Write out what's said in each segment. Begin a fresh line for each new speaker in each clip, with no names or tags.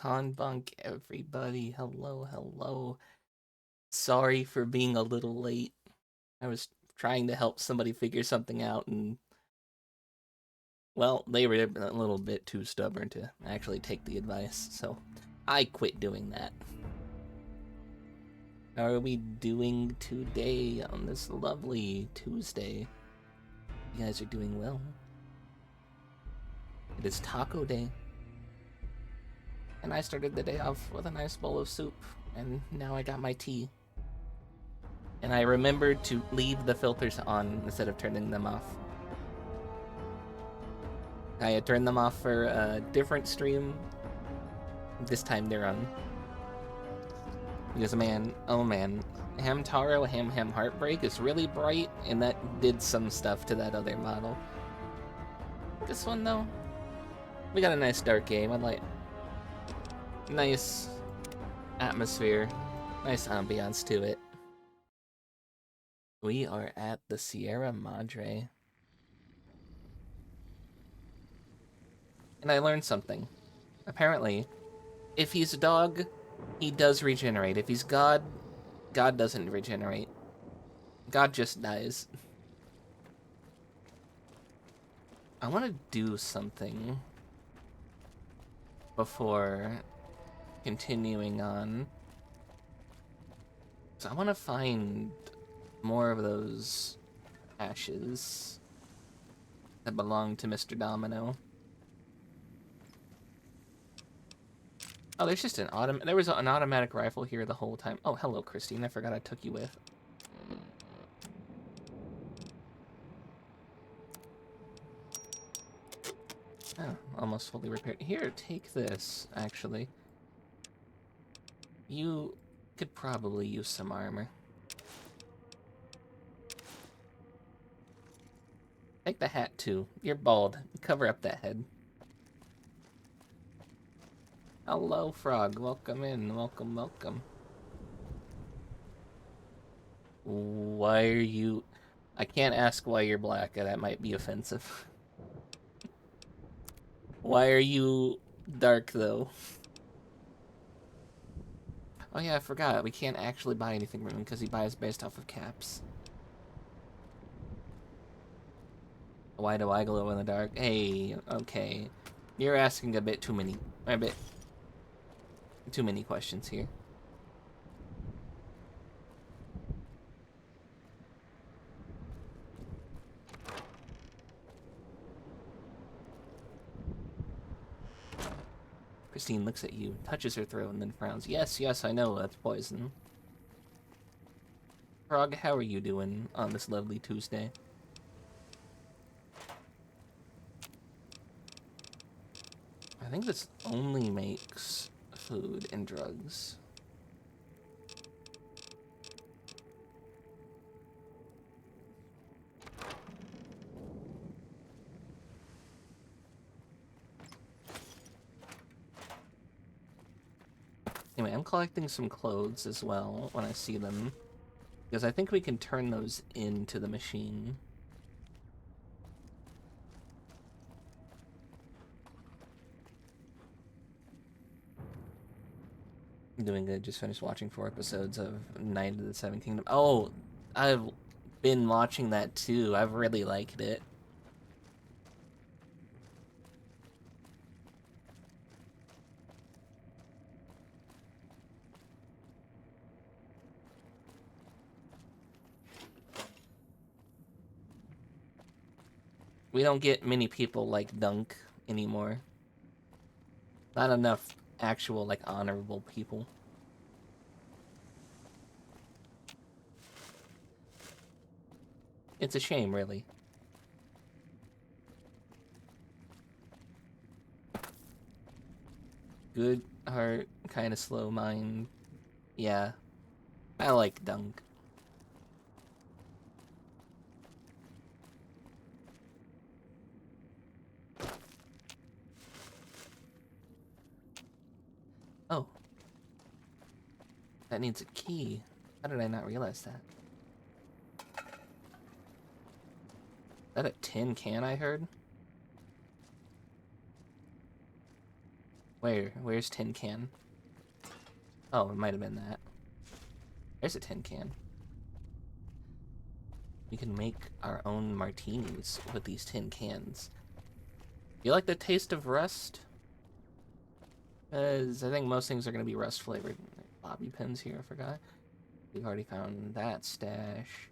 Conbunk, everybody. Hello, hello. Sorry for being a little late. I was trying to help somebody figure something out, and, well, they were a little bit too stubborn to actually take the advice, so I quit doing that. How are we doing today on this lovely Tuesday? You guys are doing well. It is taco day. And I started the day off with a nice bowl of soup, and now I got my tea. And I remembered to leave the filters on instead of turning them off. I had turned them off for a different stream. This time they're on. Because man, oh man, Hamtaro Ham Heartbreak is really bright, and that did some stuff to that other model. This one though, we got a nice dark game. I like nice atmosphere, nice ambiance to it. We are at the Sierra Madre. And I learned something. Apparently, if he's a dog, he does regenerate. If he's God, God doesn't regenerate. God just dies. I want to do something before continuing on. So I want to find more of those ashes that belong to Mr. Domino. Oh, there's just an there was an automatic rifle here the whole time. Oh, hello, Christine. I forgot I took you with. Oh, almost fully repaired. Here, take this, actually. You could probably use some armor. Take the hat, too. You're bald. Cover up that head. Hello, Frog. Welcome in. Welcome, welcome. Why are you... I can't ask why you're black. That might be offensive. Why are you dark, though? Oh yeah, I forgot. We can't actually buy anything from him because he buys based off of caps. Why do I glow in the dark? Hey, okay. You're asking a bit too many questions here. Christine looks at you, touches her throat, and then frowns. Yes, yes, I know, that's poison. Frog, how are you doing on this lovely Tuesday? I think this only makes food and drugs. Anyway, I'm collecting some clothes as well when I see them, because I think we can turn those into the machine. I'm doing good. Just finished watching 4 episodes of Night of the Seven Kingdoms. Oh, I've been watching that too. I've really liked it. We don't get many people like Dunk anymore. Not enough actual, like, honorable people. It's a shame, really. Good heart, kind of slow mind. Yeah, I like Dunk. Oh. That needs a key. How did I not realize that? Is that a tin can I heard? Where's tin can? Oh, it might have been that. There's a tin can. We can make our own martinis with these tin cans. You like the taste of rust? Because I think most things are going to be rust flavored. Bobby pins here, I forgot. We've already found that stash.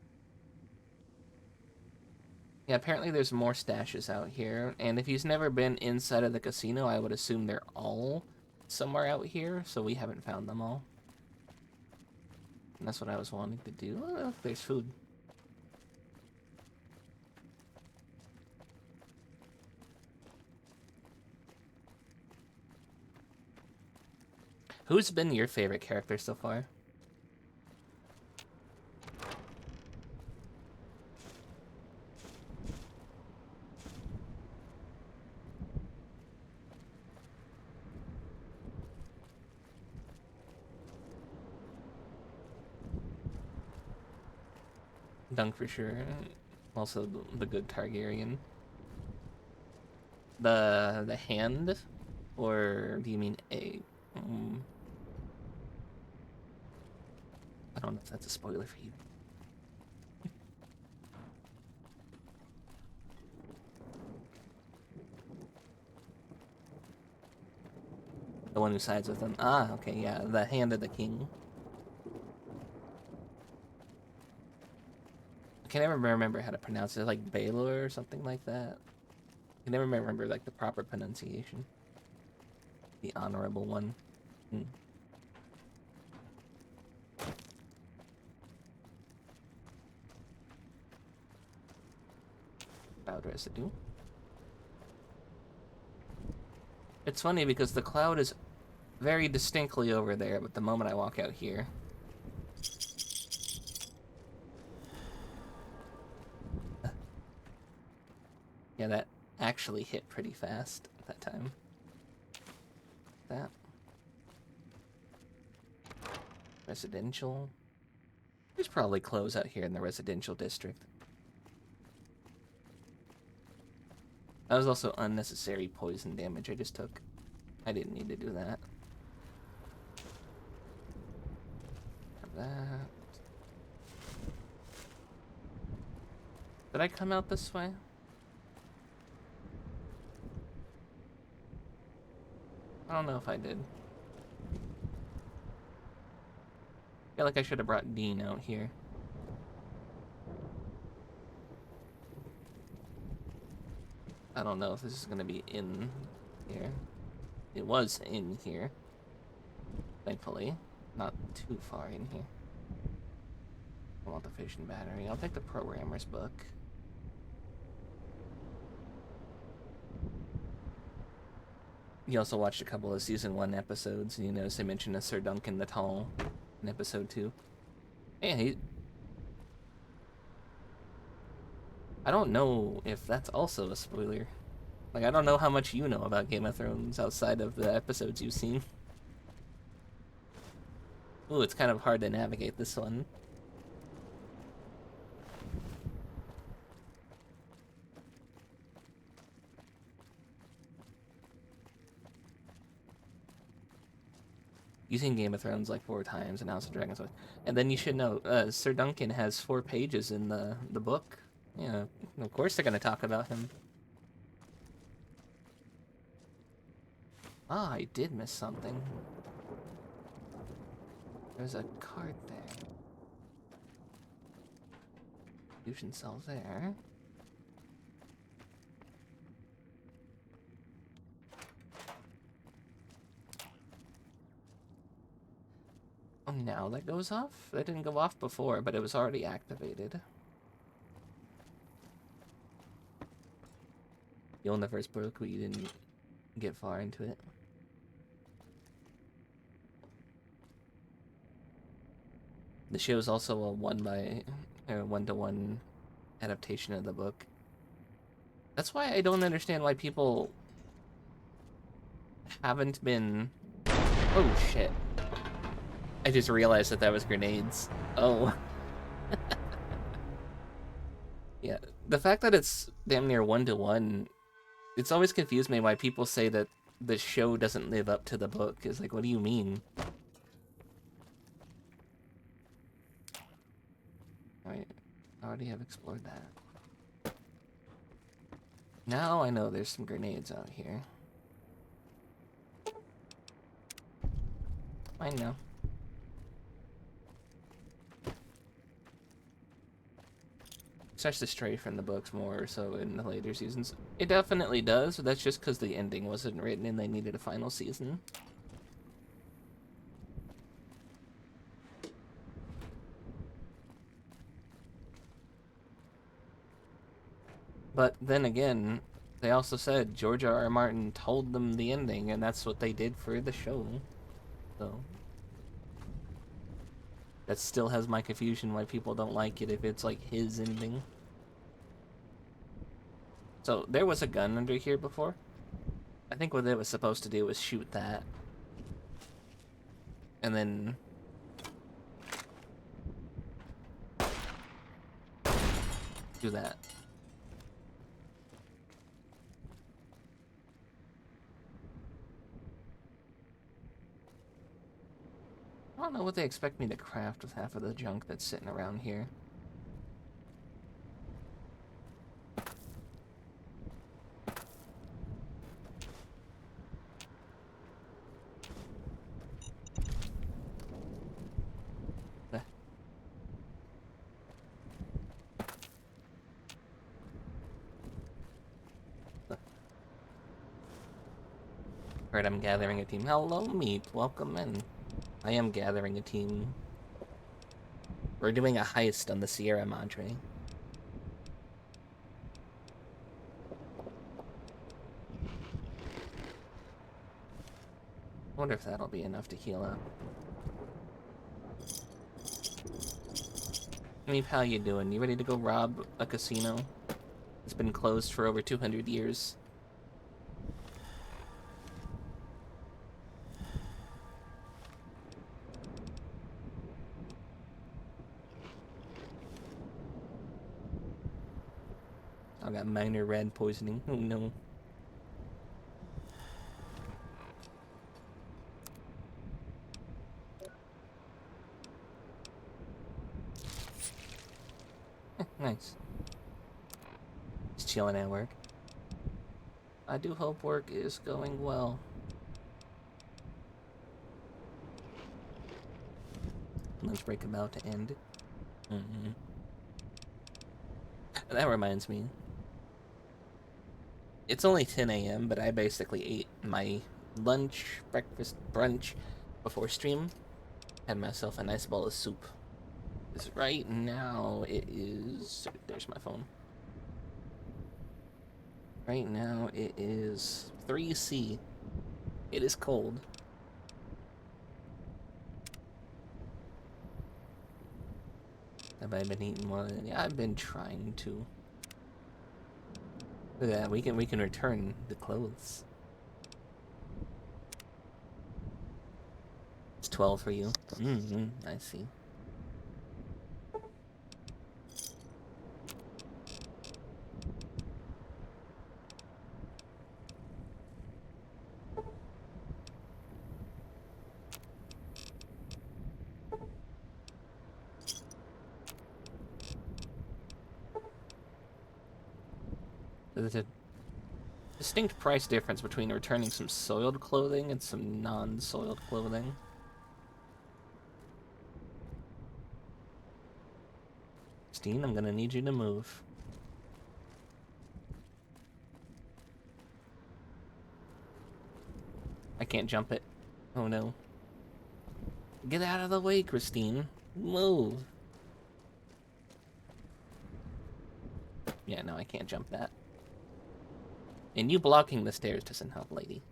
Yeah, apparently there's more stashes out here. And if he's never been inside of the casino, I would assume they're all somewhere out here. So we haven't found them all. And that's what I was wanting to do. Oh, look, there's food. Who's been your favorite character so far? Dunk for sure. Also the good Targaryen. The hand? Or do you mean a... I don't know if that's a spoiler for you. The one who sides with them. Ah, okay, yeah. The hand of the king. I can never remember how to pronounce it. Like Baylor or something like that. I can never remember like the proper pronunciation. The honorable one. Cloud residue. It's funny because the cloud is very distinctly over there, but the moment I walk out here... Yeah, that actually hit pretty fast at that time. That. Residential. There's probably clothes out here in the residential district. That was also unnecessary poison damage I just took. I didn't need to do that. That. Did I come out this way? I don't know if I did. I feel like I should have brought Dean out here. I don't know if this is going to be in here. It was in here. Thankfully. Not too far in here. I want the fission battery. I'll take the programmer's book. You also watched a couple of season 1 episodes, and you notice they mentioned a Sir Duncan the Tall in episode 2. Yeah, I don't know if that's also a spoiler. Like, I don't know how much you know about Game of Thrones outside of the episodes you've seen. Ooh, it's kind of hard to navigate this one. You've seen Game of Thrones like 4 times and House of Dragons. And then you should know, Sir Duncan has 4 pages in the book. Yeah, of course they're going to talk about him. Ah, I did miss something. There's a card there. Fusion cells there. Oh, now that goes off? That didn't go off before, but it was already activated. You own the first book, but you didn't get far into it. The show is also a 1-to-1 adaptation of the book. That's why I don't understand why people haven't been... Oh, shit. I just realized that was grenades. Oh. Yeah, the fact that it's damn near 1-to-1, it's always confused me why people say that the show doesn't live up to the book. It's like, what do you mean? Alright, I already have explored that. Now I know there's some grenades out here. I know. Starts to stray from the books more so in the later seasons. It definitely does, but that's just because the ending wasn't written and they needed a final season. But then again, they also said George R. R. Martin told them the ending, and that's what they did for the show. So that still has my confusion why people don't like it if it's like his ending. So there was a gun under here before. I think what it was supposed to do was shoot that. And then do that. I don't know what they expect me to craft with half of the junk that's sitting around here. Alright, I'm gathering a team. Hello, meat. Welcome in. I am gathering a team. We're doing a heist on the Sierra Madre. I wonder if that'll be enough to heal up. Meep, how you doing? You ready to go rob a casino? It's been closed for over 200 years. I got minor red poisoning. Oh no. Nice. Just chilling at work. I do hope work is going well. Lunch break about to end. That reminds me. It's only 10 a.m., but I basically ate my lunch, breakfast, brunch before stream. Had myself a nice bowl of soup. Because right now it is... There's my phone. Right now it is 3C. It is cold. Have I been eating more? Yeah, I've been trying to. Look at that, we can return the clothes. It's 12 for you. I see. There's a distinct price difference between returning some soiled clothing and some non-soiled clothing. Christine, I'm gonna need you to move. I can't jump it. Oh no. Get out of the way, Christine. Move. Yeah, no, I can't jump that. And you blocking the stairs doesn't help, lady.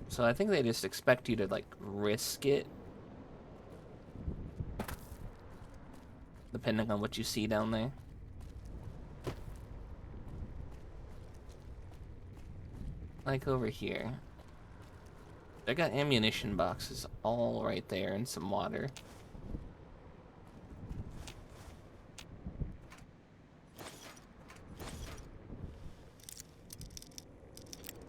So I think they just expect you to, like, risk it. Depending on what you see down there. Like over here. They got ammunition boxes all right there and some water.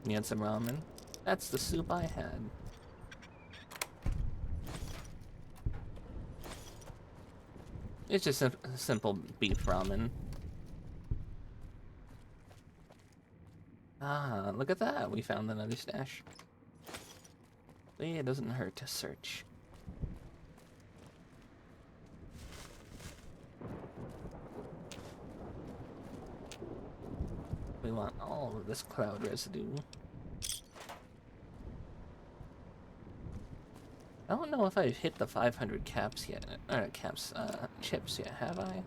You had some ramen? That's the soup I had. It's just a simple beef ramen. Ah, look at that. We found another stash. See, it doesn't hurt to search. We want all of this cloud residue. I don't know if I've hit the 500 caps yet. Chips yet, have I?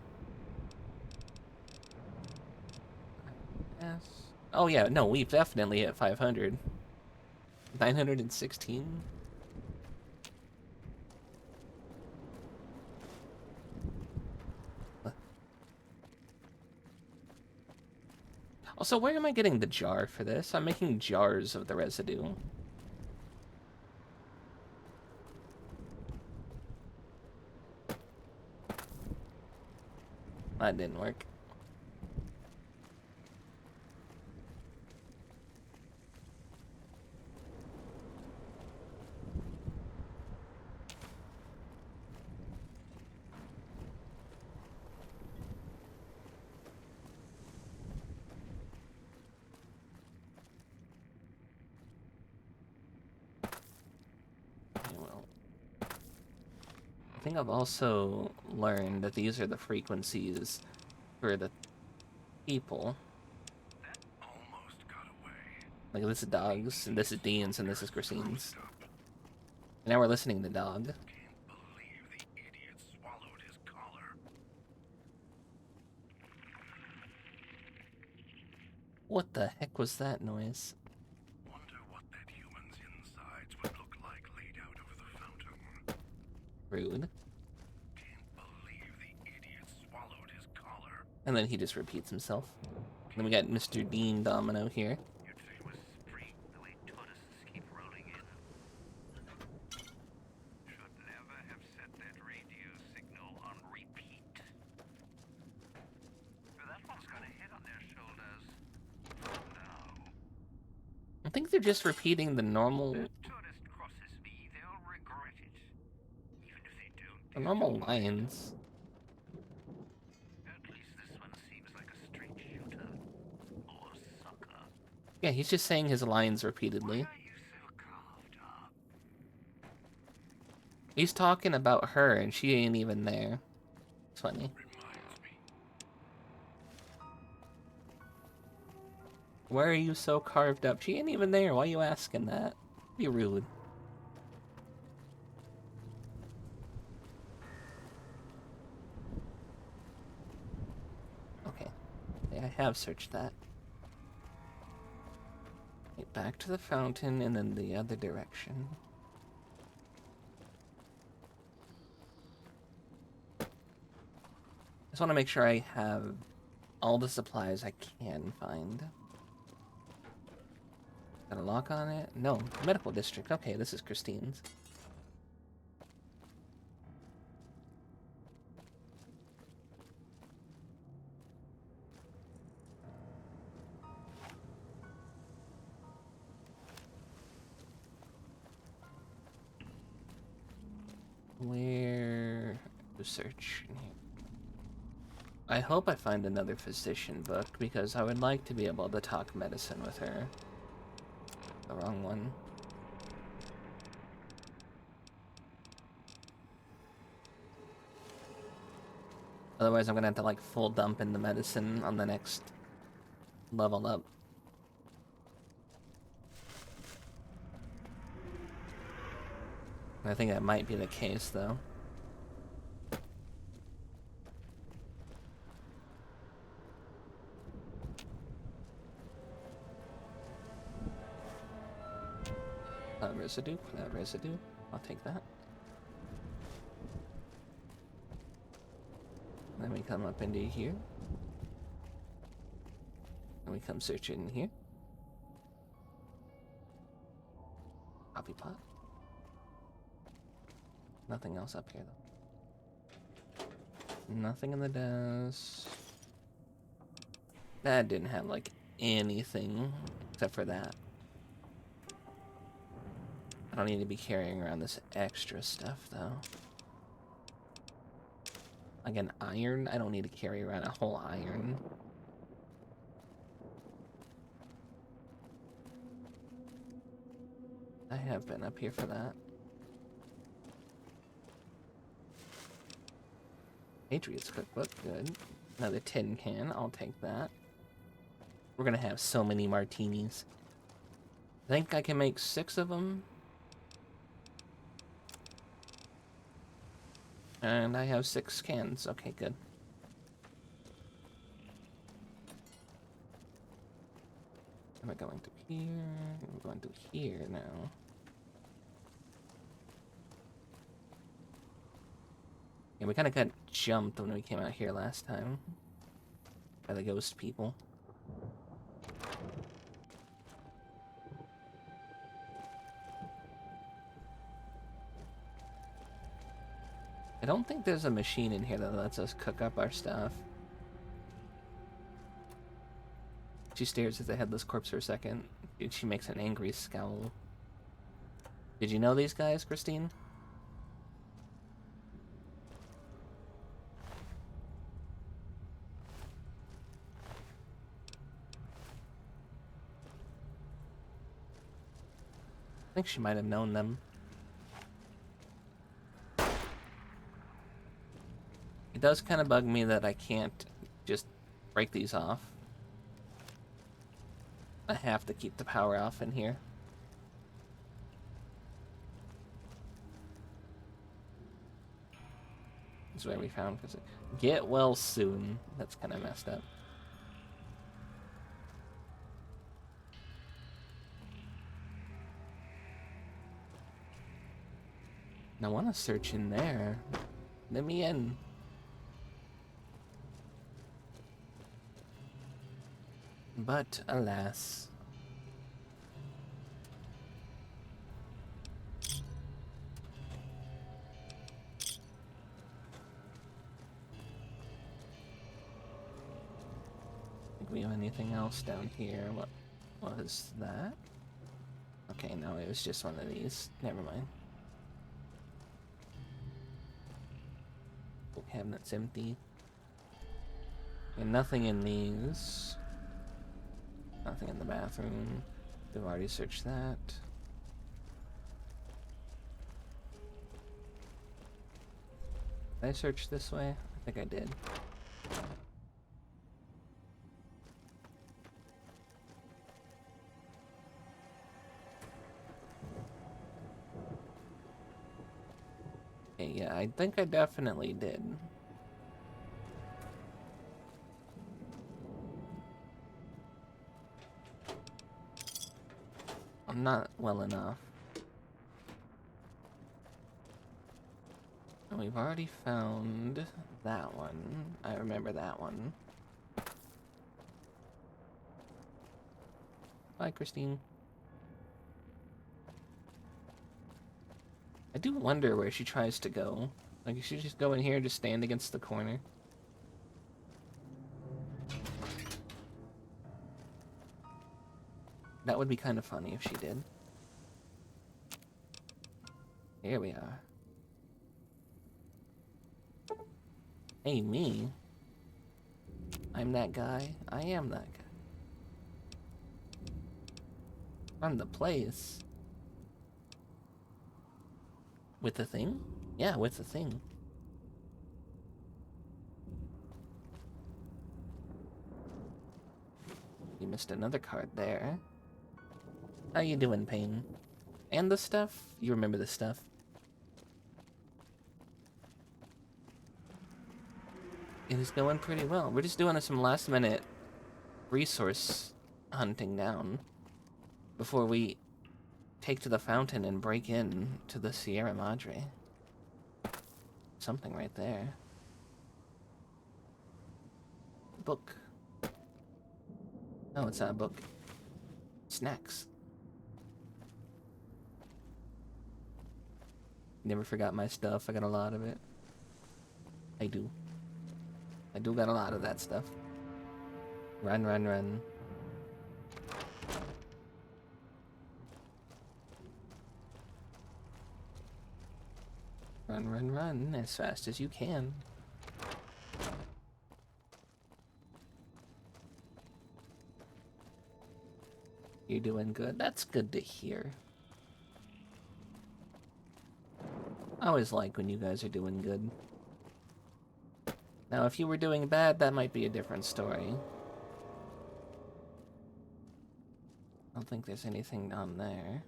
Yes. Oh yeah, no, we've definitely hit 500. 916? Also, where am I getting the jar for this? I'm making jars of the residue. That didn't work. Well, I think I've also learned that these are the frequencies for the people.
That almost got away.
Like, this is Dog's, and this is Dean's, and this is Christine's. Now we're listening to Dog.
Can't believe the idiot swallowed his collar.
What the heck was that noise?
Wonder what that human's insides would look like laid out over the fountain.
Rude.
Can't believe the idiot swallowed his collar.
And then he just repeats himself. Then we got Mr. Dean Domino here.
You'd say it was spring the way tourists keep rolling in. Should never have set that radio signal on repeat. But that one's got a head on their shoulders. No.
I think they're just repeating the normal,
Tourist crosses me, they'll regret it. Even if they don't.
the normal lines.
At least this one seems like a straight shooter. Or sucker.
Yeah, he's just saying his lines repeatedly.
Why are you so carved up?
He's talking about her, and she ain't even there. It's funny.
Reminds me.
Why are you so carved up? She ain't even there. Why are you asking that? Be rude. Okay. I have searched that. Okay, back to the fountain and then the other direction. Just want to make sure I have all the supplies I can find. Got a lock on it? No. Medical district. Okay, this is Christine's. Where to search in here? I hope I find another physician book because I would like to be able to talk medicine with her. The wrong one. Otherwise I'm gonna have to like full dump in the medicine on the next level up. I think that might be the case though. Cloud residue. I'll take that. Then we come up into here. And we come search in here. Coffee pot. Nothing else up here though. Nothing in the desk. That didn't have like anything except for that. I don't need to be carrying around this extra stuff, though. Like an iron? I don't need to carry around a whole iron. I have been up here for that. Patriots cookbook, good. Another tin can, I'll take that. We're gonna have so many martinis. I think I can make 6 of them. And I have 6 cans. Okay, good. Am I going to here? I'm going to here now. Yeah, we kind of got jumped when we came out here last time. By the ghost people. I don't think there's a machine in here that lets us cook up our stuff. She stares at the headless corpse for a second. She makes an angry scowl. Did you know these guys, Christine? I think she might have known them. It does kind of bug me that I can't just break these off. I have to keep the power off in here. This is where we found. Get well soon. That's kind of messed up. I want to search in there. Let me in. But alas. Think we have anything else down here? What was that? Okay, no, it was just one of these. Never mind. The cabinet's empty. And nothing in these. Nothing in the bathroom. We've already searched that. Did I search this way? I think I did. Okay, yeah, I think I definitely did. I'm not well enough. And we've already found that one. I remember that one. Bye, Christine. I do wonder where she tries to go. Like, if she just go in here and just stand against the corner. That would be kind of funny if she did. Here we are. Hey, me. I'm that guy. I am that guy. Run the place. With the thing? Yeah, with the thing. You missed another card there. How you doing, Payne? And the stuff? You remember the stuff? It is going pretty well. We're just doing some last minute resource hunting down before we take to the fountain and break in to the Sierra Madre. Something right there. Book. Oh, it's not a book. Snacks. Never forgot my stuff. I got a lot of it. I do. I do got a lot of that stuff. Run, run, run. Run, run, run as fast as you can. You're doing good. That's good to hear. I always like when you guys are doing good. Now, if you were doing bad, that might be a different story. I don't think there's anything down there.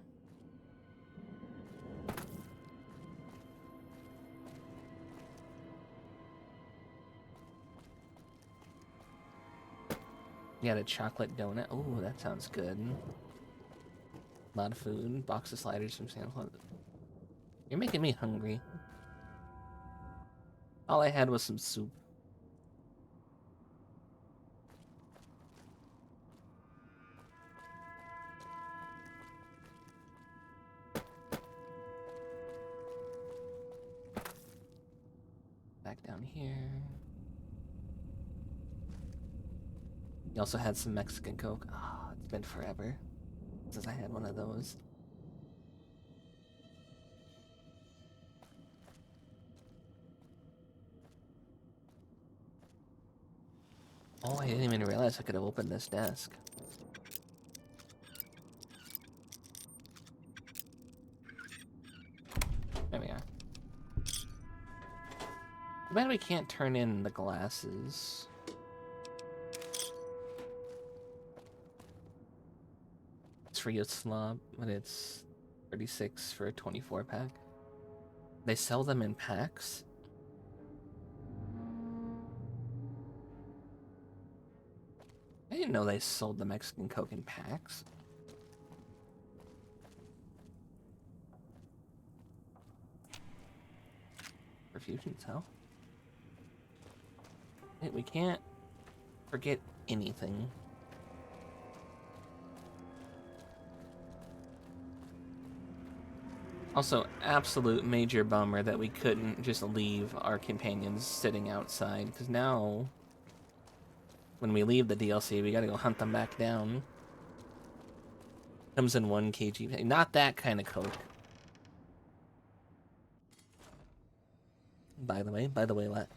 You got a chocolate donut. Oh, that sounds good. A lot of food. Box of sliders from Sam's Club. You're making me hungry. All I had was some soup. Back down here. You also had some Mexican Coke. Oh, it's been forever since I had one of those. Oh, I didn't even realize I could have opened this desk. There we are. Too bad we can't turn in the glasses. It's for your slob, but it's 36 for a 24 pack. They sell them in packs? I didn't know they sold the Mexican Coke in packs. Perfusion cell. Hey, we can't forget anything. Also, absolute major bummer that we couldn't just leave our companions sitting outside, because now, when we leave the DLC, we gotta go hunt them back down. Comes in 1 kg. Not that kind of Coke. By the way, what?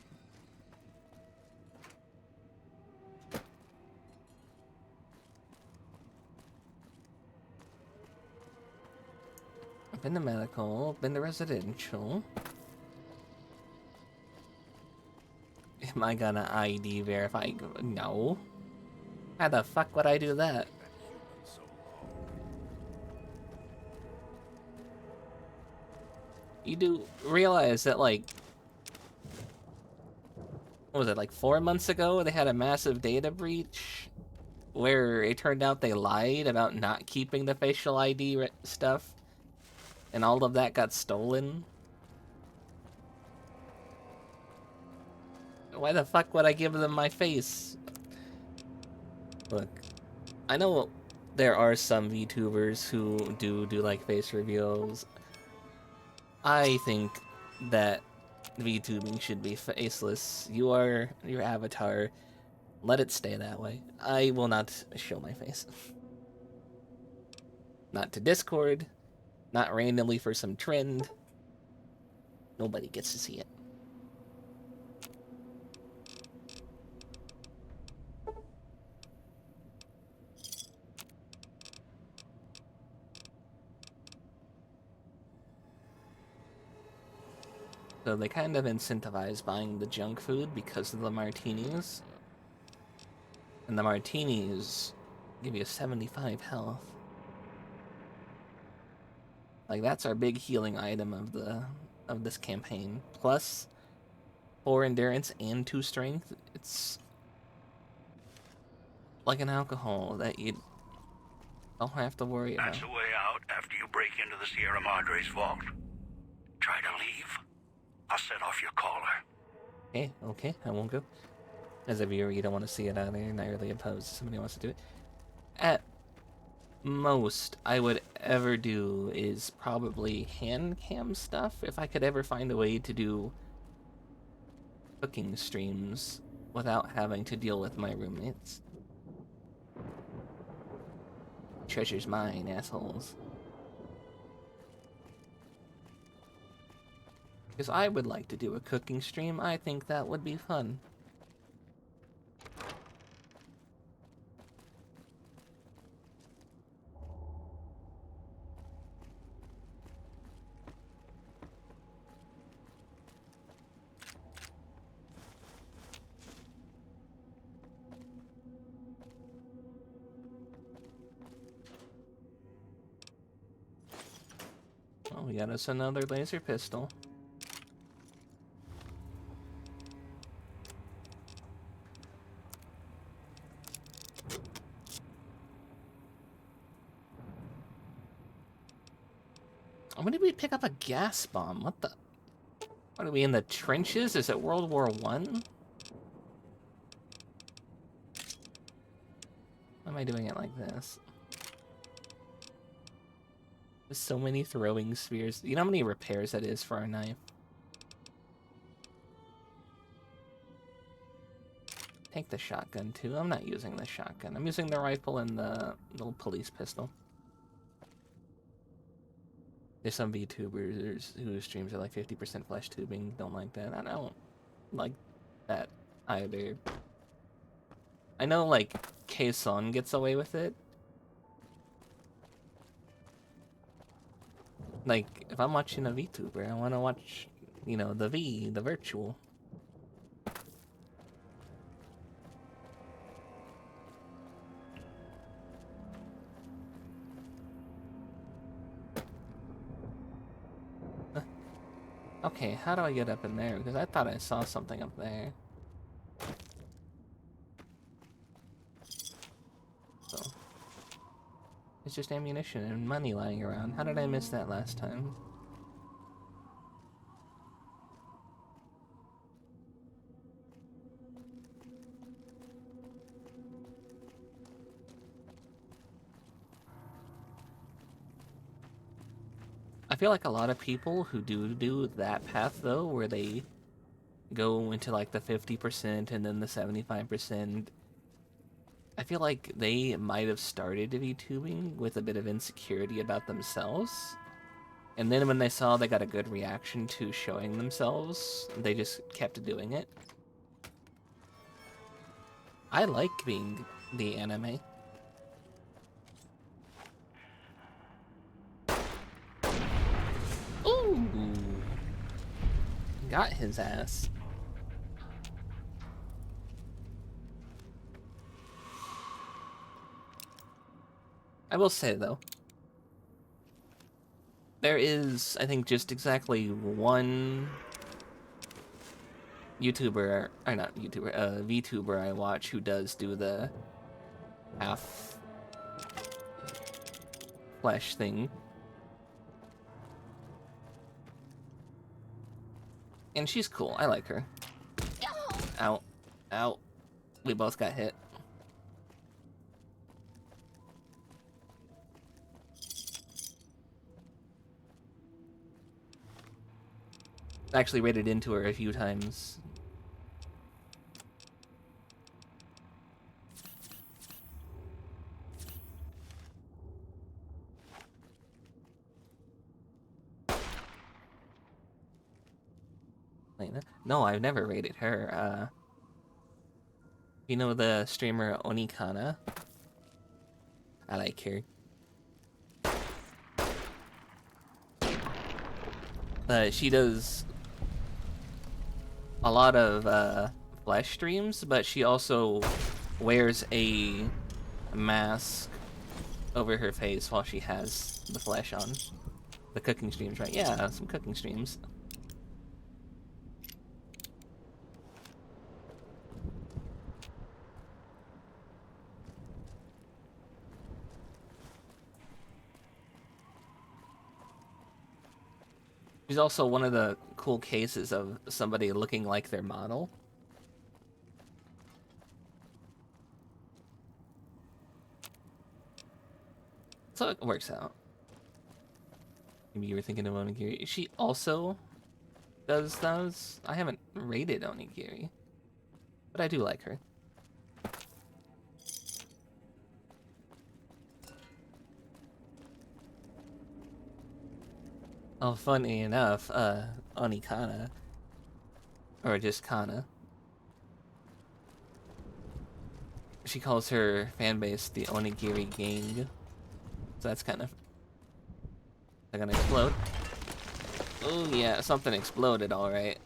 Been to medical, been to residential. Am I gonna ID verify? No. How the fuck would I do that? You do realize that, like, what was it, like 4 months ago, they had a massive data breach where it turned out they lied about not keeping the facial ID stuff, and all of that got stolen? Why the fuck would I give them my face? Look, I know there are some VTubers who do like face reveals. I think that VTubing should be faceless. You are your avatar. Let it stay that way. I will not show my face. Not to Discord. Not randomly for some trend. Nobody gets to see it. So they kind of incentivize buying the junk food because of the martinis. And the martinis give you 75 health. Like, that's our big healing item of this campaign. Plus 4 endurance and 2 strength. It's like an alcohol that you don't have to worry about.
That's the way out after you break into the Sierra Madre's vault. Try to leave. I'll set off your caller.
Okay, I won't go. As a viewer, you don't want to see it out there. You're not really opposed to somebody who wants to do it. At most I would ever do is probably hand cam stuff. If I could ever find a way to do cooking streams without having to deal with my roommates. Treasure's mine, assholes. Because I would like to do a cooking stream. I think that would be fun. Oh, we got us another laser pistol. When did we pick up a gas bomb? What the? What are we in the trenches? Is it World War One? Why am I doing it like this? There's so many throwing spears. You know how many repairs that is for our knife? Take the shotgun too. I'm not using the shotgun. I'm using the rifle and the little police pistol. There's some VTubers who streams are like 50% flesh tubing. Don't like that. I don't like that either. I know like K-Son gets away with it. Like, if I'm watching a VTuber, I want to watch, you know, the virtual. Okay, how do I get up in there? Because I thought I saw something up there. So, it's just ammunition and money lying around. How did I miss that last time? I feel like a lot of people who do that path, though, where they go into like the 50% and then the 75%, I feel like they might have started VTubing with a bit of insecurity about themselves. And then when they saw they got a good reaction to showing themselves, they just kept doing it. I like being the anime. Ooh! Got his ass. I will say, though, there is, I think, just exactly one YouTuber, or not YouTuber, VTuber I watch who does do the half flesh thing. And she's cool. I like her. Ow. Ow. We both got hit. Actually raided into her a few times. No, I've never raided her. You know the streamer Onikana? I like her. She does a lot of flesh streams, but she also wears a mask over her face while she has the flesh on. The cooking streams, right? Yeah, some cooking streams. She's also one of the cool cases of somebody looking like their model. So it works out. Maybe you were thinking of Onigiri. She also does those. I haven't rated Onigiri, but I do like her. Oh, funny enough, Onikana. Or just Kana. She calls her fan base the Onigiri Gang. So that's kind of... They're gonna explode. Oh yeah, something exploded, alright.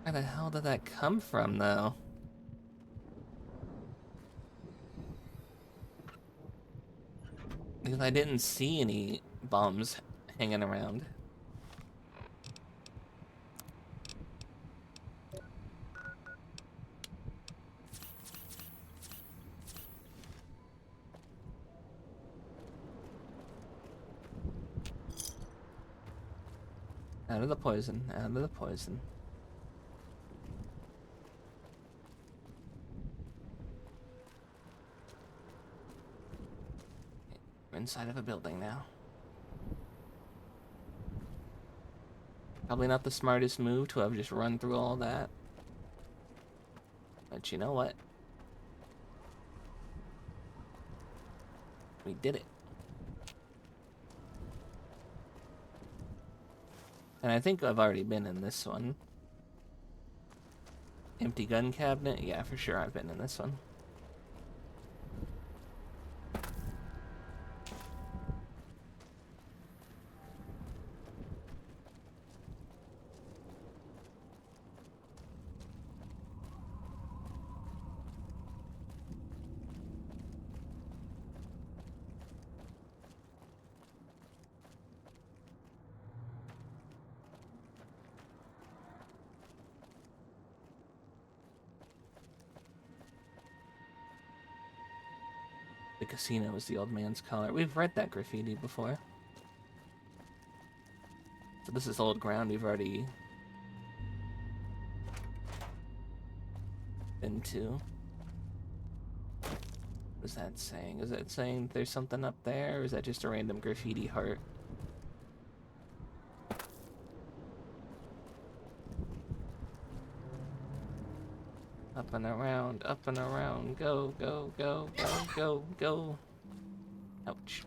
Where the hell did that come from, though? Because I didn't see any bombs hanging around. Out of the poison, out of the poison. We're inside of a building now. Probably not the smartest move to have just run through all that. But you know what? We did it. And I think I've already been in this one. Empty gun cabinet? Yeah, for sure I've been in this one. The casino is the old man's collar. We've read that graffiti before. So this is old ground we've already been to. What is that saying? Is it saying there's something up there, or is that just a random graffiti heart? Up and around, go, go, go, go, go, go. Ouch.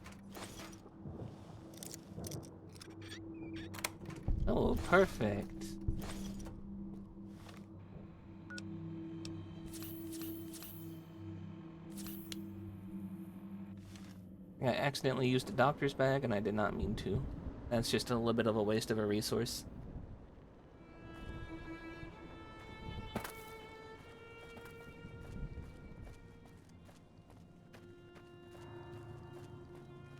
Oh, perfect. I accidentally used a doctor's bag, and I did not mean to. That's just a little bit of a waste of a resource.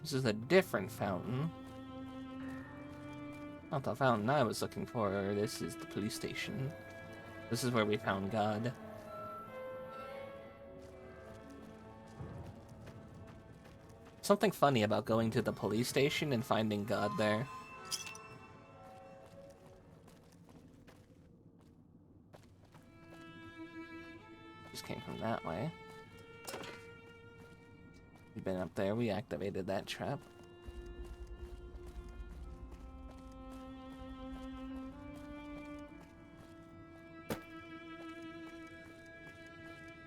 This is a different fountain. Not the fountain I was looking for. This is the police station. This is where we found God. Something funny about going to the police station and finding God there. Just came from that way. We've been up there, we activated that trap.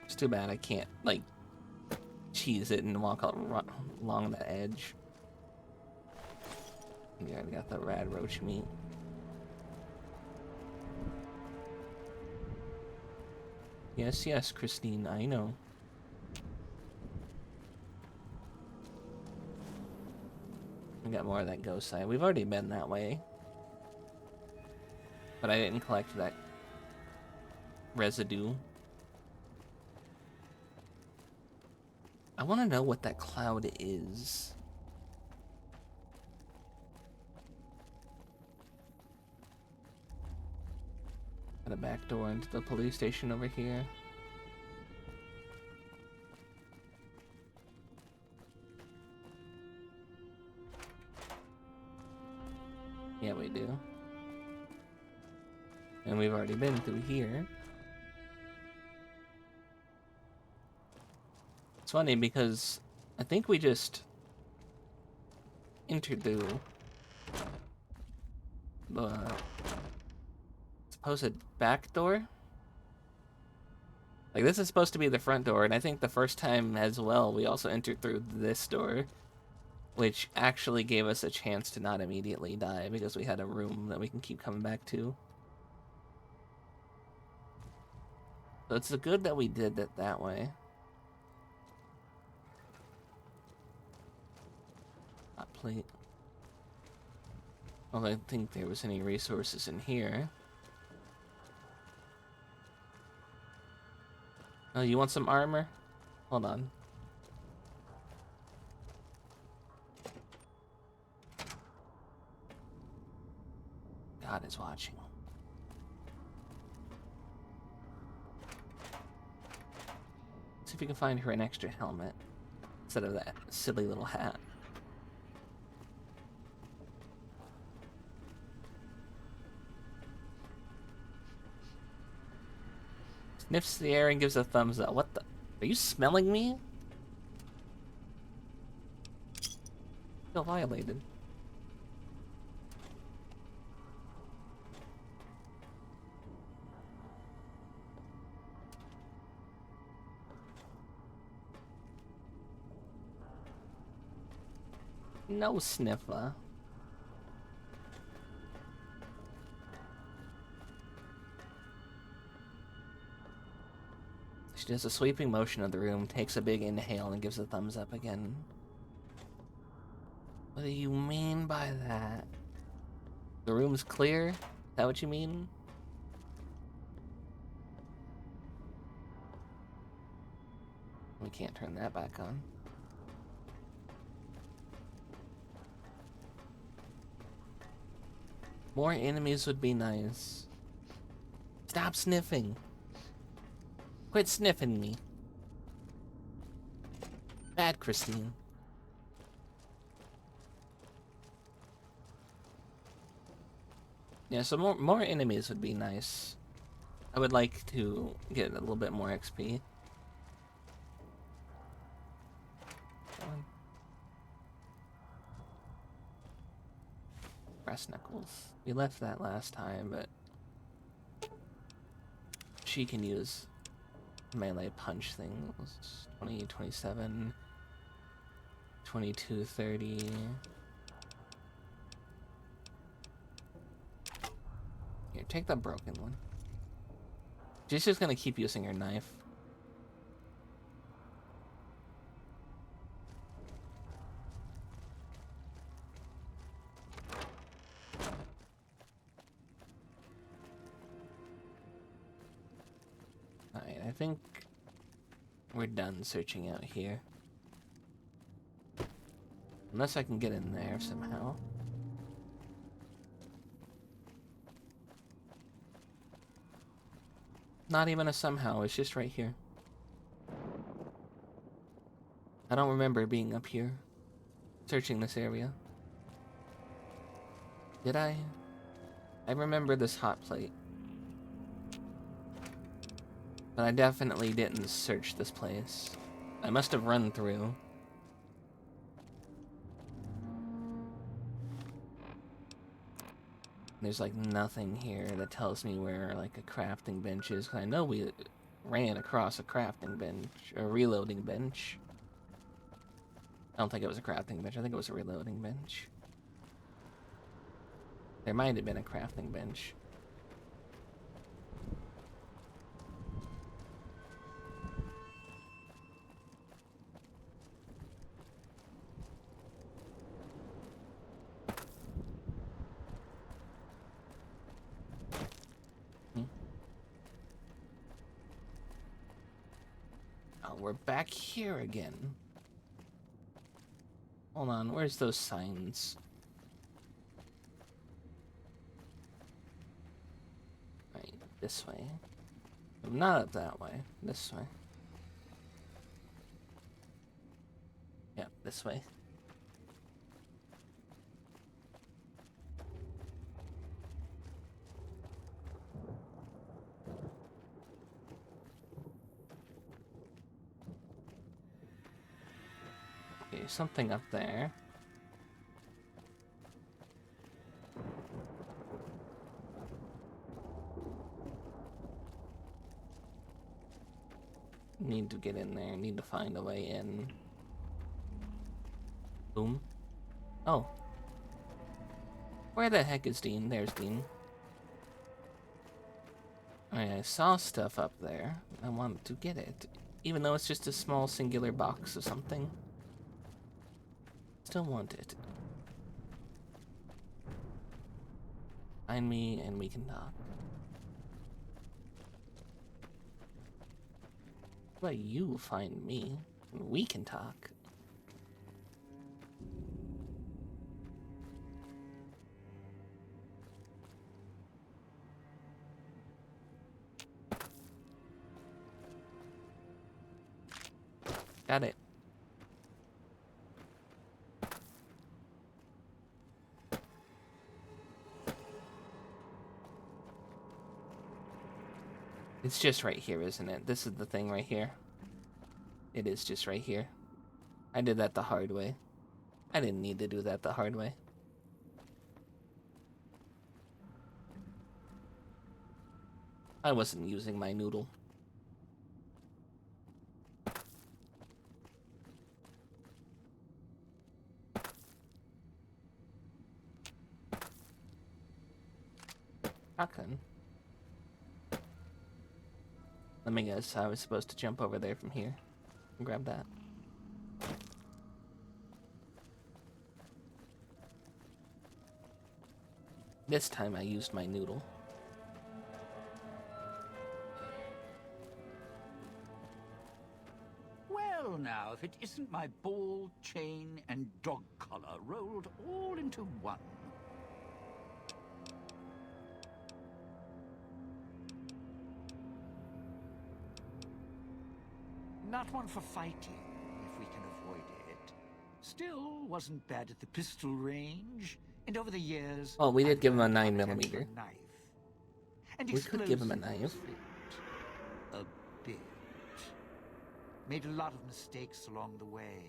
It's too bad I can't, like, cheese it and walk along the edge. Yeah, I got the rad roach meat. Yes, yes, Christine, I know. We got more of that ghost side. We've already been that way. But I didn't collect that residue. I want to know what that cloud is. Got a back door into the police station over here. Yeah, we do. And we've already been through here. It's funny because I think we just entered the supposed back door. Like, this is supposed to be the front door, and I think the first time as well we also entered through this door. which actually gave us a chance to not immediately die because we had a room that we can keep coming back to. So it's good that we did it that way. Hot plate. Well, I don't think there was any resources in here. Oh, you want some armor? Hold on. God is watching. See if we can find her an extra helmet instead of that silly little hat. Sniffs the air and gives a thumbs up. What the? Are you smelling me? Feel violated. No sniffer. She does a sweeping motion of the room, takes a big inhale, and gives a thumbs up again. What do you mean by that? The room's clear? Is that what you mean? We can't turn that back on. More enemies would be nice. Stop sniffing. Quit sniffing me. Bad, Christine. Yeah, so more enemies would be nice. I would like to get a little bit more XP. Brass knuckles. We left that last time, but she can use melee punch things. 20, 27, 22, 30. Here, take the broken one. She's just gonna keep using her knife. Alright, I think we're done searching out here. Unless I can get in there somehow. Not even a somehow, it's just right here. I don't remember being up here, searching this area. Did I? I remember this hot plate. But I definitely didn't search this place. I must have run through. There's like nothing here that tells me where like a crafting bench is. 'Cause I know we ran across a crafting bench, a reloading bench. I don't think it was a crafting bench. I think it was a reloading bench. There might have been a crafting bench. Oh, we're back here again. Hold on, where's those signs? Right, this way. Not up that way, this way. Yeah, this way. Okay, something up there. Need to get in there, need to find a way in. Boom. Oh. Where the heck is Dean? There's Dean. I saw stuff up there. I wanted to get it. Even though it's just a small singular box or something. Still want it. Find me and we can talk. How about you find me and we can talk? Got it. It's just right here, isn't it? This is the thing right here. It is just right here. I did that the hard way. I didn't need to do that the hard way. I wasn't using my noodle. Shotgun. Let me guess, I was supposed to jump over there from here and grab that. This time I used my noodle.
Well now, if it isn't my ball, chain, and dog collar rolled all into one. Not one for fighting, if we can avoid it. Still, wasn't bad at the pistol range, and over the years...
Oh, we did give him a
I
9mm.
knife. And
We could give him a knife.
A bit. Made a lot of mistakes along the way.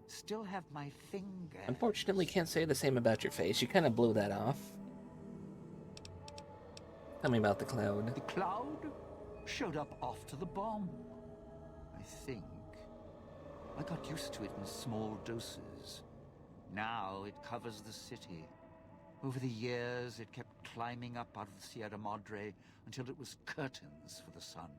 Still have my finger.
Unfortunately, can't say the same about your face. You kind of blew that off. Tell me about the cloud.
The cloud showed up after the bomb. I think. I got used to it in small doses. Now it covers the city. Over the years, it kept climbing up out of the Sierra Madre until it was curtains for the sun.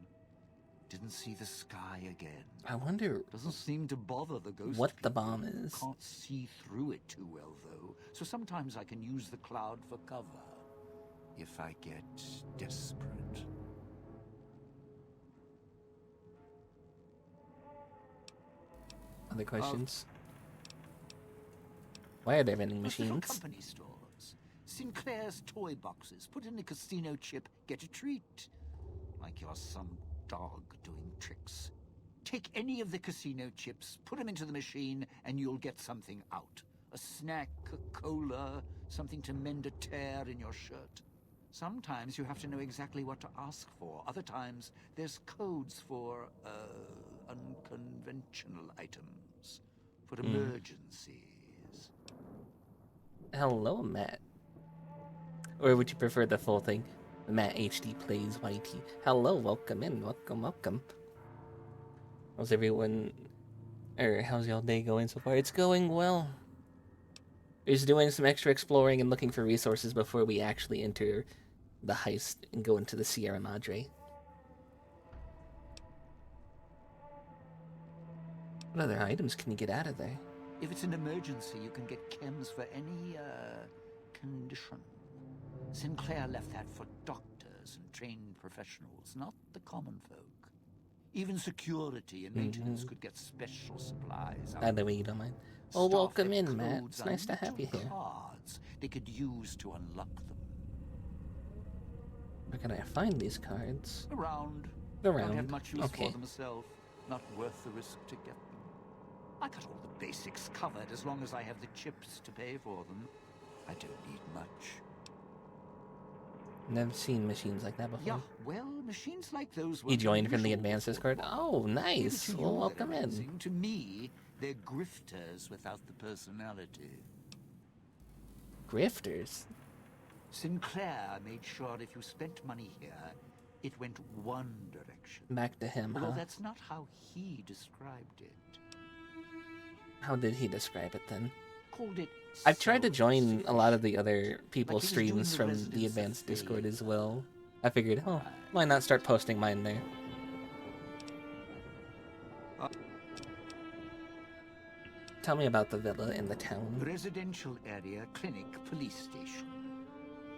Didn't see the sky again.
I wonder
Doesn't seem to bother the ghost
what the
people.
bomb is.
Can't see through it too well, though. So sometimes I can use the cloud for cover. If I get desperate.
Other questions? Why are there vending
Those little
machines?
company stores. Sinclair's toy boxes. Put in a casino chip, get a treat. Like you're some dog doing tricks. Take any of the casino chips, put them into the machine, and you'll get something out. A snack, a cola, something to mend a tear in your shirt. Sometimes you have to know exactly what to ask for. Other times, there's codes for, unconventional items. For emergencies.
Hello, Matt. Or would you prefer the full thing? Matt HD plays YT. Hello, welcome in, welcome. How's everyone, how's y'all day going so far? It's going well. Just doing some extra exploring and looking for resources before we actually enter the heist and go into the Sierra Madre. What other items can you get out of there?
If it's an emergency, you can get chems for any, condition. Sinclair left that for doctors and trained professionals, not the common folk. Even security and maintenance could get special supplies.
By the way, you don't mind. Well, welcome in, Matt. It's nice to have you here.
Cards they could use to unlock them.
Where can I find these cards?
Around.
Around.
Don't have much use
Okay.
for them myself. Not worth the risk to get them. I got all the basics covered as long as I have the chips to pay for them. I don't need much.
Never seen machines like that before.
Yeah, well, machines like those were
You joined from the
unusual
advances
before.
card? Oh,
Maybe
nice.
to you
Well,
they're
welcome in.
amazing. To me, they're grifters without the personality.
Grifters?
Sinclair made sure if you spent money here, it went one direction.
Back to him,
Although
huh?
that's not how he described it.
How did he describe it then?
called it.
I've tried to join a lot of the other
Like
people's
he was doing
streams
the
from
residents
the
a
advanced Discord
favor.
as well. I figured, oh, why not start posting mine there? Tell me about the villa in the town.
Residential area, clinic, police station.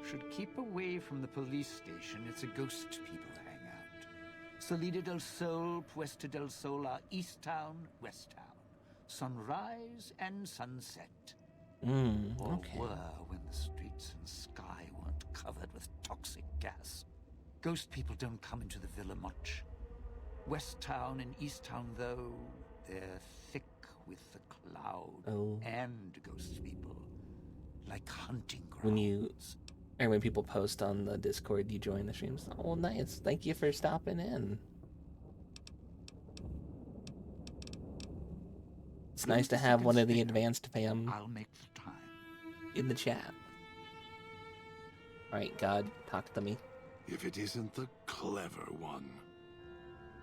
Should keep away from the police station. It's a ghost people hang out. Salida del Sol, Puesta del Sol are East Town, West Town. Sunrise and sunset. Or
Okay.
were when the streets and sky weren't covered with toxic gas. Ghost people don't come into the villa much. West Town and East Town, though, they're thick with the cloud and ghost people. Like hunting grounds.
When people post on the Discord, you join the streams. Oh, nice. Thank you for stopping in. It's nice to have one of the advanced fam
I'll make the time.
in the chat. Alright, God, talk to me.
If it isn't the clever one,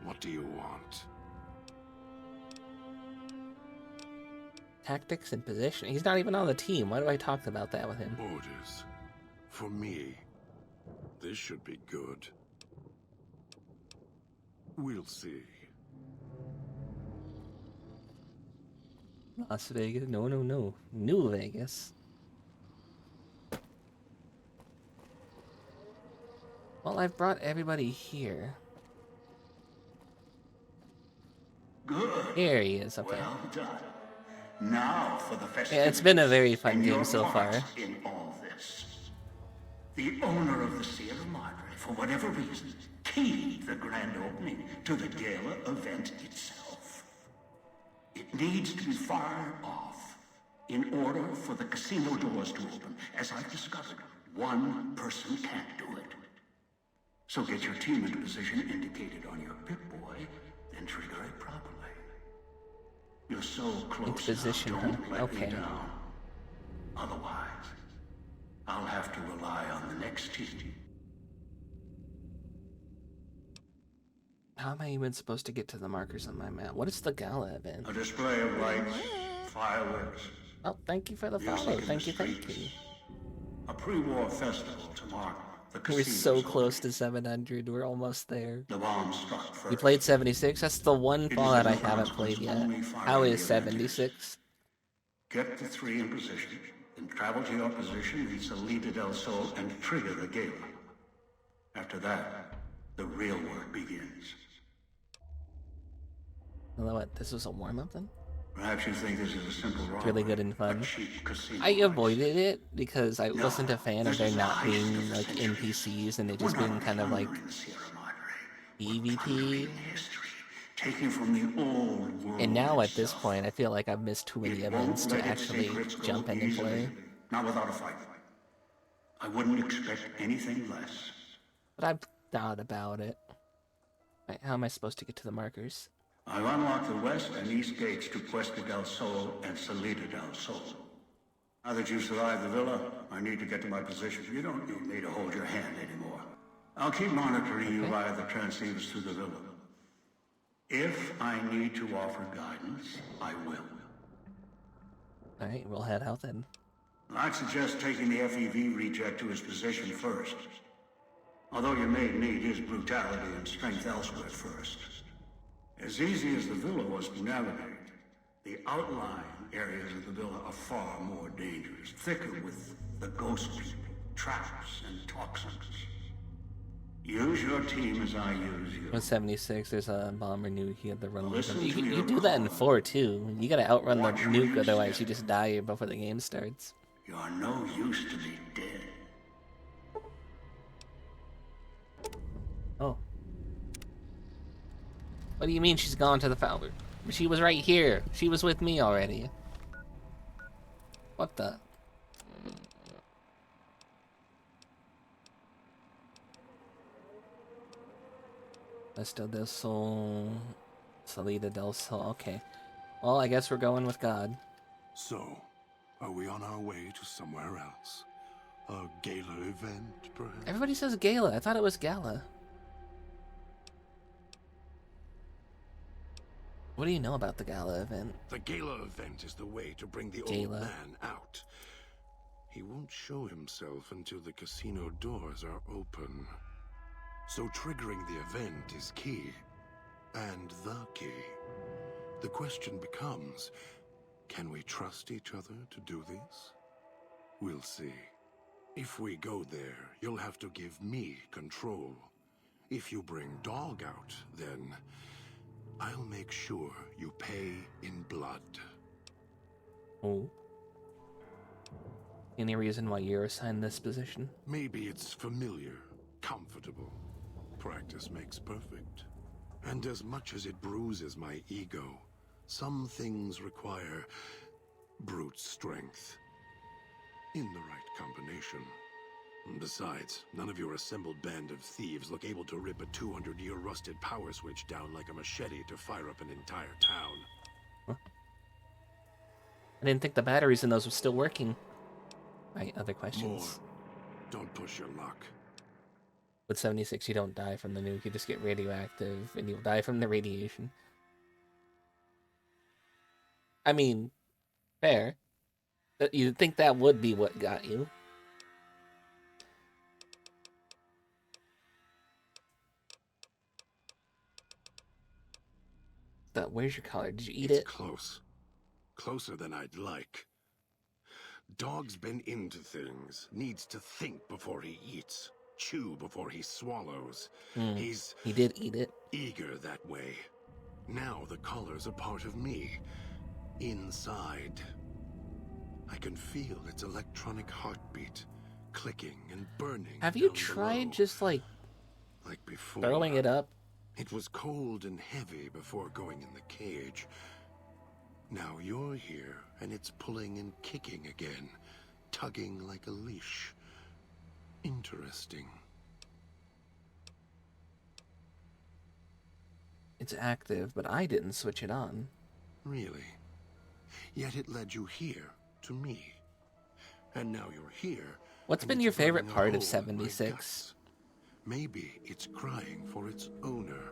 what do you want?
Tactics and position. He's not even on the team. Why do I talk about that with him?
Orders. For me. This should be good. We'll see.
Las Vegas? No. New Vegas. Well, I've brought everybody here.
Good.
Here he is, okay.
Well done. Now for the festivities.
Yeah, it's been a very fun
and
game
your
so
part
far.
in all this. The owner of the Sierra Madre, for whatever reason, keyed the grand opening to the gala event itself. It needs to be fired off in order for the casino doors to open. As I've discovered, one person can't do it. So get your team into position indicated on your Pip-Boy, then trigger it properly. You're so close
Into position,
now,
huh?
don't let
Okay.
me down. Otherwise, I'll have to rely on the next team.
How am I even supposed to get to the markers on my map? What is the gala event?
A display of lights, fireworks,
Oh, thank you for the
music
follow.
in
Thank
the
you.
streets. A pre-war festival to mark the
We're
casino's
so
opening.
close to 700. We're almost there.
The bomb struck first.
We played 76. That's the one
It is
Fallout
the
I haven't
consequence
played
of
yet.
only firing
How
the
is
event
76?
Get the three in position, then travel to your position in Salida del Sol and trigger the gala. After that, the real work begins.
Well, what? This was a warm-up then?
Perhaps you think this is a simple robbery.
Really good and fun.
A cheap casino
I
heist.
avoided it because I wasn't a fan of
This
there
is the
not
heist
being
of the
like
century.
NPCs and it
We're
just being
not
kind of like
plundering Sierra Madre.
EVP.
Plundering history, taking from the old world
And now at this
itself.
point, I feel like I've missed too many
It won't
events to
let its
actually
secrets go
jump in and
easily.
play.
Not without a fight. I wouldn't expect anything less.
But I've thought about it. Right, how am I supposed to get to the markers?
I've unlocked the west and east gates to Puesta del Sol and Salida del Sol. Now that you've survived the villa, I need to get to my position. You don't need me to hold your hand anymore. I'll keep monitoring you via the transceivers through the villa. If I need to offer guidance, I will.
Alright, we'll head out then.
I'd suggest taking the FEV reject to his position first. Although you may need his brutality and strength elsewhere first. As easy as the villa was to navigate, the outlying areas of the villa are far more dangerous, thicker with the ghost people, traps, and toxins. Use your team as I use you.
With 76, there's a bomber nuke. You have to run with
Listen
them.
to
You
your
do that in
call.
4 too. You gotta outrun the
Watch where
nuke,
you
otherwise you
step.
just die before the game starts.
You're no use to me dead.
Oh. What do you mean she's gone to the Fowler? She was right here. She was with me already. What the? Puesta del Sol, Salida del Sol. Okay. Well, I guess we're going with God.
So, are we on our way to somewhere else? A gala event, perhaps?
Everybody says gala. I thought it was gala. What do you know about the gala event?
The gala event is the way to bring the old
Gala.
man out. He won't show himself until the casino doors are open. So triggering the event is key. And the key. The question becomes, can we trust each other to do this? We'll see. If we go there, you'll have to give me control. If you bring Dog out, then I'll make sure you pay in blood.
Oh. Any reason why you're assigned this position?
Maybe it's familiar, comfortable. Practice makes perfect. And as much as it bruises my ego, some things require brute strength. In the right combination. Besides, none of your assembled band of thieves look able to rip a 200-year rusted power switch down like a machete to fire up an entire town.
Huh? I didn't think the batteries in those were still working. Right, other questions?
More. Don't push your luck.
With 76, you don't die from the nuke, you just get radioactive, and you'll die from the radiation. I mean, fair. You'd think that would be what got you. Where's your collar? Did you eat it?
It's close. Closer than I'd like. Dog's been into things. Needs to think before he eats. Chew before he swallows. He
did eat it.
Eager that way. Now the collar's a part of me. Inside. I can feel its electronic heartbeat. Clicking and burning.
Have you
down
tried
below.
just like
Before.
throwing it up?
It was cold and heavy before going in the cage. Now you're here, and it's pulling and kicking again, tugging like a leash. Interesting.
It's active, but I didn't switch it on.
Really? Yet it led you here, to me. And now you're here.
What's
and
been
it's
your favorite
burning a
part
hole
of
in my
76?
guts. Maybe it's crying for its owner.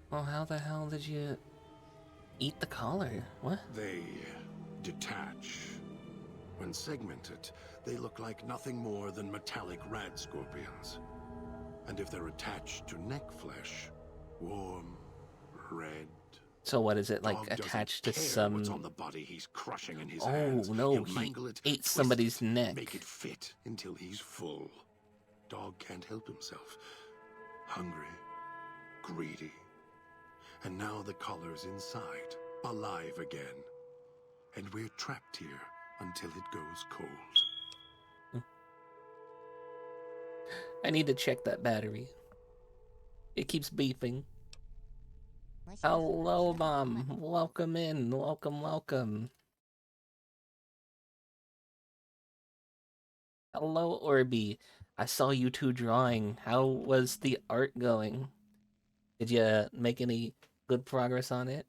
Well, how the hell did you eat the collar? What?
They detach. When segmented, they look like nothing more than metallic rad scorpions. And if they're attached to neck flesh, warm, red.
So what is it, like
Dog doesn't
attached to
care
some...
what's on the body he's crushing in his
Oh,
hands.
no,
He'll
he
mangle it,
ate
twist
somebody's
it,
neck.
Make it fit until he's full. Dog can't help himself. Hungry, greedy. And now the collar's inside, alive again. And we're trapped here until it goes cold.
I need to check that battery. It keeps beeping. Hello, Mom. Welcome in. Welcome, welcome. Hello, Orby. I saw you two drawing. How was the art going? Did you make any good progress on it?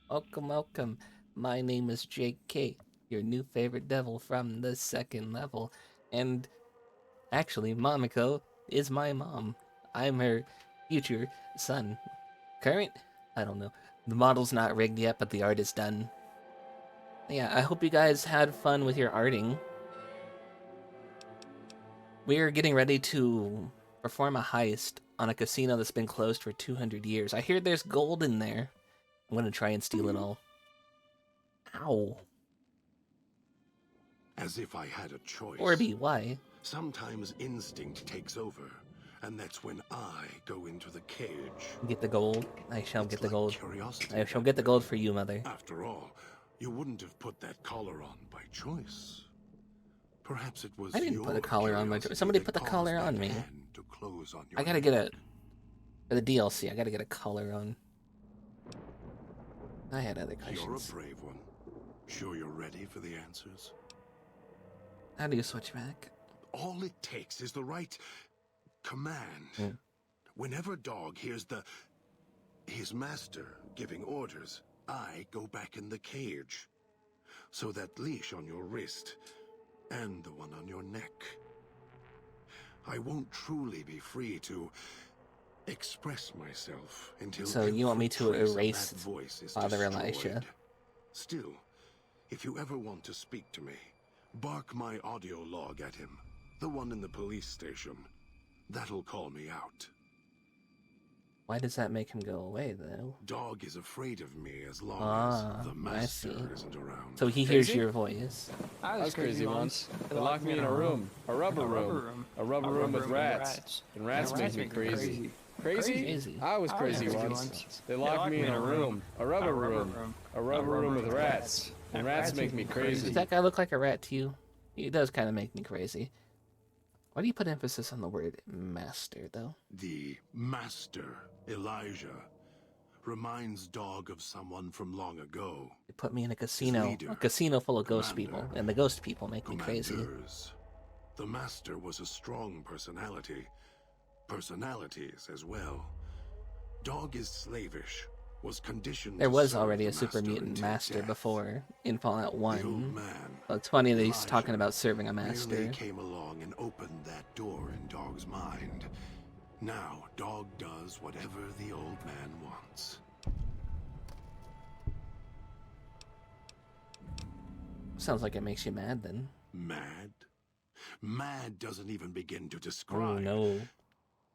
Welcome, welcome. My name is JK, your new favorite devil from the second level. And actually, Momiko is my mom. I'm her future son. Current? I don't know. The model's not rigged yet, but the art is done. Yeah, I hope you guys had fun with your arting. We are getting ready to perform a heist on a casino that's been closed for 200 years. I hear there's gold in there. I'm gonna try and steal it all. Ow.
As if I had a choice.
Orby, why?
Sometimes instinct takes over, and that's when I go into the cage.
Get the gold. I shall
It's
get the
like
gold.
curiosity
I shall
that
get the
way.
gold for you, Mother.
After all, you wouldn't have put that collar on by choice. Perhaps it was
I didn't put
your
a collar on my...
curiosity
Somebody
that
put the
caused
collar
that
on me.
hand to close on your
I gotta get a...
neck.
For the DLC, I gotta get a collar on. I had other
You're a
questions.
brave one. Sure you're ready for the answers?
How do you switch back?
All it takes is the right command. Whenever Dog hears his master giving orders, I go back in the cage. So that leash on your wrist and the one on your neck. I won't truly be free to express myself until
So you want me to
every trace of
erase
that voice is
Father
destroyed.
Elijah?
Still, if you ever want to speak to me, bark my audio log at him, the one in the police station. That'll call me out.
Why does that make him go away, though?
Dog is afraid of me as long as the
I
master
see.
isn't around.
So he hears
Crazy?
your voice.
I was crazy once. They locked me in a room. A rubber room. A rubber room with rats. And rats make me crazy. Crazy?
Crazy.
I was crazy once. They locked me in a room. A rubber room. A rubber room with rats. And rats make me
Does
crazy.
that guy look like a rat to you? He does kind of make me crazy. Why do you put emphasis on the word master, though?
The master, Elijah, reminds Dog of someone from long ago.
You put me in a casino.
leader,
A casino full of ghost
commander,
people. And the ghost people make me crazy.
Commanders. The master was a strong personality. Personalities as well. Dog is slavish, was conditioned
There
to
was
serve
already
the
a super mutant
until
master
death.
before in Fallout
The
1.
old man,
Well, it's funny that he's
Elijah,
talking about serving a
merely
master.
came along and opened that door in Dog's mind. Now, Dog does whatever the old man wants.
Sounds like it makes you mad, then.
Mad? Mad doesn't even begin to
Oh,
describe.
no.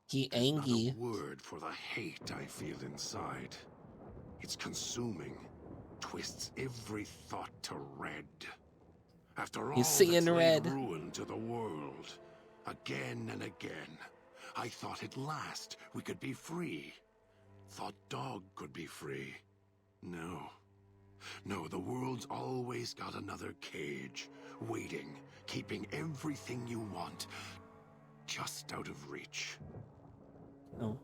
He
There's not
angry.
a word for the hate I feel inside. It's consuming, twists every thought to red. After all
He's seeing
that's laid
red.
ruin to the world, again and again, I thought at last we could be free. Thought Dog could be free. No. No, the world's always got another cage, waiting, keeping everything you want just out of reach.
Oh.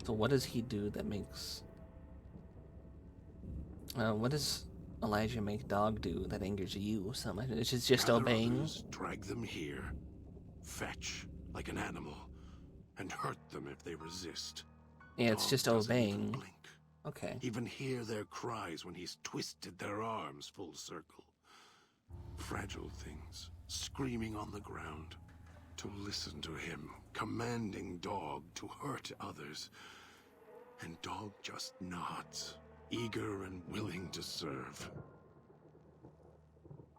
So what does he do that makes... what does Elijah make Dog do that angers you so much? It's just
Gather
obeying?
others, drag them here, fetch like an animal, and hurt them if they resist.
Yeah, it's
Dog
just
doesn't even
obeying.
blink.
Okay.
Even hear their cries when he's twisted their arms full circle. Fragile things, screaming on the ground. To listen to him, commanding Dog to hurt others. And Dog just nods, eager and willing to serve.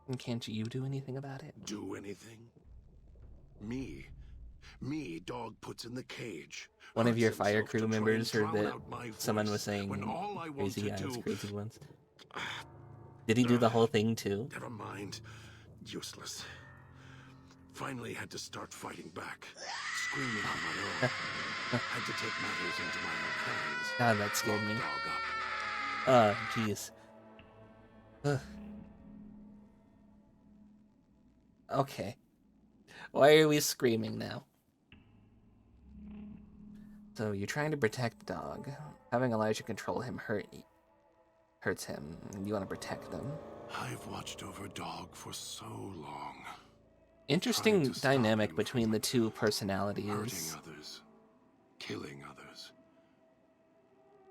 And can't you do anything about it?
Do anything? Me, Dog puts in the cage.
One of
hurts
your fire
himself to
crew
try and
members heard
drown
that
out my
someone
voice,
was saying
when all I want
crazy
to
guys,
do-
crazy ones. Did he do the whole thing too?
Never mind. Useless. Finally had to start fighting back. Screaming on my own. Had to take matters into my own hands.
God, that scared me.
Dog up.
Jeez. Ugh. Okay. Why are we screaming now? So you're trying to protect Dog. Having Elijah control him hurts him. You want to protect them.
I've watched over Dog for so long.
Interesting
Trying to stop
dynamic
him
between
from
the two
hurting
personalities.
others. Killing others.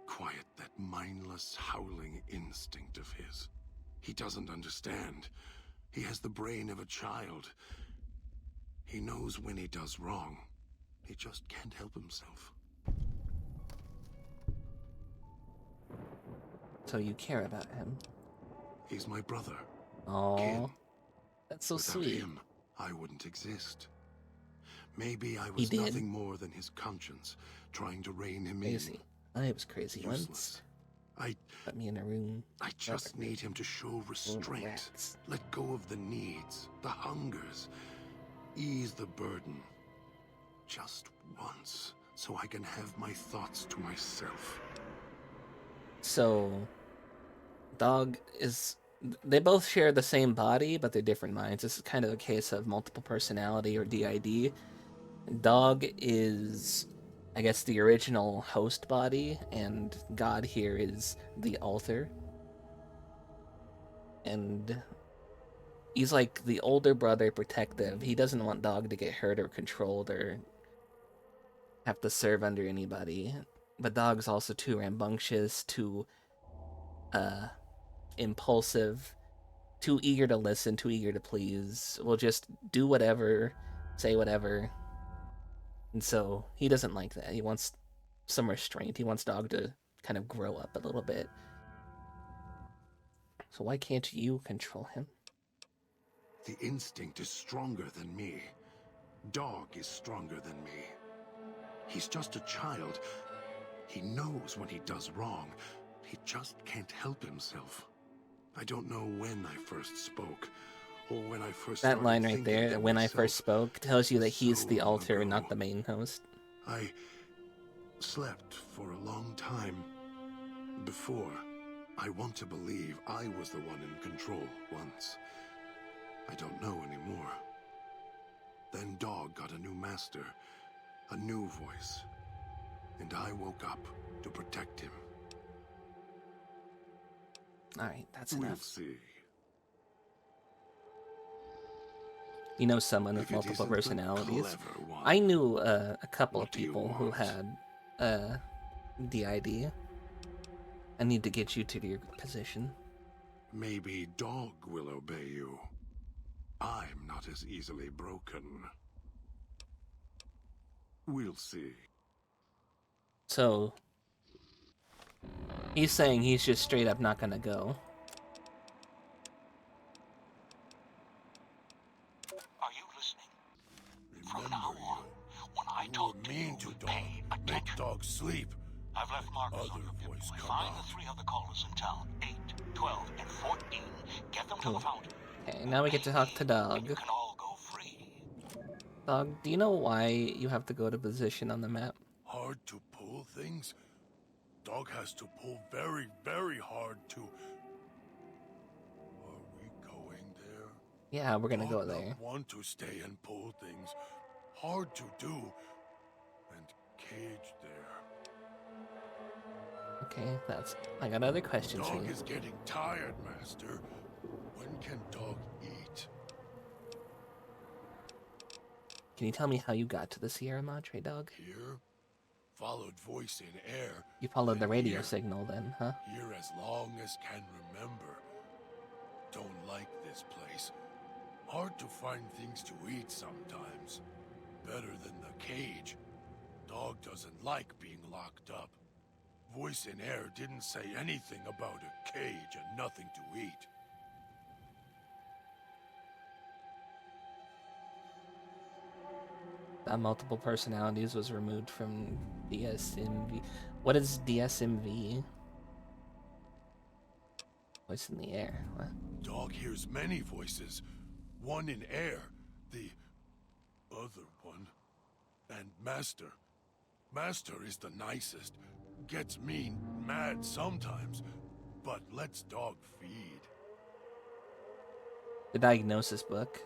Quiet that mindless, howling instinct of his. He doesn't understand. He has the brain of a child. He knows when he does wrong. He just can't help himself.
So you care about him.
He's my brother.
Oh,
Kin.
that's so
Without
sweet.
him, I wouldn't exist. Maybe I
He
was
did.
nothing more than his conscience, trying to rein him
Crazy. I was crazy
in.
once.
Useless. I
Put me in a room.
just
me.
need him to show restraint.
rats.
Let go of the needs, the hungers. Ease the burden. Just once, so I can have my thoughts to myself.
So, Dog is... They both share the same body, but they're different minds. This is kind of a case of multiple personality, or DID. Dog is, I guess, the original host body, and God here is the author. And he's like the older brother, protective. He doesn't want Dog to get hurt or controlled or have to serve under anybody. But Dog's also too rambunctious, too impulsive, too eager to listen, too eager to please. Will just do whatever, say whatever. And so he doesn't like that. He wants some restraint. He wants Dog to kind of grow up a little bit. So why can't you control him?
The instinct is stronger than me. Dog is stronger than me. He's just a child. He knows when he does wrong. He just can't help himself. I don't know when I first spoke, or when I first
That
started
line right
thinking
there,
to
when I
myself,
first spoke, tells you that he's
so
the
long
alter,
ago.
not the main host.
I slept for a long time before. I want to believe I was the one in control once. I don't know anymore. Then Dog got a new master, a new voice, and I woke up to protect him.
Alright, that's
We'll
enough.
see.
You know someone with
If it
multiple
isn't the
personalities.
clever one,
I knew a couple
what
of
do you
people who
want?
had DID. I need to get you to your position.
Maybe Dog will obey you. I'm not as easily broken. We'll see.
So, he's saying he's just straight up not gonna go.
Are you listening? From
Remember
now on, when I
you
talk
were
to
mean
you,
to Dog.
pay
Make
attention.
Dog sleep.
I've left markers on
Other
your pip
voice
boy.
come
Find
out.
the 3 other callers in town, 8, 12, and 14. Get them to the fountain.
Okay, now we get to talk to
And
Dog.
you can all go free.
Dog, do you know why you have to go to position on the map?
Hard to pull things? Dog has to pull very, very hard to... Are we going there?
Yeah, we're gonna
Dog
go
not
there.
want to stay and pull things. Hard to do. And cage there.
Okay, I got other questions for
Dog
you.
is getting tired, Master. When can Dog eat?
Can you tell me how you got to the Sierra Madre, Dog?
Here? Followed voice in air.
You followed the
then
radio
here.
signal then, huh?
Here as long as can remember. Don't like this place. Hard to find things to eat sometimes. Better than the cage. Dog doesn't like being locked up. Voice in air didn't say anything about a cage and nothing to eat.
That multiple personalities was removed from DSMV. What is DSMV? Voice in the air. What?
Dog hears many voices. One in air, the other one, and Master. Master is the nicest. Gets mean, mad sometimes, but lets Dog feed.
The diagnosis book.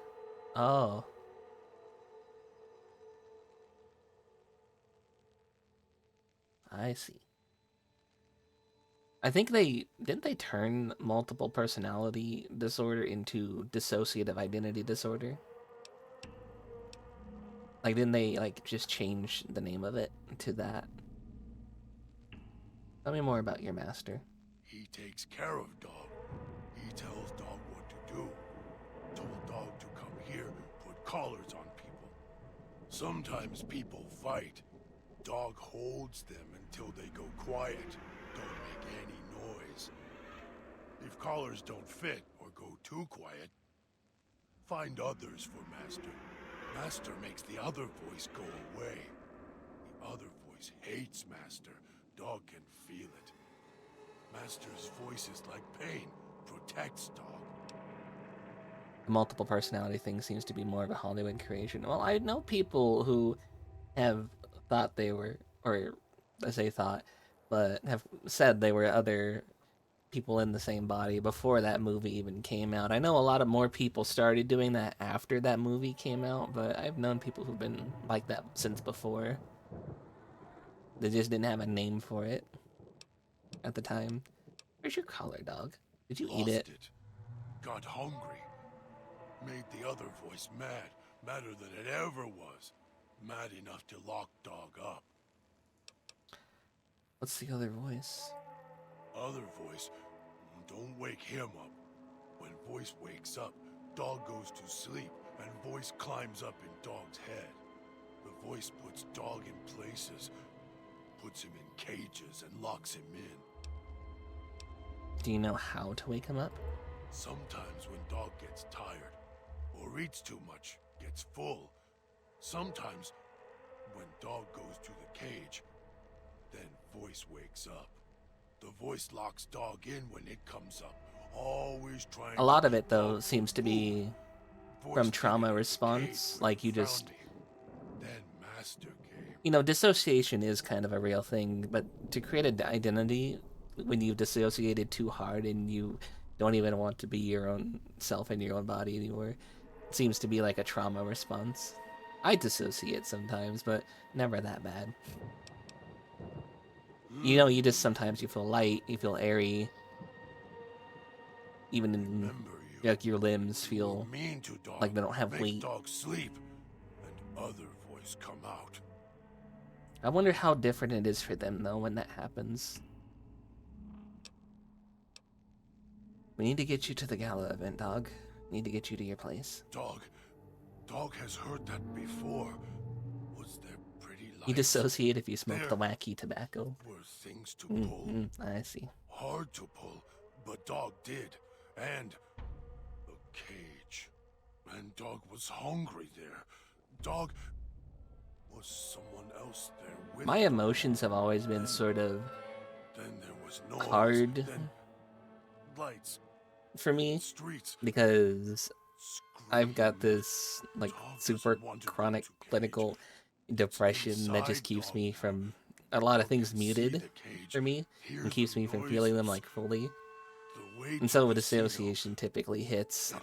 Oh. I see. I think didn't they turn multiple personality disorder into dissociative identity disorder? Like, didn't they, like, just change the name of it to that? Tell me more about your master.
He takes care of Dog. He tells Dog what to do. Told Dog to come here, put collars on people. Sometimes people fight. Dog holds them until they go quiet. Don't make any noise. If collars don't fit or go too quiet, find others for Master. Master makes the other voice go away. The other voice hates Master. Dog can feel it. Master's voice is like pain. Protects Dog.
The multiple personality thing seems to be more of a Hollywood creation. Well, I know people who have thought they were, or I say thought, but have said they were other people in the same body before that movie even came out. I know a lot of more people started doing that after that movie came out, but I've known people who've been like that since before. They just didn't have a name for it at the time. Where's your collar, Dog? Did you eat it?
Got hungry. Made the other voice mad. Madder than it ever was. Mad enough to lock Dog up.
What's the other voice?
Other voice, don't wake him up. When voice wakes up, Dog goes to sleep, and voice climbs up in Dog's head. The voice puts Dog in places, puts him in cages, and locks him in.
Do you know how to wake him up?
Sometimes when Dog gets tired, or eats too much, gets full. Sometimes when Dog goes to the cage, then voice wakes up. The voice locks Dog in when it comes up, always trying.
A lot of it, though, seems to be from trauma response. Like, you just...
Then Master came.
You know, dissociation is kind of a real thing, but to create an identity when you've dissociated too hard and you don't even want to be your own self in your own body anymore, it seems to be like a trauma response. I dissociate sometimes, but never that bad. You know, you just sometimes you feel light, you feel airy. Even in, like, your limbs feel like they don't have weight.
Dog sleep, and other voice come out.
I wonder how different it is for them, though, when that happens. We need to get you to the gala event, Dog. We need to get you to your place.
Dog has heard that before. Was there pretty lights?
You dissociate if you smoke the wacky tobacco.
Were things to pull.
I see.
Hard to pull, but Dog did. And a cage. And Dog was hungry there. Dog was someone else there with
My emotions have always been sort of
then there was noise,
hard
then lights,
for me,
streets,
because I've got this, like, super chronic clinical depression that just keeps me from a lot of things muted for me and keeps me from feeling them, like, fully. And so dissociation typically hits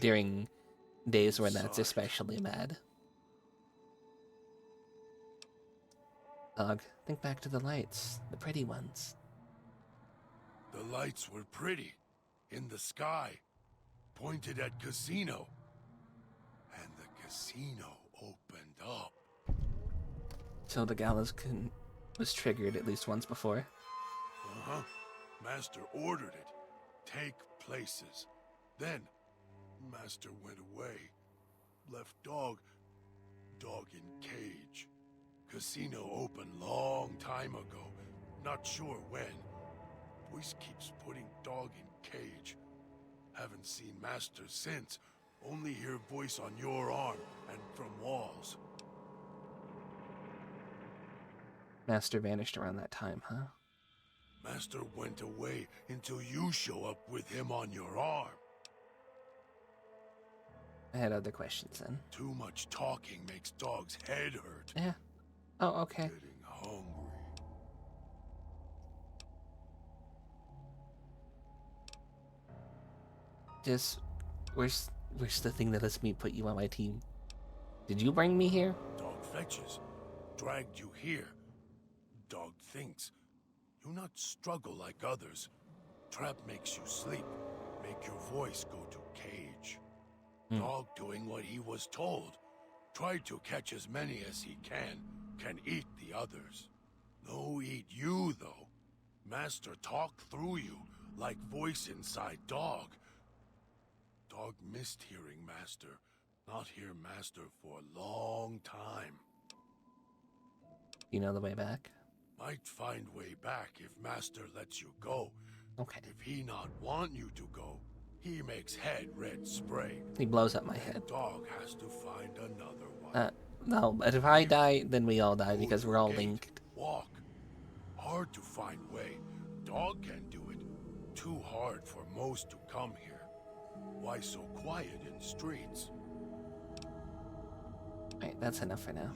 during days when that's especially bad. Dog, think back to the lights, the pretty ones.
The lights were pretty, in the sky, pointed at casino. And the casino opened up.
So the gallows was triggered at least once before.
Uh-huh. Master ordered it. Take places. Then, Master went away. Left Dog in cage. Casino opened long time ago. Not sure when. Voice keeps putting Dog in cage. Haven't seen Master since. Only hear voice on your arm and from walls.
Master vanished around that time, huh?
Master went away until you show up with him on your arm.
I had other questions then.
Too much talking makes Dog's head hurt.
Yeah. Oh, okay.
Getting hungry.
Just, where's the thing that lets me put you on my team? Did you bring me here?
Dog fetches. Dragged you here. Dog thinks. You not struggle like others. Trap makes you sleep. Make your voice go to cage. Dog doing what he was told. Tried to catch as many as he can eat the others. No eat you, though. Master talk through you, like voice inside Dog. Dog missed hearing Master. Not hear Master for a long time.
You know the way back?
Might find way back if Master lets you go.
Okay.
If he not want you to go, he makes head red spray.
He blows up my head.
Dog has to find another one.
No, but if I die, then we all die because we're all linked.
Walk. Hard to find way. Dog can do it. Too hard for most to come here. Why so quiet in streets?
Alright, that's enough for now.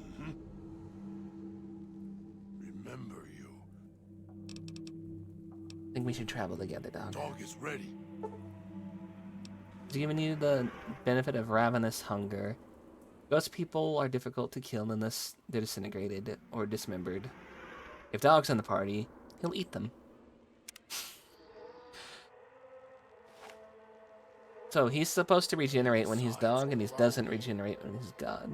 Remember you.
I think we should travel together, Dog.
Dog is ready.
Giving you the benefit of ravenous hunger. Ghost people are difficult to kill unless they're disintegrated or dismembered. If Dog's in the party, he'll eat them. So he's supposed to regenerate when he's Dog, and he doesn't regenerate when he's God.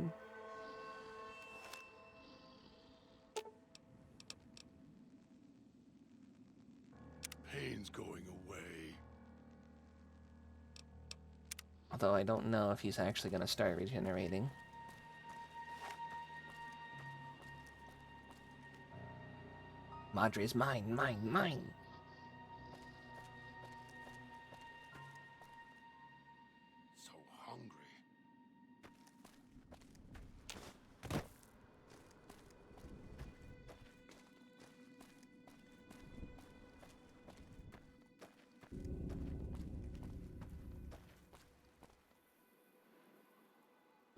Pain's going away.
Although I don't know if he's actually going to start regenerating. Madre's mine, mine, mine.
So hungry.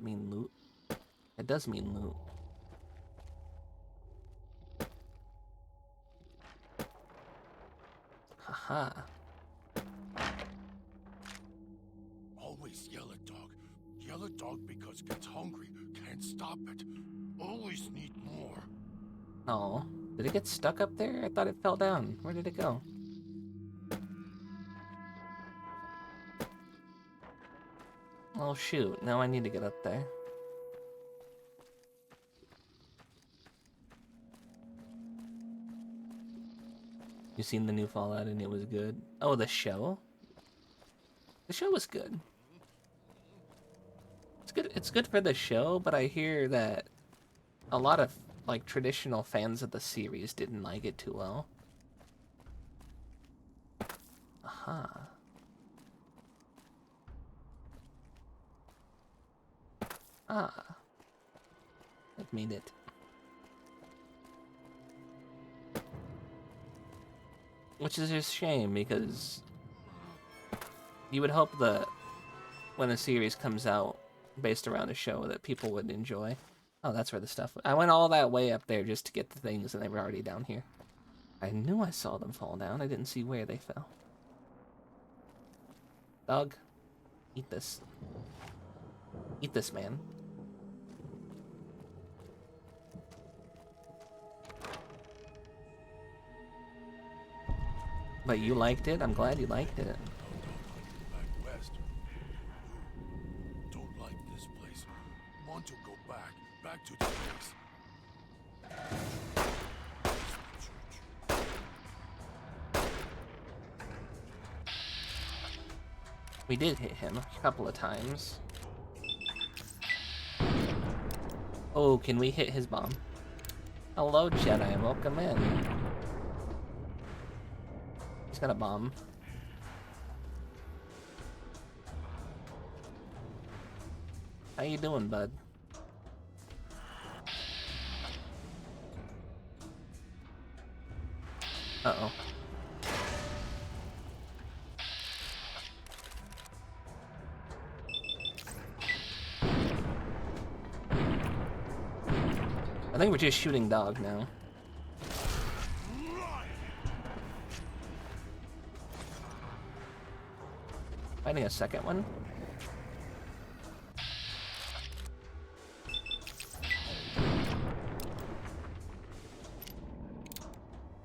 Mean loot? It does mean loot. Haha.
Always yell at dog. Yell at dog because gets hungry. Can't stop it. Always need more.
Oh, did it get stuck up there? I thought it fell down. Where did it go? Oh shoot, now I need to get up there. You seen the new Fallout and it was good? Oh, the show? The show was good. It's good for the show, but I hear that a lot of like traditional fans of the series didn't like it too well. Aha. Ah. I've made it. Which is a shame, because you would hope that when a series comes out based around a show that people would enjoy. Oh, that's where the stuff... I went all that way up there just to get the things, and they were already down here. I knew I saw them fall down. I didn't see where they fell. Dog, eat this. Eat this, man. But you liked it? I'm glad you liked it.
Back west. Don't like this place. Want to go back. Back to the place.
We did hit him a couple of times. Oh, can we hit his bomb? Hello, Jedi. Welcome in. He's got a bomb. How you doing, bud? Uh-oh. I think we're just shooting dog now. Finding a second one.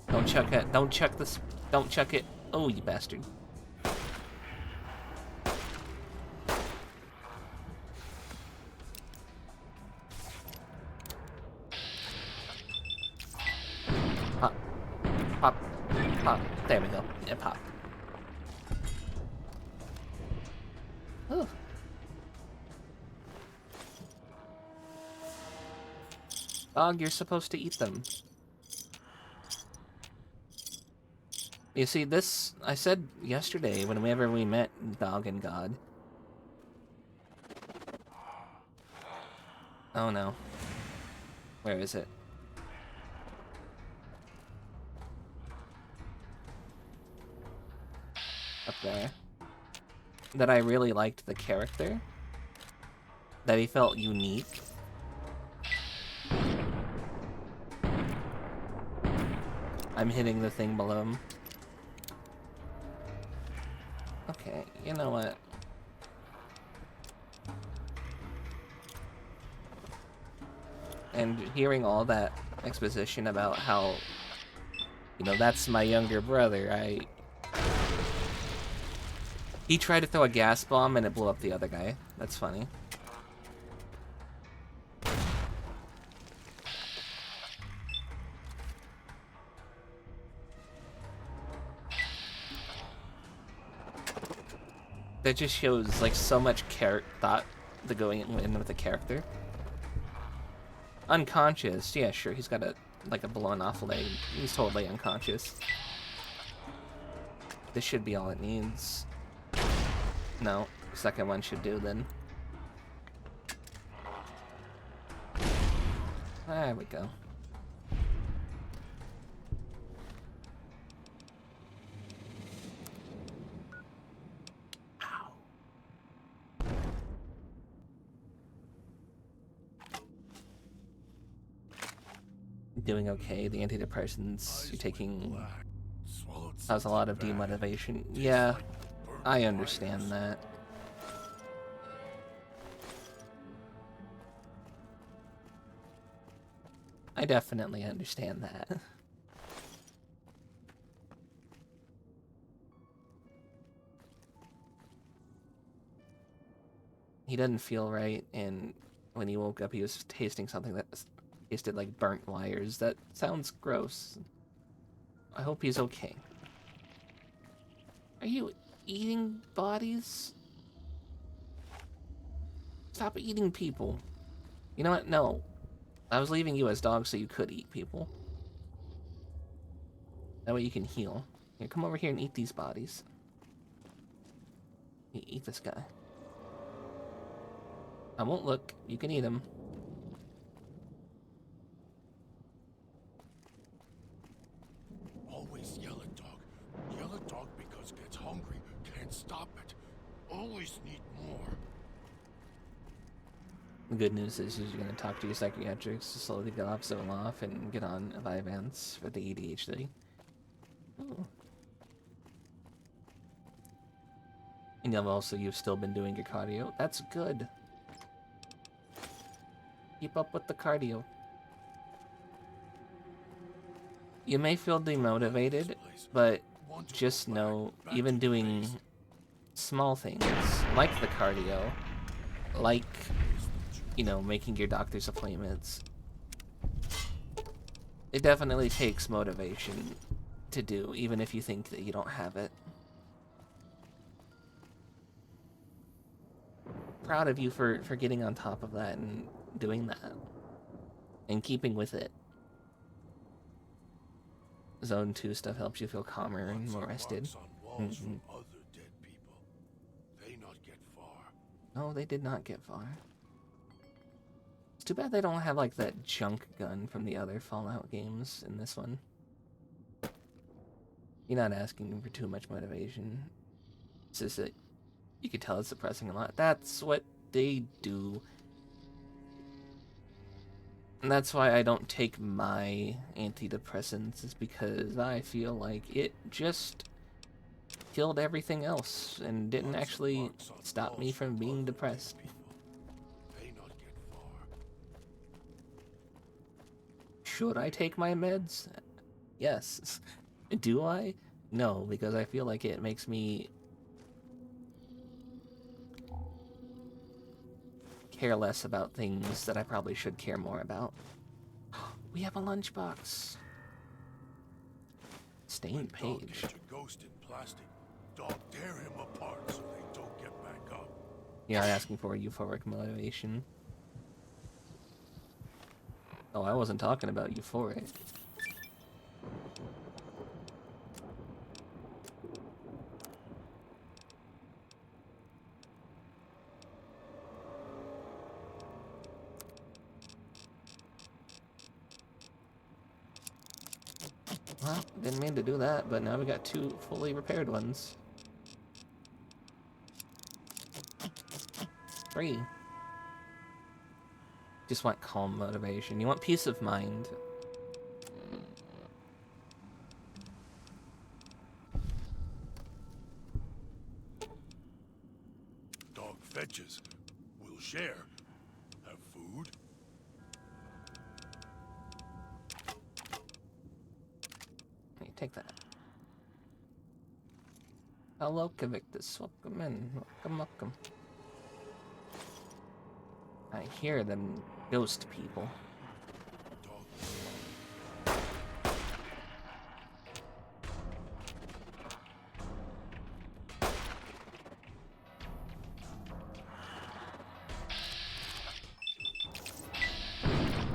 Don't chuck it. Don't chuck this. Don't chuck it. Oh, you bastard. Pop. Pop. Pop. There we go. Yeah, pop. Ooh. Dog, you're supposed to eat them. You see, this, I said yesterday, whenever we met Dog and God. Oh no. Where is it? Up there. That I really liked the character. That he felt unique. I'm hitting the thing below him. Okay, you know what? And hearing all that exposition about how, you know, that's my younger brother, he tried to throw a gas bomb and it blew up the other guy. That's funny. That just shows, like, so much thought to going in with the character. Unconscious, yeah, sure, he's got a like a blown off leg. He's totally unconscious. This should be all it needs. No, second one should do then. There we go. Ow. Doing okay. The antidepressants you're taking has a lot of demotivation. Yeah, I understand that. I definitely understand that. He doesn't feel right, and when he woke up, he was tasting something that tasted like burnt wires. That sounds gross. I hope he's okay. Are you eating bodies? Stop eating people. You know what? No. I was leaving you as dogs so you could eat people. That way you can heal. Here, come over here and eat these bodies. Eat this guy. I won't look. You can eat him.
Always yell at dog. Yell at dog because gets hungry. Can't stop it. Always need more.
The good news is you're going to talk to your psychiatrists to slowly get off Zoloft and get on Vyvanse for the ADHD. Ooh. And you've still been doing your cardio. That's good. Keep up with the cardio. You may feel demotivated, but just know, even doing small things, like the cardio, like, you know, making your doctor's appointments, it definitely takes motivation to do, even if you think that you don't have it. Proud of you for getting on top of that and doing that. And keeping with it. Zone 2 stuff helps you feel calmer and more rested. Mm-hmm. No, they did not get far. It's too bad they don't have like that junk gun from the other Fallout games in this one. You're not asking for too much motivation. It's just that you could tell it's depressing a lot. That's what they do. And that's why I don't take my antidepressants, is because I feel like it just killed everything else and didn't actually stop me from being depressed. Should I take my meds? Yes. Do I? No, because I feel like it makes me care less about things that I probably should care more about. We have a lunchbox. Stained page.
Ghost in plastic. Dog tear him apart so they don't get back up.
You're not asking for euphoric motivation. Oh, I wasn't talking about euphoric. Well, didn't mean to do that, but now we got 2 fully repaired ones. 3. Just want calm motivation. You want peace of mind.
Dog fetches. We'll share. Have food?
Hey, take that. Hello, Kavictus. Welcome in. Welcome. I hear them ghost people.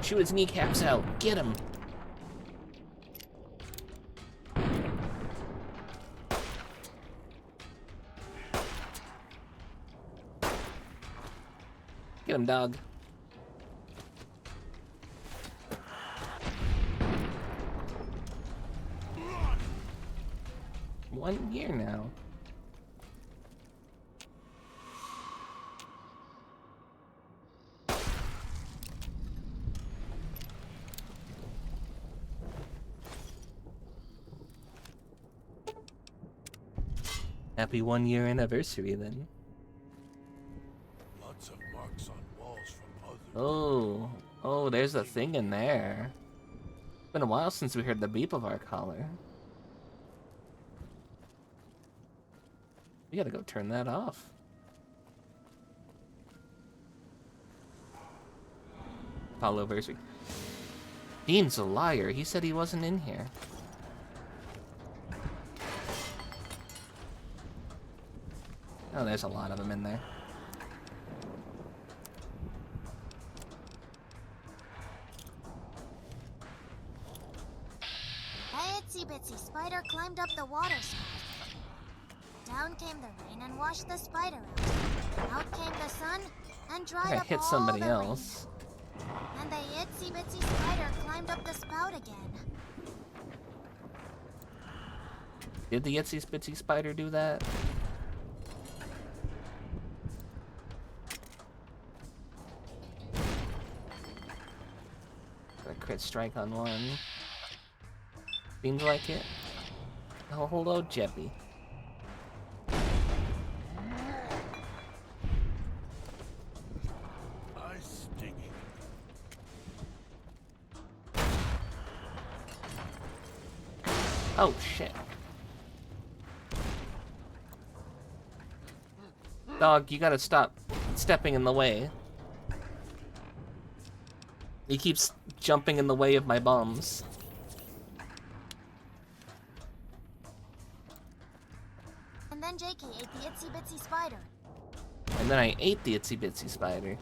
Shoot his kneecaps out. Get him. Get him, dog. One year now. Happy 1 year anniversary then.
Lots of marks on walls from others.
Oh, there's a thing in there. Been a while since we heard the beep of our collar. We gotta go turn that off. Apollo-versary. Dean's a liar. He said he wasn't in here. Oh, there's a lot of them in there.
A itsy bitsy spider climbed up the water spout. Down came the rain and washed the spider out. Out came the sun and dried
I
up
hit
all
somebody
the
else.
rain. And the itsy bitsy spider climbed up the spout again.
Did the itsy bitsy spider do that? A crit strike on one. Seems like it. Oh, hello, Jeppy.
I sting it.
Oh, shit. Dog, you gotta stop stepping in the way. He keeps jumping in the way of my bombs.
And then JK ate the itsy bitsy spider.
And then I ate the itsy bitsy spider.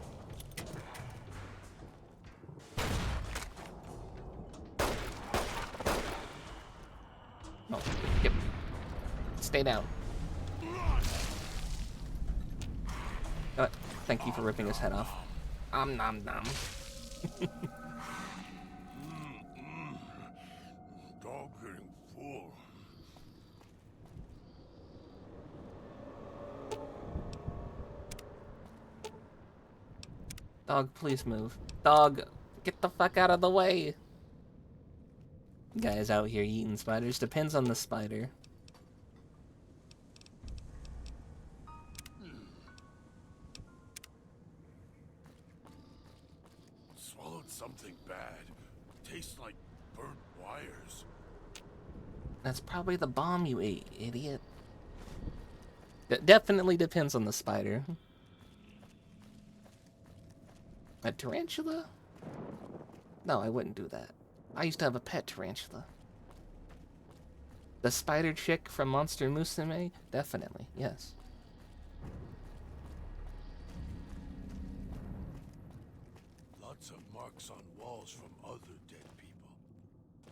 Oh, yep. Stay down. Thank you for ripping his head off. Nom nom.
Dog getting full.
Dog, please move. Dog, get the fuck out of the way. Guys out here eating spiders. Depends on the spider.
Swallowed something bad. Tastes like burnt wires.
That's probably the bomb you ate, idiot. Definitely depends on the spider. A tarantula? No, I wouldn't do that. I used to have a pet tarantula. The spider chick from Monster Musume? Definitely, yes.
Lots of marks on walls from other dead people.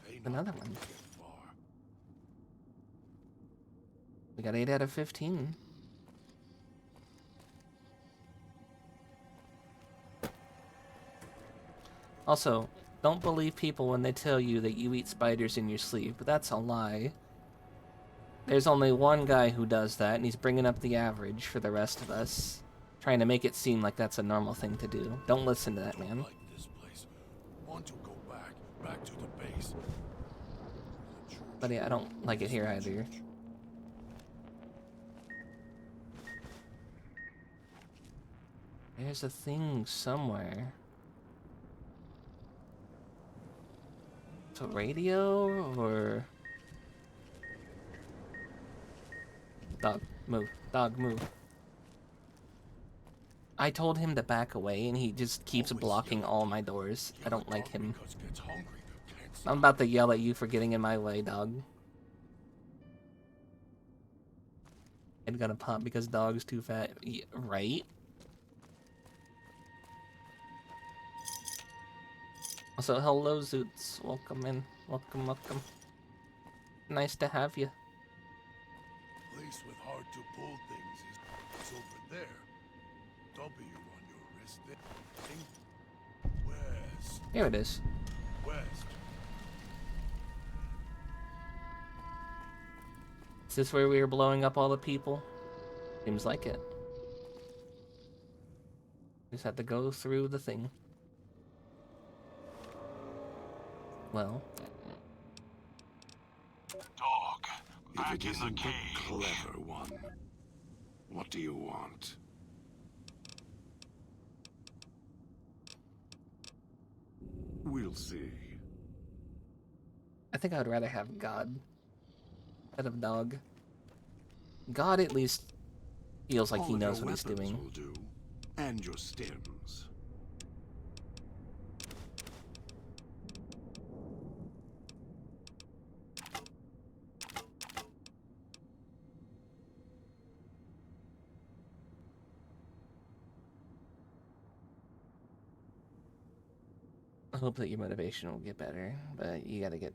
They
Another
not
one.
get far.
We got 8 out of 15. Also, don't believe people when they tell you that you eat spiders in your sleep. That's a lie. There's only one guy who does that, and he's bringing up the average for the rest of us. Trying to make it seem like that's a normal thing to do. Don't listen to that man.
Like this place. Want to go back to the base.
But yeah, I don't like it here either. There's a thing somewhere. It's a radio, or... Dog, move. Dog, move. I told him to back away, and he just keeps blocking all my doors. I don't like him. I'm about to yell at you for getting in my way, dog. Head gonna pop because dog's too fat. Yeah, right? Also, hello, Zoots. Welcome in. Welcome, welcome. Nice to have you.
Place with hard to pull things is over there. W on your This thing. West.
Here it is.
West.
Is this where we were blowing up all the people? Seems like it. Just had to go through the thing. Well.
Dog. If it isn't the clever one, what do you want? We'll see.
I think I would rather have God instead of dog. God at least feels like he
All of
knows
your
what he's
weapons
doing.
will do, and your stems.
I hope that your motivation will get better, but you gotta get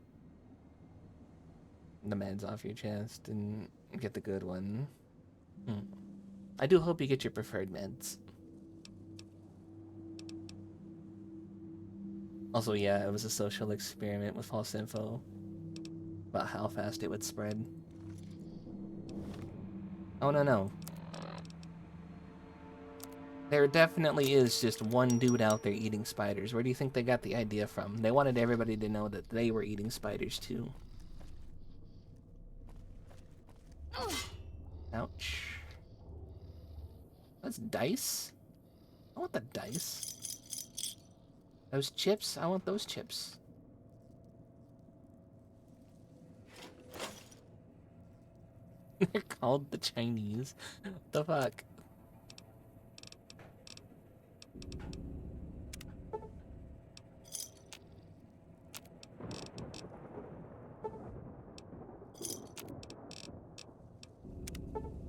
the meds off your chest and get the good one. I do hope you get your preferred meds. Also, yeah, it was a social experiment with false info about how fast it would spread. Oh, no. There definitely is just one dude out there eating spiders. Where do you think they got the idea from? They wanted everybody to know that they were eating spiders too. Ouch. That's dice? I want the dice. Those chips? I want those chips. They're called the Chinese. What the fuck?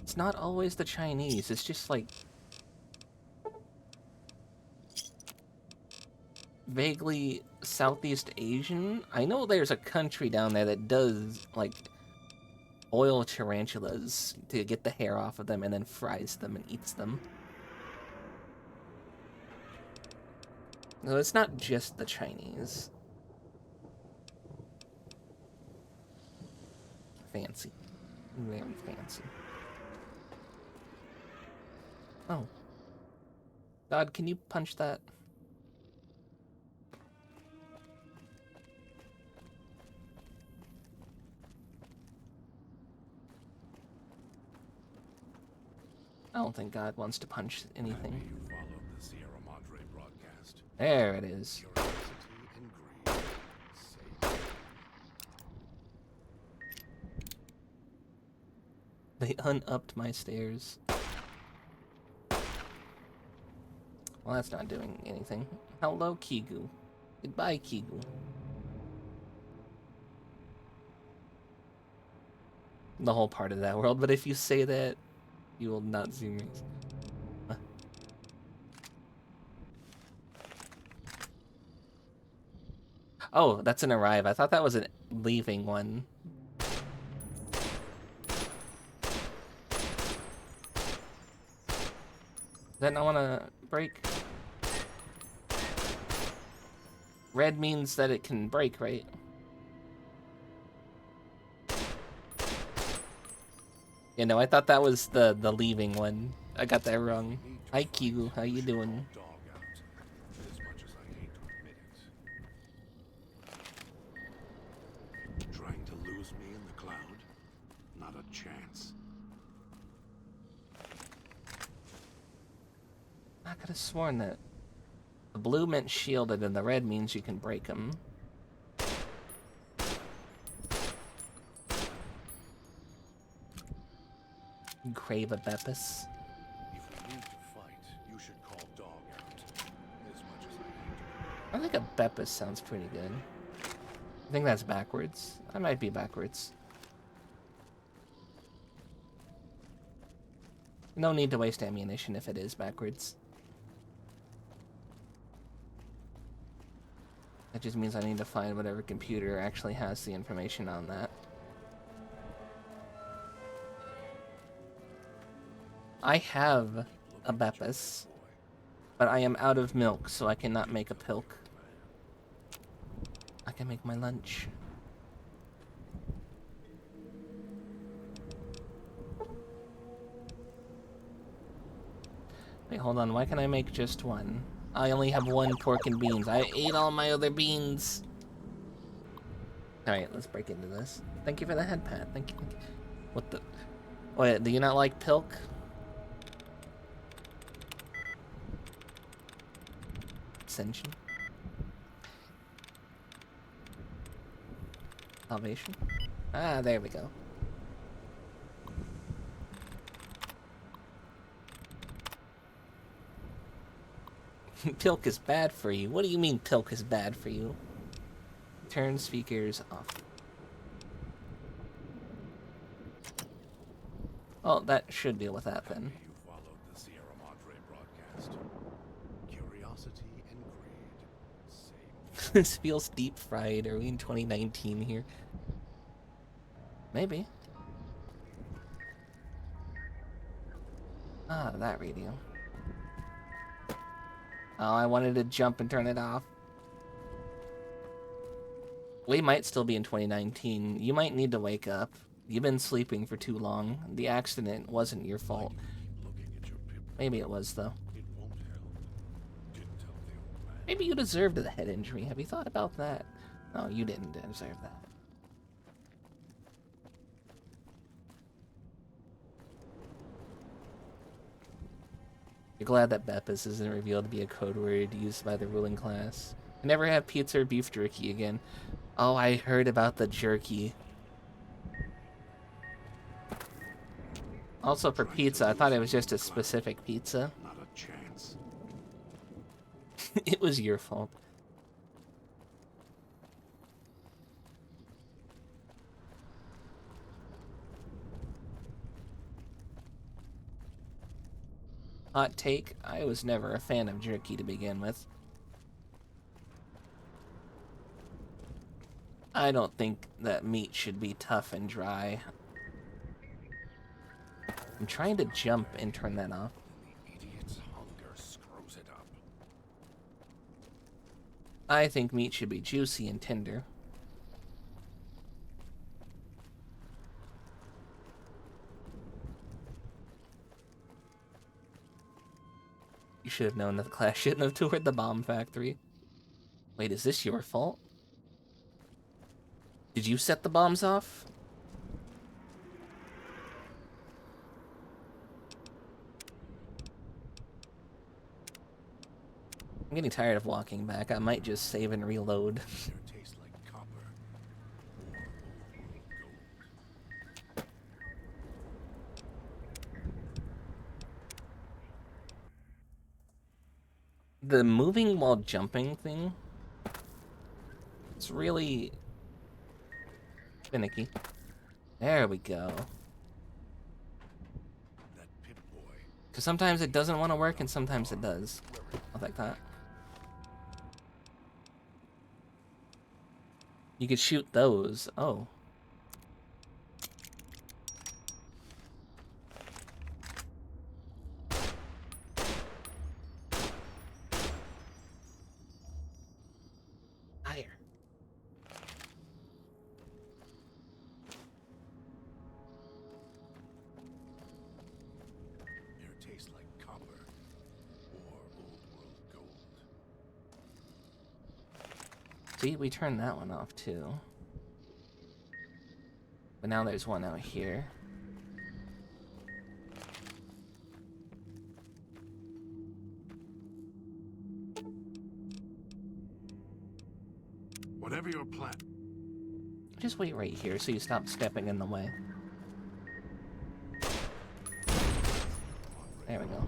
It's not always the Chinese, it's just like vaguely Southeast Asian. I know there's a country down there that does like oil tarantulas to get the hair off of them and then fries them and eats them. No, it's not just the Chinese. Fancy. Very fancy. Oh. God, can you punch that? I don't think God wants to punch anything.
You followed the Sierra Madre broadcast.
There it is.
Curiosity and greed. Say
They un-upped my stairs. Well, that's not doing anything. Hello, Kigu. Goodbye, Kigu. The whole part of that world, but if you say that, you will not see me. Huh. Oh, that's an arrive. I thought that was a leaving one. Does that not want to break? Red means that it can break, right? You know, I thought that was the leaving one. I got that wrong. Hi, Q. How you doing?
dog out. As much as I hate to admit it. Trying to lose me in the cloud? Not a chance.
I could have sworn that the blue meant shielded and the red means you can break them. Crave a Beppis.
If we need to fight, you should call dog out. As much as I hate to
I think a Beppis sounds pretty good. I think that's backwards. I might be backwards. No need to waste ammunition if it is backwards. That just means I need to find whatever computer actually has the information on that. I have a Beppis. But I am out of milk, so I cannot make a pilk. I can make my lunch. Wait, hold on. Why can I make just one? I only have one pork and beans. I ate all my other beans. Alright, let's break into this. Thank you for the head pat. Thank you. What the... Wait, do you not like pilk? Ascension? Salvation? Ah, there we go. Pilk is bad for you. What do you mean pilk is bad for you? Turn speakers off. Oh, that should deal with that then.
You followed the Sierra Madre broadcast. Curiosity and greed. Same.
This feels deep fried. Are we in 2019 here? Maybe. Ah, that radio. Oh, I wanted to jump and turn it off. We might still be in 2019. You might need to wake up. You've been sleeping for too long. The accident wasn't your fault. Maybe it was, though. Maybe you deserved the head injury. Have you thought about that? No, you didn't deserve that. You're glad that Beppis isn't revealed to be a code word used by the ruling class. I never have pizza or beef jerky again. Oh, I heard about the jerky. Also for pizza, I thought it was just a specific pizza.
Not a chance.
It was your fault. Hot take, I was never a fan of jerky to begin with. I don't think that meat should be tough and dry. I'm trying to jump and turn that off.
The idiot's hunger screws it up.
I think meat should be juicy and tender. You should have known that the class shouldn't have toured the bomb factory. Wait, is this your fault? Did you set the bombs off? I'm getting tired of walking back. I might just save and reload.
Their taste like copper or gold.
The moving while jumping thing, it's really finicky. There we go.
That Pip-Boy.
Because sometimes it doesn't want to work and sometimes it does. I'll take that. You could shoot those. Oh. Higher.
Their taste like copper or old world gold.
See, we turned that one off too. But now there's one out here.
Whatever your plan.
Just wait right here so you stop stepping in the way. There we go.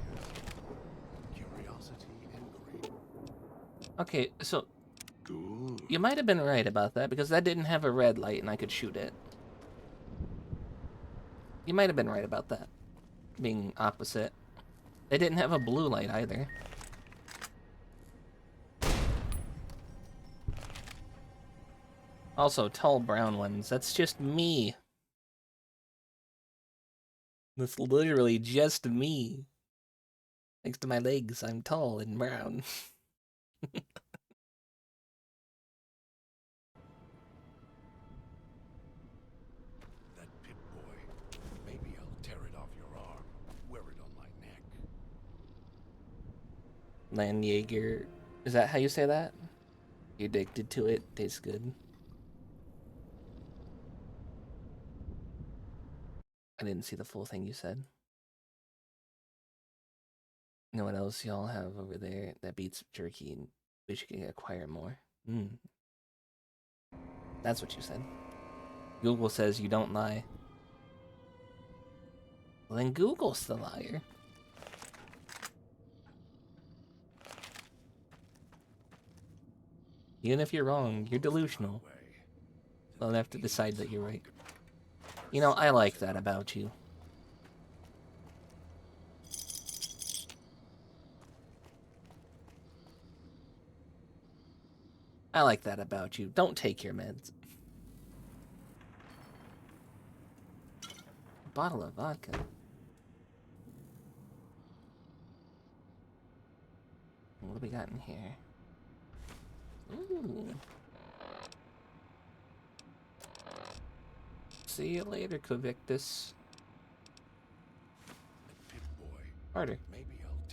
Curiosity and greed.
Okay, so
Good.
you might have been right about that because that didn't have a red light and I could shoot it. You might have been right about that being opposite. They didn't have a blue light either. Also, tall brown ones. That's just me. That's literally just me. Thanks to my legs, I'm tall and brown.
That Pip-Boy. Maybe I'll tear it off your arm. Wear it on my neck.
Landjaeger. Is that how you say that? You're addicted to it. Tastes good. I didn't see the full thing you said. You know what else y'all have over there that beats jerky and we should acquire more? That's what you said. Google says you don't lie. Well, then Google's the liar. Even if you're wrong, you're delusional. They'll have to decide that you're right. You know, I like that about you. I like that about you. Don't take your meds. Bottle of vodka. What do we got in here? Ooh. See you later, Covictus. Barter.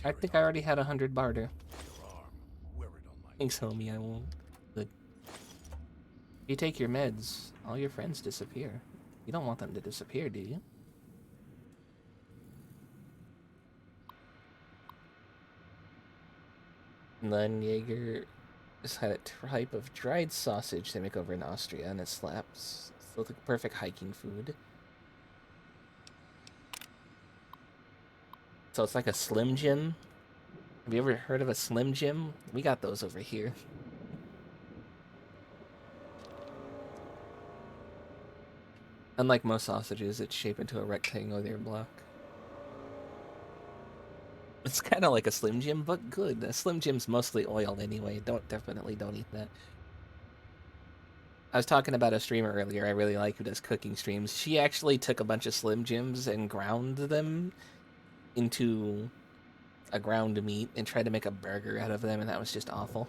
I think I already had 100 barter. Thanks, homie. I won't. Good. If you take your meds, all your friends disappear. You don't want them to disappear, do you? Landjaeger has had a type of dried sausage they make over in Austria, and it slaps. It's the perfect hiking food. So it's like a Slim Jim. Have you ever heard of a Slim Jim? We got those over here. Unlike most sausages, it's shaped into a rectangular block. It's kind of like a Slim Jim, but good. A Slim Jim's mostly oil anyway. Definitely don't eat that. I was talking about a streamer earlier I really like who does cooking streams. She actually took a bunch of Slim Jims and ground them into a ground meat and tried to make a burger out of them, and that was just awful.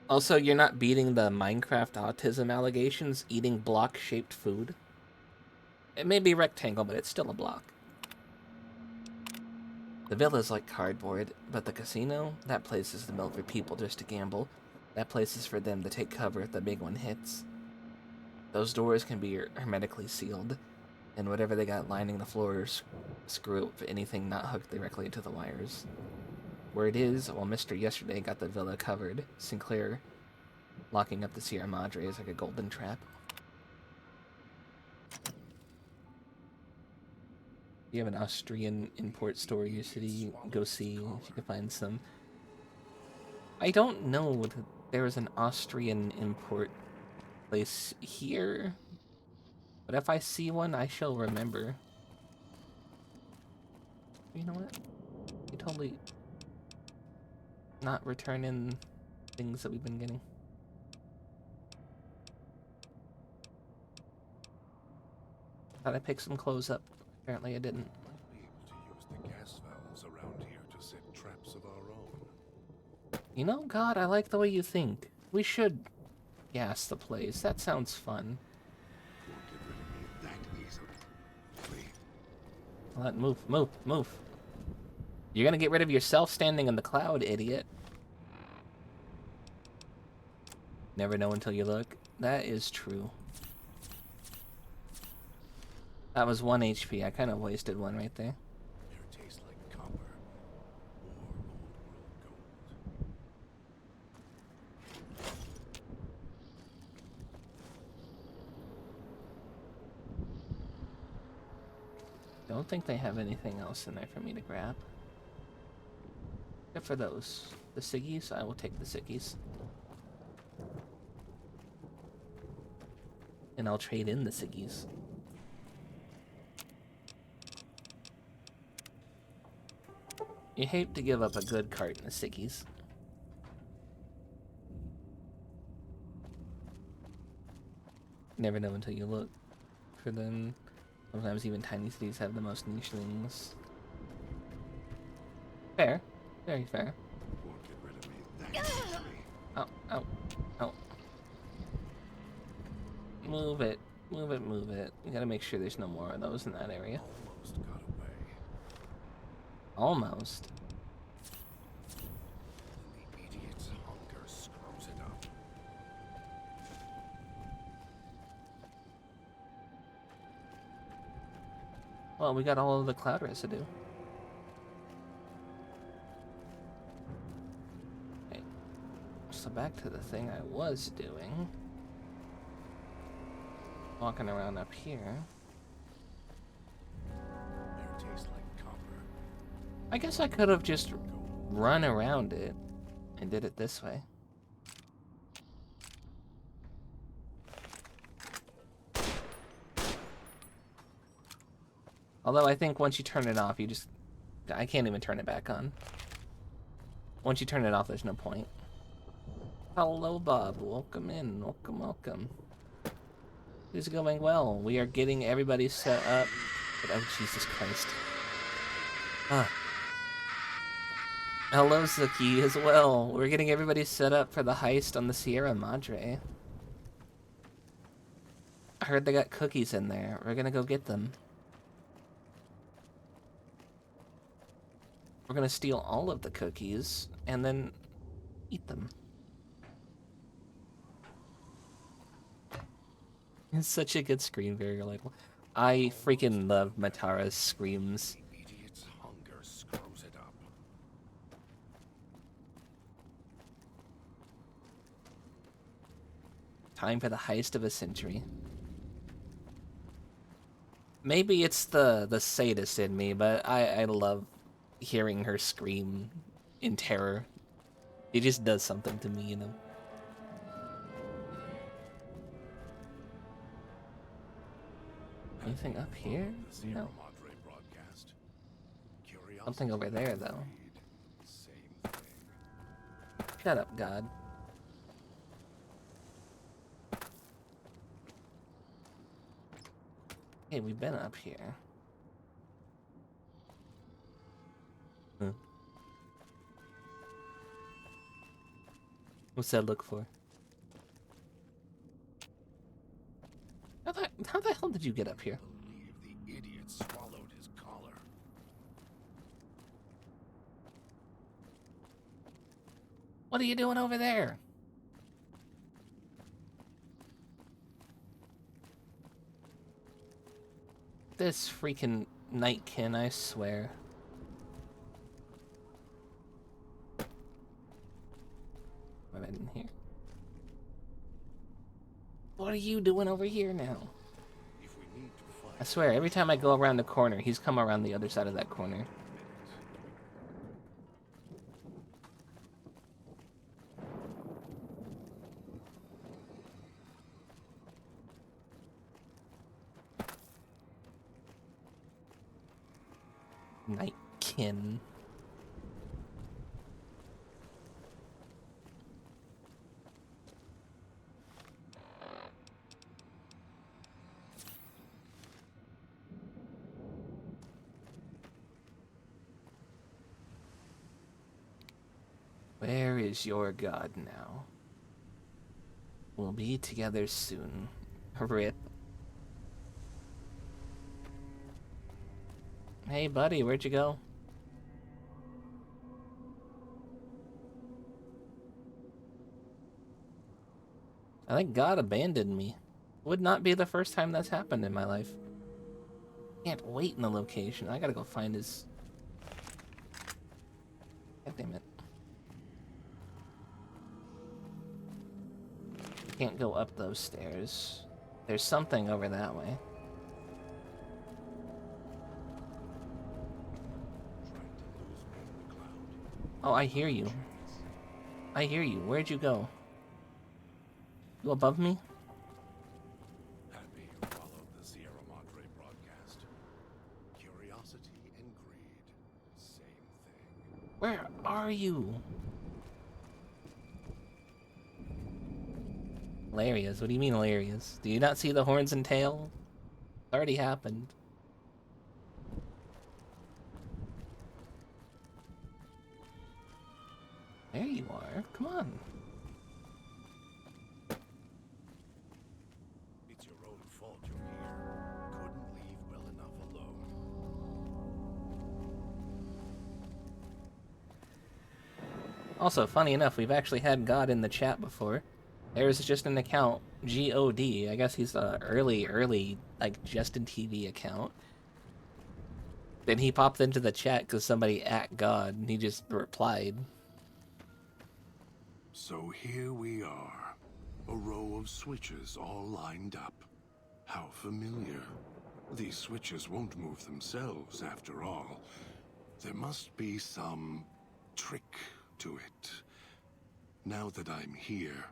Also, you're not beating the Minecraft autism allegations eating block-shaped food. It may be rectangle, but it's still a block. The villa's like cardboard, but the casino, that place is built for people just to gamble. That place is for them to take cover if the big one hits. Those doors can be hermetically sealed, and whatever they got lining the floors, screw up anything not hooked directly into the wires. Where it is, well, Mr. Yesterday got the villa covered. Sinclair locking up the Sierra Madre is like a golden trap. You have an Austrian import store in your city, go see if you can find some. I don't know that there is an Austrian import place here, but if I see one, I shall remember. You know what? You totally not return in things that we've been getting. Thought I picked some clothes up. Apparently I didn't.
Might be able to use the gas valves around here to set traps of our own.
You know, God, I like the way you think. We should gas the place. That sounds fun.
Won't get rid of me that easily.
Move. You're gonna get rid of yourself standing in the cloud, idiot. Never know until you look. That is true. That was 1 HP. I kind of wasted one right there.
Air tastes like copper or old world gold.
Don't think they have anything else in there for me to grab. Except for those. The ciggies, I will take the ciggies. And I'll trade in the ciggies. You hate to give up a good cart in the ciggies. Never know until you look. faster than... Sometimes even tiny cities have the most niche things. Fair. Very fair.
Won't get rid of me that easily.
Oh, oh, oh. Move it. Move it, move it. We gotta make sure there's no more of those in that area.
Almost got away.
Almost.
The idiot's hunger screws it up.
Well, we got all of the cloud residue. Okay. So back to the thing I was doing. Walking around up here.
Air tastes like copper.
I guess I could have just run around it and did it this way. Although I think once you turn it off, you just... I can't even turn it back on. Once you turn it off, there's no point. Hello, Bob. Welcome in. Welcome, welcome. It's going well. We are getting everybody set up. Oh, Jesus Christ. Ah. Hello, Suki, as well. We're getting everybody set up for the heist on the Sierra Madre. I heard they got cookies in there. We're gonna go get them. We're gonna steal all of the cookies and then eat them. It's such a good scream, very relatable. I freaking love Matara's screams.
The idiot's hunger screws it up.
Time for the heist of a century. Maybe it's the sadist in me, but I love hearing her scream in terror. It just does something to me, you know? Anything up here?
The Sierra
No.
Madre broadcast. Curiosity
Something over there, though.
agreed. Same thing.
Shut up, God. Hey, we've been up here. Huh. What's that look for? How the hell did you get up here?
Believe the idiot swallowed his collar.
What are you doing over there? This freaking nightkin, I swear. Am I in here? What are you doing over here now?
If we need to fight,
I swear, every time I go around the corner, he's come around the other side of that corner. Nightkin. Where is your god now? We'll be together soon. Rip. Hey, buddy, where'd you go? I think God abandoned me. Would not be the first time that's happened in my life. Can't wait in the location. I gotta go find his... God damn it. Can't go up those stairs. There's something over that way.
trying to lose me in the cloud.
Oh, I hear you. I hear you. Where'd you go? You above me?
Happy you followed the Sierra Madre broadcast. Curiosity and greed, same thing.
Where are you? Hilarious. What do you mean hilarious? Do you not see the horns and tail? It's already happened. There you are. Come on.
It's your own fault you're here. Couldn't leave well enough alone.
Also, funny enough, we've actually had God in the chat before. There's just an account, G-O-D. I guess he's a early, like, Justin TV account. Then he popped into the chat because somebody at God, and he just replied.
So here we are. A row of switches all lined up. How familiar. These switches won't move themselves, after all. There must be some trick to it. Now that I'm here,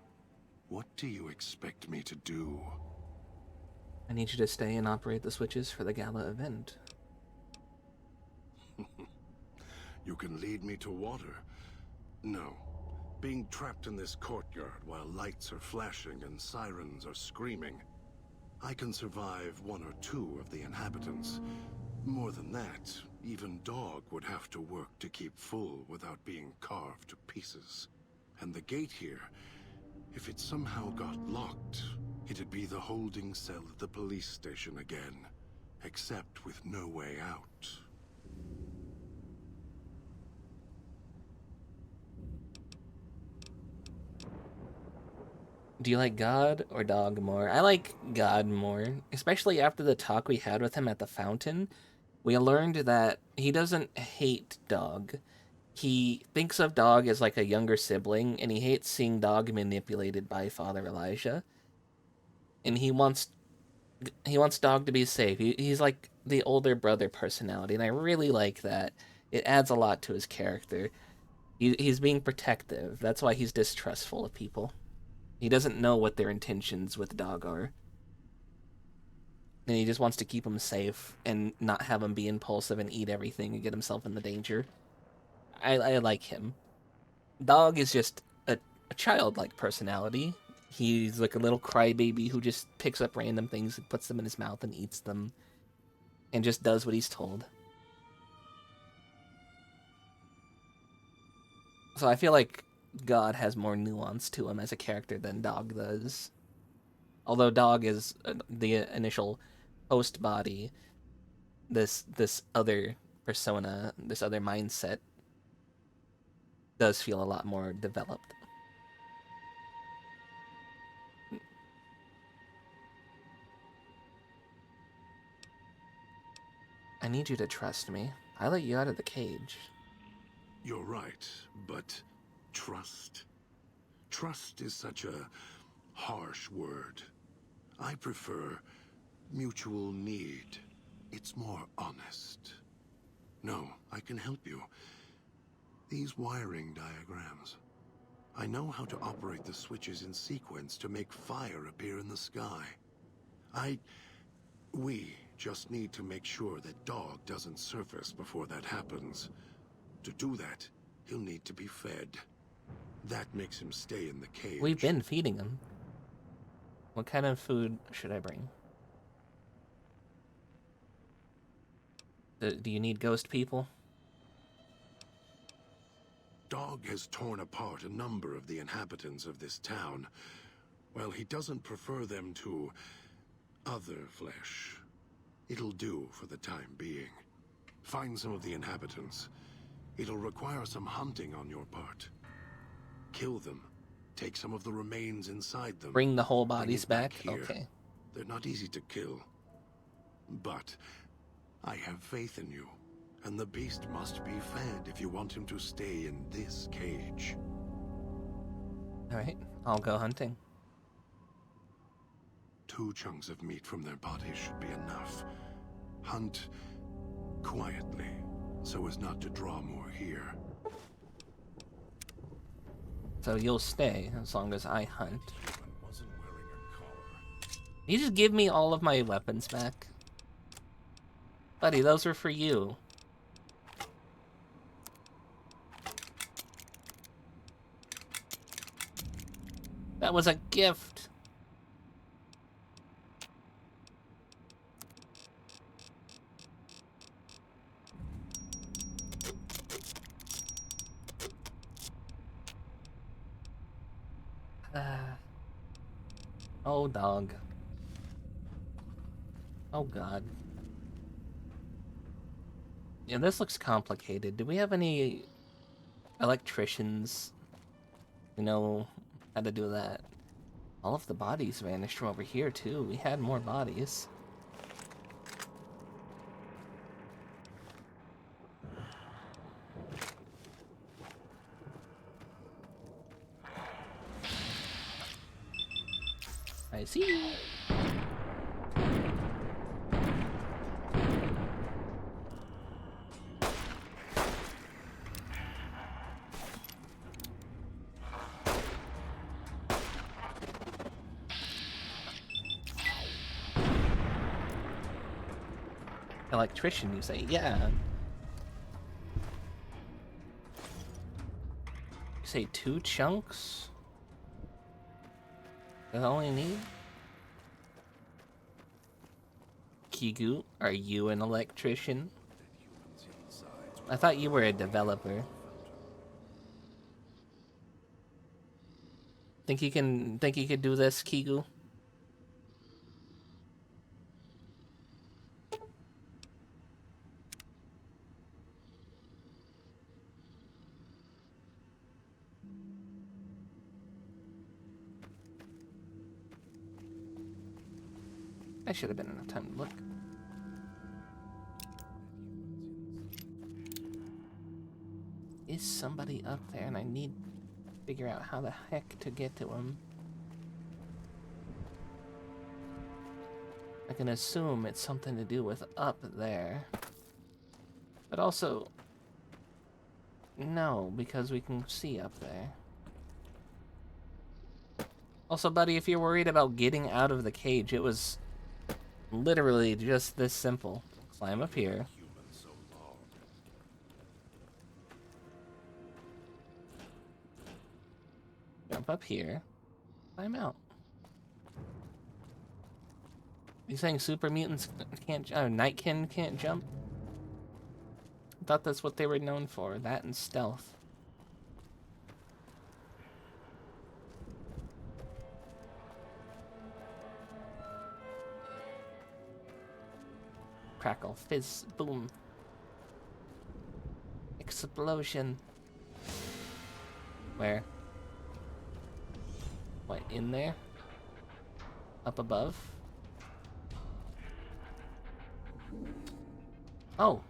what do you expect me to do?
I need you to stay and operate the switches for the gala event.
You can lead me to water. No. Being trapped in this courtyard while lights are flashing and sirens are screaming. I can survive one or two of the inhabitants. More than that, even Dog would have to work to keep full without being carved to pieces. And the gate here, if it somehow got locked, it'd be the holding cell at the police station again, except with no way out.
Do you like God or Dog more? I like God more, especially after the talk we had with him at the fountain. We learned that he doesn't hate Dog. He thinks of Dog as like a younger sibling, and he hates seeing Dog manipulated by Father Elijah. And he wants Dog to be safe. He's like the older brother personality, and I really like that. It adds a lot to his character. He's being protective. That's why he's distrustful of people. He doesn't know what their intentions with Dog are. And he just wants to keep him safe and not have him be impulsive and eat everything and get himself into danger. I like him. Dog is just a childlike personality. He's like a little crybaby who just picks up random things and puts them in his mouth and eats them. And just does what he's told. So I feel like God has more nuance to him as a character than Dog does. Although Dog is the initial host body, this other persona, this other mindset does feel a lot more developed. I need you to trust me. I let you out of the cage.
You're right, but trust? Trust is such a harsh word. I prefer mutual need. It's more honest. No, I can help you. These wiring diagrams. I know how to operate the switches in sequence to make fire appear in the sky. We just need to make sure that Dog doesn't surface before that happens. To do that, he'll need to be fed. That makes him stay in the cage.
We've been feeding him. What kind of food should I bring? Do you need ghost people?
Dog has torn apart a number of the inhabitants of this town. Well, he doesn't prefer them to other flesh. It'll do for the time being. Find some of the inhabitants. It'll require some hunting on your part. Kill them. Take some of the remains inside them.
Bring the whole bodies back?
Here.
Okay.
They're not easy to kill. But I have faith in you. And the beast must be fed if you want him to stay in this cage.
Alright, I'll go hunting.
2 chunks of meat from their bodies should be enough. Hunt quietly, so as not to draw more here.
So you'll stay as long as I hunt.
Wasn't wearing a collar.
You just give me all of my weapons back. Buddy, those were for you. That was a gift. Oh, dog. Oh, God. Yeah, this looks complicated. Do we have any electricians who know how to do that? All of the bodies vanished from over here, too. We had more bodies. I see. Electrician, you say? Yeah. You say 2 chunks? That's all you need? Kigu, are you an electrician? I thought you were a developer. Think you could do this, Kigu? I should have been enough time to look. Is somebody up there, and I need to figure out how the heck to get to him. I can assume it's something to do with up there. But also, no, because we can see up there. Also, buddy, if you're worried about getting out of the cage, it was literally just this simple. Climb up here. Jump up here. Climb out. You saying super mutants can't, Nightkin can't jump? I thought that's what they were known for, that and stealth. Crackle, fizz, boom. Explosion. Where? What, in there? Up above? Oh.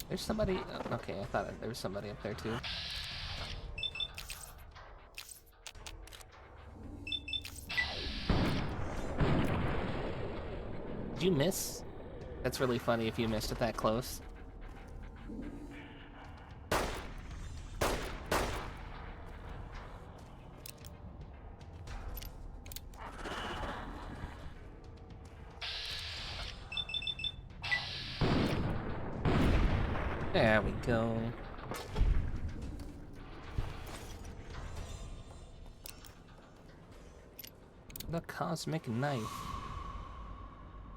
There's somebody... Okay, I thought there was somebody up there, too. Did you miss? That's really funny if you missed it that close. There we go. The cosmic knife.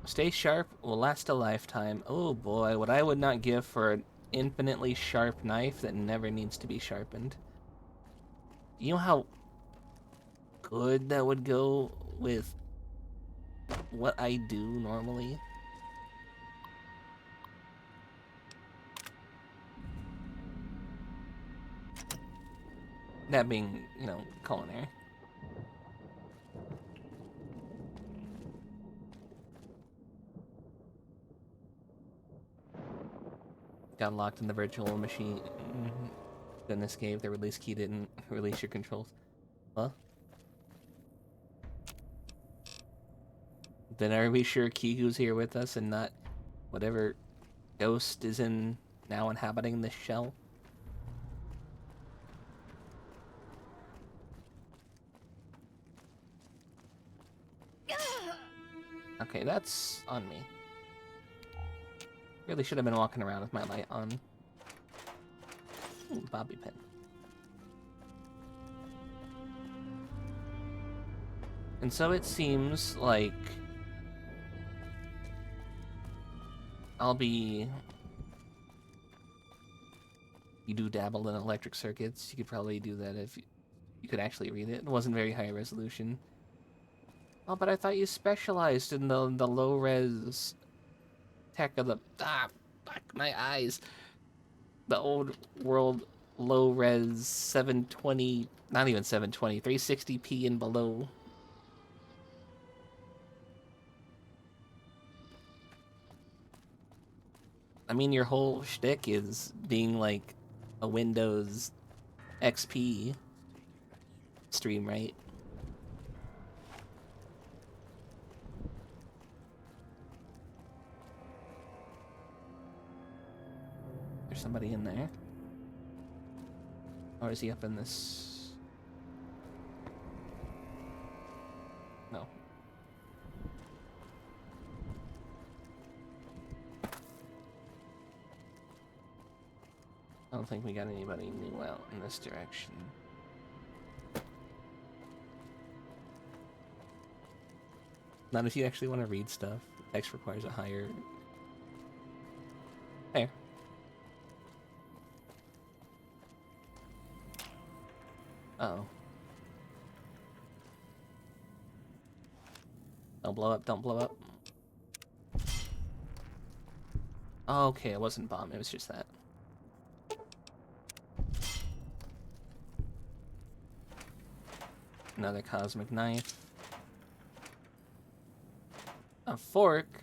Stay sharp, will last a lifetime. Oh boy, what I would not give for an infinitely sharp knife that never needs to be sharpened. You know how good that would go with what I do normally? That being, you know, culinary. Got locked in the virtual machine. Couldn't escape. The release key didn't release your controls. Huh? Then are we sure Kigu's here with us and not whatever ghost is now inhabiting this shell? Okay, that's on me. Really should have been walking around with my light on. Ooh, bobby pin. And so it seems like I'll be... You do dabble in electric circuits. You could probably do that if you could actually read it. It wasn't very high resolution. Oh, but I thought you specialized in the low-res tech of the... Ah, fuck my eyes. The old world low-res 720... Not even 720. 360p and below. I mean, your whole shtick is being like a Windows XP stream, right? There's somebody in there. Or is he up in this? No. I don't think we got anybody new out in this direction. Not if you actually want to read stuff. Text requires a higher... There. Uh-oh. Don't blow up, don't blow up. Oh, okay, it wasn't bomb, it was just that. Another cosmic knife. A fork.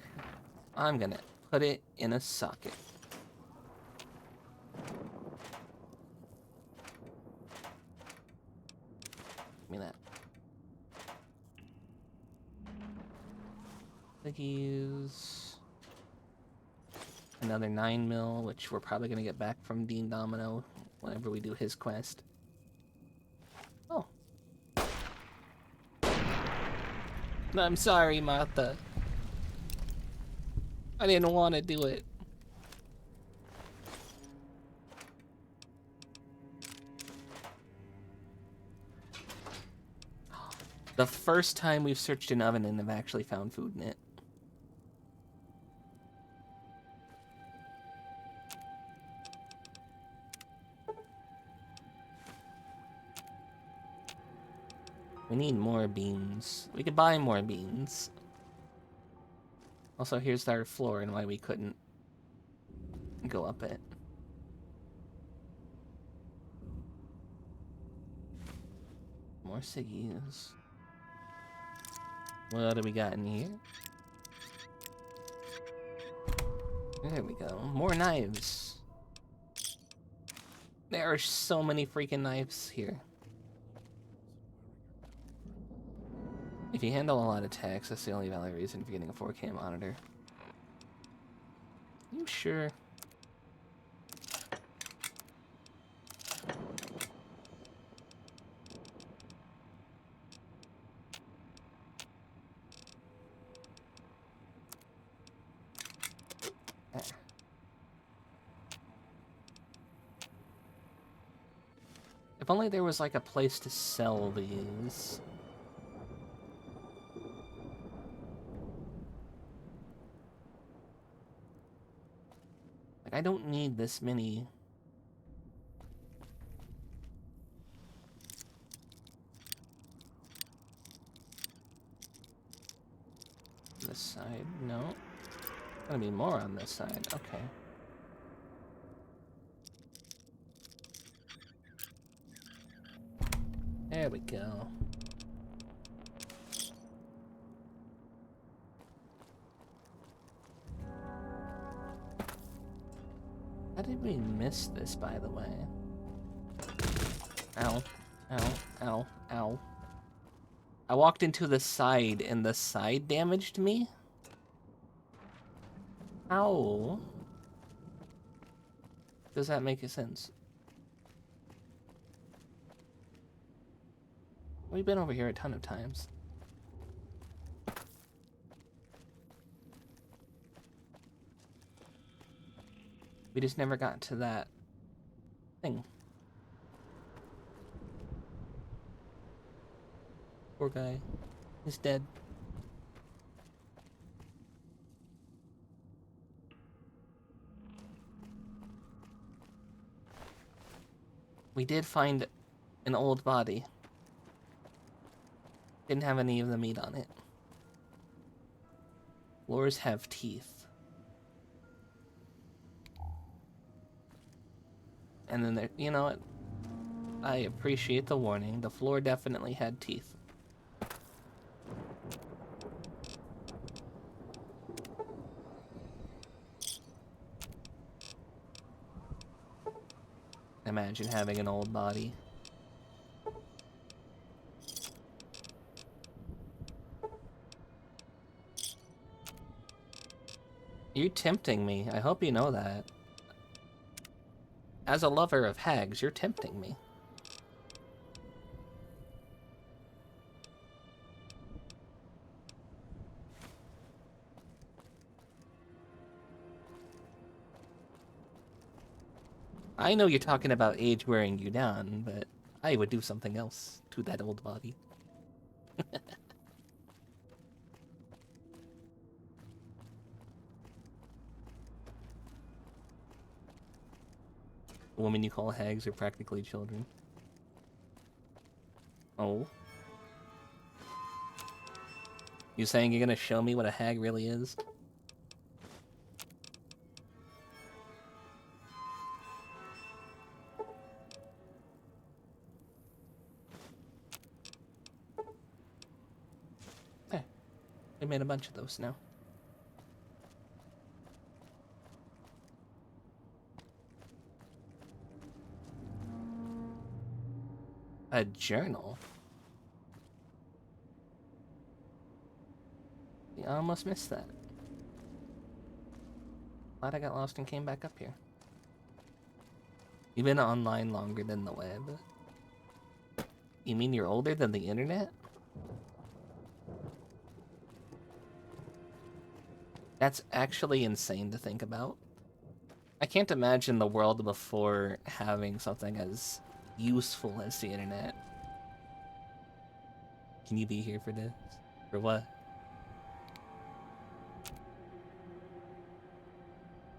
I'm gonna put it in a socket. Give me that. Cookies. Another 9mm, which we're probably gonna get back from Dean Domino whenever we do his quest. Oh. I'm sorry, Martha. I didn't want to do it. The first time we've searched an oven and have actually found food in it. We need more beans. We could buy more beans. Also, here's our floor and why we couldn't go up it. More ciggies. What do we got in here? There we go. More knives. There are so many freaking knives here. If you handle a lot of text, that's the only valid reason for getting a 4K monitor. You sure? If only there was like a place to sell these. I don't need this many. This side, no. Gonna be more on this side, okay. There we go. How did we miss this, by the way? Ow. Ow. Ow. Ow. I walked into the side, and the side damaged me? How? Does that make sense? We've been over here a ton of times. We just never got to that thing. Poor guy. He's dead. We did find an old body. Didn't have any of the meat on it. Floors have teeth. And then there, you know what? I appreciate the warning. The floor definitely had teeth. Imagine having an old body. You're tempting me. I hope you know that. As a lover of hags, you're tempting me. I know you're talking about age wearing you down, but I would do something else to that old body. Women you call hags are practically children. Oh. You saying you're gonna show me what a hag really is? There. I made a bunch of those now. A journal? I almost missed that. Glad I got lost and came back up here. You've been online longer than the web. You mean you're older than the internet? That's actually insane to think about. I can't imagine the world before having something as useful as the internet. Can you be here for this? For what?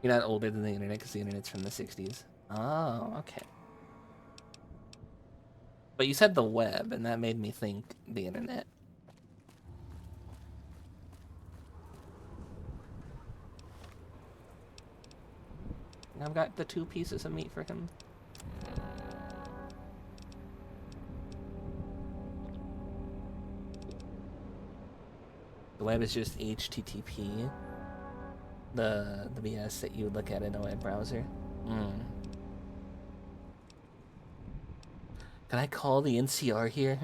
You're not older than the internet because the internet's from the 60s. Oh, okay. But you said the web, and that made me think the internet. I've got the 2 pieces of meat for him. The web is just HTTP. The BS that you would look at in a web browser. Can I call the NCR here?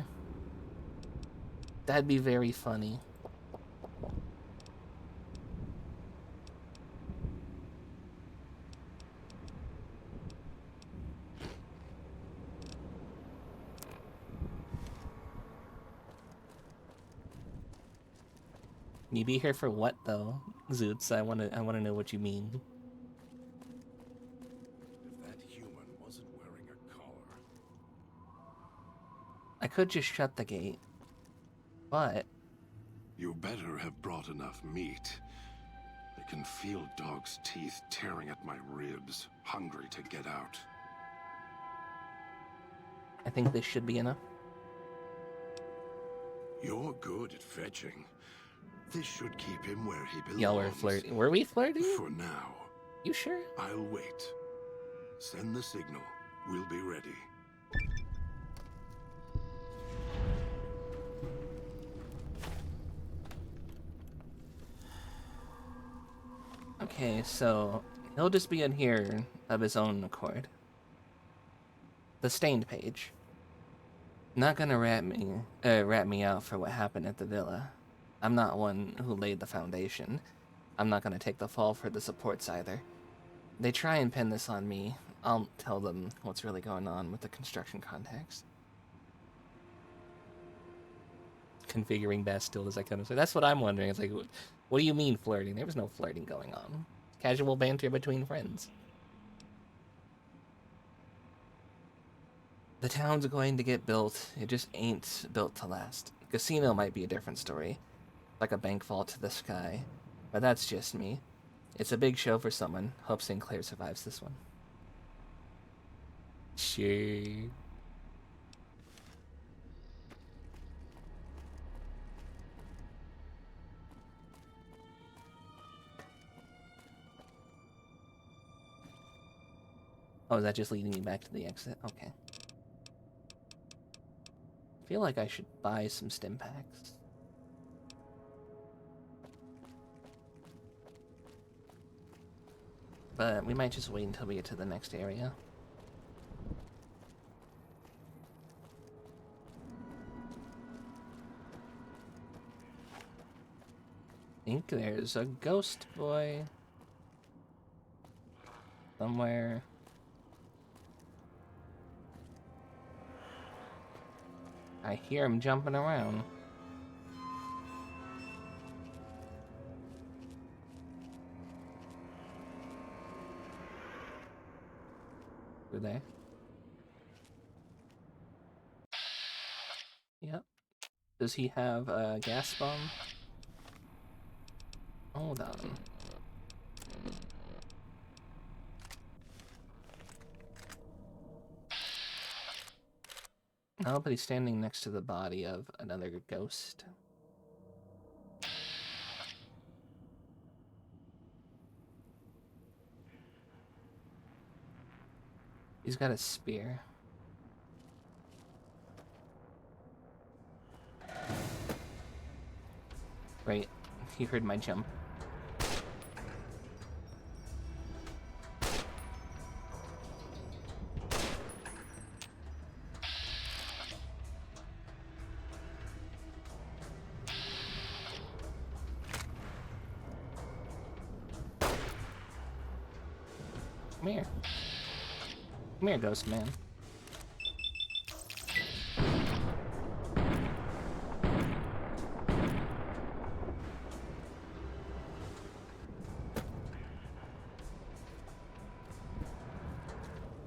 That'd be very funny. You be here for what though, Zoots? I wanna know what you mean.
If that human wasn't wearing a collar.
I could just shut the gate, but
You better have brought enough meat. I can feel dog's teeth tearing at my ribs, hungry to get out.
I think this should be enough.
You're good at fetching. This should keep him where he belongs.
Y'all were flirting. Were we flirting?
For now.
You sure?
I'll wait. Send the signal. We'll be ready.
Okay, so he'll just be in here of his own accord. The stained page. Not gonna rat me out for what happened at the villa. I'm not one who laid the foundation. I'm not gonna take the fall for the supports either. They try and pin this on me. I'll tell them what's really going on with the construction contacts. Configuring Bastille as I kind of say. That's what I'm wondering. It's like, what do you mean flirting? There was no flirting going on. Casual banter between friends. The town's going to get built. It just ain't built to last. Casino might be a different story. Like a bank vault to the sky. But that's just me. It's a big show for someone. Hope Sinclair survives this one. Sure. Oh, is that just leading me back to the exit? Okay. I feel like I should buy some stim packs. But we might just wait until we get to the next area. I think there's a ghost boy somewhere. I hear him jumping around. Over there. Yep. Does he have a gas bomb? Hold on. Oh, but he's standing next to the body of another ghost. He's got a spear. Right, he heard my jump. Come here. Come here, ghost man.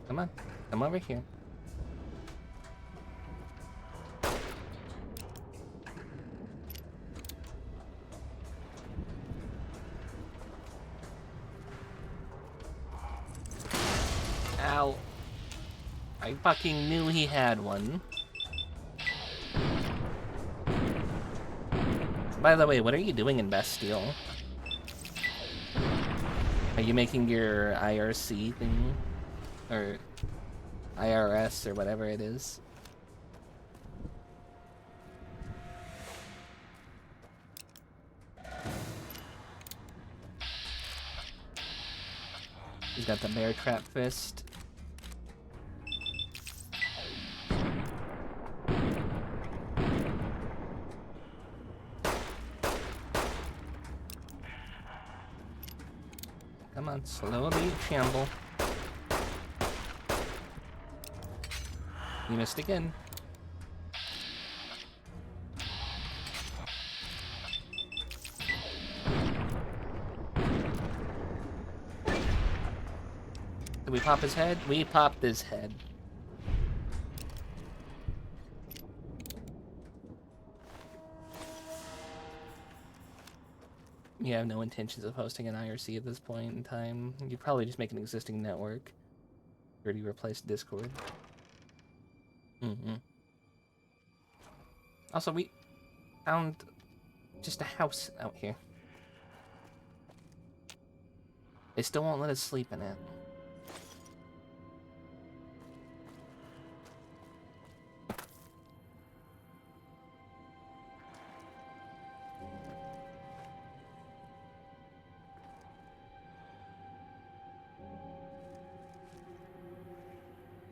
Come on, come over here. Ow. I fucking knew he had one. By the way, what are you doing in Bastille? Are you making your IRC thing? Or IRS or whatever it is? He's got the bear trap fist. Come on, slowly shamble. You missed again. Did we pop his head? We popped his head. You have no intentions of hosting an IRC at this point in time. You'd probably just make an existing network. Already replaced Discord. Also, we found just a house out here. They still won't let us sleep in it.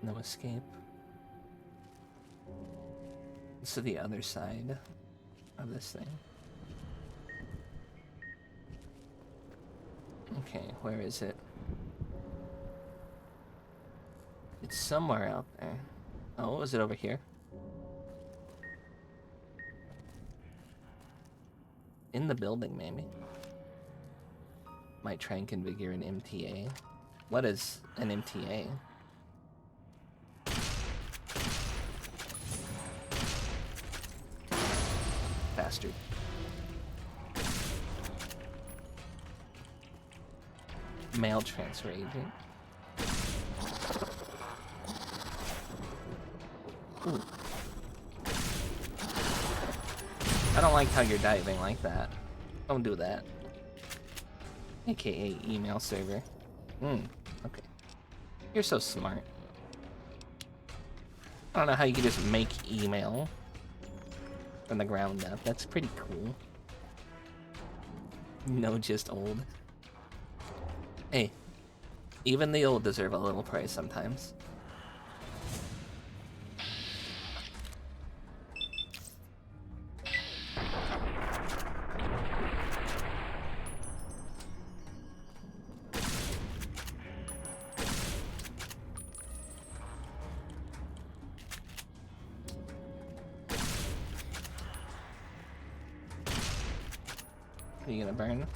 No escape. It's to the other side of this thing. Okay, where is it? It's somewhere out there. Oh, is it over here? In the building, maybe. Might try and configure an MTA. What is an MTA? bastard. Mail transfer agent. Ooh. I don't like how you're diving like that. Don't do that. AKA email server. Okay. You're so smart. I don't know how you can just make email from the ground up. That's pretty cool. No, just old. Hey, even the old deserve a little praise sometimes. Are you gonna burn?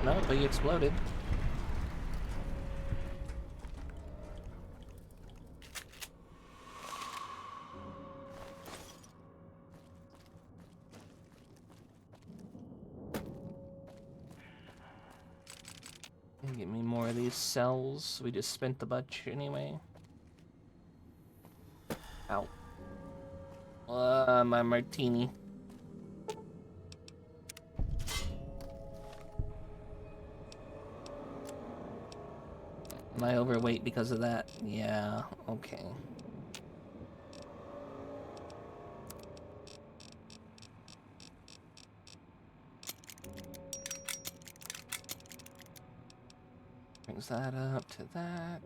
No, but you exploded. Give me more of these cells. We just spent the bunch anyway. Ow. My martini. Am I overweight because of that? Yeah, okay. Brings that up to that.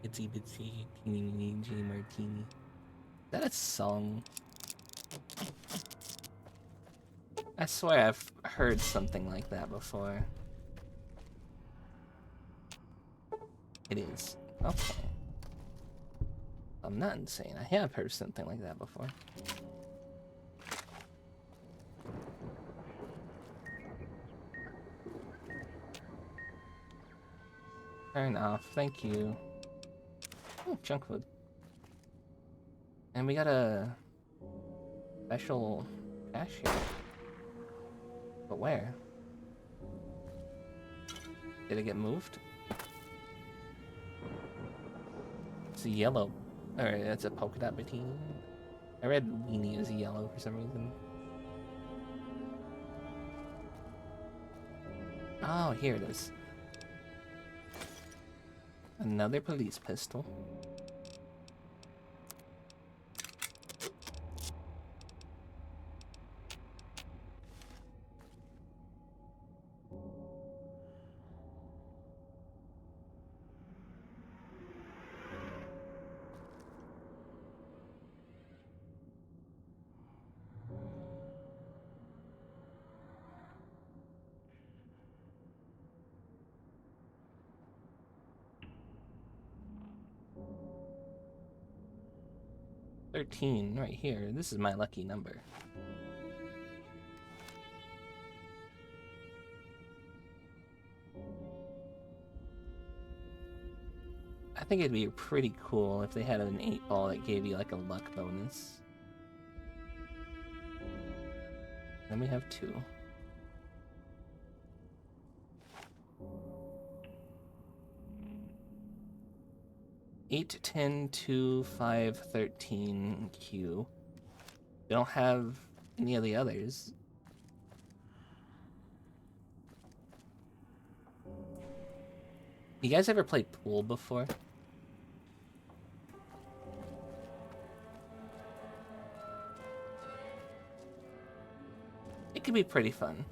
Itsy bitsy teeny G martini. Is that a song? I swear I've heard something like that before. It is. Okay. I'm not insane. I have heard something like that before. Turn off. Thank you. Oh, junk food. And we got a special cache here. But where? Did it get moved? It's a yellow. Or it's a polka dot bikini. I read weenie as yellow for some reason. Oh, here it is. Another police pistol. $13 right here. This is my lucky number. I think it'd be pretty cool if they had an 8-ball that gave you like a luck bonus. Then we have 2. Eight, 10, 2, 5, 13 Q. We don't have any of the others. You guys ever played pool before? It could be pretty fun.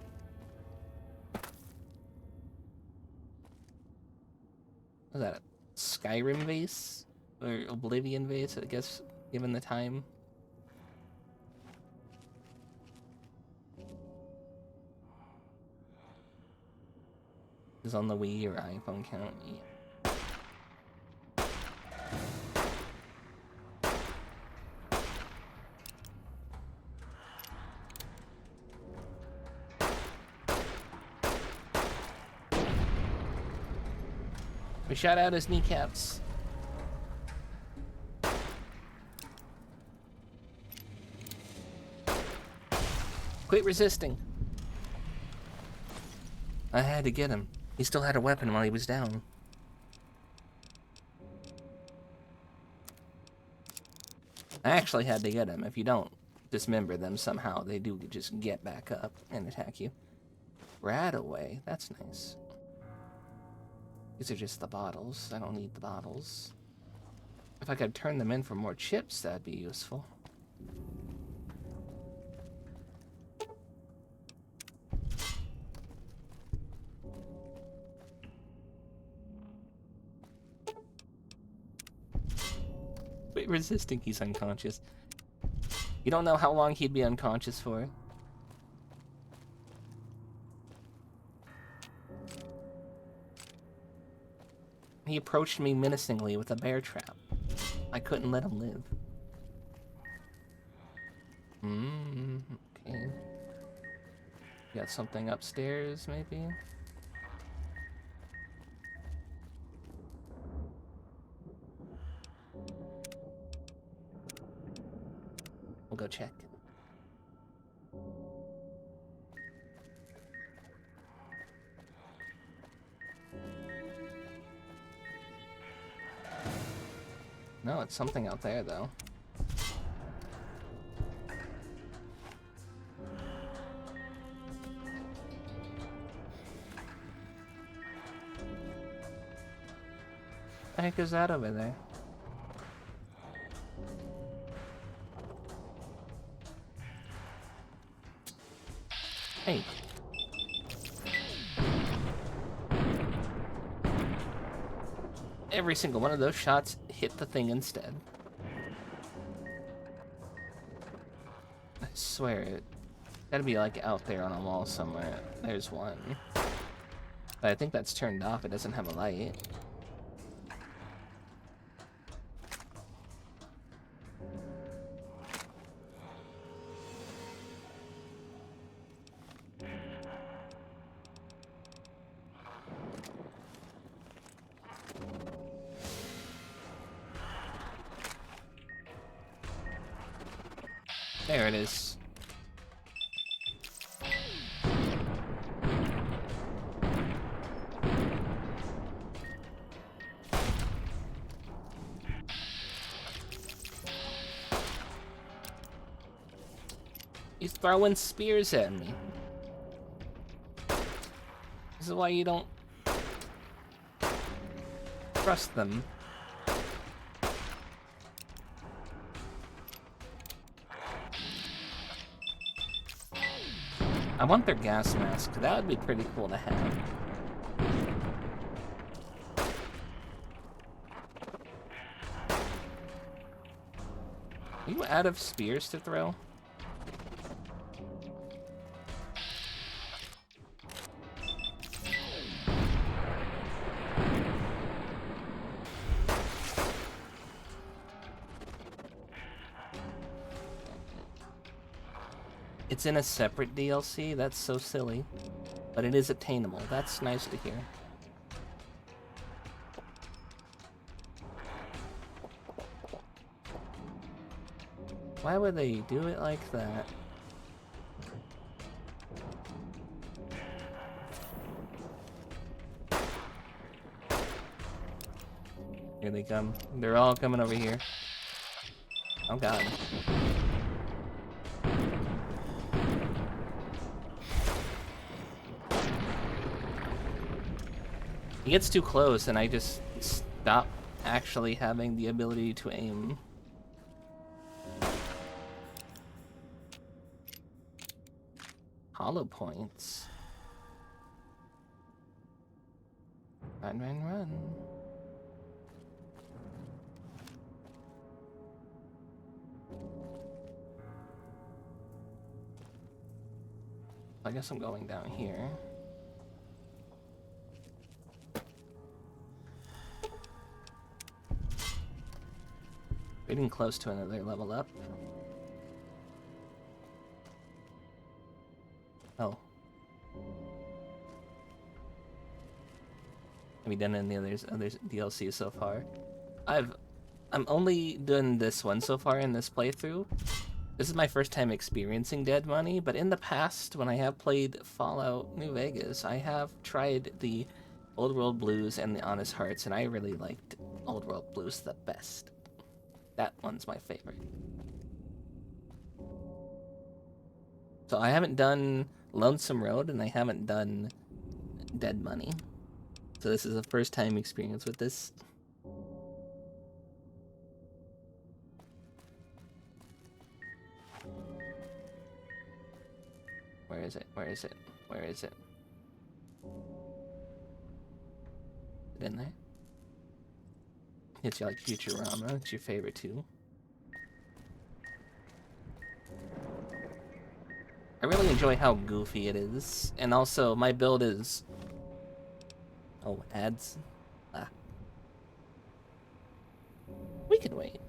Was that a Skyrim vase? Or Oblivion vase, I guess, given the time? Is on the Wii or iPhone count? Yeah. We shot out his kneecaps. Quit resisting. I had to get him. He still had a weapon while he was down. I actually had to get him. If you don't dismember them somehow, they do just get back up and attack you. Rat away. That's nice. These are just the bottles. I don't need the bottles. If I could turn them in for more chips, that'd be useful. Wait, resisting, he's unconscious. You don't know how long he'd be unconscious for. He approached me menacingly with a bear trap. I couldn't let him live. Okay. Got something upstairs, maybe? We'll go check. No, it's something out there, though. What the heck is that over there? Hey. Every single one of those shots hit the thing instead. I swear it. Gotta be like out there on a wall somewhere. There's one. But I think that's turned off. It doesn't have a light. There it is. He's throwing spears at me. This is why you don't trust them. I want their gas mask. That would be pretty cool to have. Are you out of spears to throw? It's in a separate DLC? That's so silly. But it is attainable. That's nice to hear. Why would they do it like that? Here they come. They're all coming over here. Oh god. He gets too close and I just stop actually having the ability to aim. Hollow points. Run, run, run. I guess I'm going down here. Getting close to another level up. Oh. Have you done any other DLCs so far? I'm only doing this one so far in this playthrough. This is my first time experiencing Dead Money, but in the past, when I have played Fallout New Vegas, I have tried the Old World Blues and the Honest Hearts, and I really liked Old World Blues the best. That one's my favorite. So I haven't done Lonesome Road, and I haven't done Dead Money. So this is a first time experience with this. Where is it? Where is it? Where is it? Is it in there? It's like Futurama. It's your favorite too. I really enjoy how goofy it is, and also my build is... Oh, ads. Ah. We could wait.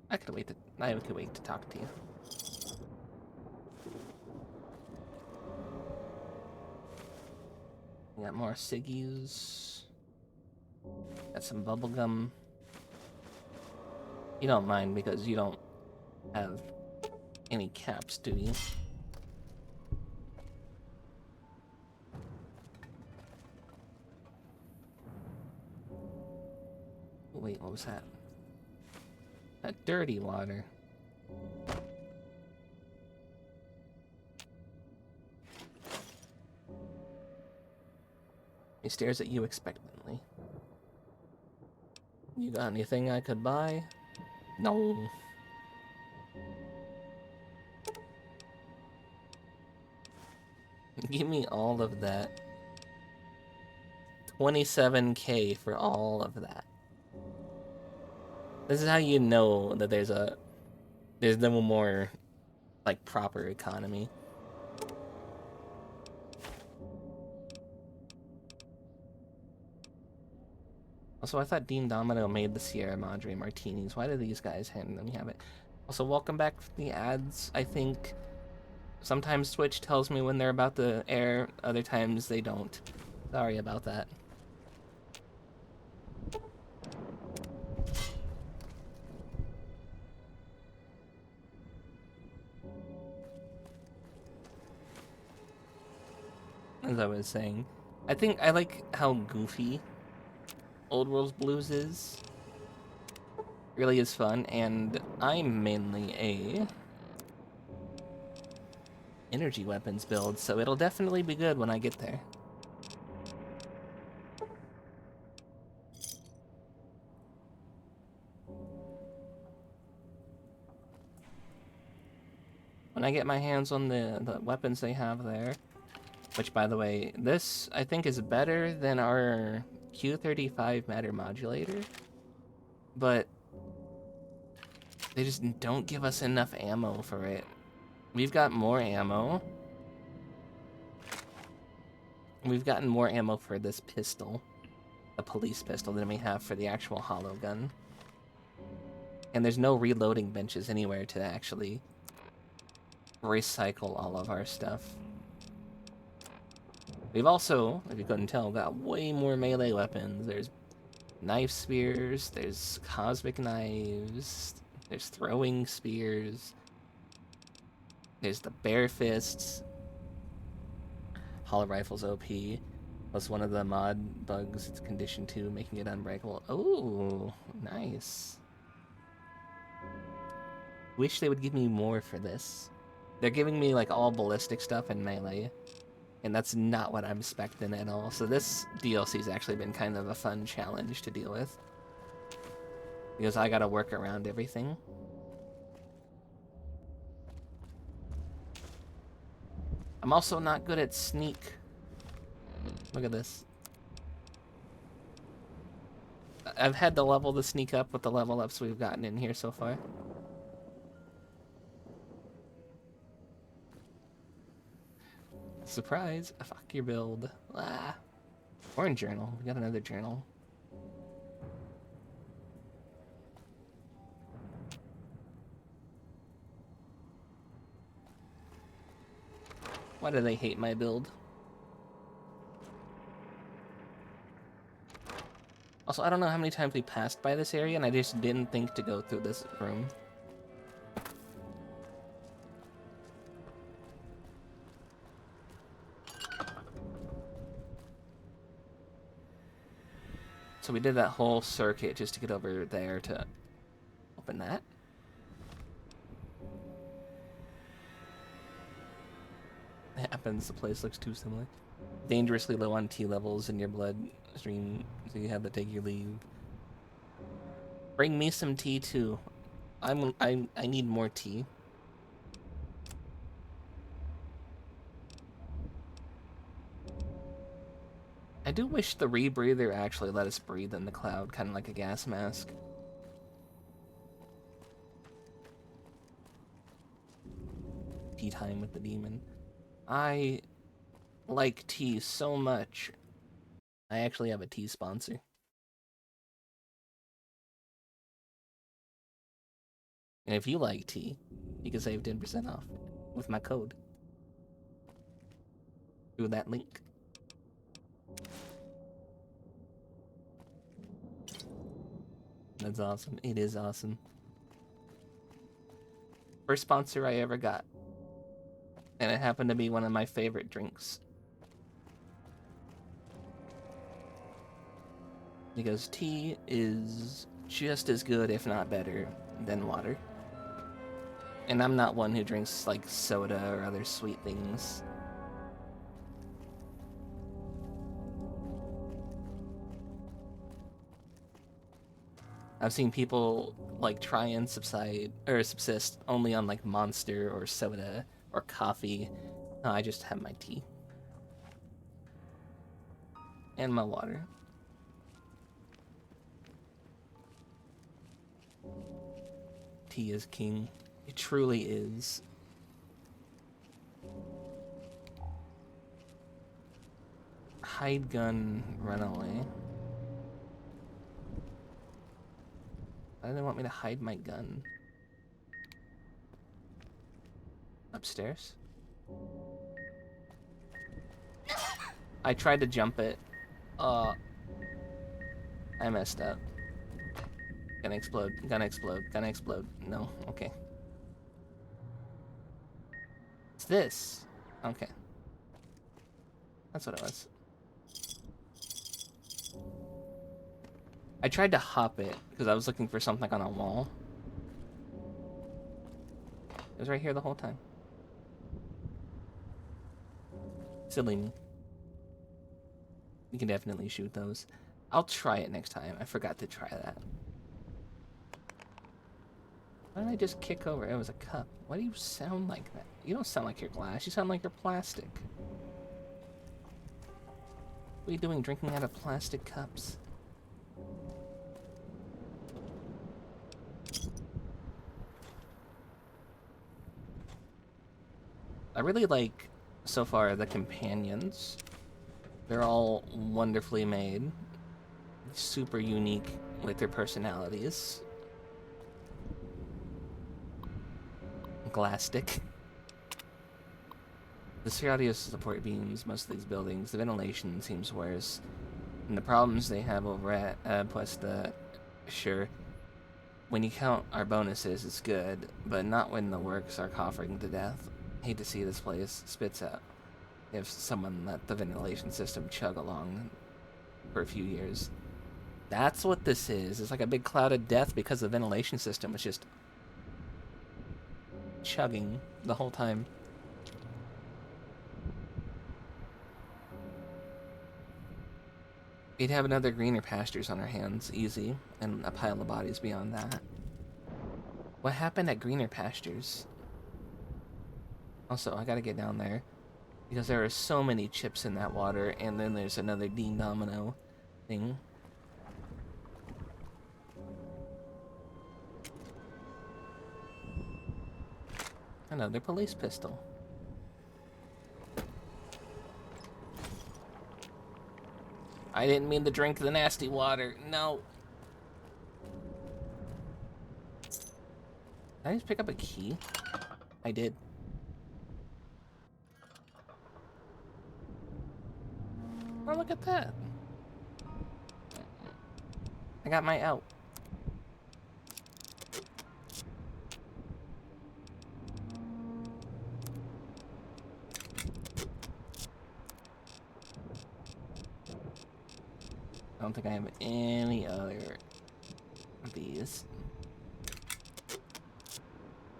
I could wait to talk to you. We got more ciggies. Got some bubblegum. You don't mind because you don't have any caps, do you? Wait, what was that? That dirty water. He stares at you expectantly. You got anything I could buy? No. Give me all of that. 27K for all of that. This is how you know that there's no more like proper economy. Also, I thought Dean Domino made the Sierra Madre martinis. Why do these guys have it? Also, welcome back from the ads. I think sometimes Twitch tells me when they're about to air, other times they don't. Sorry about that. As I was saying, I think I like how goofy Old World Blues is. Really is fun, and I'm mainly a energy weapons build, so it'll definitely be good when I get there. When I get my hands on the weapons they have there, which, by the way, this, I think, is better than our Q35 matter modulator, but they just don't give us enough ammo for it. We've got more ammo. We've gotten more ammo for this pistol, the police pistol, than we have for the actual hollow gun. And there's no reloading benches anywhere to actually recycle all of our stuff. We've also, if you couldn't tell, got way more melee weapons. There's knife spears, there's cosmic knives, there's throwing spears, there's the bare fists, hollow rifles OP, plus one of the mod bugs, it's condition 2, making it unbreakable. Oh, nice. Wish they would give me more for this. They're giving me like all ballistic stuff and melee, and that's not what I'm expecting at all. So this DLC's actually been kind of a fun challenge to deal with, because I gotta work around everything. I'm also not good at sneak. Look at this. I've had to level the sneak up with the level ups we've gotten in here so far. Surprise! Fuck your build. Ah. Orange journal. We got another journal. Why do they hate my build? Also, I don't know how many times we passed by this area, and I just didn't think to go through this room. So we did that whole circuit just to get over there to open that. It happens, the place looks too similar. Dangerously low on T levels in your bloodstream, so you have to take your leave. Bring me some tea too. I need more tea. I do wish the rebreather actually let us breathe in the cloud, kind of like a gas mask. Tea time with the demon. I like tea so much. I actually have a tea sponsor. And if you like tea, you can save 10% off with my code through that link. That's awesome. It is awesome. First sponsor I ever got. And it happened to be one of my favorite drinks. Because tea is just as good, if not better, than water. And I'm not one who drinks, like, soda or other sweet things. I've seen people, like, try and subsist only on, like, Monster or soda or coffee. No, I just have my tea. And my water. Tea is king. It truly is. Hide gun, run away. Why do they want me to hide my gun? Upstairs? I tried to jump it. I messed up. Gonna explode, gonna explode, gonna explode. No, okay. It's this. Okay. That's what it was. I tried to hop it because I was looking for something on a wall. It was right here the whole time. Silly me. You can definitely shoot those. I'll try it next time. I forgot to try that. Why did I just kick over? It was a cup. Why do you sound like that? You don't sound like you're glass. You sound like you're plastic. What are you doing drinking out of plastic cups? I really like, so far, the companions. They're all wonderfully made. Super unique with their personalities. Glastic. The Sierra Madre support beams most of these buildings. The ventilation seems worse. And the problems they have over at plus the... Sure. When you count our bonuses, it's good, but not when the works are coughing to death. Hate to see this place spits out if someone let the ventilation system chug along for a few years. That's what this is. It's like a big cloud of death because the ventilation system was just chugging the whole time. We'd have another greener pastures on our hands, easy, and a pile of bodies beyond that. What happened at greener pastures? Also, I gotta get down there, because there are so many chips in that water, and then there's another Dean Domino thing. Another police pistol. I didn't mean to drink the nasty water. No. Did I just pick up a key? I did. Oh, look at that. I got my out. I don't think I have any other of these.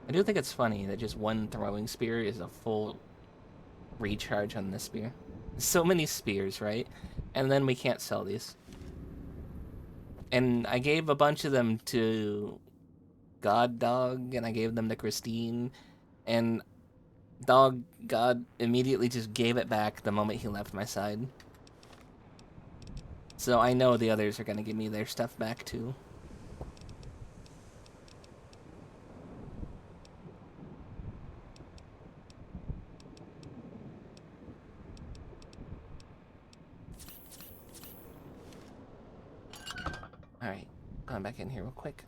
I do think it's funny that just one throwing spear is a full recharge on this spear. So many spears, right? And then we can't sell these. And I gave a bunch of them to God Dog, and I gave them to Christine, and God immediately just gave it back the moment he left my side. So I know the others are gonna give me their stuff back too. Alright, going back in here real quick.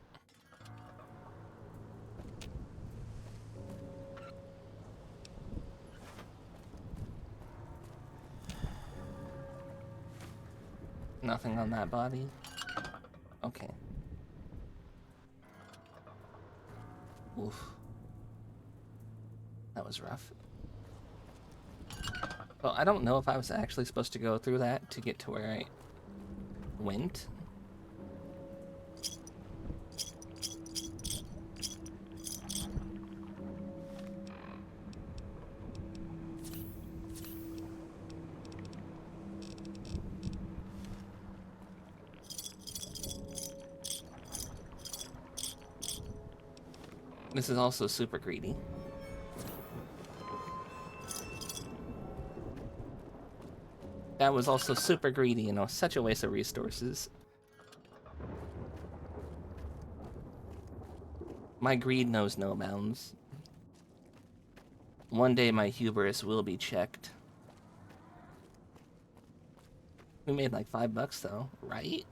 Nothing on that body. Okay. Oof. That was rough. Well, I don't know if I was actually supposed to go through that to get to where I went. This is also super greedy. That was also super greedy, you know, such a waste of resources. My greed knows no bounds. One day my hubris will be checked. We made like $5 though, right?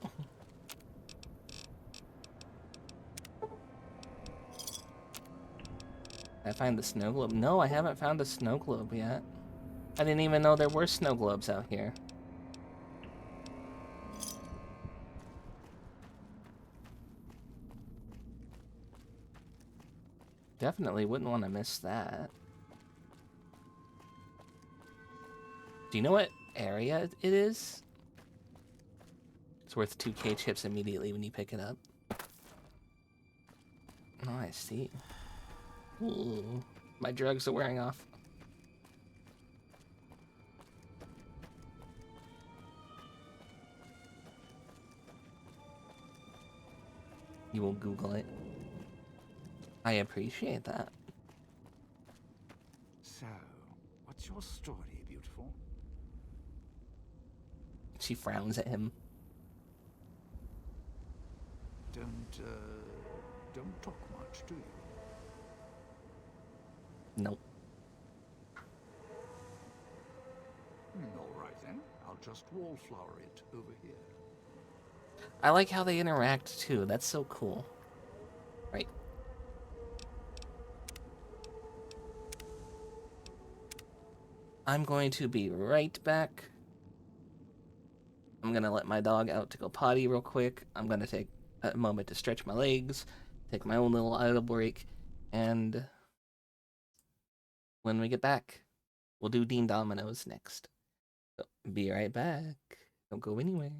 I find the snow globe? No, I haven't found a snow globe yet. I didn't even know there were snow globes out here. Definitely wouldn't want to miss that. Do you know what area it is? It's worth 2k chips immediately when you pick it up. Oh, I see. Ooh, my drugs are wearing off. You will Google it. I appreciate that.
So, what's your story, beautiful?
She frowns at him.
Don't talk much, do you?
Nope.
All right then. I'll just wallflower it over here.
I like how they interact too. That's so cool. Right. I'm going to be right back. I'm gonna let my dog out to go potty real quick. I'm gonna take a moment to stretch my legs, take my own little idle break, and when we get back, we'll do Dean Dominoes next. So, be right back. Don't go anywhere.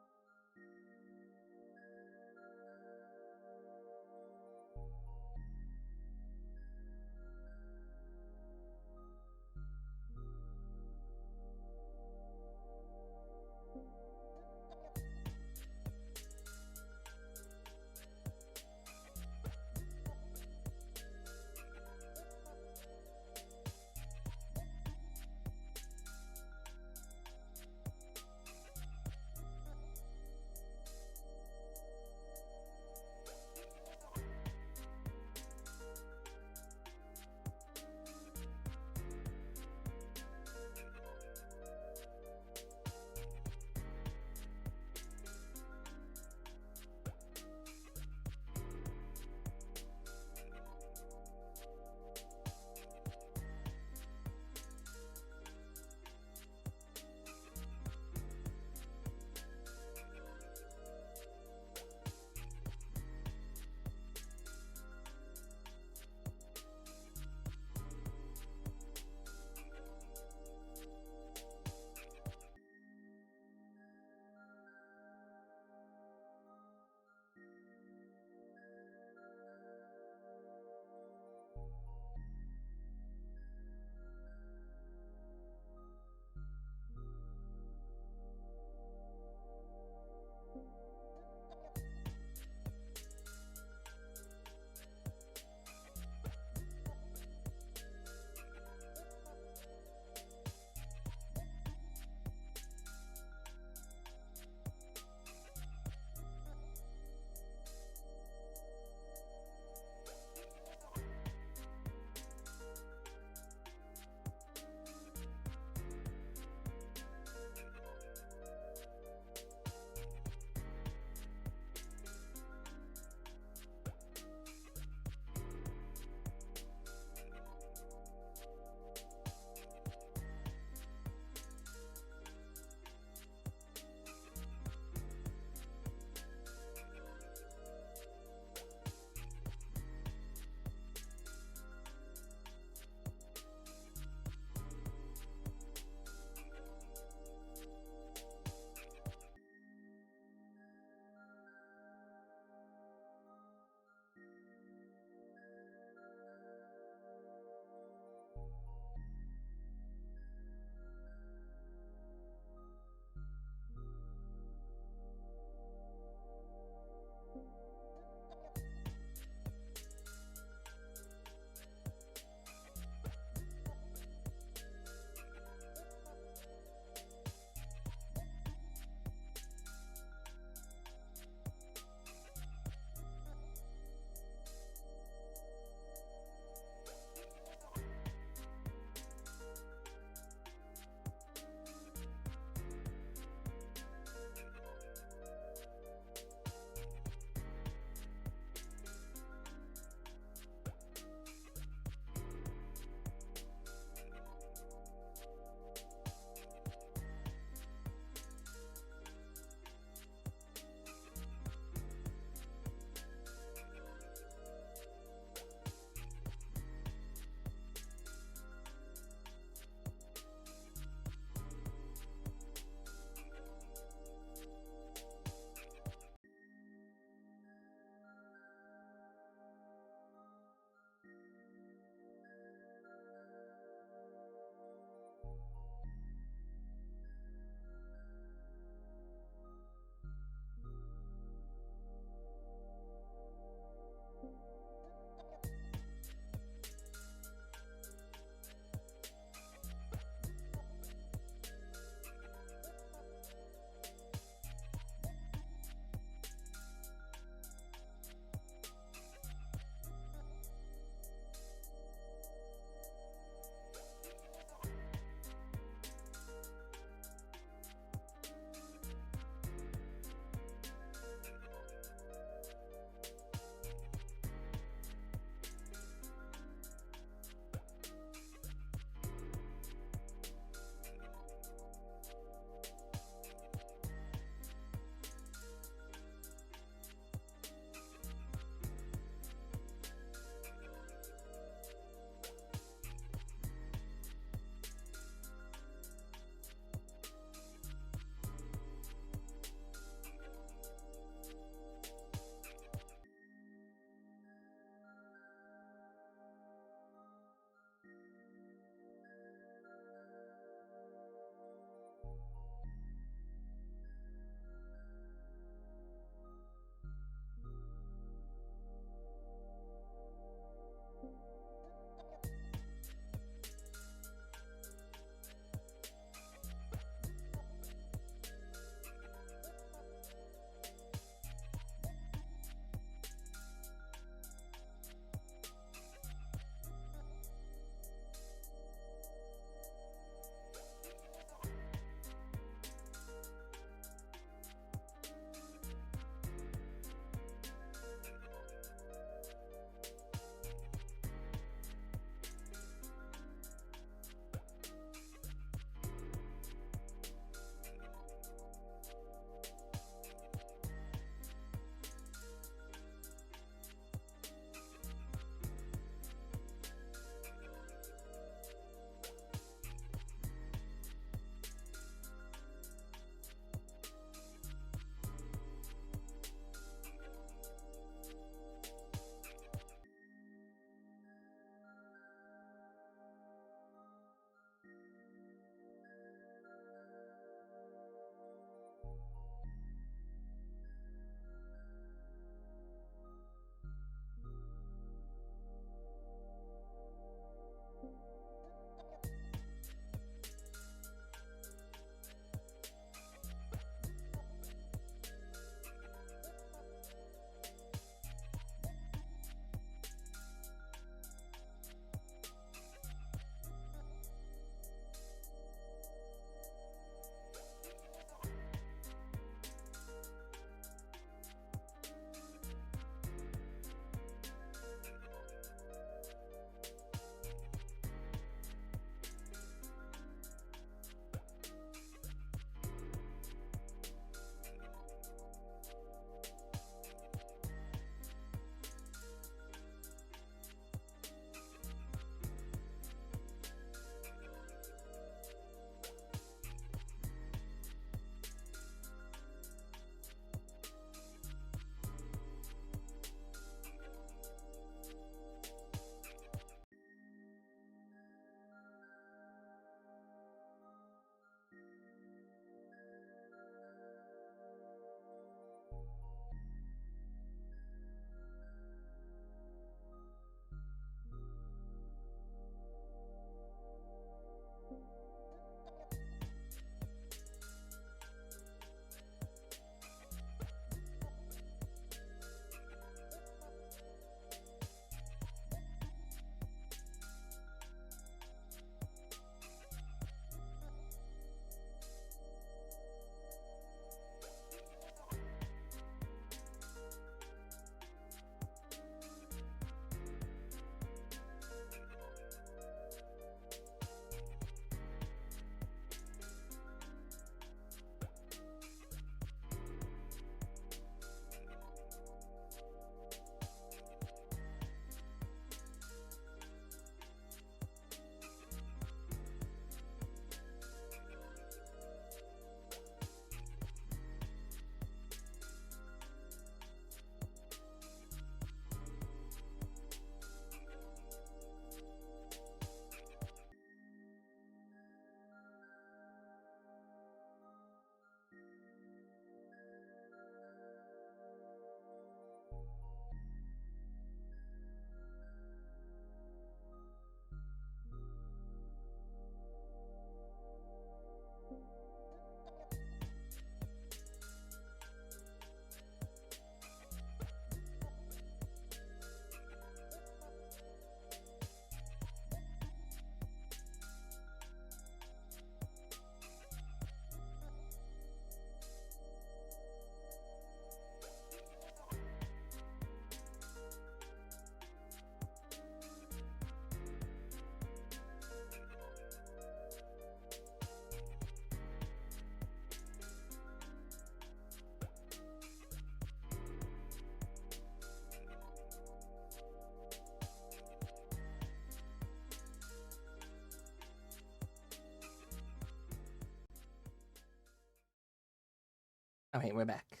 Alright, we're back.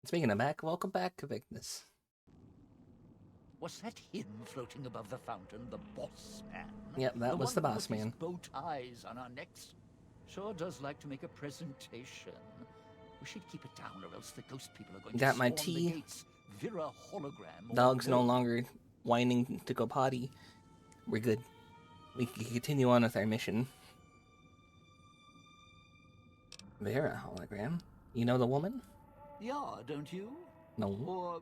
Speaking of back, welcome back, Victus.
Was that him floating above the fountain, the boss man?
Yep, that was the
one
boss
with
man.
his bow ties on our necks. Sure does like to make a presentation. We should keep it down, or else the ghost people are going
Got
to
my
storm
tea.
the gates. Vera hologram.
Dog's no longer whining to go potty. We're good. We can continue on with our mission. Vera hologram? You know the woman?
Yeah, don't you?
No.
Or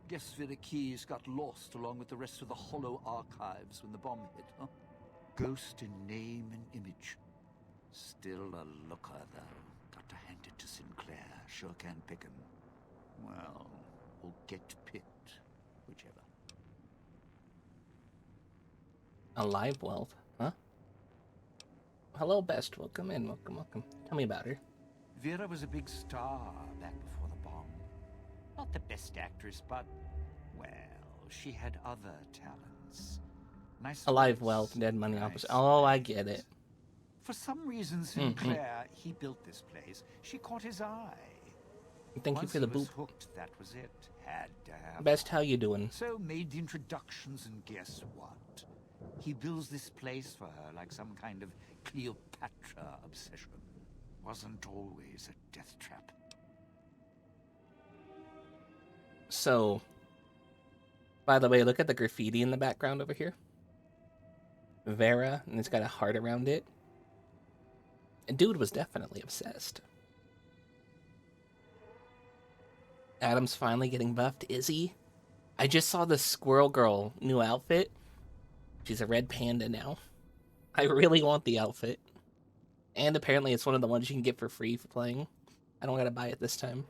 guess Vera Keys got lost along with the rest of the Hollow archives when the bomb hit, huh? Ghost in name and image. Still a looker, though. Got to hand it to Sinclair. Sure can pick him. Well, or get picked. Whichever.
A live wealth, huh? Hello, Best. Welcome in. Welcome, welcome. Tell me about her.
Vera was a big star back before the bomb. Not the best actress, but, well, she had other talents. Nice
A live
voice,
wealth, dead money
nice
opposite. Oh, I get it.
For some reason, Sinclair, he built this place. She caught his eye.
Thank you
Once
for the
he was
boop.
hooked, that was it. Had to have
Best,
her.
how you doing?
So made the introductions, and guess what? He builds this place for her like some kind of Cleopatra obsession. Wasn't always a death trap.
So, by the way, look at the graffiti in the background over here. Vera, and it's got a heart around it. And dude was definitely obsessed. Adam's finally getting buffed. Is he? I just saw the Squirrel Girl new outfit. She's a red panda now. I really want the outfit. And apparently it's one of the ones you can get for free for playing. I don't gotta buy it this time.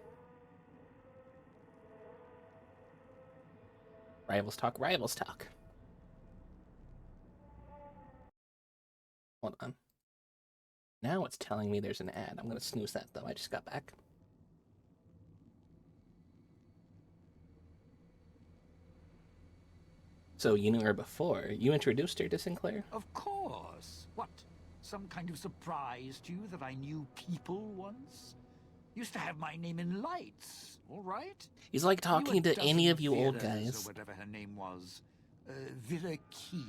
Rivals talk, rivals talk. Hold on. Now it's telling me there's an ad. I'm gonna snooze that though. I just got back. So you knew her before. You introduced her to Sinclair?
Of course. What? Some kind of surprise to you that I knew people once? Used to have my name in lights, all right?
He's like talking
Knew a
to any
dozen
of you old
Veras,
guys.
Or whatever her name was. Vera Keys.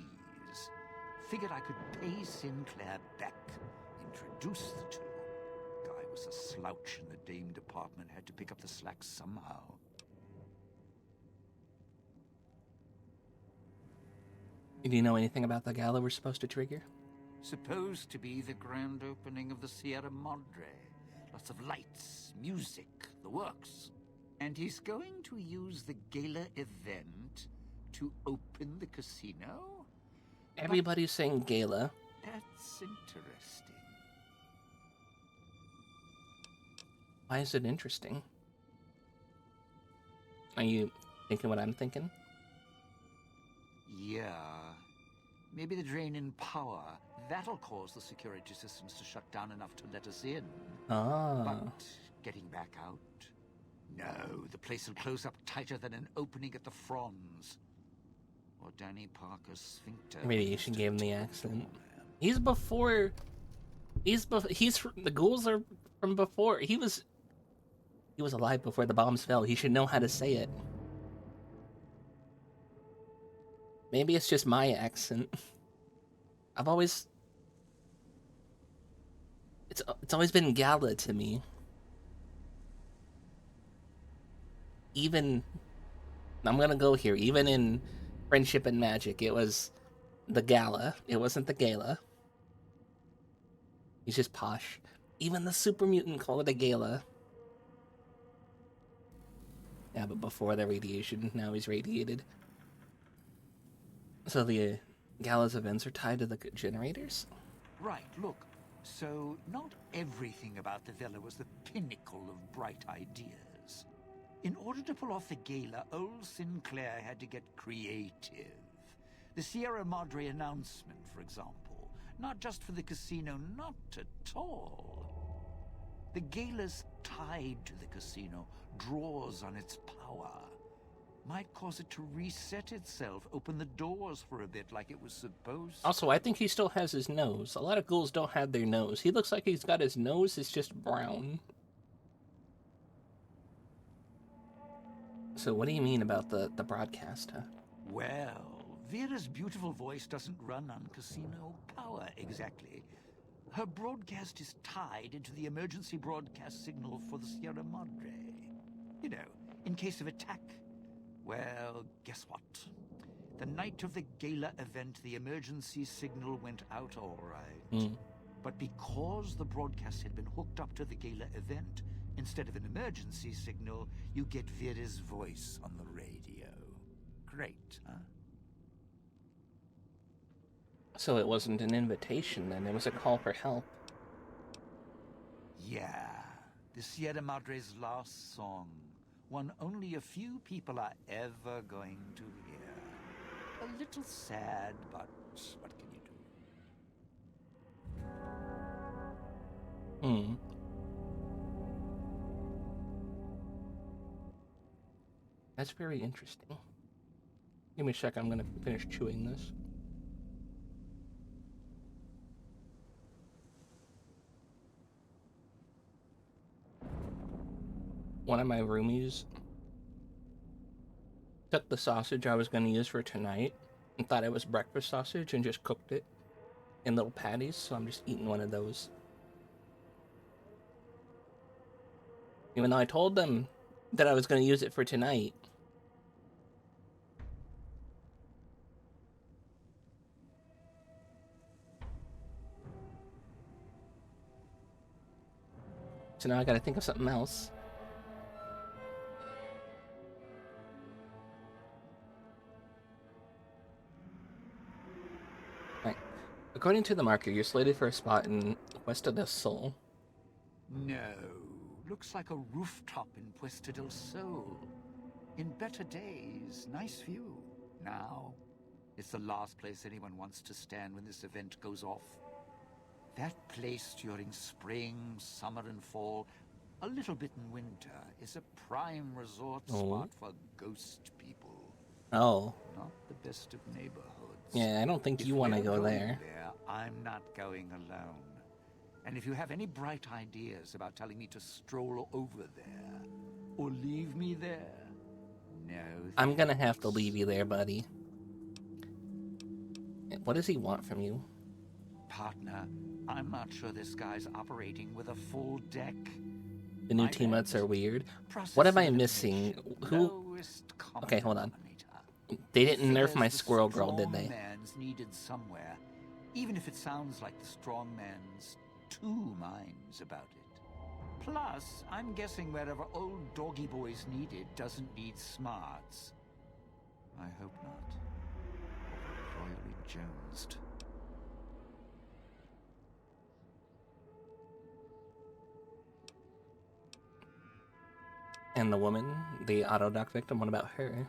Figured I could pay Sinclair back. Introduce the two. Guy was a slouch in the dame department. Had to pick up the slack somehow.
Do you know anything about the gala we're supposed to trigger?
Supposed to be the grand opening of the Sierra Madre. Lots of lights, music, the works. And he's going to use the gala event to open the casino?
Everybody's saying gala.
That's interesting.
Why is it interesting? Are you thinking what I'm thinking?
Yeah. Maybe the drain in power. That'll cause the security systems to shut down enough to let us in.
Ah.
But getting back out? No, the place will close up tighter than an opening at the Fronds. Or Danny Parker's sphincter.
Radiation gave him the accent. He's before... the ghouls are from before. He was alive before the bombs fell. He should know how to say it. Maybe it's just my accent. I've always... It's always been gala to me. Even... I'm gonna go here. Even in Friendship and Magic, it was the gala. It wasn't the gala. He's just posh. Even the super mutant called it a gala. Yeah, but before the radiation, now he's radiated. So the gala's events are tied to the generators?
Right, look. So, not everything about the villa was the pinnacle of bright ideas. In order to pull off the gala, old Sinclair had to get creative. The Sierra Madre announcement, for example. Not just for the casino, not at all. The gala's tied to the casino, draws on its power. Might cause it to reset itself, open the doors for a bit like it was supposed to.
Also, I think he still has his nose. A lot of ghouls don't have their nose. He looks like he's got his nose, it's just brown. So what do you mean about the broadcast, huh?
Well, Vera's beautiful voice doesn't run on casino power exactly. Her broadcast is tied into the emergency broadcast signal for the Sierra Madre. You know, in case of attack. Well, guess what? The night of the gala event, the emergency signal went out all right. But because the broadcast had been hooked up to the gala event, instead of an emergency signal, you get Vera's voice on the radio. Great, huh?
So it wasn't an invitation then, it was a call for help.
Yeah, the Sierra Madre's last song. One only a few people are ever going to hear. A little sad, but what can you do?
That's very interesting. Give me a sec, I'm gonna finish chewing this. One of my roomies took the sausage I was going to use for tonight and thought it was breakfast sausage and just cooked it in little patties, so I'm just eating one of those. Even though I told them that I was going to use it for tonight. So now I gotta think of something else. Right. According to the marker, you're slated for a spot in Puesta del Sol.
No. Looks like a rooftop in Puesta del Sol. In better days, nice view. Now, it's the last place anyone wants to stand when this event goes off. That place during spring, summer, and fall, a little bit in winter, is a prime resort spot for ghost people.
Oh.
Not the best of neighborhoods.
Yeah, I don't think you want to go there.
I'm not going alone. And if you have any bright ideas about telling me to stroll over there, or leave me there, no thanks.
I'm gonna have to leave you there, buddy. What does he want from you?
Partner, I'm not sure this guy's operating with a full deck.
The new teammates are weird. What am I missing? Who? Okay, hold on. They didn't nerf my squirrel girl, did they?
Man's needed somewhere, even if it sounds like the strong man's two minds about it. Plus, I'm guessing wherever old doggy boy's needed doesn't need smarts. I hope not. Or royally jonesed.
And the woman, the autodoc victim, what about her?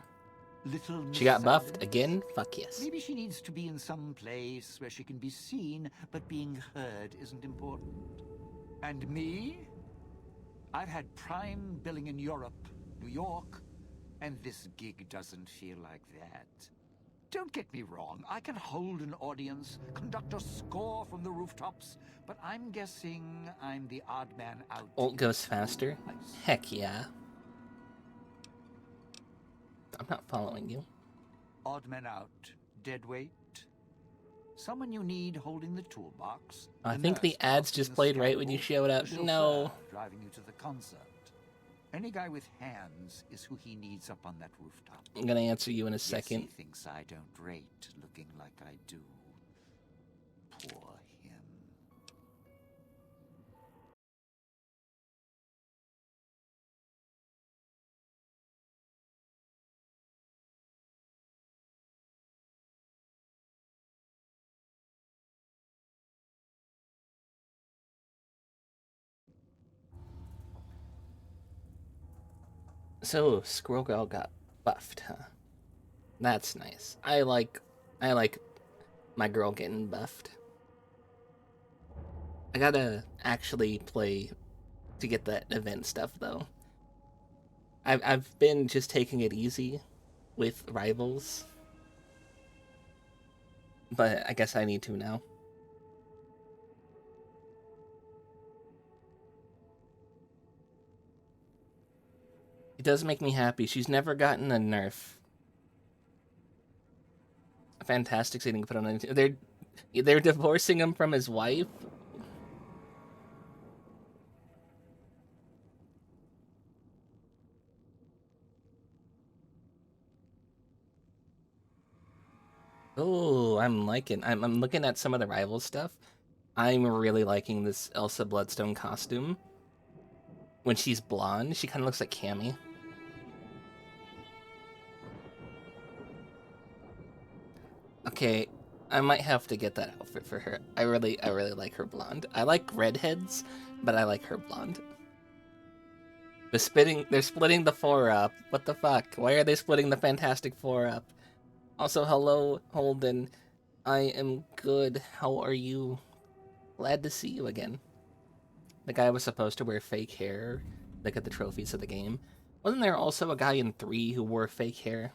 Little
She got
Miss
buffed
Silence.
again? Fuck yes.
Maybe she needs to be in some place where she can be seen, but being heard isn't important. And me? I've had prime billing in Europe, New York, and this gig doesn't feel like that. Don't get me wrong, I can hold an audience, conduct a score from the rooftops, but I'm guessing I'm the odd man out.
Ult goes faster? Heck yeah. I'm not following you.
Odd man out, dead weight. Someone you need holding the toolbox.
I think the ads just played right when you showed up. No.
Driving you to the concert. Any guy with hands is who he needs up on that rooftop.
I'm gonna answer you in a
Yes,
second.
he thinks I don't rate looking like I do. Poor him.
So, Squirrel Girl got buffed, huh? That's nice. I like my girl getting buffed. I gotta actually play to get that event stuff, though. I've been just taking it easy with rivals. But I guess I need to now. It does make me happy. She's never gotten a nerf. Fantastic scene to put on. They're divorcing him from his wife. Oh, I'm looking at some of the rival stuff. I'm really liking this Elsa Bloodstone costume. When she's blonde, she kind of looks like Cammy. Okay, I might have to get that outfit for her. I really like her blonde. I like redheads, but I like her blonde. They're splitting the four up. What the fuck? Why are they splitting the Fantastic Four up? Also, hello, Holden. I am good. How are you? Glad to see you again. The guy was supposed to wear fake hair. Look at the trophies of the game. Wasn't there also a guy in 3 who wore fake hair?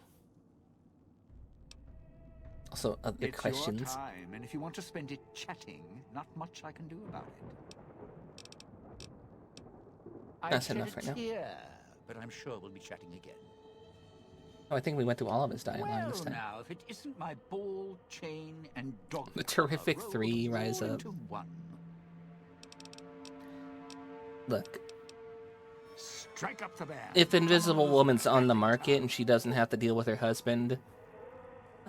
Also, other questions.
It's your time, and if you want to spend it chatting, not much I can do about it.
That's enough right now.
Here, but I'm sure we'll be chatting again.
Oh, I think we went through all of his dialogue this time.
Now, if it isn't my ball, chain, and dog.
The terrific 3 rise up. Look.
Strike up the band.
If Invisible Woman's on the market and she doesn't have to deal with her husband,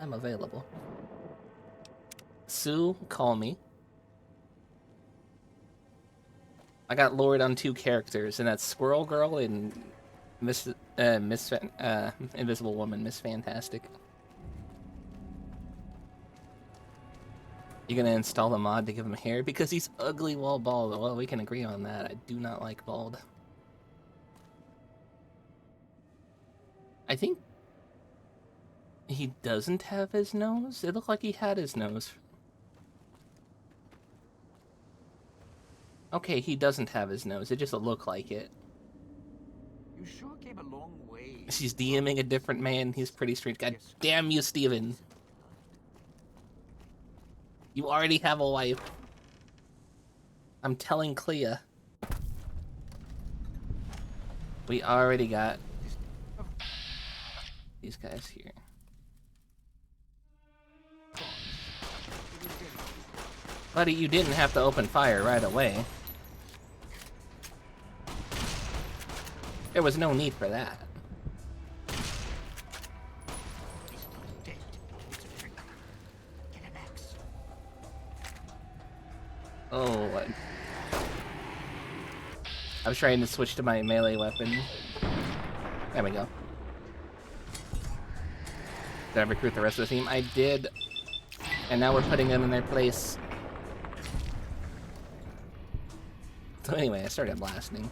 I'm available. Sue, call me. I got lured on 2 characters, and that's Squirrel Girl and Invisible Woman, Miss Fantastic. You gonna install the mod to give him hair? Because he's ugly while bald. Well, we can agree on that. I do not like bald. I think he doesn't have his nose? It looked like he had his nose. Okay, he doesn't have his nose. It just looked like it.
You sure came a long way.
She's DMing a different man. He's pretty straight. God damn you, Steven. You already have a wife. I'm telling Clea. We already got these guys here. Buddy, you didn't have to open fire right away. There was no need for that. Oh, I was trying to switch to my melee weapon. There we go. Did I recruit the rest of the team? I did. And now we're putting them in their place. So anyway, I started blasting.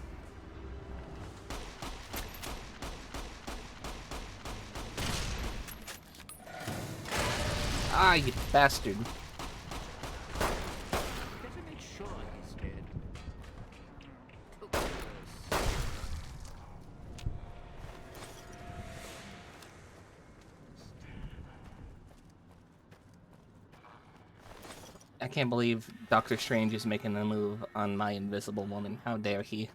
Ah, you bastard. I can't believe Doctor Strange is making a move on my Invisible Woman. How dare he?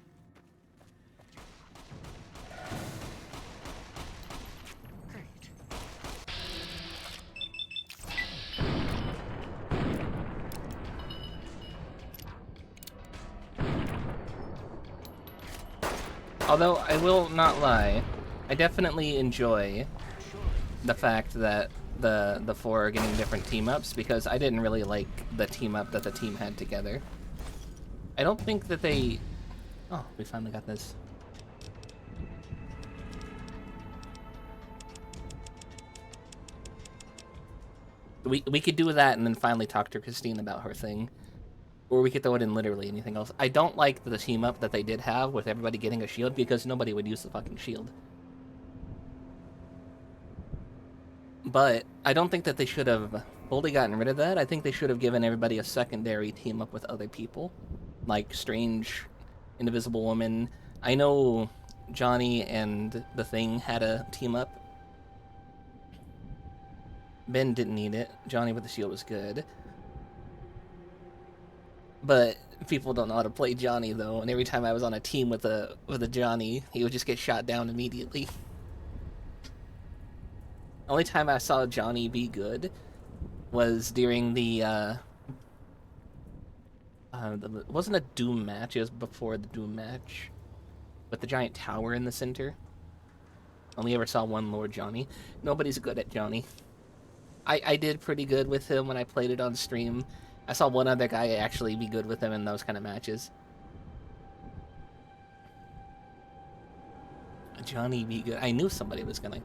Although, I will not lie, I definitely enjoy the fact that the 4 are getting different team-ups, because I didn't really like the team-up that the team had together. I don't think that they... Oh, we finally got this. We could do that and then finally talk to Christine about her thing. Or we could throw it in literally anything else. I don't like the team-up that they did have with everybody getting a shield, because nobody would use the fucking shield. But I don't think that they should have fully gotten rid of that. I think they should have given everybody a secondary team up with other people. Like Strange, Invisible Woman. I know Johnny and the Thing had a team up. Ben didn't need it. Johnny with the shield was good. But People don't know how to play Johnny though, and every time I was on a team with a Johnny, he would just get shot down immediately. Only time I saw Johnny be good was during the it wasn't a Doom match, it was before the Doom match, with the giant tower in the center. Only ever saw one Lord Johnny. Nobody's good at Johnny. I did pretty good with him when I played it on stream. I saw one other guy actually be good with him in those kind of matches. Johnny be good. I knew somebody was gonna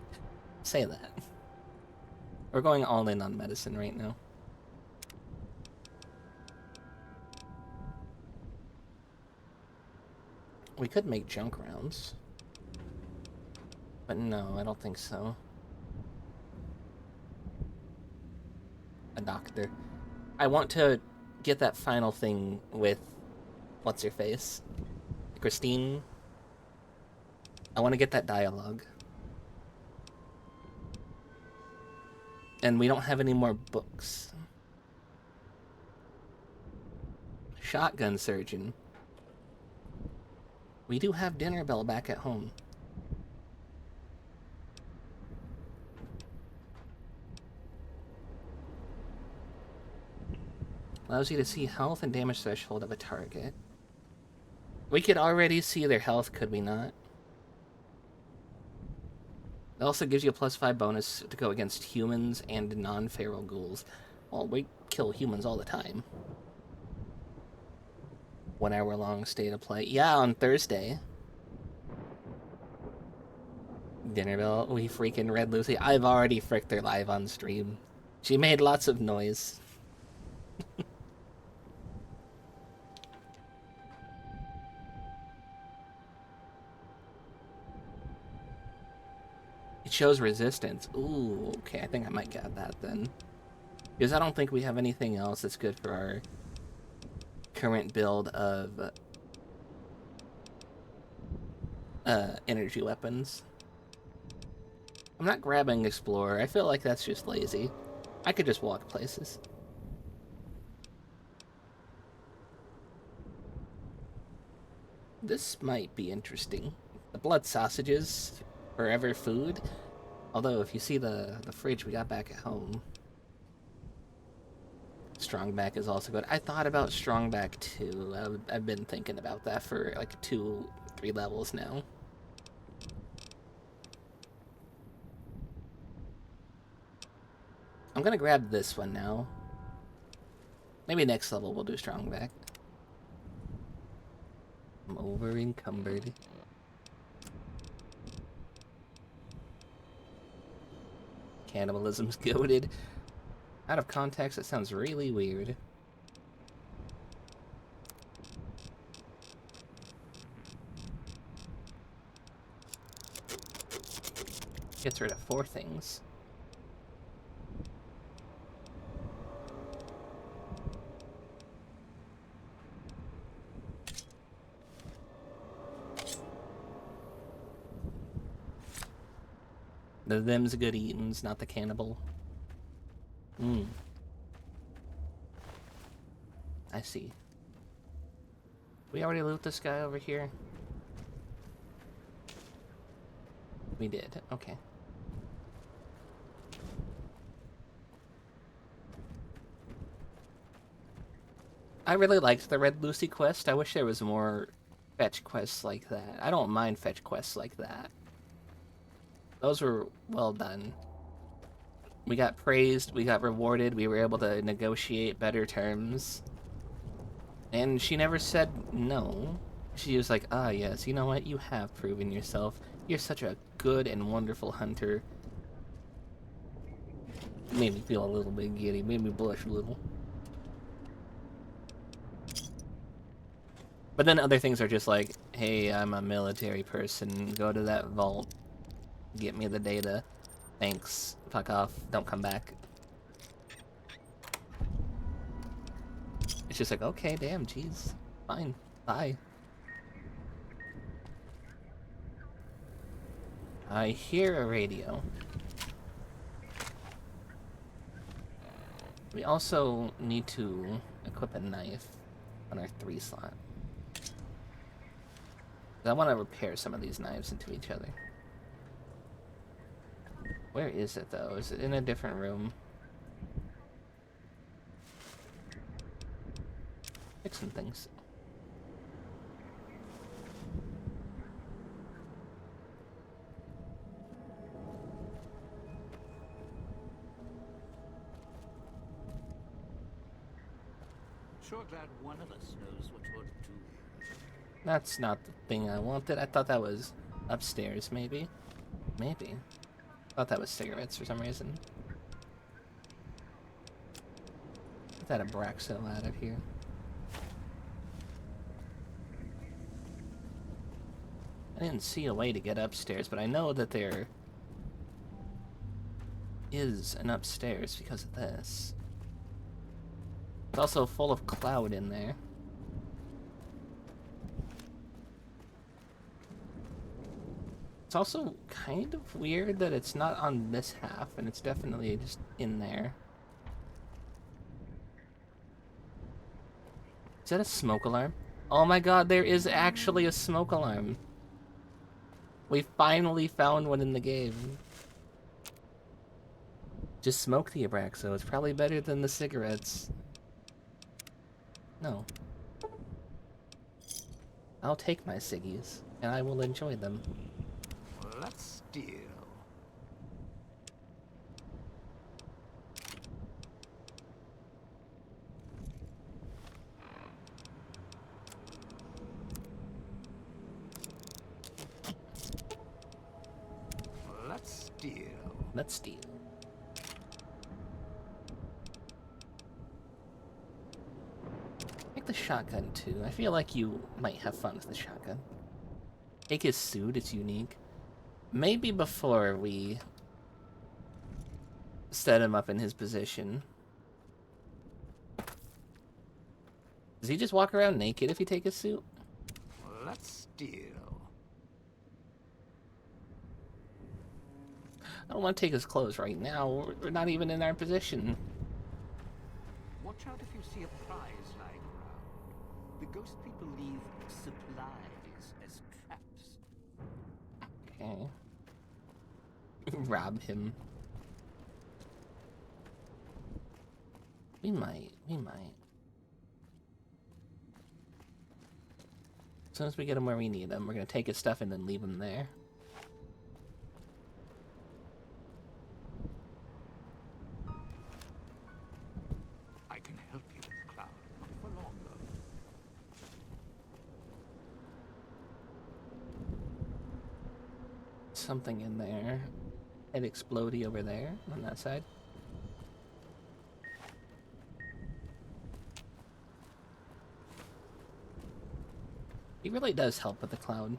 say that. We're going all in on medicine right now. We could make junk rounds. But no, I don't think so. A doctor. I want to get that final thing with... what's her face? Christine. I want to get that dialogue. And we don't have any more books. Shotgun surgeon. We do have Dinner Bell back at home. Allows you to see health and damage threshold of a target. We could already see their health, could we not? It also gives you a +5 bonus to go against humans and non-feral ghouls. Well, we kill humans all the time. 1 hour long state of play. Yeah, on Thursday. Dinner Bell, we freaking Red Lucy. I've already fricked her live on stream. She made lots of noise. It shows resistance. Ooh, okay, I think I might get that then. Because I don't think we have anything else that's good for our current build of energy weapons. I'm not grabbing Explorer. I feel like that's just lazy. I could just walk places. This might be interesting. The blood sausages, forever food. Although, if you see the fridge we got back at home, Strongback is also good. I thought about Strongback too. I've been thinking about that for like 2-3 levels now. I'm gonna grab this one now. Maybe next level we'll do Strongback. I'm over encumbered. Cannibalism's goated. Out of context, that sounds really weird. Gets rid of 4 things. The them's good eatins, not the cannibal. I see. We already loot this guy over here? We did, okay. I really liked the Red Lucy quest. I wish there was more fetch quests like that. I don't mind fetch quests like that. Those were well done. We got praised, we got rewarded, we were able to negotiate better terms. And she never said no. She was like, ah yes, you know what, you have proven yourself. You're such a good and wonderful hunter. Made me feel a little bit giddy, made me blush a little. But then other things are just like, hey, I'm a military person, go to that vault, get me the data. Thanks. Fuck off. Don't come back. It's just like, okay, damn, jeez. Fine. Bye. I hear a radio. We also need to equip a knife. on our 3 slot. I want to repair some of these knives into each other. Where is it, though? Is it in a different room? Fixing things.
Sure glad one of us knows what you're doing.
That's not the thing I wanted. I thought that was upstairs, maybe. Maybe. I thought that was cigarettes for some reason. Get that Abraxo out of here. I didn't see a way to get upstairs, but I know that there is an upstairs because of this. It's also full of cloud in there. It's also kind of weird that it's not on this half, and it's definitely just in there. Is that a smoke alarm? Oh my god, there is actually a smoke alarm. We finally found one in the game. Just smoke the Abraxo. It's probably better than the cigarettes. No. I'll take my ciggies, and I will enjoy them.
Let's steal. Let's steal.
Let's steal. Take the shotgun too. I feel like you might have fun with the shotgun. Take his suit, it's unique. Maybe before we set him up in his position. Does he just walk around naked if you take his suit?
Let's steal.
I don't want to take his clothes right now. We're not even in our position.
Watch out if you see a prize lying around. The ghost people leave supplies as traps.
Okay. Rob him. We might. As soon as we get him where we need him, we're gonna take his stuff and then leave him there.
I can help you with Cloud, not for long though.
Something in there. Head explodey over there on that side. He really does help with the cloud.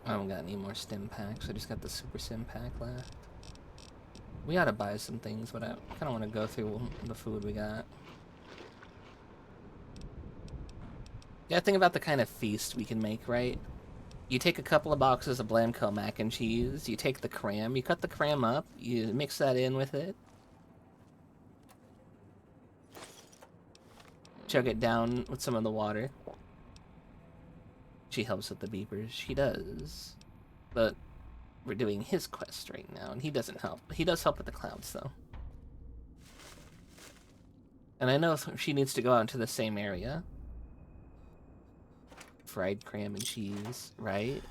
I don't got any more stim packs. I just got the super sim pack left. We ought to buy some things, but I kind of want to go through the food we got. Yeah, think about the kind of feast we can make, right? You take a couple of boxes of Blamco mac and cheese, you take the cram, you cut the cram up, you mix that in with it. Chug it down with some of the water. She helps with the beepers. She does. But we're doing his quest right now, and he doesn't help. He does help with the clouds, though. And I know she needs to go out into the same area. Fried cram and cheese, right?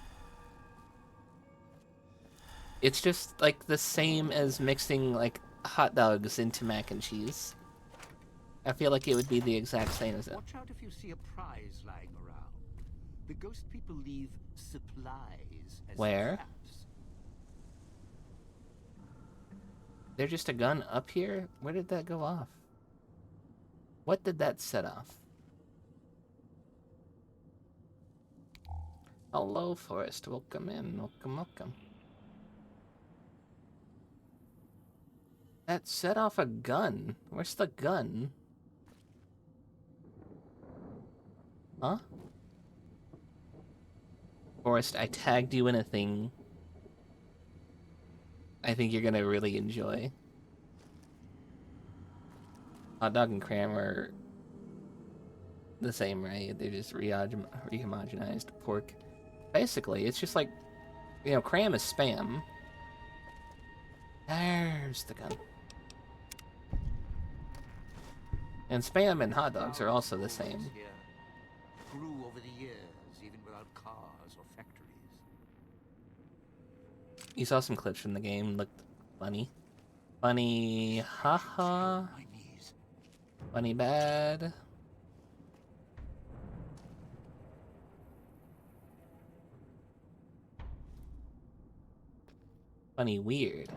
It's just like the same as mixing like hot dogs into mac and cheese. I feel like it would be the exact same as it.
Watch out if you see a prize lying around. The ghost people leave supplies as
Where?
traps.
There's just a gun up here? Where did that go off? What did that set off? Hello, Forest. Welcome in. Welcome, welcome. That set off a gun. Where's the gun? Huh? Forrest, I tagged you in a thing I think you're gonna really enjoy. Hot dog and cram are the same, right? They're just rehomogenized pork. Basically, it's just like, you know, cram is Spam. There's the gun. And Spam and hot dogs are also the same.
Grew over the years, even without cars or factories.
You saw some clips from the game, looked funny. Funny, haha. Funny bad. Funny weird.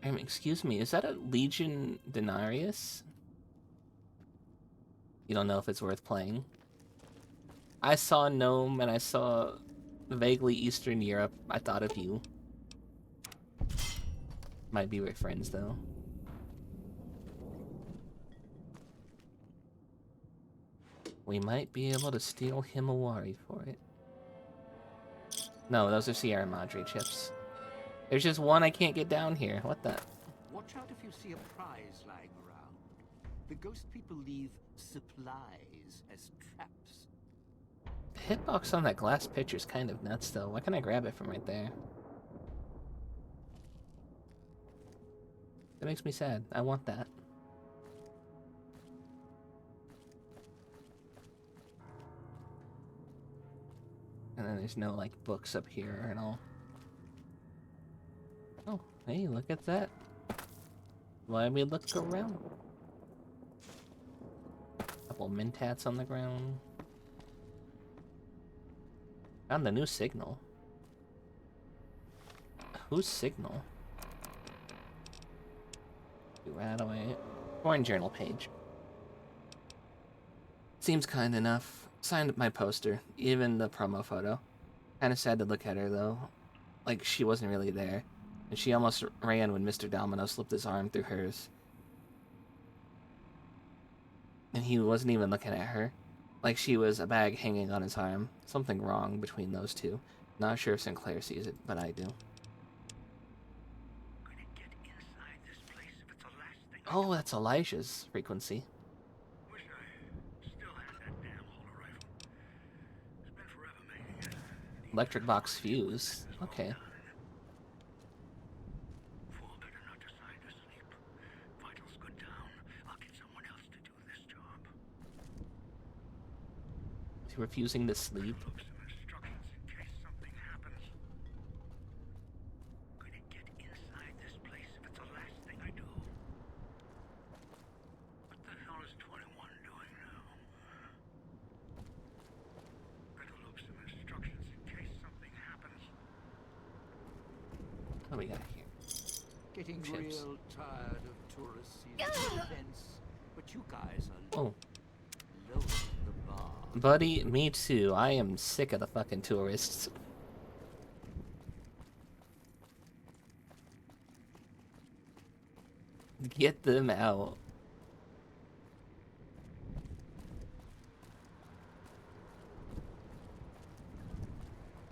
Excuse me, is that a Legion Denarius? You don't know if it's worth playing? I saw Gnome and I saw vaguely Eastern Europe. I thought of you. Might be with friends though. We might be able to steal Himawari for it. No, those are Sierra Madre chips. There's just one I can't get down here. What the?
Watch out if you see a prize lying around. The ghost people leave supplies as traps.
The hitbox on that glass pitcher is kind of nuts though. Why can't I grab it from right there? That makes me sad. I want that. And then there's no, like, books up here and all. Oh, hey, look at that. Why we look around? Couple mentats on the ground. Found the new signal. Whose signal? Right away. Foreign journal page. Seems kind enough. Signed my poster, even the promo photo. Kinda sad to look at her though. Like she wasn't really there. And she almost ran when Mr. Domino slipped his arm through hers. And he wasn't even looking at her. Like she was a bag hanging on his arm. Something wrong between those two. Not sure if Sinclair sees it, but I do. Oh, that's Elijah's frequency. Electric box fuse. Okay. Is he refusing to sleep? What do we got here?
Getting
Chips.
real tired of tourist season events, but you guys are
Oh.
lowering the bar.
Buddy, me too. I am sick of the fucking tourists. Get them out.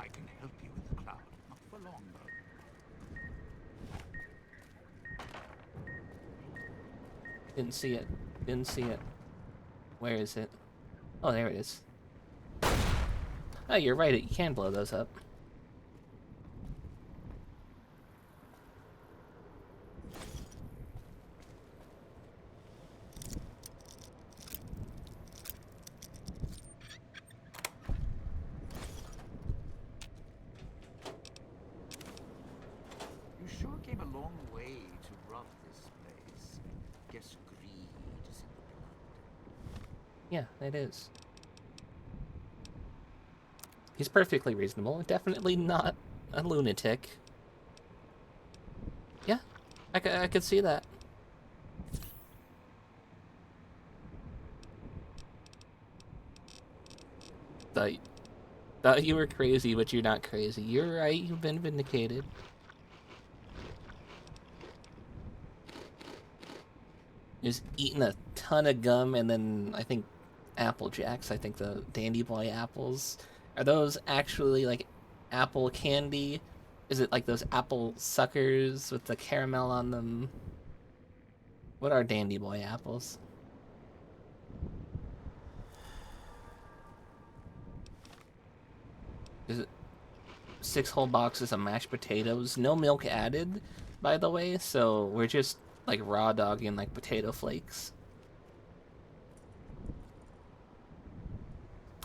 I can help you with the crowd, not for long though.
Didn't see it. Didn't see it. Where is it? Oh, there it is. Oh, you're right. You can blow those up.
You sure came a long way to rob this place. Guess greed is in the blood.
Yeah, it is. He's perfectly reasonable. Definitely not a lunatic. Yeah, I could see that. Thought you were crazy, but you're not crazy. You're right. You've been vindicated. Just eating a ton of gum and then I think Apple Jacks, I think the Dandy Boy apples. Are those actually like apple candy? Is it like those apple suckers with the caramel on them? What are Dandy Boy apples? Is it 6 whole boxes of mashed potatoes? No milk added, by the way, so we're just like raw dogging like potato flakes.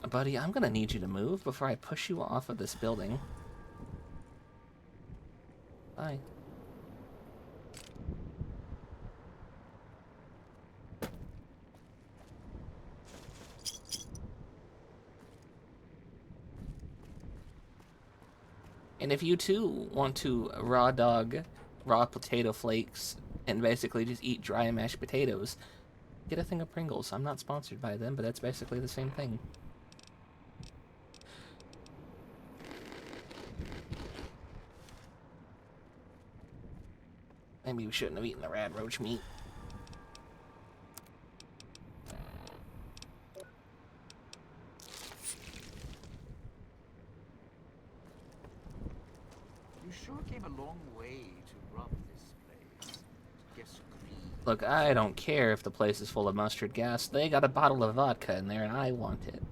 Buddy, I'm gonna need you to move before I push you off of this building. Bye. And if you too want to raw dog raw potato flakes and basically just eat dry mashed potatoes, get a thing of Pringles. I'm not sponsored by them, but that's basically the same thing. Maybe we shouldn't have eaten the rad roach meat.
You sure came a long way to rob this place. Guess green.
Look, I don't care if the place is full of mustard gas. They got a bottle of vodka in there and I want it.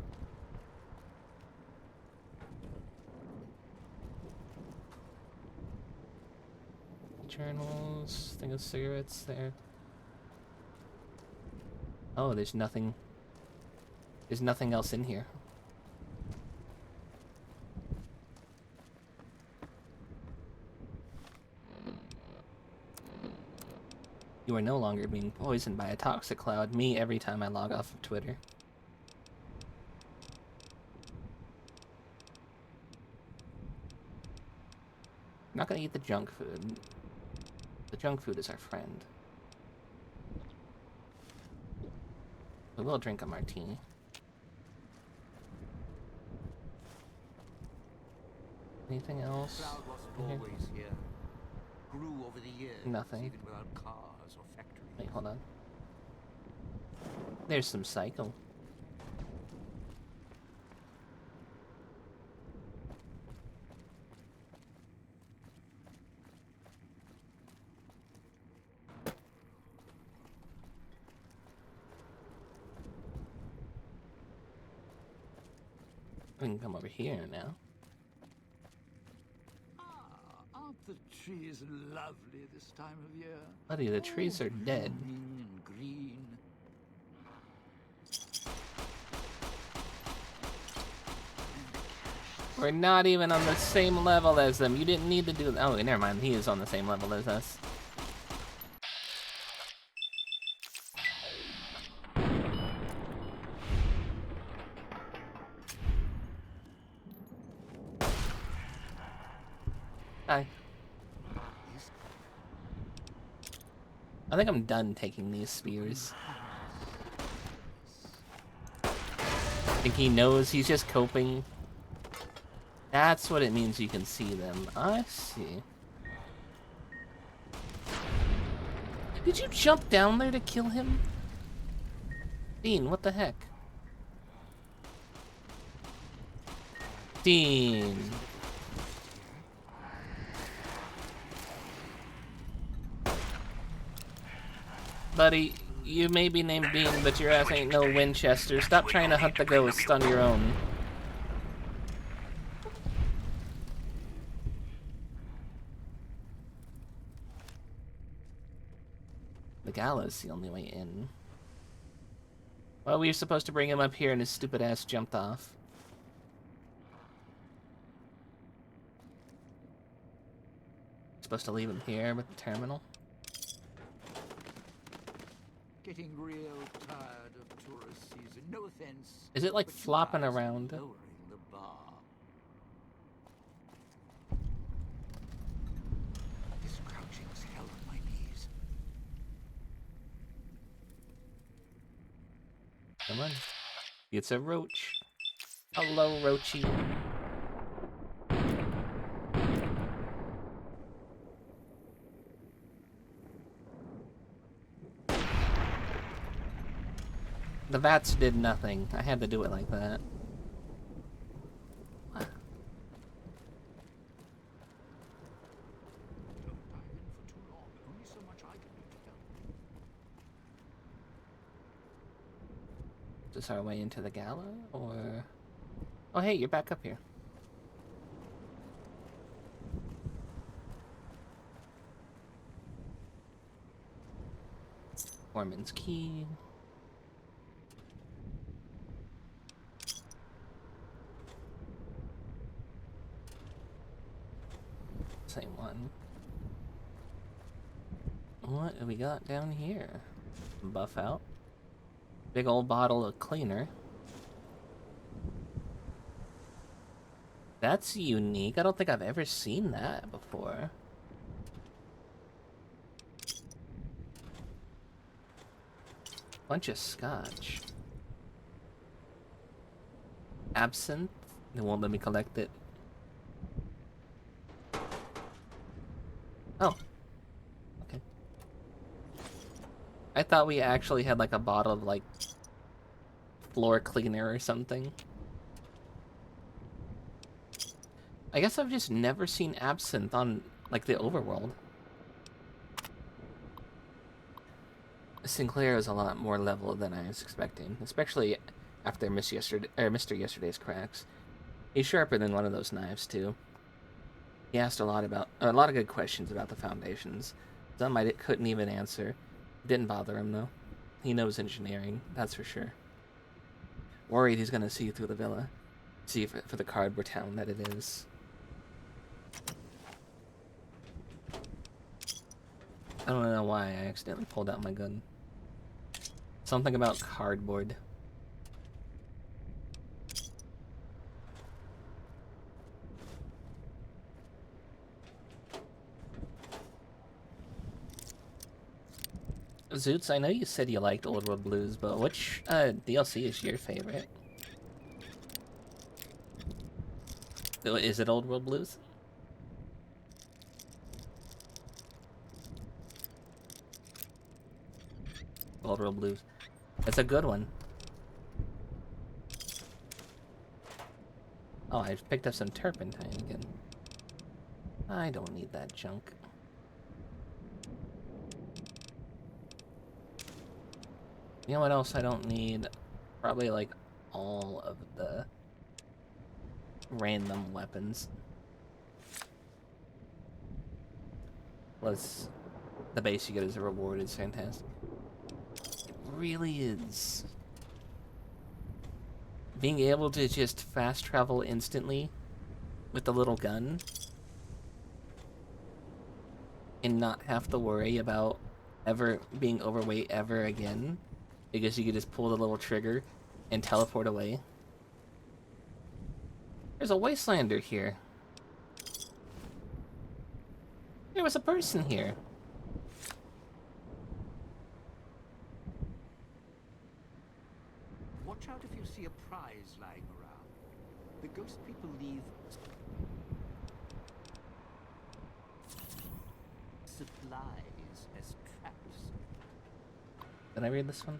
Journals, thing of cigarettes there. Oh, there's nothing. There's nothing else in here. You are no longer being poisoned by a toxic cloud. Me every time I log off of Twitter. I'm not gonna eat the junk food. The junk food is our friend. We will drink a martini. Anything else?
Cloud wasn't
in here?
always here. Grew over the years.
Nothing.
Even without cars or factories.
Wait, hold on. There's some cycle. We can come over here now.
Aren't the trees lovely this time of year?
Buddy, the trees are dead.
Blooming and green.
We're not even on the same level as them. You didn't need to do that. Oh, never mind. He is on the same level as us. Hi. I think I'm done taking these spears. I think he knows he's just coping. That's what it means you can see them. I see. Did you jump down there to kill him? Dean, what the heck? Dean. Buddy, you may be named Dean, but your ass ain't no Winchester. Stop trying to hunt the ghost on your own. The gala's the only way in. Well, we were supposed to bring him up here and his stupid ass jumped off. Supposed to leave him here with the terminal.
Getting real tired of tourist season. No offense.
Is it like
but you
flopping
guys are
around?
Lowering the bar. This crouching is hell on my knees.
Come on. It's a roach. Hello, Roachy. The vats did nothing. I had to do it like that. What? Is this our way into the gala, or... Oh, hey, you're back up here. Foreman's key. Same one. What do we got down here? Buff out. Big old bottle of cleaner. That's unique. I don't think I've ever seen that before. Bunch of scotch. Absinthe. They won't let me collect it. Oh. Okay. I thought we actually had like a bottle of like floor cleaner or something. I guess I've just never seen absinthe on like the overworld. Sinclair is a lot more level than I was expecting, especially after Mr. Yesterday's cracks. He's sharper than one of those knives too. He asked a lot of good questions about the foundations. Some I couldn't even answer. Didn't bother him though. He knows engineering, that's for sure. Worried he's gonna see through the villa, see for the cardboard town that it is. I don't know why I accidentally pulled out my gun. Something about cardboard. Zoots, I know you said you liked Old World Blues, but which DLC is your favorite? Is it Old World Blues? Old World Blues. It's a good one. Oh, I picked up some turpentine again. I don't need that junk. You know what else I don't need? Probably like all of the random weapons. Plus, the base you get as a reward is fantastic. It really is. Being able to just fast travel instantly with the little gun and not have to worry about ever being overweight ever again, because you could just pull the little trigger and teleport away. There's a wastelander here. There was a person here.
Watch out if you see a prize lying around. The ghost people leave supplies as traps.
Did I read this one?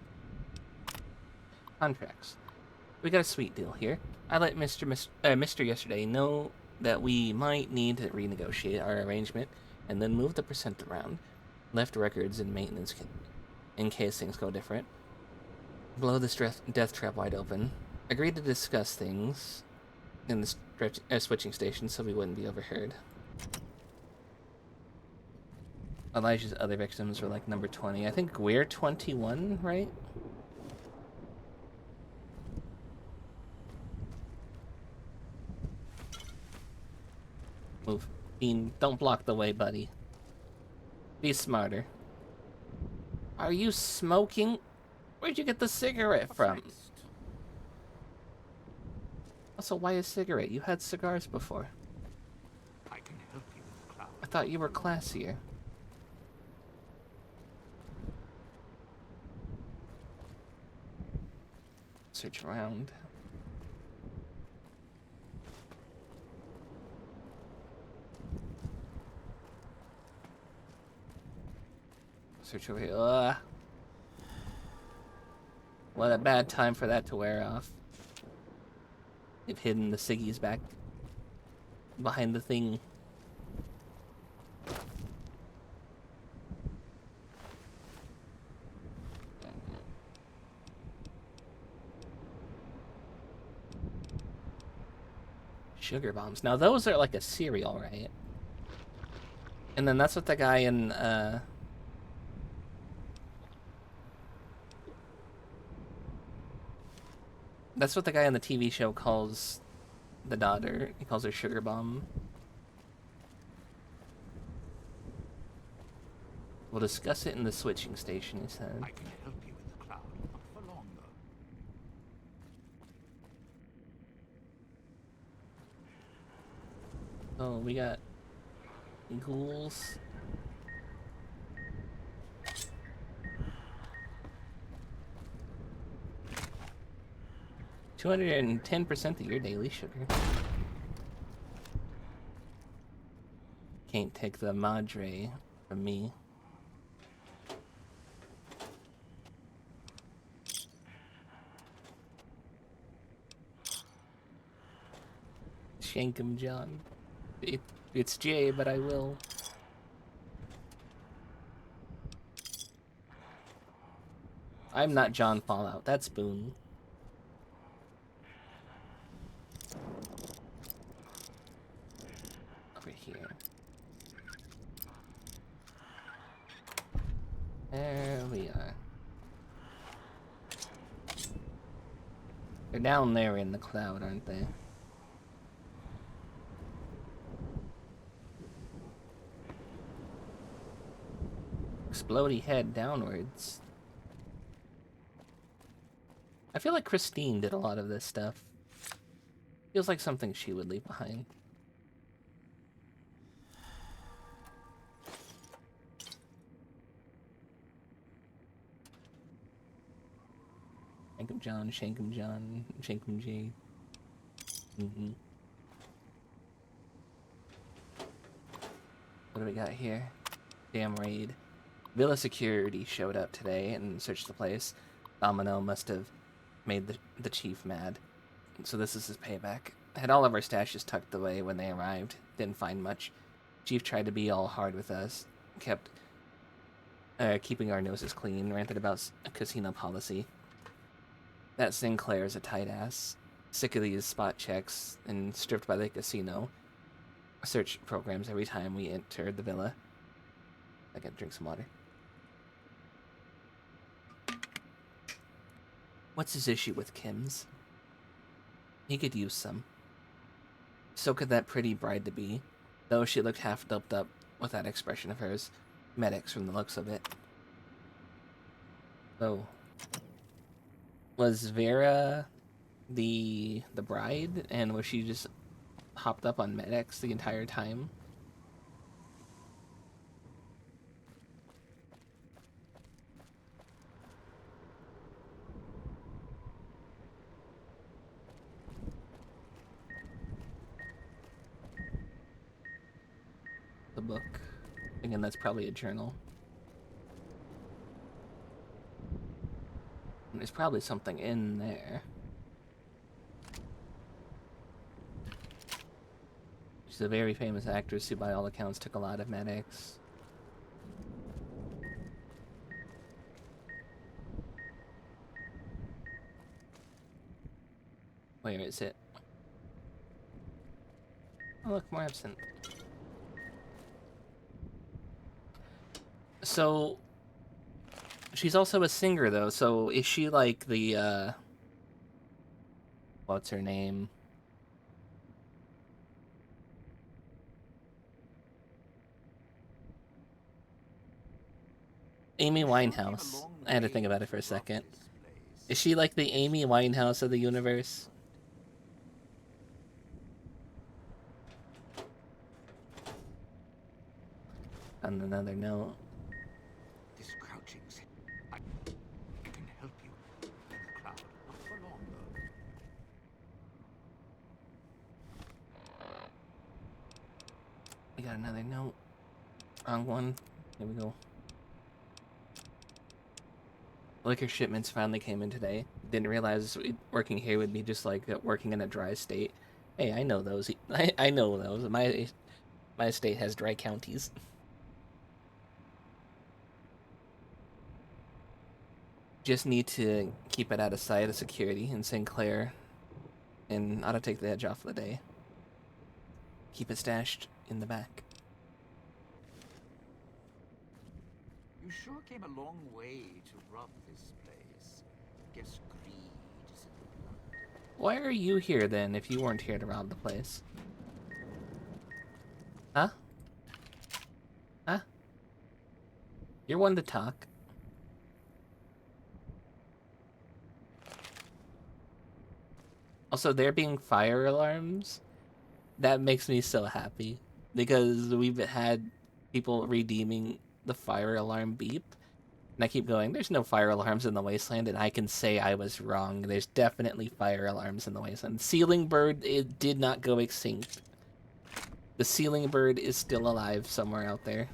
Contracts. We got a sweet deal here. I let Mr. Yesterday know that we might need to renegotiate our arrangement and then move the percent around. Left records and maintenance in case things go different. Blow this death trap wide open. Agreed to discuss things in the switching station so we wouldn't be overheard. Elijah's other victims were like number 20. I think we're 21, right? Move. Bean, don't block the way, buddy. Be smarter. Are you smoking? Where'd you get the cigarette from? Also, why a cigarette? You had cigars before.
I can help you, Cloud.
I thought you were classier. Search around. Search over here. What a bad time for that to wear off. They've hidden the ciggies back behind the thing. Sugar bombs. Now those are like a cereal, right? And then that's what the guy in that's what the guy on the TV show calls the daughter. He calls her sugar bomb. We'll discuss it in the switching station, he said.
I can help you in the cloud. Not for long, though.
Oh, we got ghouls. $210% of your daily sugar. Can't take the Madre from me. Shank him, John. It's Jay, but I will. I'm not John Fallout. That's Boone. Over here. There we are. They're down there in the cloud, aren't they? Explodey head downwards. I feel like Christine did a lot of this stuff. Feels like something she would leave behind. Shank him John, shank him John, shank him G. What do we got here? Damn raid. Villa security showed up today and searched the place. Domino must have made the chief mad. So this is his payback. Had all of our stashes tucked away when they arrived. Didn't find much. Chief tried to be all hard with us. Kept keeping our noses clean. Ranted about a casino policy. That Sinclair's a tight ass. Sick of these spot checks and stripped by the casino. Search programs every time we entered the villa. I gotta drink some water. What's his issue with Kim's? He could use some. So could that pretty bride-to-be, though she looked half doped up with that expression of hers. Medics from the looks of it. Oh. Was Vera the bride, and was she just hopped up on Medics the entire time? The book. Again, that's probably a journal. And there's probably something in there. She's a very famous actress who, by all accounts, took a lot of medics. Where is it? Oh, look, more absent. So, she's also a singer, though, so is she like the, what's her name? Amy Winehouse. I had to think about it for a second. Is she like the Amy Winehouse of the universe? On another note.
This crouching set. I can help you in the cloud. Not for long, though.
We got another note. Wrong one. Here we go. Liquor shipments finally came in today. Didn't realize working here would be just like working in a dry state. Hey, I know those. I know those. My state has dry counties. Just need to keep it out of sight of security in St. Clair, and ought to take the edge off of the day. Keep it stashed in the back.
You sure came a long way to rob this place. Guess greed is in the blood.
Why are you here then if you weren't here to rob the place? Huh? Huh? You're one to talk. Also, there being fire alarms, that makes me so happy. Because we've had people redeeming the fire alarm beep. And I keep going, there's no fire alarms in the wasteland, and I can say I was wrong. There's definitely fire alarms in the wasteland. Ceiling bird, it did not go extinct. The ceiling bird is still alive somewhere out there.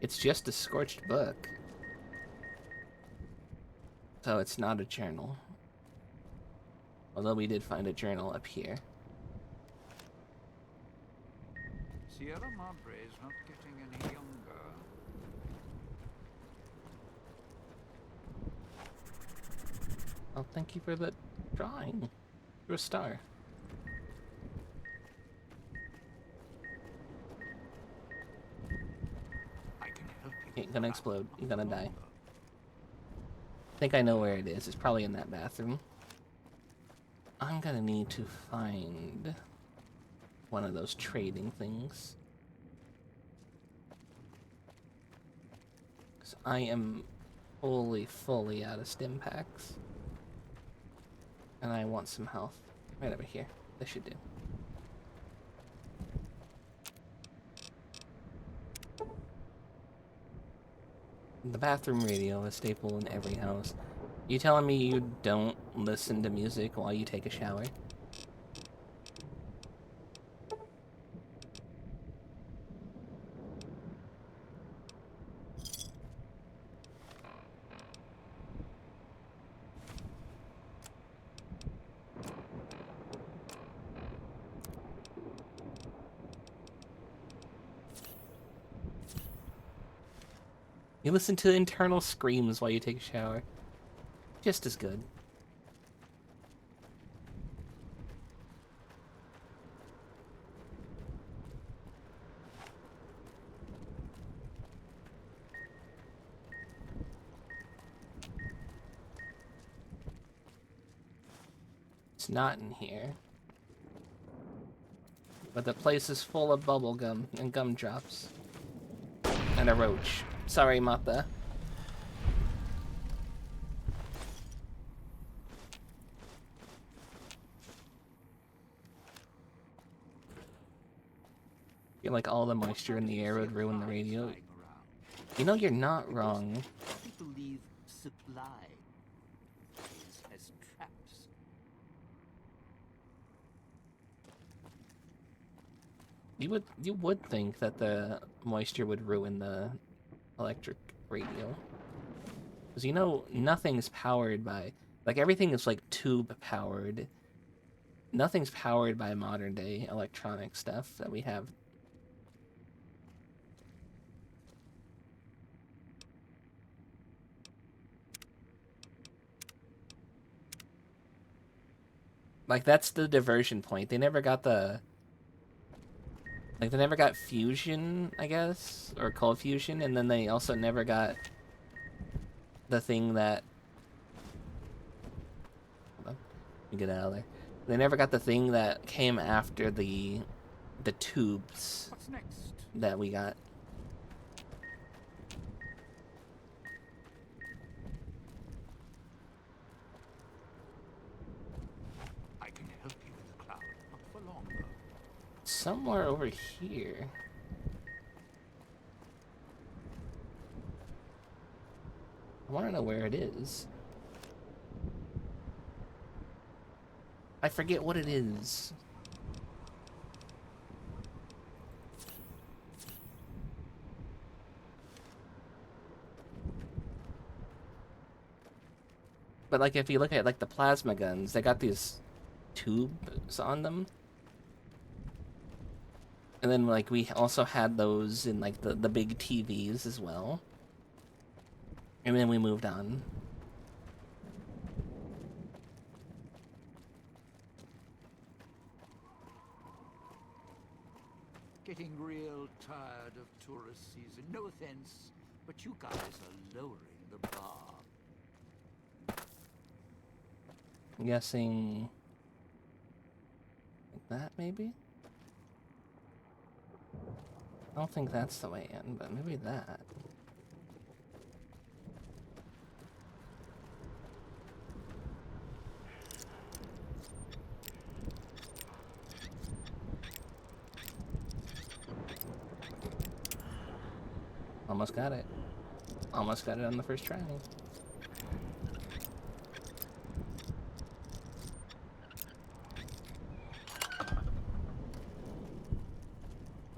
It's just a scorched book. So it's not a journal. Although we did find a journal up here.
Sierra Madre is not getting any younger.
Oh, thank you for the drawing. You're a star.
I can help you.
You're gonna explode. You're gonna die. I think I know where it is. It's probably in that bathroom. I'm gonna need to find one of those trading things. Because I am fully out of stim packs. And I want some health. Right over here. This should do. The bathroom radio, a staple in every house. You telling me you don't listen to music while you take a shower? You listen to internal screams while you take a shower. Just as good. It's not in here. But the place is full of bubble gum and gumdrops. And a roach. Sorry, Mata. I feel like all the moisture in the air would ruin the radio. You know, you're not wrong.
People leave supply as traps.
You would think that the moisture would ruin the electric radio. Because you know, nothing's powered by... Like, everything is, like, tube-powered. Nothing's powered by modern-day electronic stuff that we have. Like, that's the diversion point. They never got the... Like, they never got fusion, I guess? Or cold fusion, and then they also never got the thing that... Hold on. Let me get out of there. They never got the thing that came after the tubes.
What's next?
That we got.
I can help you with the cloud, not for long though.
Somewhere over here. I want to know where it is. I forget what it is. But like if you look at like the plasma guns, they got these tubes on them. And then like we also had those in like the big TVs as well. And then we moved on.
Getting real tired of tourist season. No offense, but you guys are lowering the bar.
I'm guessing like that maybe? I don't think that's the way in, but maybe that. Almost got it. Almost got it on the first try.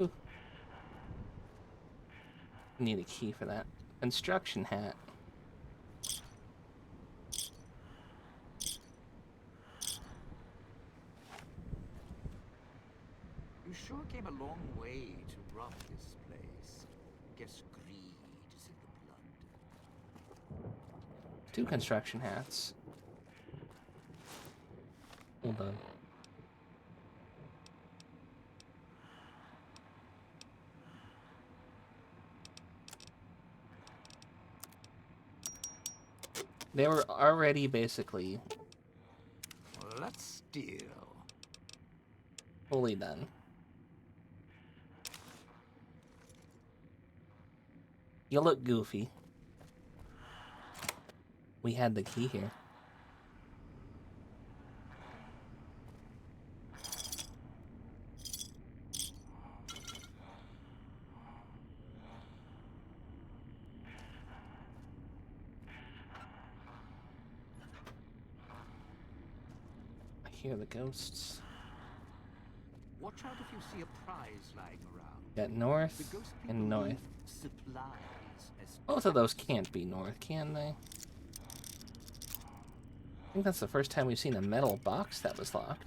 Ooh. Need a key for that. Construction hat.
You sure came a long way to rob this place. Guess greed is in the blood.
2 construction hats. Hold on. They were already basically
Let's steal.
fully done. You look goofy. We had the key here. I hear the ghosts.
Watch out if you see a prize lying around.
Got north
The ghost people
and north.
leave supplies as
Both of those can't be north, can they? I think that's the first time we've seen a metal box that was locked.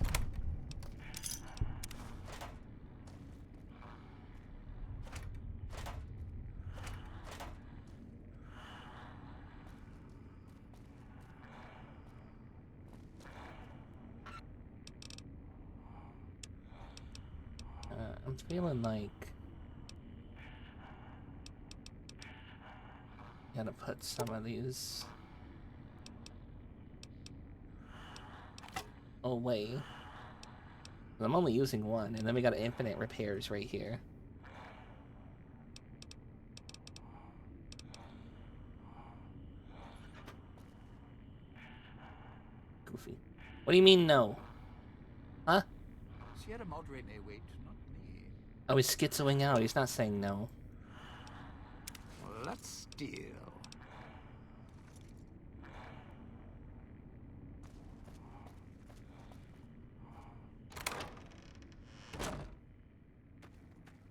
I'm feeling like gotta put some of these away. I'm only using one, and then we got infinite repairs right here. Goofy. What do you mean no? Huh?
Sierra Madre may wait, not me.
Oh, he's schizoing out. He's not saying no.
Let's steal.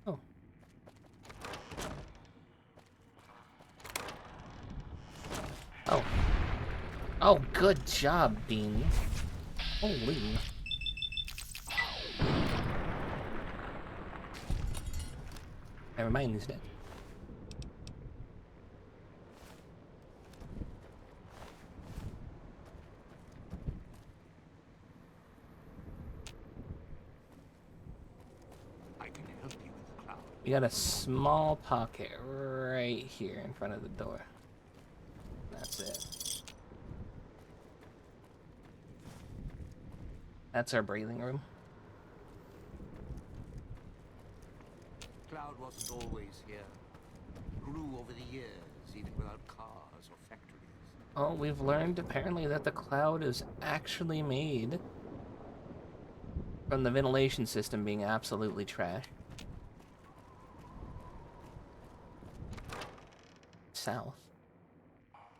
Oh. Oh. Oh, good job, Bean. Holy. Never mind, he's dead.
I can help you with the cloud.
We got a small pocket right here in front of the door. That's it. That's our breathing room.
Cloud wasn't always here. Grew over the years, even without cars or factories.
Oh, we've learned apparently that the cloud is actually made from the ventilation system being absolutely trash. South.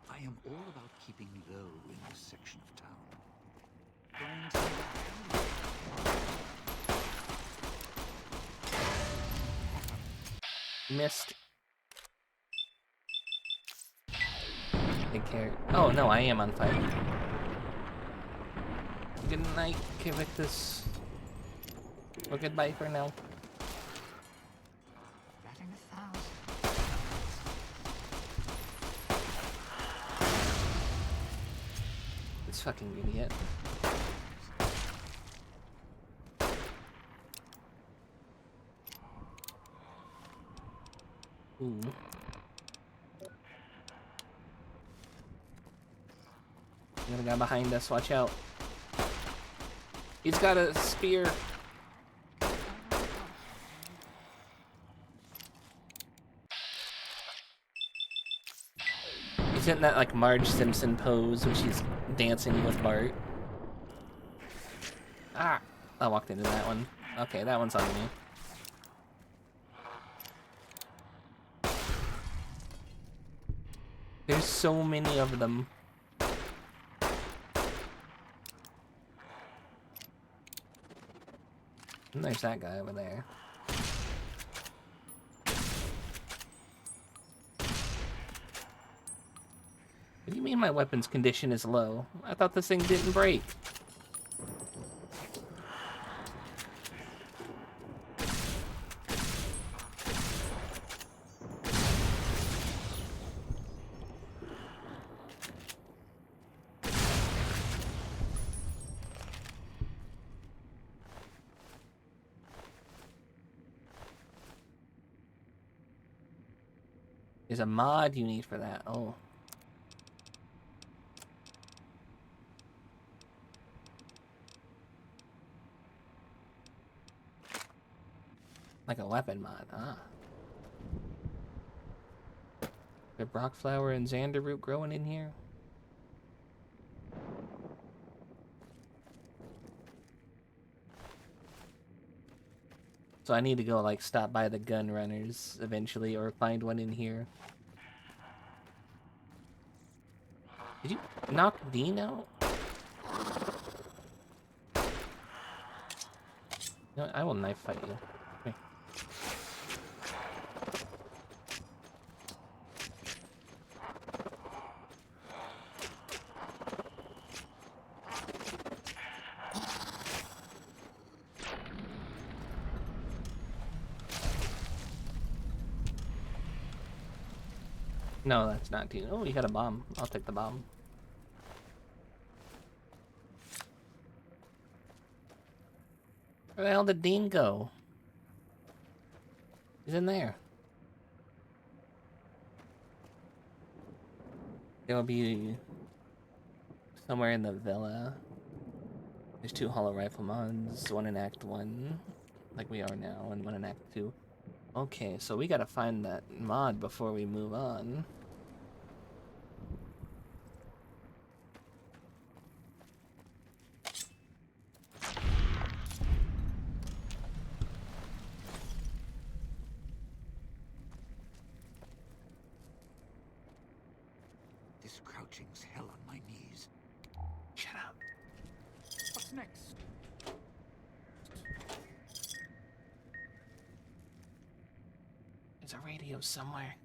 I am all about keeping low in this section of town. Going to
Missed. Take care. Oh no, I am on fire. Night, Kivictus. Well, goodbye for now.
Batting 1,000.
This fucking idiot. Ooh. Got a guy behind us, watch out. He's got a spear. He's in that like Marge Simpson pose when she's dancing with Bart. Ah! I walked into that one. Okay, that one's on me. There's so many of them. And there's that guy over there. What do you mean my weapon's condition is low? I thought this thing didn't break. There's a mod you need for that. Oh. Like a weapon mod, ah. The Brock flower and Xander root growing in here. So I need to go like stop by the gun runners eventually or find one in here. Did you knock Dean out? No, I will knife fight you. Here. No, that's not Dean. Oh, you got a bomb. I'll take the bomb. Where the hell did Dean go? He's in there. He'll be somewhere in the villa. There's 2 hollow rifle mods, one in Act 1, like we are now, and one in Act 2. Okay, so we gotta find that mod before we move on.
This crouching's hell on my knees.
Shut up.
What's next?
There's a radio somewhere.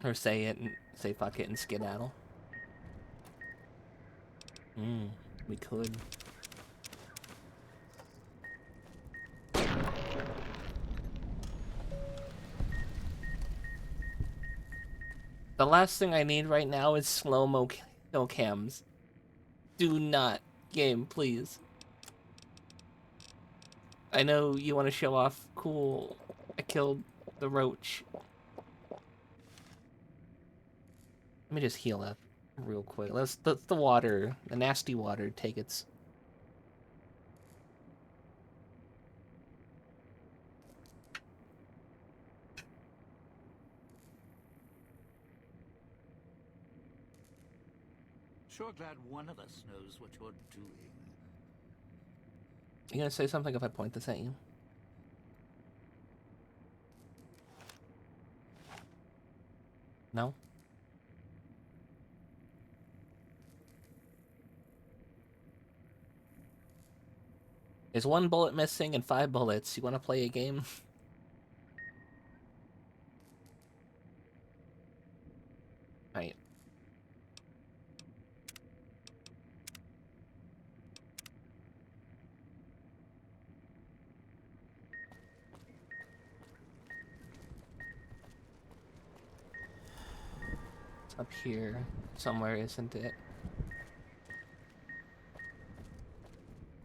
Or say it and say fuck it and skedaddle. We could. The last thing I need right now is slow-mo kill cams. Do not, game, please. I know you want to show off, cool, I killed the roach. Let me just heal up real quick. Let's the water, the nasty water, take its...
Sure glad one of us knows what you're doing.
You gonna say something if I point this at you? No? There's 1 bullet missing and 5 bullets. You wanna play a game? Right. Up here somewhere, isn't it?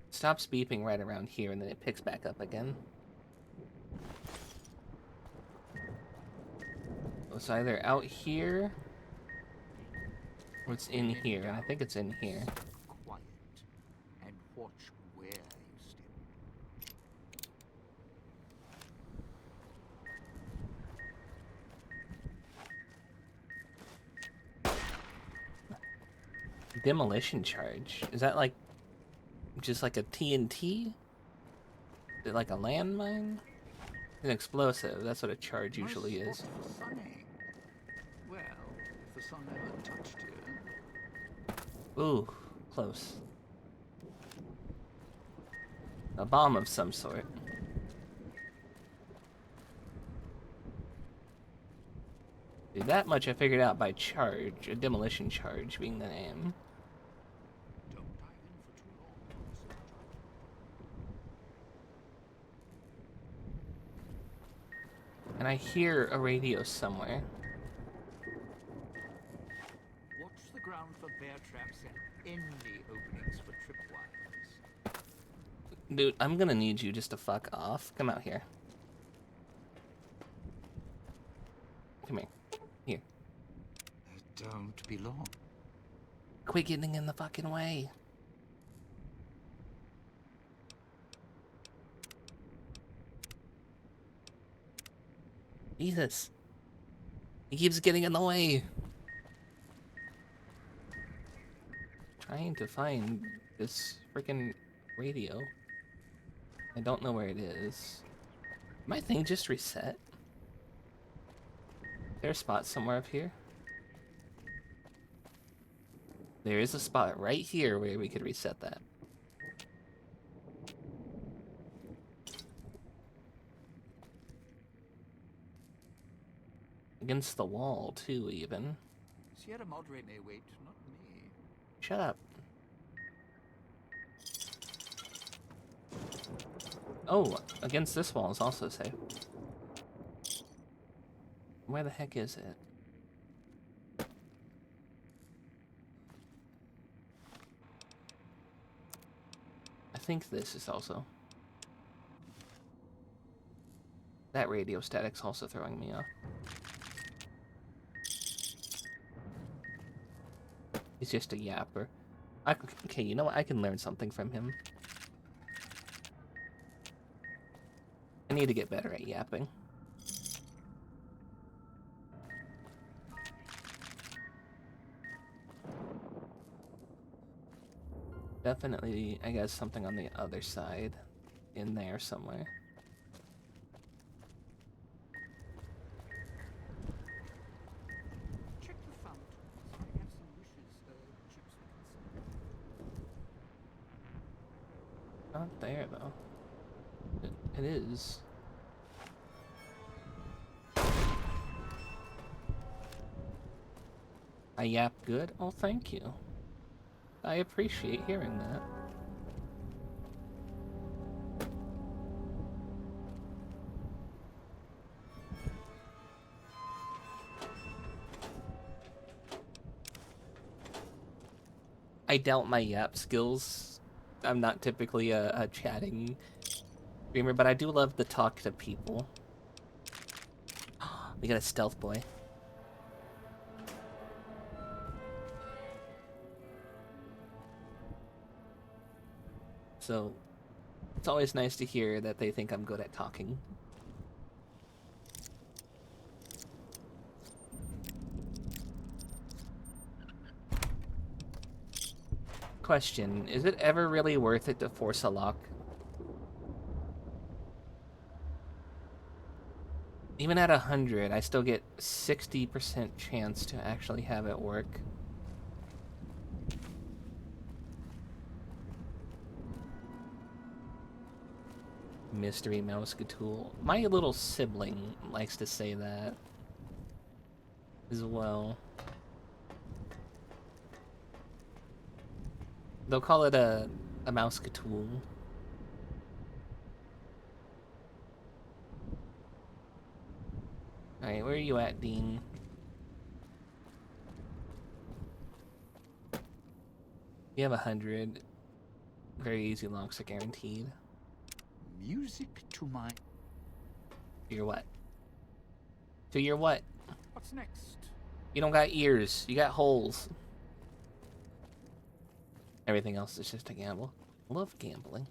Stops beeping right around here, and then it picks back up again. It's either out here, or it's in here, and I think it's in here.
Quiet and watch where you step.
Demolition charge. Is that like just like a TNT? Is it like a landmine? An explosive. That's what a charge usually is.
Nice spot for sunning. Well, if the sun ever touched you.
Ooh, close. A bomb of some sort. Dude, that much I figured out by charge. A demolition charge being the name.
Don't dive in for too long.
And I hear a radio somewhere.
Watch the ground for bear traps and any openings for tripwires.
Dude, I'm gonna need you just to fuck off. Come out here. Come here. Here.
Don't be long.
Quit getting in the fucking way. Jesus. He keeps getting in the way. Trying to find this freaking radio. I don't know where it is. My thing just reset. Is there a spot somewhere up here? There is a spot right here where we could reset that. Against the wall, too, even.
Sierra Madre may wait, not me.
Shut up. Oh, against this wall is also safe. Where the heck is it? I think this is also. That radio static's also throwing me off. He's just a yapper. Okay, you know what? I can learn something from him. I need to get better at yapping. Definitely, I guess, something on the other side. In there somewhere.
Check the fountains. I have some chips we can
Not there, though. It is. I yap good? Oh, thank you. I appreciate hearing that. I doubt my yap skills. I'm not typically a chatting streamer, but I do love to talk to people. We got a stealth boy. So, it's always nice to hear that they think I'm good at talking. Question, is it ever really worth it to force a lock? Even at 100, I still get 60% chance to actually have it work. Mystery mouse tool. My little sibling likes to say that as well. They'll call it a mouse tool. Alright, where are you at, Dean? You have 100. Very easy locks are guaranteed.
Music to my...
To your what? To your what?
What's next?
You don't got ears. You got holes. Everything else is just a gamble. Love gambling.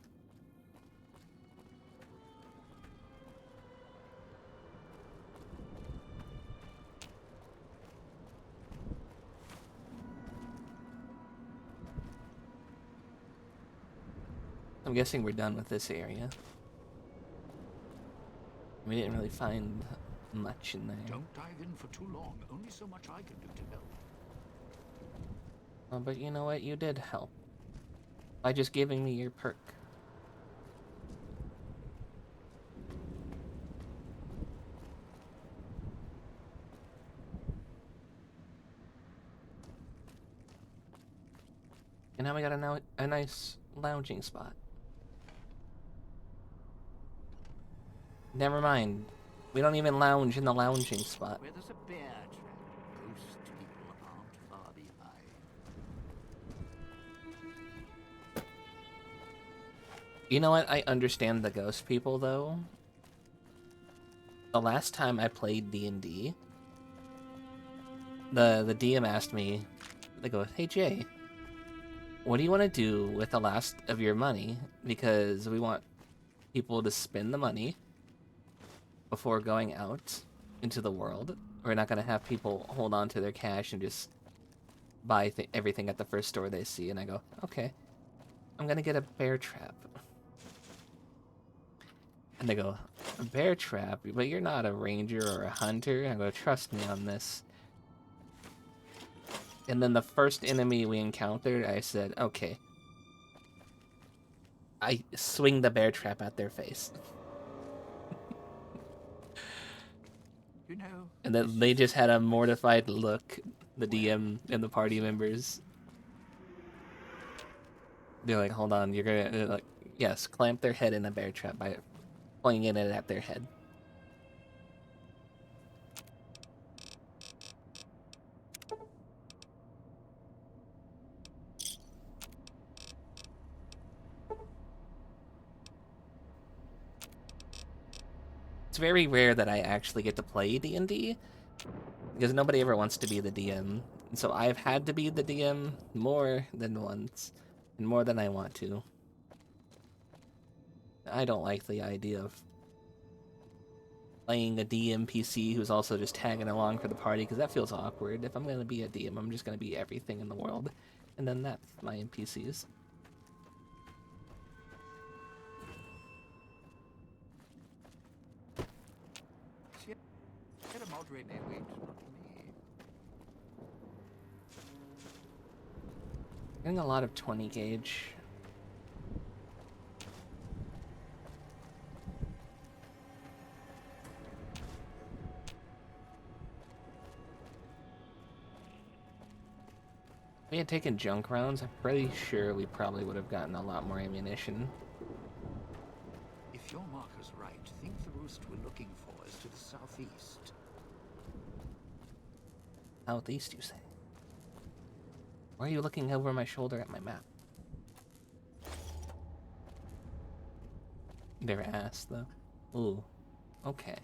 I'm guessing we're done with this area. We didn't really find much in there.
Don't dive in for too long. Only so much I can do to help.
Oh, but you know what? You did help. By just giving me your perk. And now we got a nice lounging spot. Never mind. We don't even lounge in the lounging spot.
Where there's a bear trap, ghost people aren't far behind.
You know what? I understand the ghost people, though. The last time I played D&D, the DM asked me, they go, "Hey Jay, what do you want to do with the last of your money? Because we want people to spend the money before going out into the world. We're not going to have people hold on to their cash and just buy everything at the first store they see." And I go, "Okay, I'm going to get a bear trap." And they go, "A bear trap? But you're not a ranger or a hunter." I go, "Trust me on this." And then the first enemy we encountered, I said, "Okay." I swing the bear trap at their face.
You know,
And then they just had a mortified look, the DM and the party members. They're like, "Hold on, you're gonna..." They're like, yes, clamp their head in a bear trap by pointing it at their head. It's very rare that I actually get to play D&D, because nobody ever wants to be the DM. And so I've had to be the DM more than once, and more than I want to. I don't like the idea of playing a DM PC who's also just tagging along for the party, because that feels awkward. If I'm going to be a DM, I'm just going to be everything in the world, and then that's my NPCs.
Sierra Madre may wait, not me.
Getting a lot of 20 gauge. If we had taken junk rounds, I'm pretty sure we probably would have gotten a lot more ammunition.
If your marker's right, think the roost we're looking for is to the southeast.
Southeast, you say? Why are you looking over my shoulder at my map? Their ass, though. Ooh. Okay.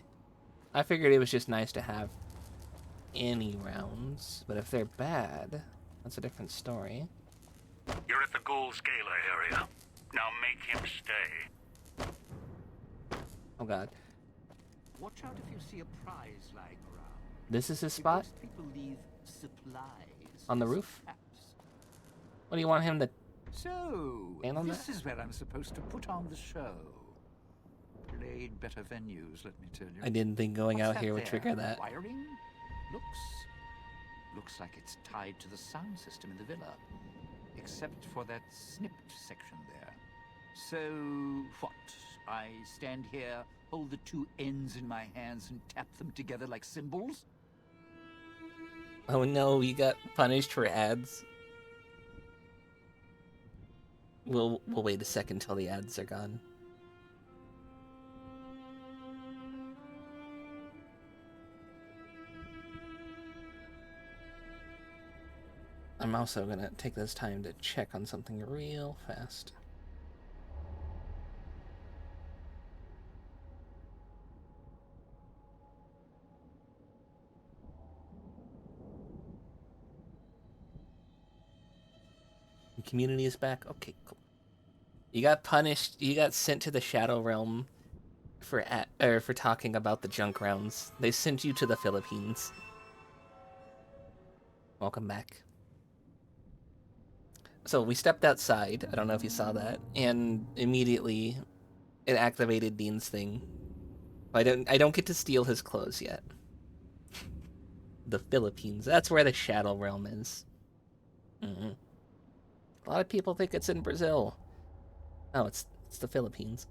I figured it was just nice to have any rounds, but if they're bad, that's a different story.
You're at the Ghoul Scalar area. Now make him stay.
Oh god.
Watch out if you see a prize lying around.
This is his spot?
Because people leave supplies.
On the
as
roof?
traps.
What do you want him to...
So,
And on
this
that?
is where I'm supposed to put on the show. Played better venues, let me tell you.
I didn't think going
What's
out
that
here would
there?
trigger that.
Wiring? Looks like it's tied to the sound system in the villa. Except for that snipped section there. So, what? I stand here, hold the two ends in my hands and tap them together like cymbals?
Oh no, we got punished for ads. We'll wait a second till the ads are gone. I'm also gonna take this time to check on something real fast. The community is back. Okay, cool. You got punished. You got sent to the Shadow Realm for talking about the junk rounds. They sent you to the Philippines. Welcome back. So we stepped outside. I don't know if you saw that, and immediately it activated Dean's thing. I don't get to steal his clothes yet. The Philippines. That's where the Shadow Realm is. Mm-hmm. A lot of people think it's in Brazil. Oh, it's the Philippines.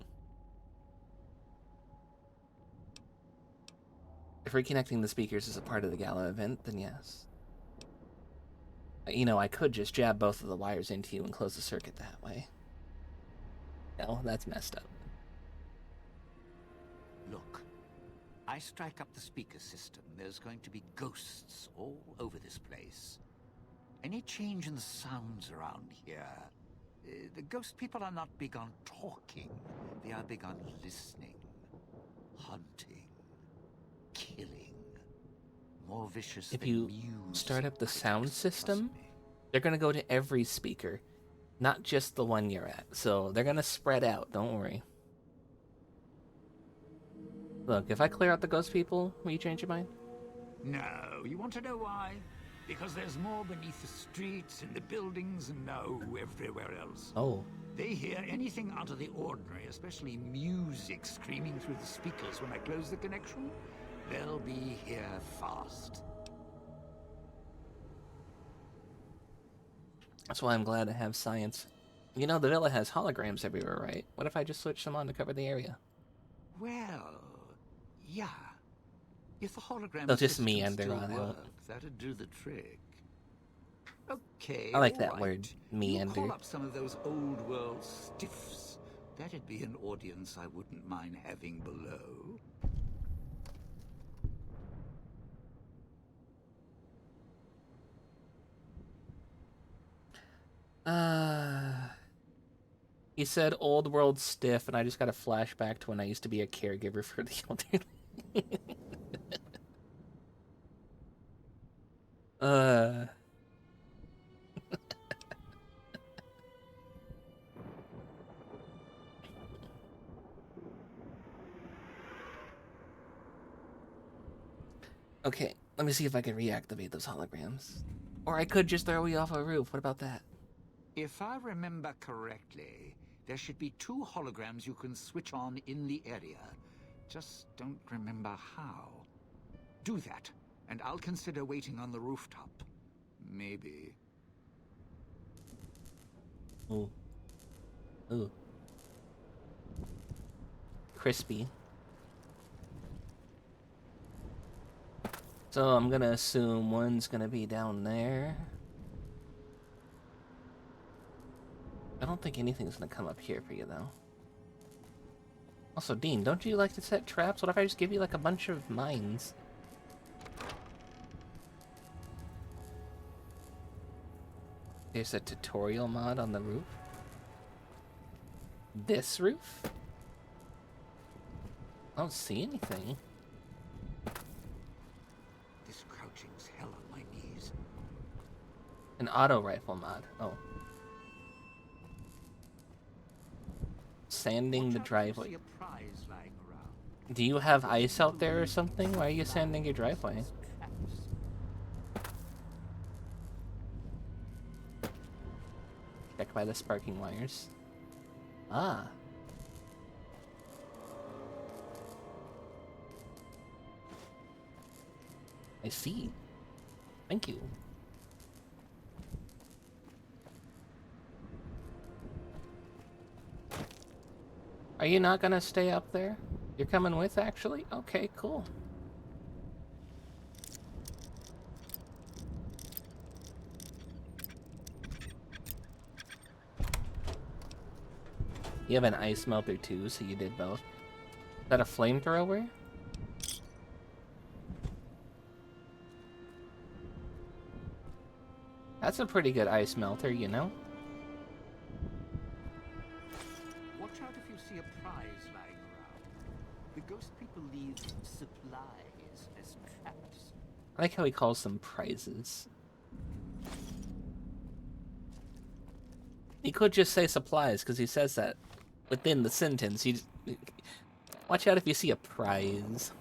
If reconnecting the speakers is a part of the gala event, then yes. You know, I could just jab both of the wires into you and close the circuit that way. No, that's messed up.
Look, I strike up the speaker system. There's going to be ghosts all over this place. Any change in the sounds around here, the ghost people are not big on talking. They are big on listening, hunting, killing. More vicious
If
than
you
music
start up the
critics,
sound
trust
system,
me.
they're going to go to every speaker, not just the one you're at. So they're going to spread out, don't worry. Look, if I clear out the ghost people, will you change your mind?
No, you want to know why? Because there's more beneath the streets, in the buildings, and no, everywhere else.
Oh.
They hear anything out of the ordinary, especially music screaming through the speakers when I close the connection. They'll be here fast.
That's why I'm glad to have science. You know, the villa has holograms everywhere, right? What if I just switch them on to cover the area?
Well, yeah. If the hologram
They'll just
system
meander
still
on out.
worked, that'd do the trick. Okay,
I like
all
that
right.
word,
You
meander.
call up some of those old world stiffs. That'd be an audience I wouldn't mind having below.
He said old world stiff, and I just got a flashback to when I used to be a caregiver for the elderly. Okay, let me see if I can reactivate those holograms. Or I could just throw you off a roof. What about that?
If I remember correctly, there should be 2 holograms you can switch on in the area. Just don't remember how. Do that, and I'll consider waiting on the rooftop. Maybe.
Ooh. Ooh. Crispy. So I'm gonna assume one's gonna be down there. I don't think anything's gonna come up here for you, though. Also, Dean, don't you like to set traps? What if I just give you, like, a bunch of mines? There's a tutorial mod on the roof. This roof? I don't see anything.
This crouching's hell on my knees.
An auto rifle mod. Oh. Sanding the driveway.
See a prize lying around.
Do you have ice out there or something? Why are you sanding your driveway? Check by the sparking wires. Ah. I see. Thank you. Are you not gonna stay up there? You're coming with, actually? Okay, cool. You have an ice melter too, so you did both. Is that a flamethrower? That's a pretty good ice melter, you know?
Watch out if you see a prize lying around. The ghost people leave supplies as traps.
I like how he calls them prizes. He could just say supplies, because he says that within the sentence. Watch out if you see a prize.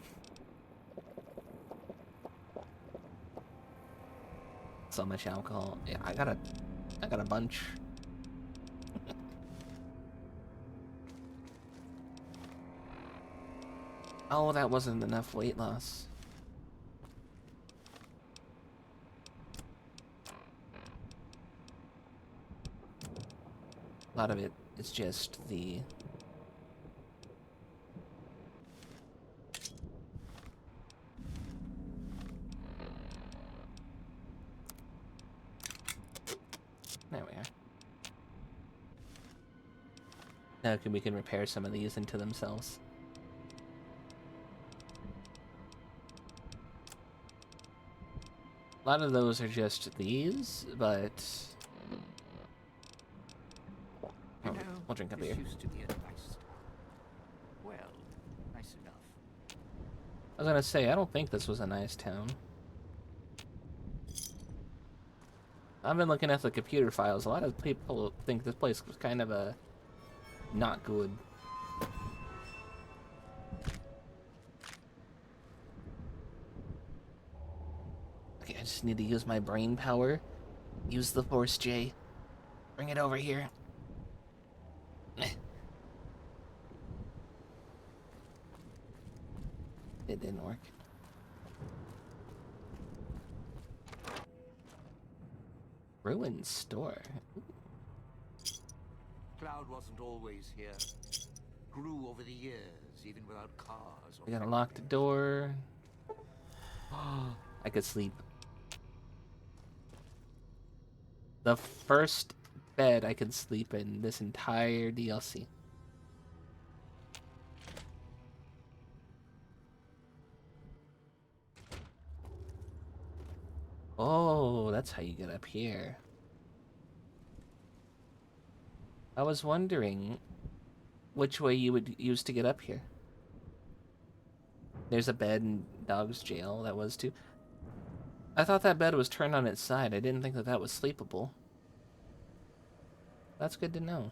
So much alcohol. Yeah, I got a bunch. Oh, that wasn't enough weight loss. A lot of it is just the... There we are. Now we can repair some of these into themselves. A lot of those are just these, but...
You know,
we'll drink a
this
beer.
used to be a nice town. Well, nice enough.
I was gonna say, I don't think this was a nice town. I've been looking at the computer files. A lot of people think this place was kind of a... not good. Okay, I just need to use my brain power. Use the Force, J. Bring it over here. It didn't work. Ruined store.
Cloud wasn't always here. Grew over the years, even without cars.
We gotta lock the door. I could sleep. The first bed I could sleep in this entire DLC. Oh, that's how you get up here. I was wondering which way you would use to get up here. There's a bed in Dog's jail, that was too. I thought that bed was turned on its side. I didn't think that that was sleepable. That's good to know.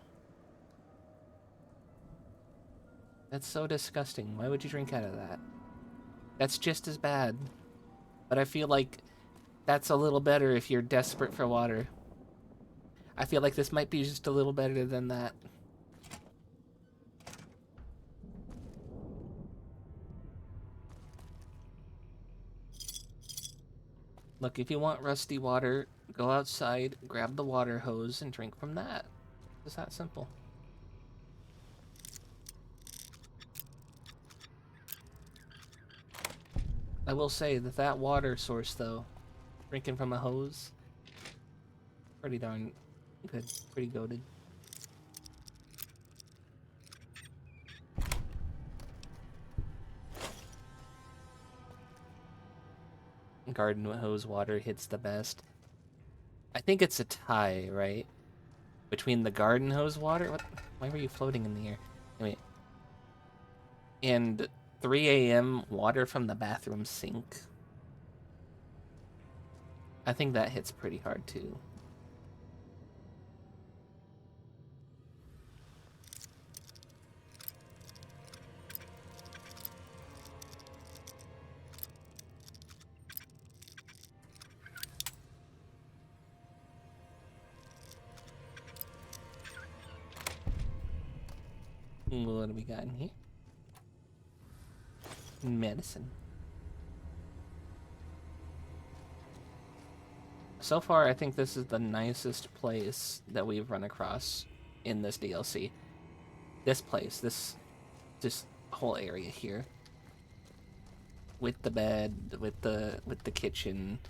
That's so disgusting. Why would you drink out of that? That's just as bad. But I feel like that's a little better if you're desperate for water. I feel like this might be just a little better than that. Look, if you want rusty water, go outside, grab the water hose, and drink from that. It's that simple. I will say that that water source, though, drinking from a hose, pretty darn good, pretty goated. Garden hose water hits the best. I think it's a tie, right? Between the garden hose water... What? Why were you floating in the air? Anyway. And 3 a.m. water from the bathroom sink. I think that hits pretty hard, too. What do we got in here? Medicine. So far, I think this is the nicest place that we've run across in this DLC. This place, this whole area here. With the bed, with the kitchen.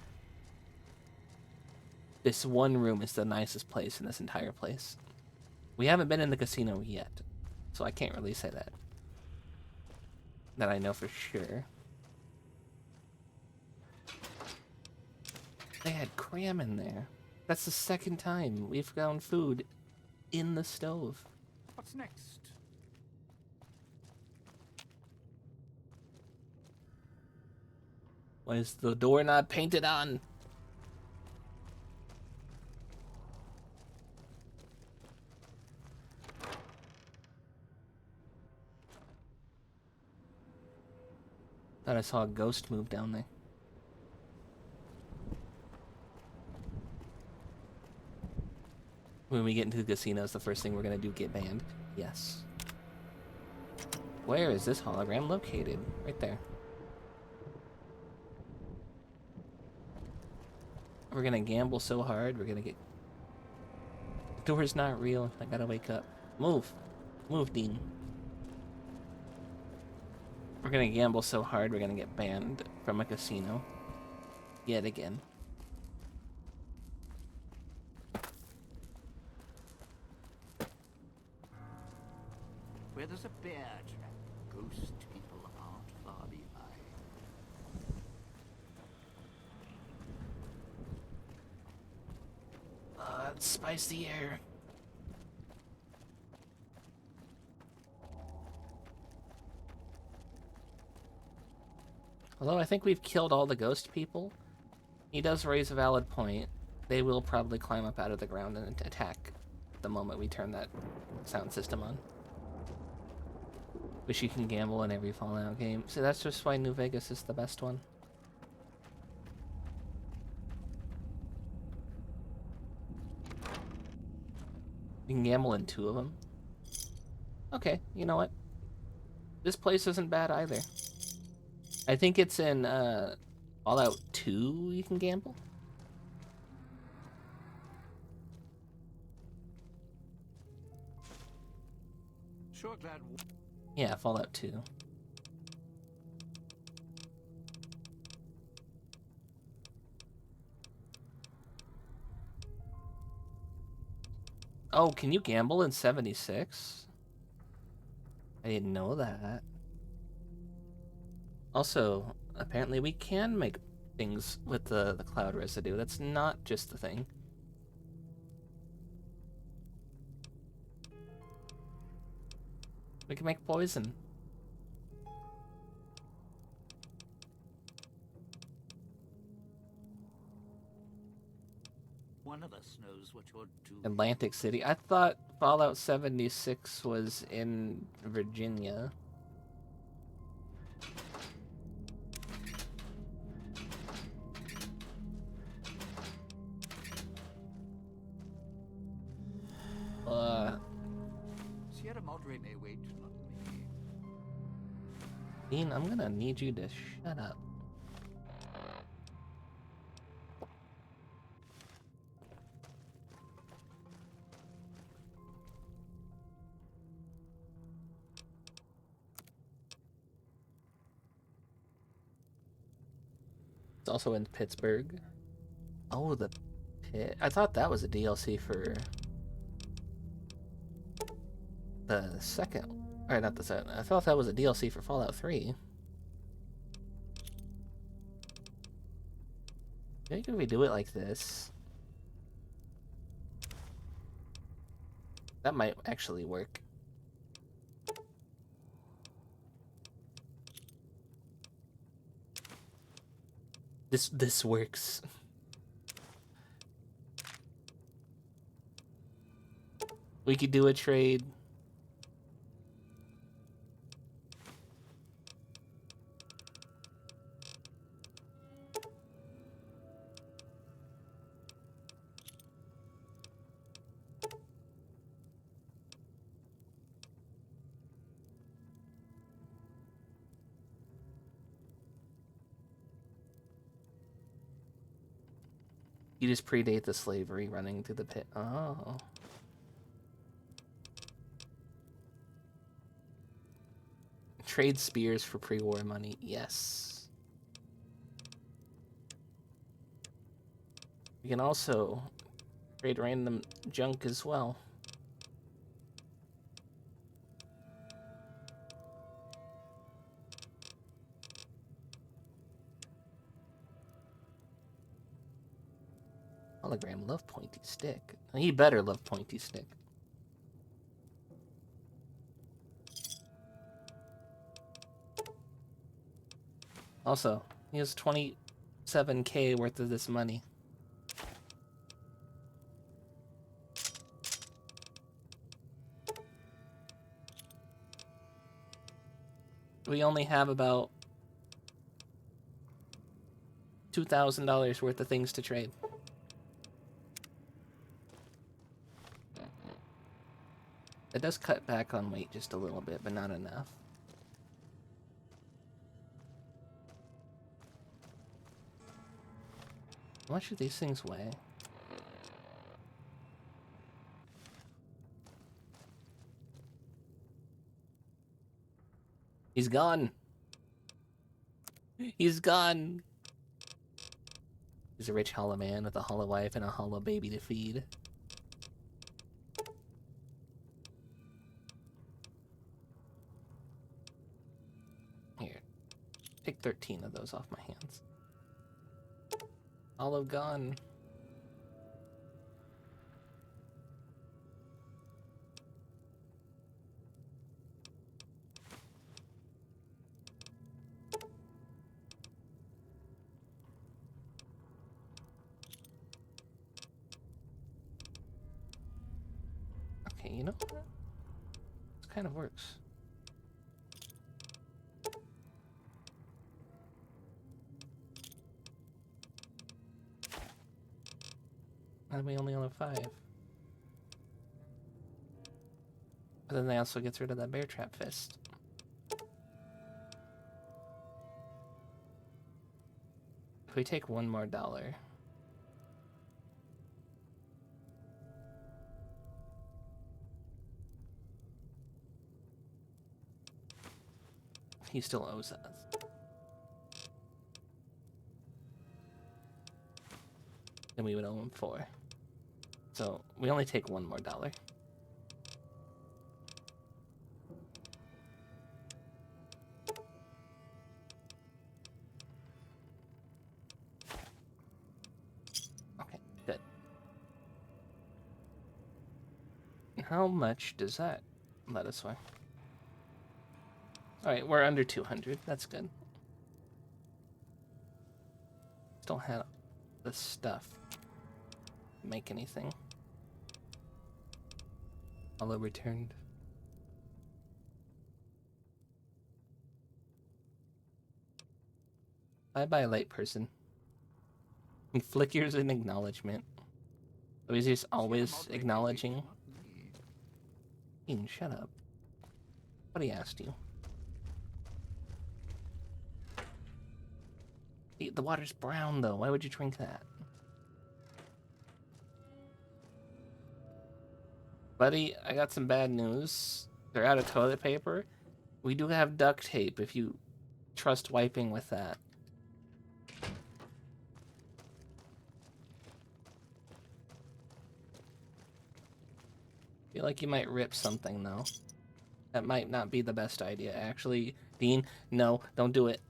This one room is the nicest place in this entire place. We haven't been in the casino yet, so I can't really say that. That I know for sure. They had cram in there. That's the second time we've found food in the stove.
What's next?
Why is the door not painted on? Thought I saw a ghost move down there. When we get into the casinos, the first thing we're gonna do, get banned. Yes. Where is this hologram located? Right there. We're gonna gamble so hard, we're gonna get... The door's not real. I gotta wake up. Move. Move, Dean. We're gonna gamble so hard, we're gonna get banned from a casino. Yet again.
Where there's a bear trap, ghost people aren't far behind.
Spice the air. Although I think we've killed all the ghost people, he does raise a valid point. They will probably climb up out of the ground and attack the moment we turn that sound system on. Wish you can gamble in every Fallout game. So that's just why New Vegas is the best one. You can gamble in 2 of them. Okay, you know what? This place isn't bad either. I think it's in Fallout 2 you can gamble.
Sure glad.
Yeah, Fallout 2. Oh, can you gamble in 76? I didn't know that. Also, apparently we can make things with the cloud residue. That's not just the thing. We can make poison.
One of us knows what you're doing.
Atlantic City. I thought Fallout 76 was in Virginia.
Sierra Madre may wait, not me.
Dean, I'm gonna need you to shut up. It's also in Pittsburgh. Oh, the pit. I thought that was a DLC for the second. Or not the second. I thought that was a DLC for Fallout 3. Maybe if we do it like this, that might actually work. This works. We could do a trade. You just predate the slavery running through the pit. Oh. Trade spears for pre-war money. Yes. We can also trade random junk as well. Hologram love pointy stick. He better love pointy stick. Also, he has 27K worth of this money. We only have about $2,000 worth of things to trade. It does cut back on weight just a little bit, but not enough. How much do these things weigh? He's gone. He's gone. He's a rich hollow man with a hollow wife and a hollow baby to feed. Here, take 13 of those off my hands. Hollow gone. Okay, you know what? This kind of works. And we only have 5. But then they also gets rid of that bear trap fist. If we take one more dollar. He still owes us. Then we would owe him 4. So we only take one more dollar. Okay, good. How much does that let us weigh? Alright, we're under 200. That's good. Still have the stuff. Make anything. Although returned. Bye-bye, light person. He flickers in acknowledgement. So he's just always acknowledging. Ian, shut up. What he asked you. The water's brown, though. Why would you drink that? Buddy, I got some bad news. They're out of toilet paper. We do have duct tape if you trust wiping with that. Feel like you might rip something, though. That might not be the best idea, actually. Dean, no, don't do it.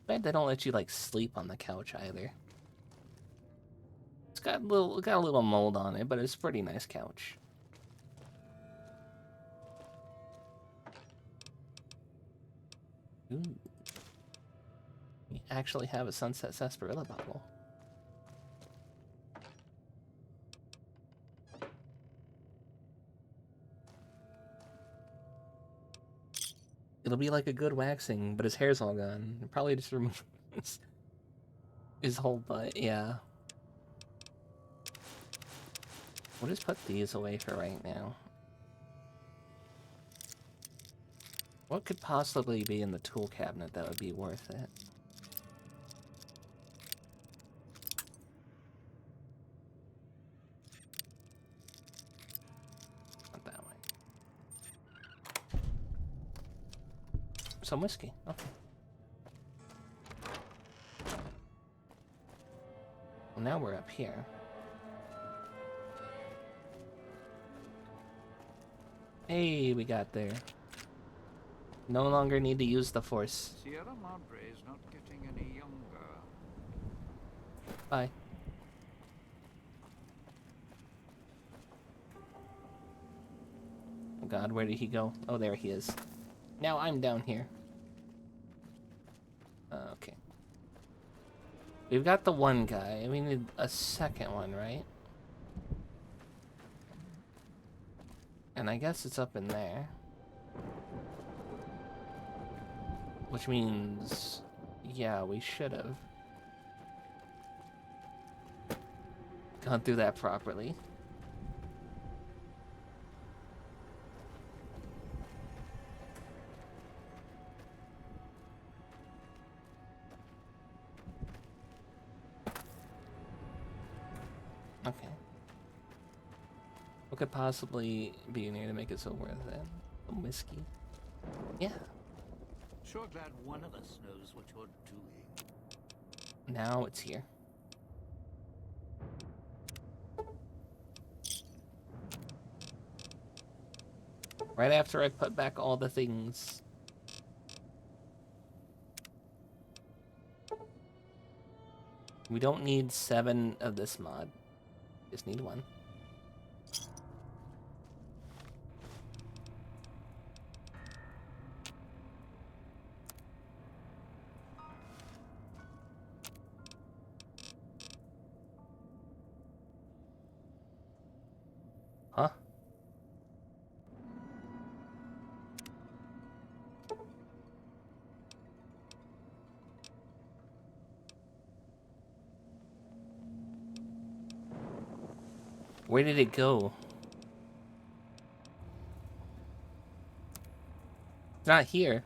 Bad they don't let you, like, sleep on the couch, either. It's got a little mold on it, but it's a pretty nice couch. Ooh. We actually have a Sunset Sarsaparilla bottle. It'll be like a good waxing, but his hair's all gone. He'll probably just remove his whole butt, yeah. We'll just put these away for right now. What could possibly be in the tool cabinet that would be worth it? Not that way. Some whiskey, okay. Well, now we're up here. Hey, we got there. No longer need to use the Force.
Sierra Madre is not getting any younger.
Bye. Oh god, where did he go? Oh, there he is. Now I'm down here. Okay. We've got the one guy. We need a second one, right? And I guess it's up in there. Which means... yeah, we should have gone through that properly. Okay. What could possibly be in here to make it so worth it? A whiskey? Yeah.
Sure glad one of us knows what you're doing.
Now it's here. Right after I put back all the things. We don't need 7 of this mod. Just need 1. Huh? Where did it go? It's not here.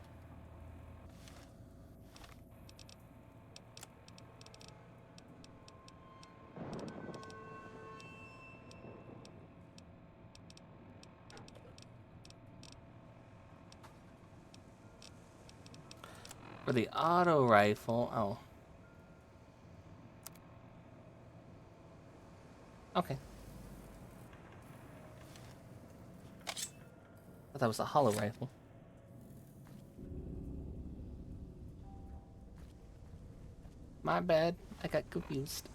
For the auto rifle, oh. Okay. I thought that was a hollow rifle. My bad, I got confused.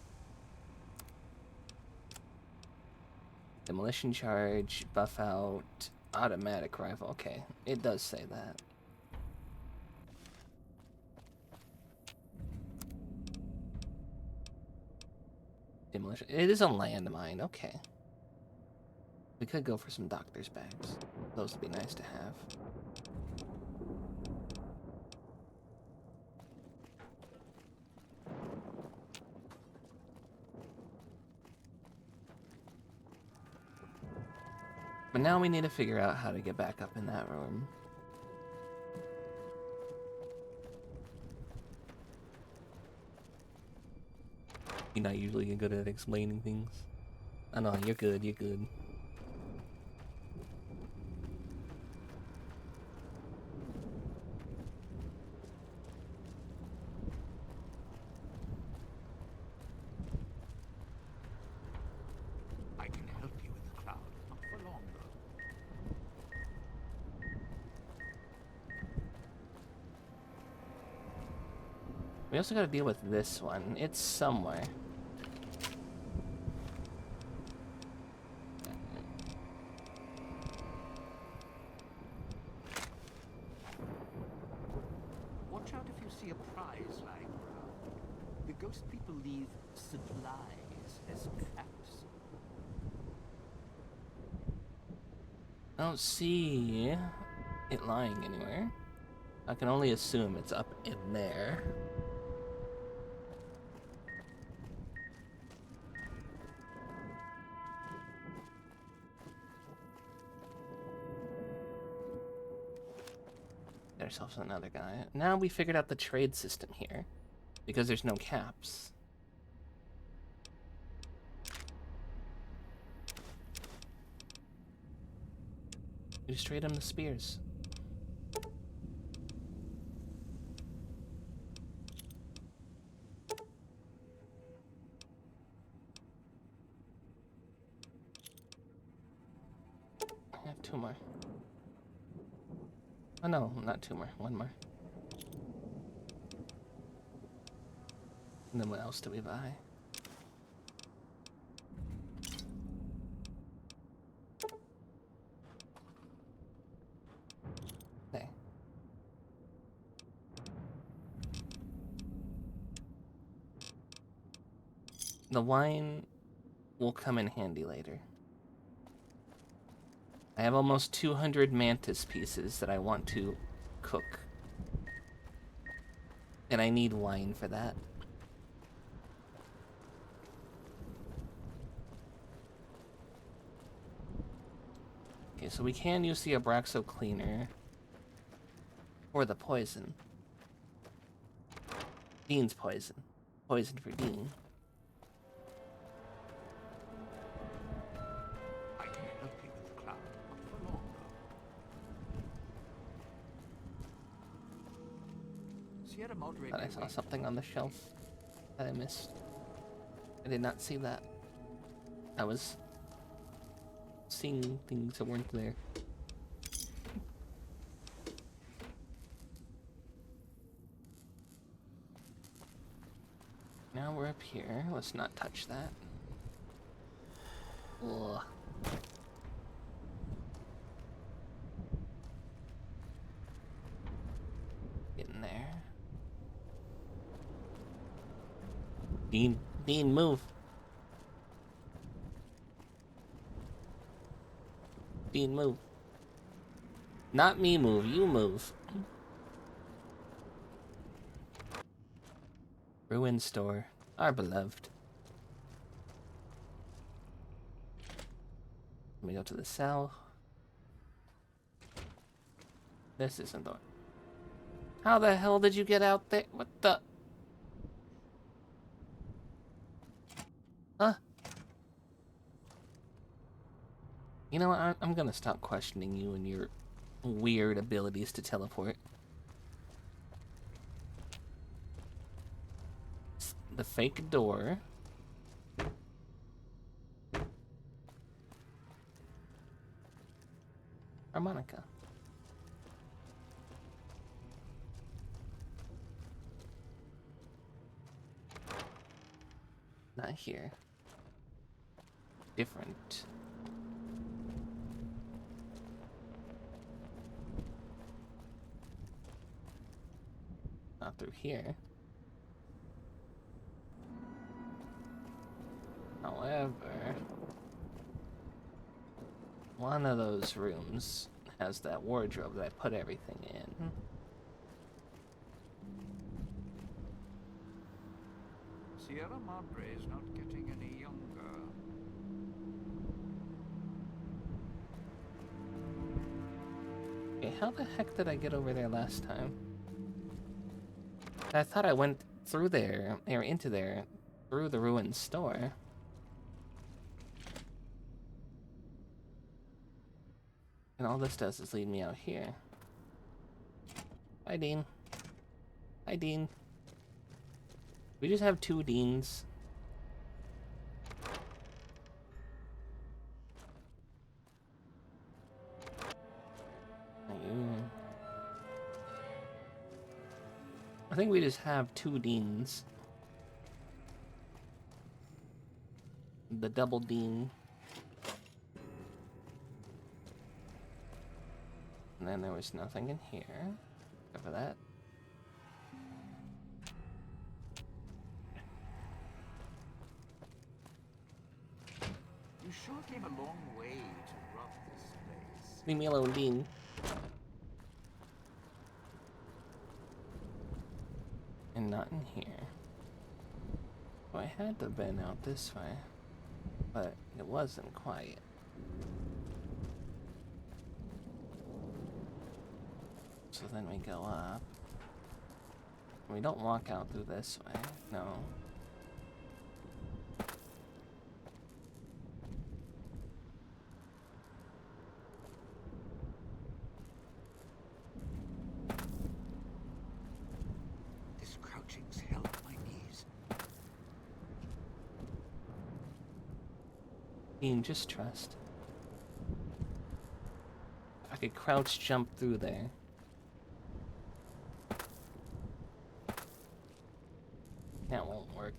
Demolition charge, buff out, automatic rifle. Okay, it does say that. Demolition. It is a landmine. Okay. We could go for some doctor's bags. Those would be nice to have. But now we need to figure out how to get back up in that room. You're not usually good at explaining things. I know, you're good, you're good.
I can help you in the crowd, not for long though.
We also gotta deal with this one. It's somewhere.
Watch out if you see a prize lying around. The ghost people leave supplies as traps.
I don't see it lying anywhere. I can only assume it's up in there. Get ourselves another guy. Now we figured out the trade system here. Because there's no caps. We just trade him the spears. I have 2 more. Oh no, not two more. One more. And then what else do we buy? Okay. The wine will come in handy later. I have almost 200 mantis pieces that I want to cook. And I need wine for that. Okay, so we can use the Abraxo cleaner for the poison. Dean's poison. Poison for Dean.
I can help you with the cloud, not for long, though. Sierra Madre.
Thought I saw something on the shelf that I missed. I did not see that. I was seeing things that weren't there. Now we're up here. Let's not touch that. Ugh. Get in there. Dean, move. Dean, move. Not me move, you move. Ruin store, our beloved. Let me go to the south. This isn't the... How the hell did you get out there? What the... Huh? You know what? I'm gonna stop questioning you and your weird abilities to teleport. The fake door. Harmonica. Not here. Different. Not through here. However, one of those rooms has that wardrobe that I put everything in.
Sierra Madre is not getting any younger.
Okay, how the heck did I get over there last time? I thought I went through there, or into there, through the ruined store. And all this does is lead me out here. Hi, Dean. Hi, Dean. We just have two Deans. I think we just have two Deans. The double Dean. And then there was nothing in here. Except for that.
You sure came a long way to rob this place.
Leave me alone, Dean. And not in here. Well, I had to have been out this way. But it wasn't quiet. So then we go up. We don't walk out through this way. No.
This crouching's hell on my knees.
Dean, just trust. If I could crouch jump through there. That won't work.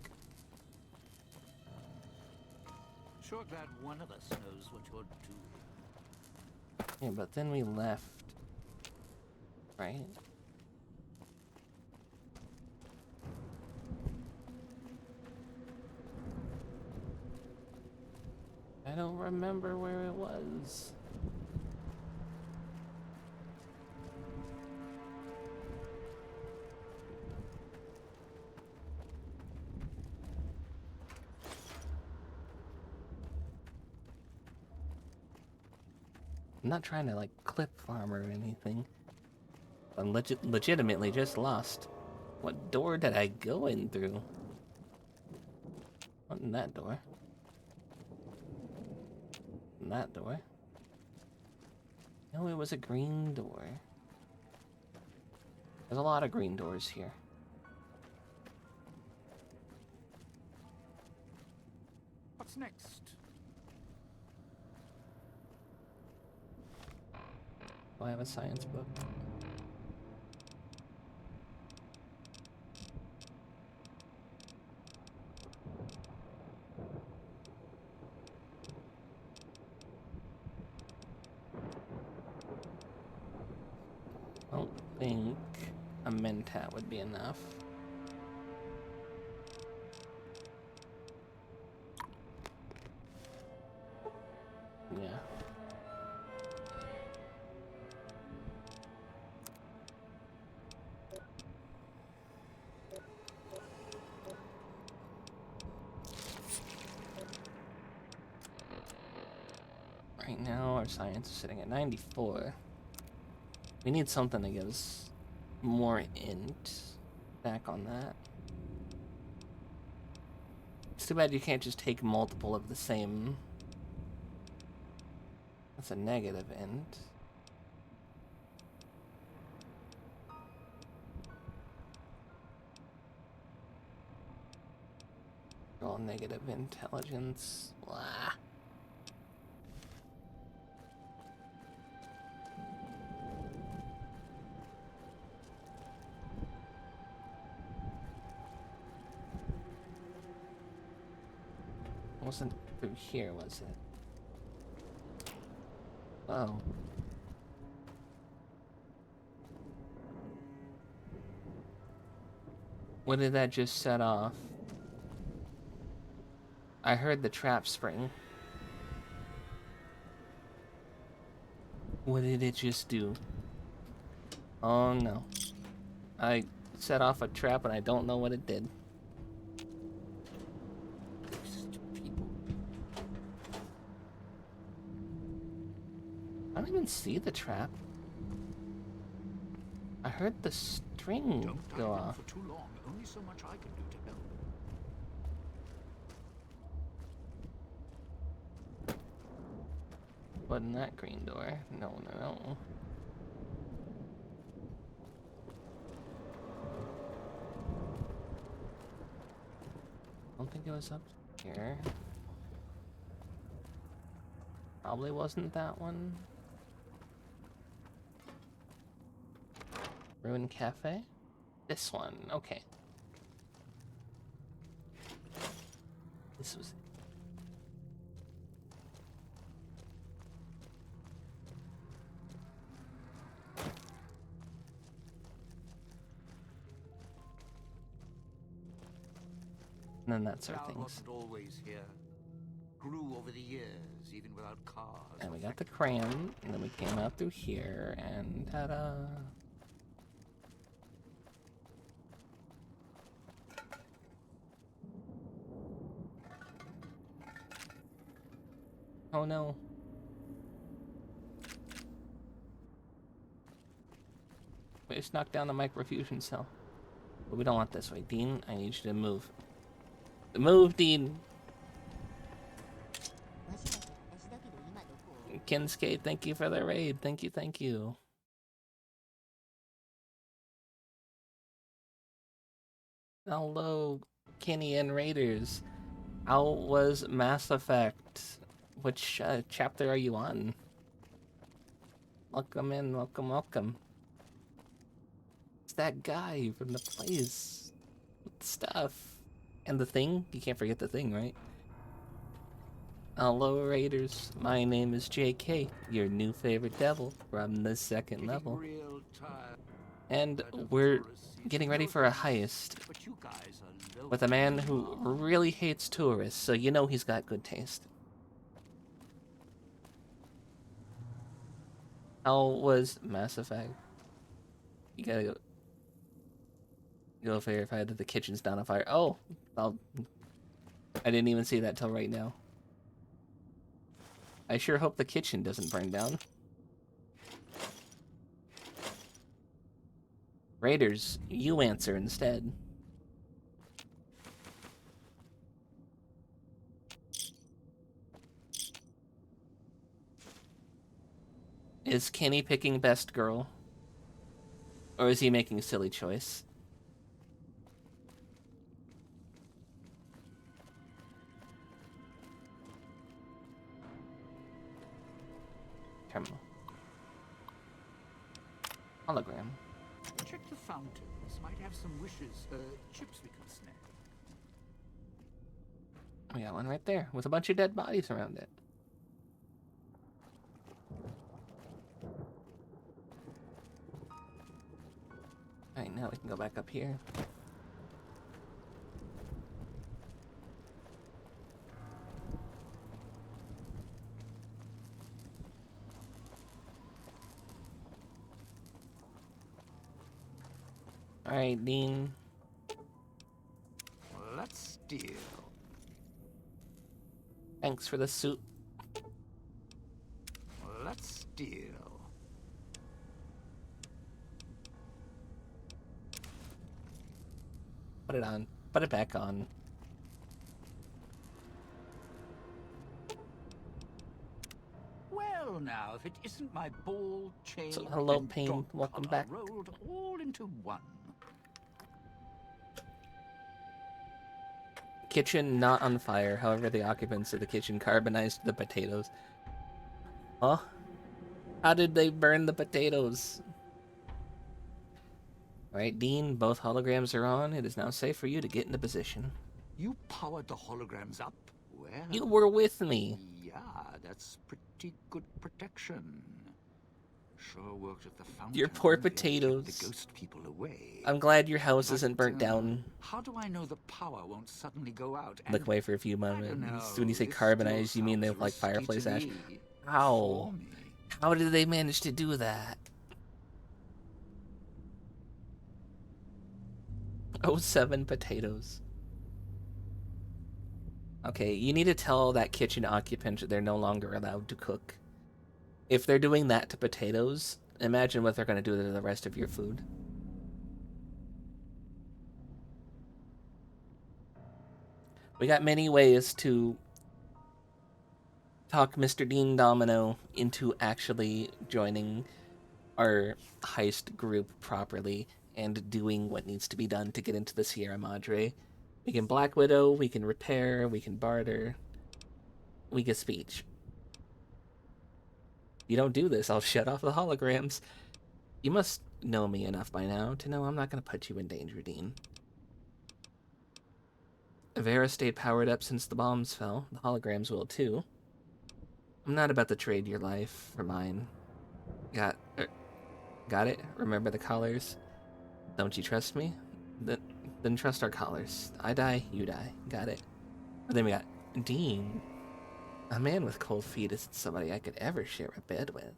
Sure glad one of us knows what you're doing.
Yeah, but then we left. Right? I don't remember where it was. I'm not trying to, like, clip farm or anything. I'm legitimately just lost. What door did I go in through? Not in that door. In that door. No, it was a green door. There's a lot of green doors here.
What's next?
Do I have a science book? I don't think a mentat would be enough. Yeah. Right now, our science is sitting at 94. We need something to give us more int back on that. It's too bad you can't just take multiple of the same. That's a negative int. Roll negative intelligence. Blah. Wasn't through here, was it? Oh. What did that just set off? I heard the trap spring. What did it just do? Oh no. I set off a trap and I don't know what it did. I don't even see the trap. I heard the string
Don't
go
dive in
off.
for too long. Only so much I can do to help.
Wasn't that green door? No, no, no. I don't think it was up here. Probably wasn't that one. Ruin Cafe? This one, okay. This was it. And then that's our
Cloud
things.
wasn't always here. Grew over the years, even without cars.
And
or
we got the
factories.
cram, and then we came out through here, and ta-da! Oh no. We just knocked down the microfusion cell. But we don't want this way. Dean, I need you to move. Move, Dean! Kinskate, thank you for the raid. Thank you, thank you. Hello, Kenny and Raiders. How was Mass Effect? Which chapter are you on? Welcome in, welcome, welcome. It's that guy from the place with stuff. And the thing? You can't forget the thing, right? Hello, Raiders. My name is JK, your new favorite devil from the second level. And we're getting ready for a heist with a man who really hates tourists, so you know he's got good taste. How was Mass Effect? You gotta go verify that the kitchen's not on fire. Oh, I didn't even see that till right now. I sure hope the kitchen doesn't burn down. Raiders, you answer instead. Is Kenny picking best girl? Or is he making a silly choice? Terminal. Hologram.
Check the fountains. Might have some wishes, chips we can snag.
We got one right there with a bunch of dead bodies around it. Alright, now we can go back up here. Alright, Dean.
Let's deal.
Thanks for the suit.
Let's deal.
Put it on. Put it back on.
Well, now, if it isn't my ball, chain,
So, hello,
and
Pain.
dog
Welcome
collar
back.
rolled all into one.
Kitchen not on fire. However, the occupants of the kitchen carbonized the potatoes. Huh? How did they burn the potatoes? Alright, Dean, both holograms are on. It is now safe for you to get into position.
You powered the holograms up? Well,
You were with me.
yeah, that's pretty good protection. Sure worked at the fountain.
Your poor
Really kept
potatoes.
the ghost people away.
I'm glad your house isn't burnt down.
How do I know the power won't suddenly go out?
Look away for a few
I don't
moments.
know,
When you say
this
carbonized,
still
you mean they
sounds
have like
risky
fireplace
to
ash.
me.
How?
For me.
How did they manage to do that? Oh, 7 potatoes. Okay, you need to tell that kitchen occupant they're no longer allowed to cook. If they're doing that to potatoes, imagine what they're going to do to the rest of your food. We got many ways to talk Mr. Dean Domino into actually joining our heist group properly and doing what needs to be done to get into the Sierra Madre. We can Black Widow, we can repair, we can barter, we get speech. If you don't do this, I'll shut off the holograms. You must know me enough by now to know I'm not going to put you in danger, Dean. Vera stayed powered up since the bombs fell. The holograms will too. I'm not about to trade your life for mine. Got it? Remember the collars? Don't you trust me? Then trust our collars. I die, you die. Got it? And then we got Dean. A man with cold feet isn't somebody I could ever share a bed with.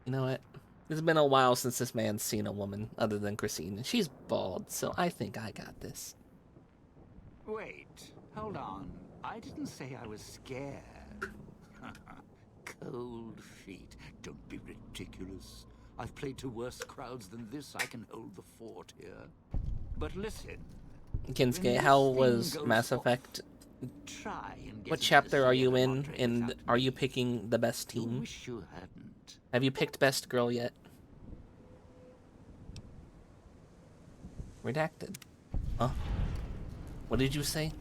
You know what? It's been a while since this man's seen a woman other than Christine, and she's bald, so I think I got this.
Wait, hold on. I didn't say I was scared. Cold feet. Don't be ridiculous. I've played to worse crowds than this. I can hold the fort here. But listen.
Kinsuke, how was Mass Effect?
Try and get
What
into
chapter
the
are you
Sierra
in?
Madre
And
without
are
me.
you picking the best
You
team?
wish you hadn't.
Have you picked best girl yet? Redacted. Huh? What did you say?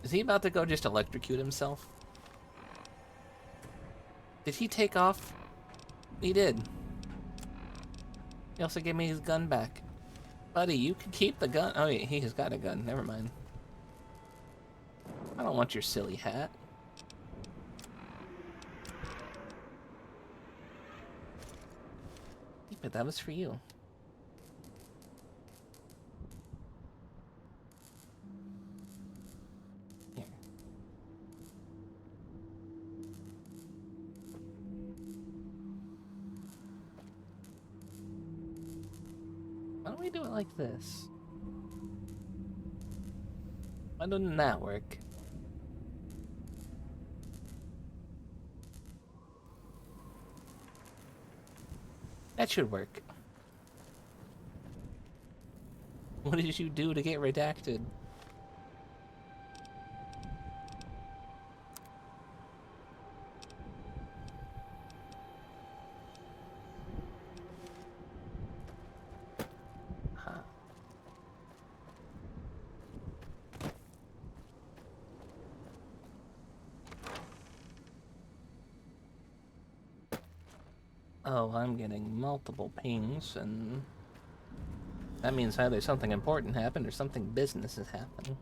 Is he about to go just electrocute himself? Did he take off? He did. He also gave me his gun back. Buddy, you can keep the gun. Oh, yeah, he has got a gun. Never mind. I don't want your silly hat. But that was for you. Here. Why don't we do it like this? Why doesn't that work? That should work. What did you do to get redacted? Huh. Oh, I'm getting multiple pings, and that means either something important happened or something business is happening.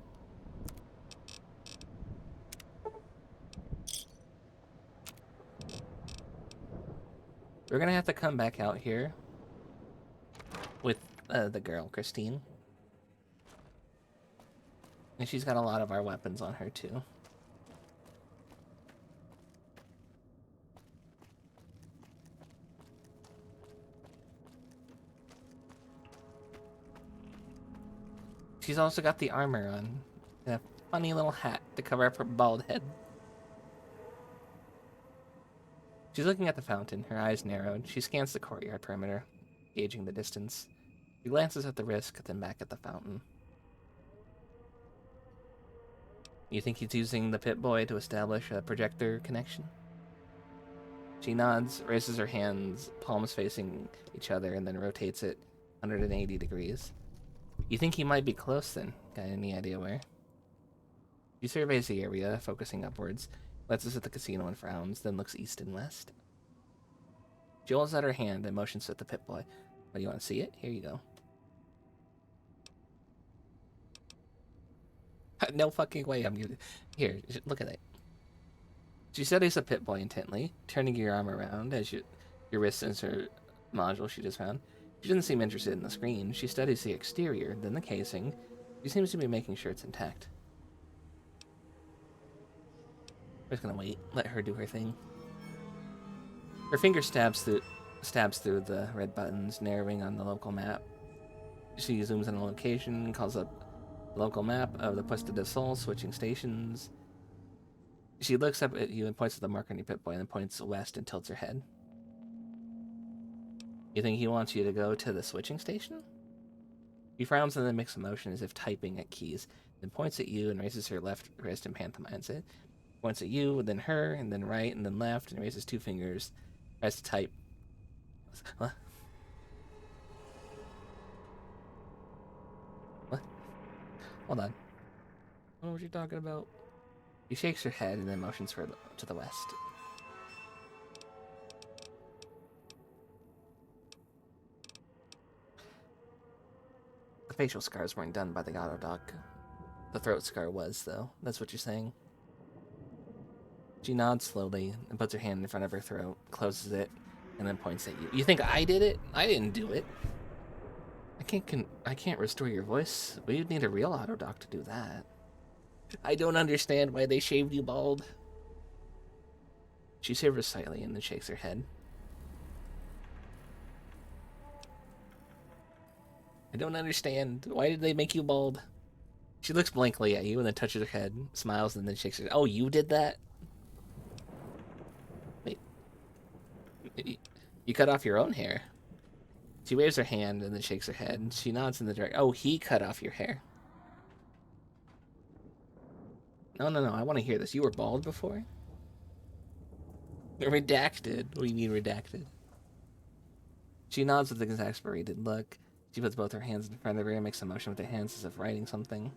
We're gonna have to come back out here with the girl, Christine. And she's got a lot of our weapons on her, too. She's also got the armor on. And a funny little hat to cover up her bald head. She's looking at the fountain, her eyes narrowed. She scans the courtyard perimeter, gauging the distance. She glances at the risk, then back at the fountain. You think he's using the Pip-Boy to establish a projector connection? She nods, raises her hands, palms facing each other, and then rotates it 180 degrees. You think he might be close, then? Got any idea where? She surveys the area, focusing upwards, glances at the casino and frowns, then looks east and west. She holds out her hand and motions at the Pip-Boy. Oh, you want to see it? Here you go. No fucking way I'm gonna... Here, look at it. She studies the Pip-Boy intently, turning your arm around as your wrist sensor module she just found. She doesn't seem interested in the screen. She studies the exterior, then the casing. She seems to be making sure it's intact. We're just gonna wait. Let her do her thing. Her finger stabs through the red buttons, narrowing on the local map. She zooms in a location, calls up the local map of the Puesta del Sol, switching stations. She looks up at you and points to the mark on your Pip-Boy, and then points west and tilts her head. You think he wants you to go to the switching station? She frowns and then makes a motion as if typing at keys, then points at you and raises her left wrist and pantomimes it. Points at you, then her, and then right, and then left, and raises two fingers. Tries to type. What? What? Hold on. I don't know what you're talking about. She shakes her head and then motions for to the west. The facial scars weren't done by the auto doc. The throat scar was, though. That's what you're saying. She nods slowly and puts her hand in front of her throat, closes it, and then points at you. You think I did it? I didn't do it. I can't restore your voice. We'd need a real auto doc to do that. I don't understand why they shaved you bald. She shivers slightly and then shakes her head. I don't understand. Why did they make you bald? She looks blankly at you and then touches her head, smiles, and then shakes her head. Oh, you did that? Wait. You cut off your own hair. She waves her hand and then shakes her head. She nods in the direction. Oh, he cut off your hair. No, I want to hear this. You were bald before? Redacted. What do you mean redacted? She nods with an exasperated look. She puts both her hands in front of her and makes a motion with her hands as if writing something.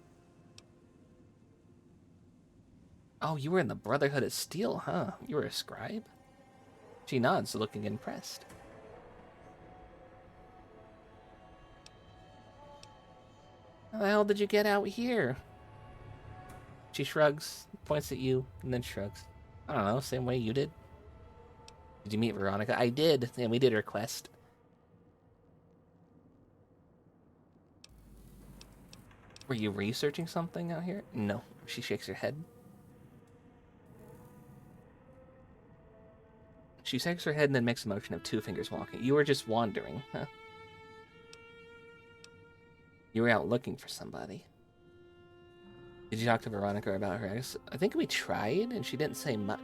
Oh, you were in the Brotherhood of Steel, huh? You were a scribe? She nods, looking impressed. How the hell did you get out here? She shrugs, points at you, and then shrugs. I don't know, same way you did. Did you meet Veronica? I did, and we did her quest. Were you researching something out here? No. She shakes her head. She shakes her head and then makes a motion of 2 fingers walking. You were just wandering, huh? You were out looking for somebody. Did you talk to Veronica about her ex? I think we tried, and she didn't say much.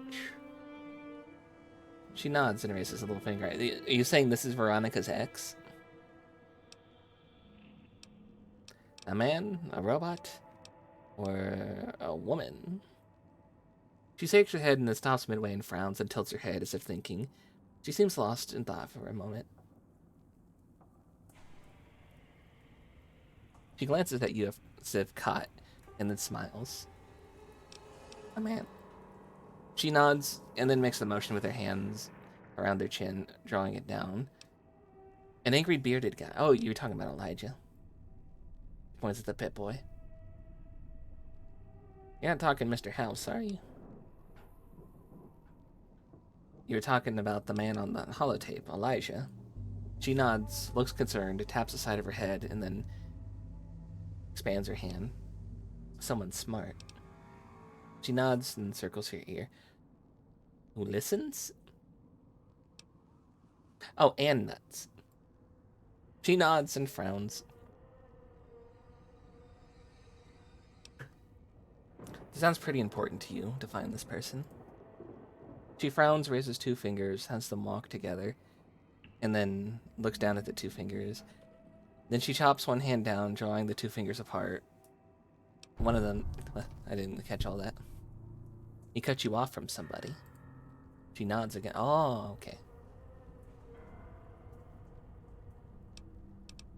She nods and raises a little finger. Are you saying this is Veronica's ex? A man? A robot? Or a woman? She shakes her head and then stops midway and frowns and tilts her head as if thinking. She seems lost in thought for a moment. She glances at you as if caught, and then smiles. A man. She nods and then makes a motion with her hands around their chin, drawing it down. An angry bearded guy. Oh, you were talking about Elijah. Points at the pit boy. You're not talking Mr. House, are you? You were talking about the man on the holotape, Elijah. She nods, looks concerned, taps the side of her head, and then expands her hand. Someone smart. She nods and circles her ear. Who listens? Oh, and nuts. She nods and frowns. It sounds pretty important to you to find this person. She frowns, raises 2 fingers, has them walk together, and then looks down at the 2 fingers. Then she chops one hand down, drawing the 2 fingers apart. One of them... I didn't catch all that. He cut you off from somebody. She nods again. Oh, okay.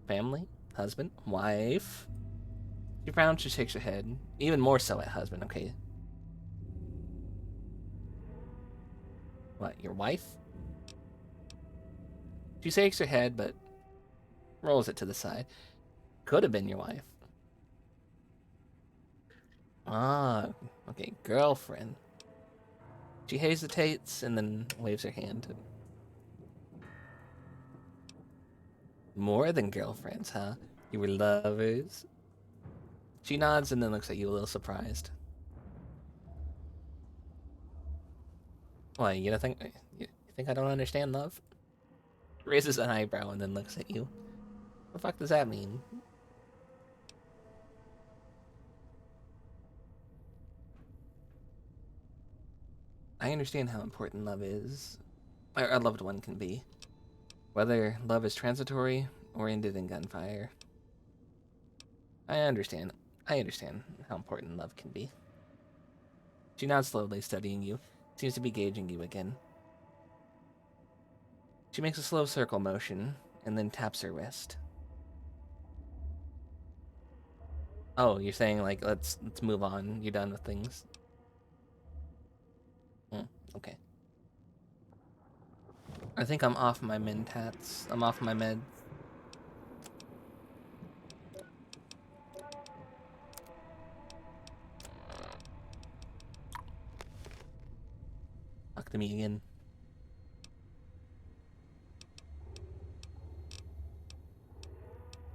Family? Husband? Wife? She frowns, she shakes her head. Even more so at husband, okay. What, your wife? She shakes her head, but rolls it to the side. Could have been your wife. Ah, okay, girlfriend. She hesitates and then waves her hand. More than girlfriends, huh? You were lovers? She nods and then looks at you a little surprised. Why, you think I don't understand love? Raises an eyebrow and then looks at you. What the fuck does that mean? I understand how important love is, or a loved one can be. Whether love is transitory or ended in gunfire. I understand how important love can be. She nods slowly, studying you. Seems to be gauging you again. She makes a slow circle motion, and then taps her wrist. Oh, you're saying, like, let's move on. You're done with things? Okay. I think I'm off my mentats. I'm off my meds. Talk to me again.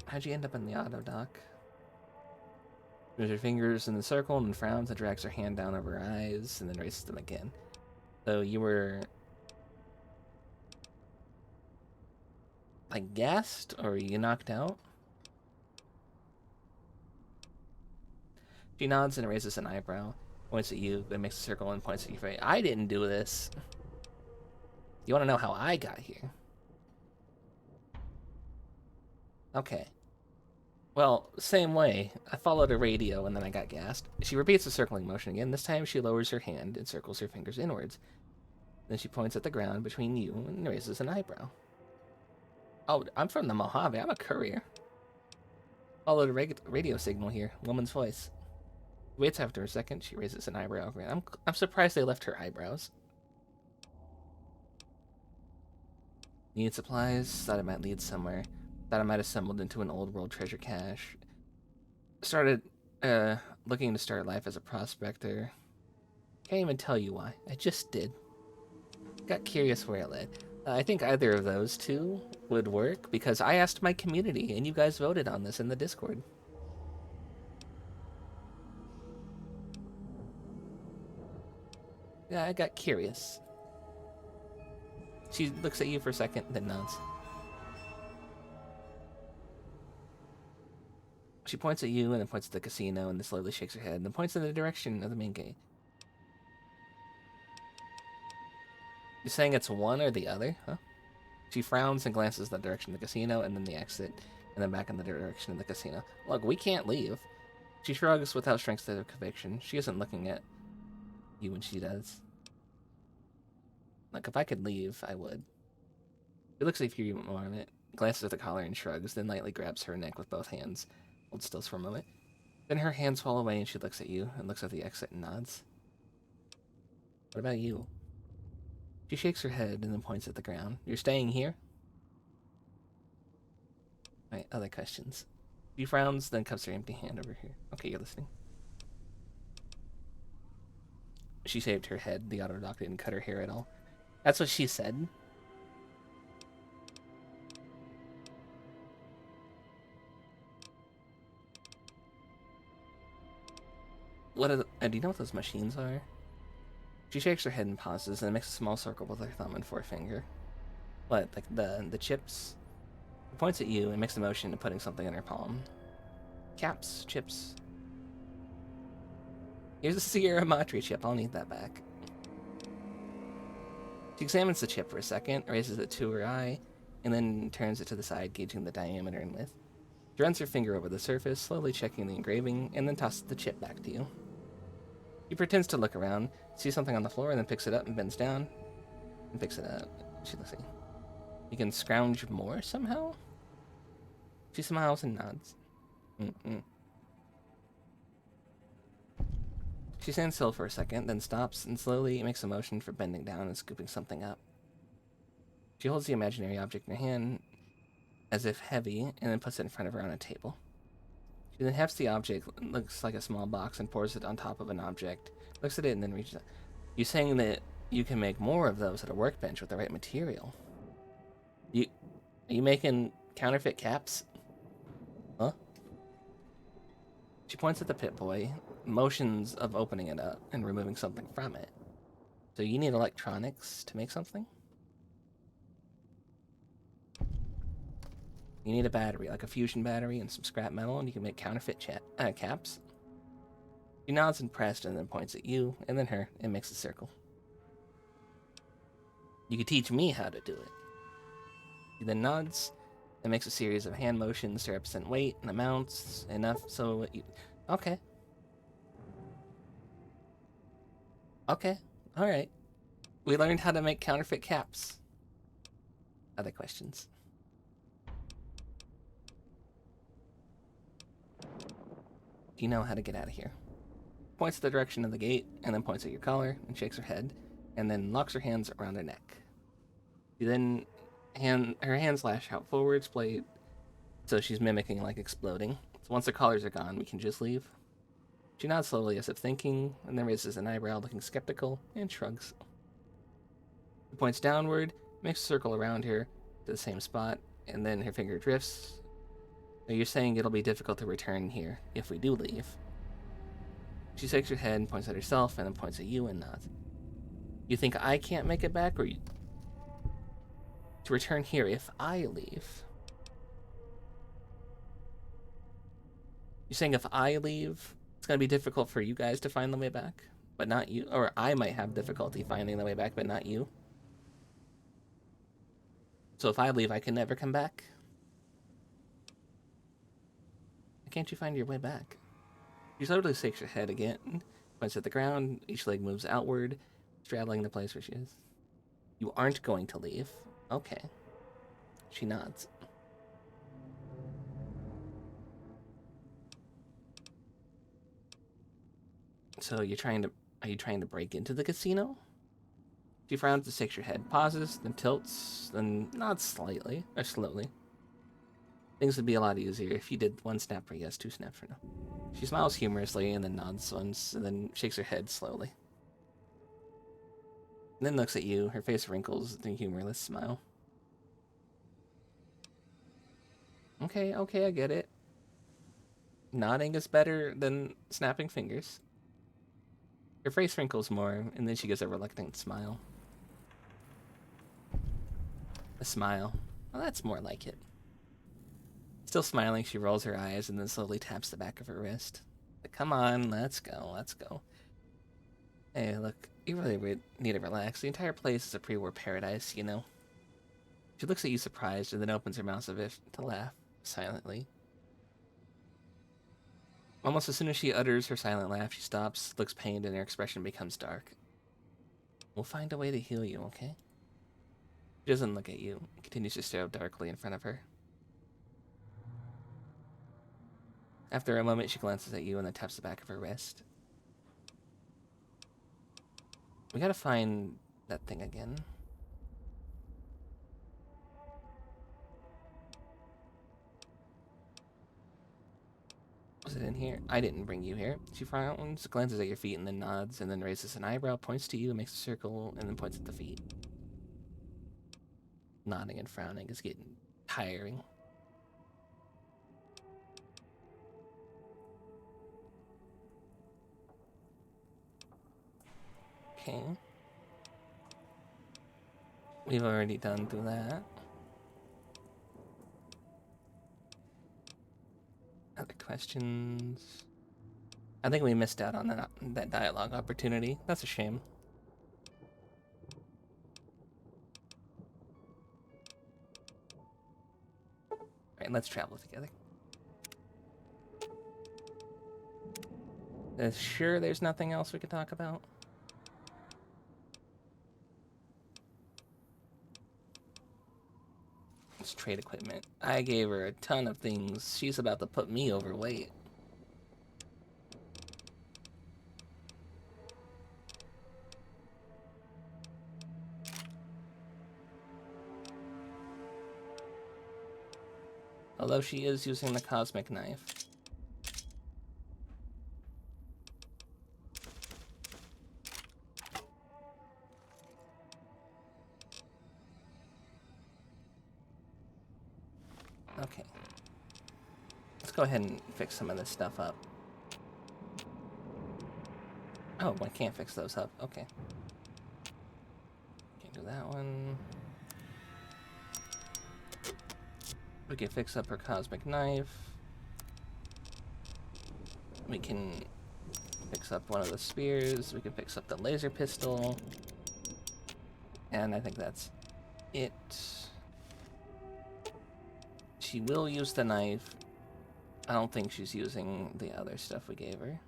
How'd you end up in the auto dock? Moves her fingers in the circle and then frowns and drags her hand down over her eyes and then raises them again. So you were... like gassed? Or you knocked out? She nods and raises an eyebrow, points at you, then makes a circle and points at your face. I didn't do this. You want to know how I got here? Okay. Well, same way. I followed a radio and then I got gassed. She repeats the circling motion again. This time she lowers her hand and circles her fingers inwards. Then she points at the ground between you and raises an eyebrow. Oh, I'm from the Mojave. I'm a courier. Followed a radio signal here. Woman's voice. Waits after a second. She raises an eyebrow. I'm surprised they left her eyebrows. Need supplies. Thought it might lead somewhere. Thought I might have stumbled into an old world treasure cache. Started looking to start life as a prospector. Can't even tell you why. I just did. Got curious where it led. I think either of those two would work because I asked my community and you guys voted on this in the Discord. Yeah, I got curious. She looks at you for a second, then nods. She points at you and then points at the casino and then slowly shakes her head and then points in the direction of the main gate. You're saying it's one or the other, huh? She frowns and glances the direction of the casino and then the exit and then back in the direction of the casino. Look, we can't leave. She shrugs without strength of conviction. She isn't looking at you when she does. Like, if I could leave, I would. She looks at you more on it, glances at the collar and shrugs, then lightly grabs her neck with both hands. Holds still for a moment. Then her hands fall away and she looks at you and looks at the exit and nods. What about you? She shakes her head and then points at the ground. You're staying here? Right, other questions. She frowns, then cups her empty hand over here. Okay, you're listening. She shaved her head. The autodoc didn't cut her hair at all. That's what she said. What are the, do you know what those machines are? She shakes her head and pauses, and makes a small circle with her thumb and forefinger. What, like the chips? She points at you and makes a motion of putting something in her palm. Caps, chips. Here's a Sierra Madre chip. I'll need that back. She examines the chip for a second, raises it to her eye, and then turns it to the side, gauging the diameter and width. She runs her finger over the surface, slowly checking the engraving, and then tosses the chip back to you. She pretends to look around, sees something on the floor, and then picks it up and bends down. And picks it up. She looks at you. You can scrounge more somehow? She smiles and nods. She stands still for a second, then stops and slowly makes a motion for bending down and scooping something up. She holds the imaginary object in her hand as if heavy, and then puts it in front of her on a table. She then hefts the object, looks like a small box, and pours it on top of an object, looks at it, and then reaches out. You're saying that you can make more of those at a workbench with the right material. Are you making counterfeit caps? Huh? She points at the Pip-Boy, motions of opening it up and removing something from it. So you need electronics to make something? You need a battery, like a fusion battery and some scrap metal, and you can make counterfeit caps. She nods impressed and then points at you, and then her, and makes a circle. You could teach me how to do it. She then nods and makes a series of hand motions to represent weight and amounts, enough so you... Okay. Okay, alright. We learned how to make counterfeit caps. Other questions? Do you know how to get out of here? Points the direction of the gate, and then points at your collar, and shakes her head, and then locks her hands around her neck. She then, her hands lash out forwards, play, so she's mimicking like exploding. So once the collars are gone, we can just leave. She nods slowly as if thinking, and then raises an eyebrow looking skeptical, and shrugs. She points downward, makes a circle around her to the same spot, and then her finger drifts. So you're saying it'll be difficult to return here if we do leave. She shakes her head and points at herself, and then points at you and nods. You think I can't make it back, or you... to return here if I leave? You're saying if I leave, it's going to be difficult for you guys to find the way back, but not you? Or I might have difficulty finding the way back, but not you? So if I leave, I can never come back? Why can't you find your way back? She slowly shakes her head again, points at the ground, each leg moves outward, straddling the place where she is. You aren't going to leave. Okay. She nods. So are you trying to break into the casino? She frowns and shakes her head, pauses, then tilts, then nods slightly, or slowly. Things would be a lot easier if you did one snap for yes, two snaps for no. She smiles humorously and then nods once and then shakes her head slowly. And then looks at you. Her face wrinkles with a humorless smile. Okay, I get it. Nodding is better than snapping fingers. Her face wrinkles more, and then she gives a reluctant smile. A smile. Well, that's more like it. Still smiling, she rolls her eyes and then slowly taps the back of her wrist. But come on, let's go, let's go. Hey, look, you really need to relax. The entire place is a pre-war paradise, you know. She looks at you surprised and then opens her mouth as if to laugh, silently. Almost as soon as she utters her silent laugh, she stops, looks pained, and her expression becomes dark. We'll find a way to heal you, okay? She doesn't look at you, and continues to stare darkly in front of her. After a moment, she glances at you and then taps the back of her wrist. We gotta find that thing again. Was it in here? I didn't bring you here. She frowns, glances at your feet, and then nods, and then raises an eyebrow, points to you, makes a circle, and then points at the feet. Nodding and frowning is getting tiring. Okay. We've already done through that. Other questions? I think we missed out on that dialogue opportunity. That's a shame. Alright, let's travel together. Sure there's nothing else we could talk about? Let's trade equipment. I gave her a ton of things. She's about to put me overweight. Although she is using the cosmic knife. Okay. Let's go ahead and fix some of this stuff up. Oh, I can't fix those up. Okay. Can't do that one. We can fix up her cosmic knife. We can fix up one of the spears. We can fix up the laser pistol. And I think that's it. She will use the knife. I don't think she's using the other stuff we gave her.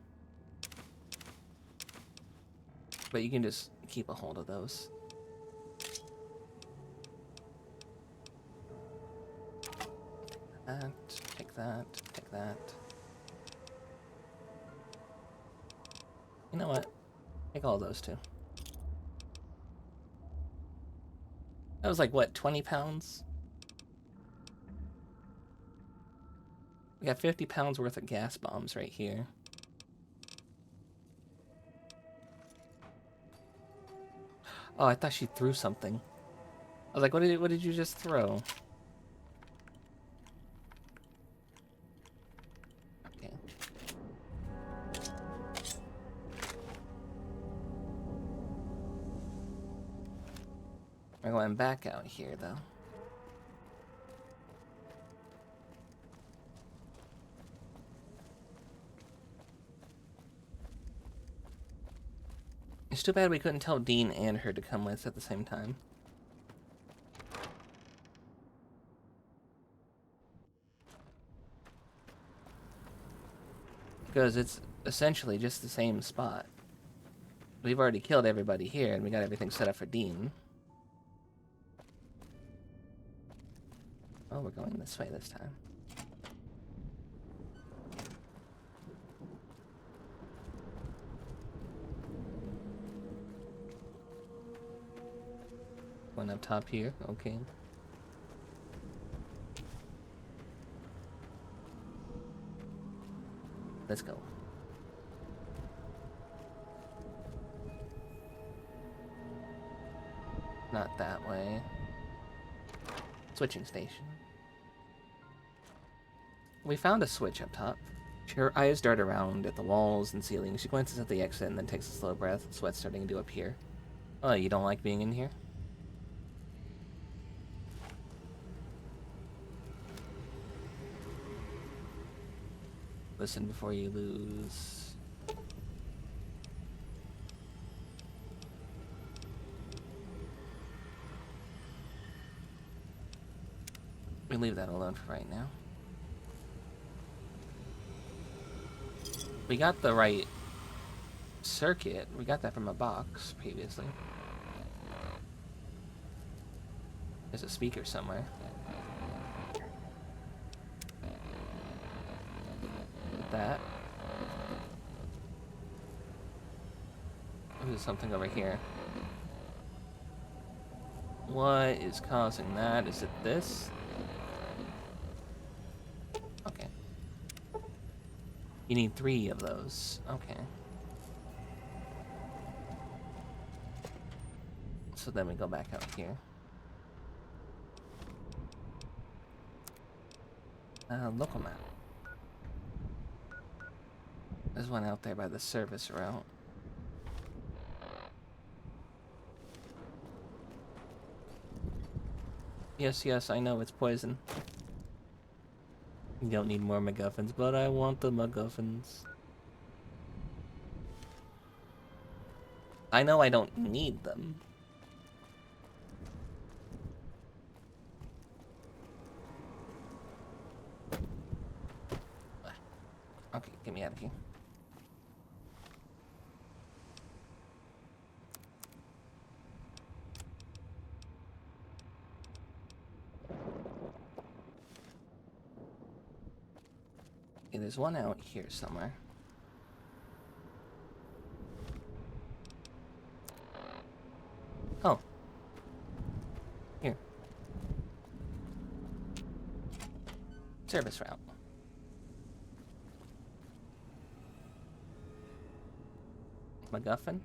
But you can just keep a hold of those. Take that, take that. You know what? Take all those too. That was like, what, 20 pounds? We got 50 pounds worth of gas bombs right here. Oh, I thought she threw something. I was like, what did you just throw? Okay. We're going back out here, though. It's too bad we couldn't tell Dean and her to come with at the same time. Because it's essentially just the same spot. We've already killed everybody here, and we got everything set up for Dean. Oh, we're going this way this time. One up top here, okay. Let's go. Not that way. Switching station. We found a switch up top. Her eyes dart around at the walls and ceiling. She glances at the exit and then takes a slow breath, sweat starting to appear. Oh, you don't like being in here? Listen before you lose. We leave that alone for right now. We got the right circuit. We got that from a box previously. There's a speaker somewhere. With that. There's something over here. What is causing that? Is it this? Okay. You need 3 of those. Okay. So then we go back out here. Local map. There's one out there by the service route. Yes, yes, I know it's poison. You don't need more MacGuffins, but I want the MacGuffins. I know I don't need them. Okay, get me out of here. Okay, there's one out here somewhere. Oh. Here. Service route. MacGuffin?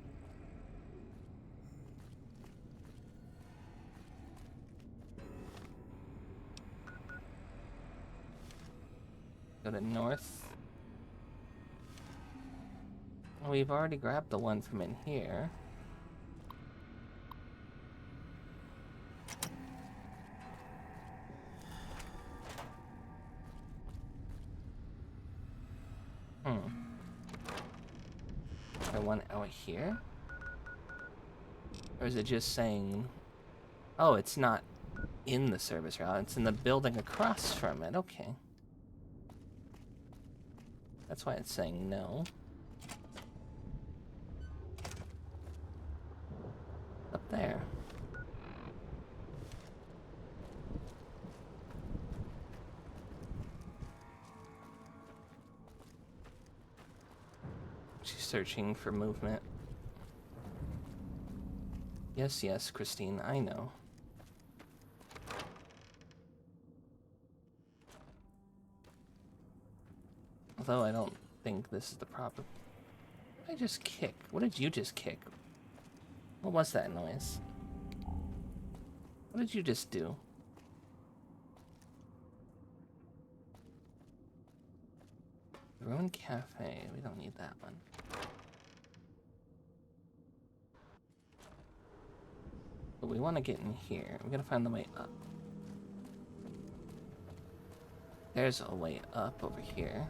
Go to north. Well, we've already grabbed the one from in here. One out here? Or is it just saying... Oh, it's not in the service route. It's in the building across from it. Okay. That's why it's saying no. Up there. She's searching for movement. Yes, yes, Christine, I know. Although I don't think this is the proper... What did I just kick? What did you just kick? What was that noise? What did you just do? Ruined Cafe. We don't need that one. But we want to get in here. We're gonna find the way up. There's a way up over here.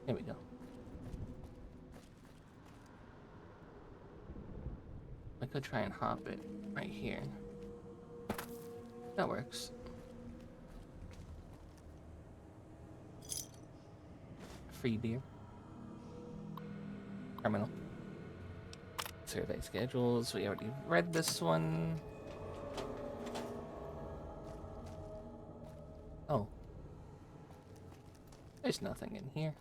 Here we go. I could try and hop it right here. That works. Free beer. Criminal. Survey schedules. We already read this one. Oh. There's nothing in here.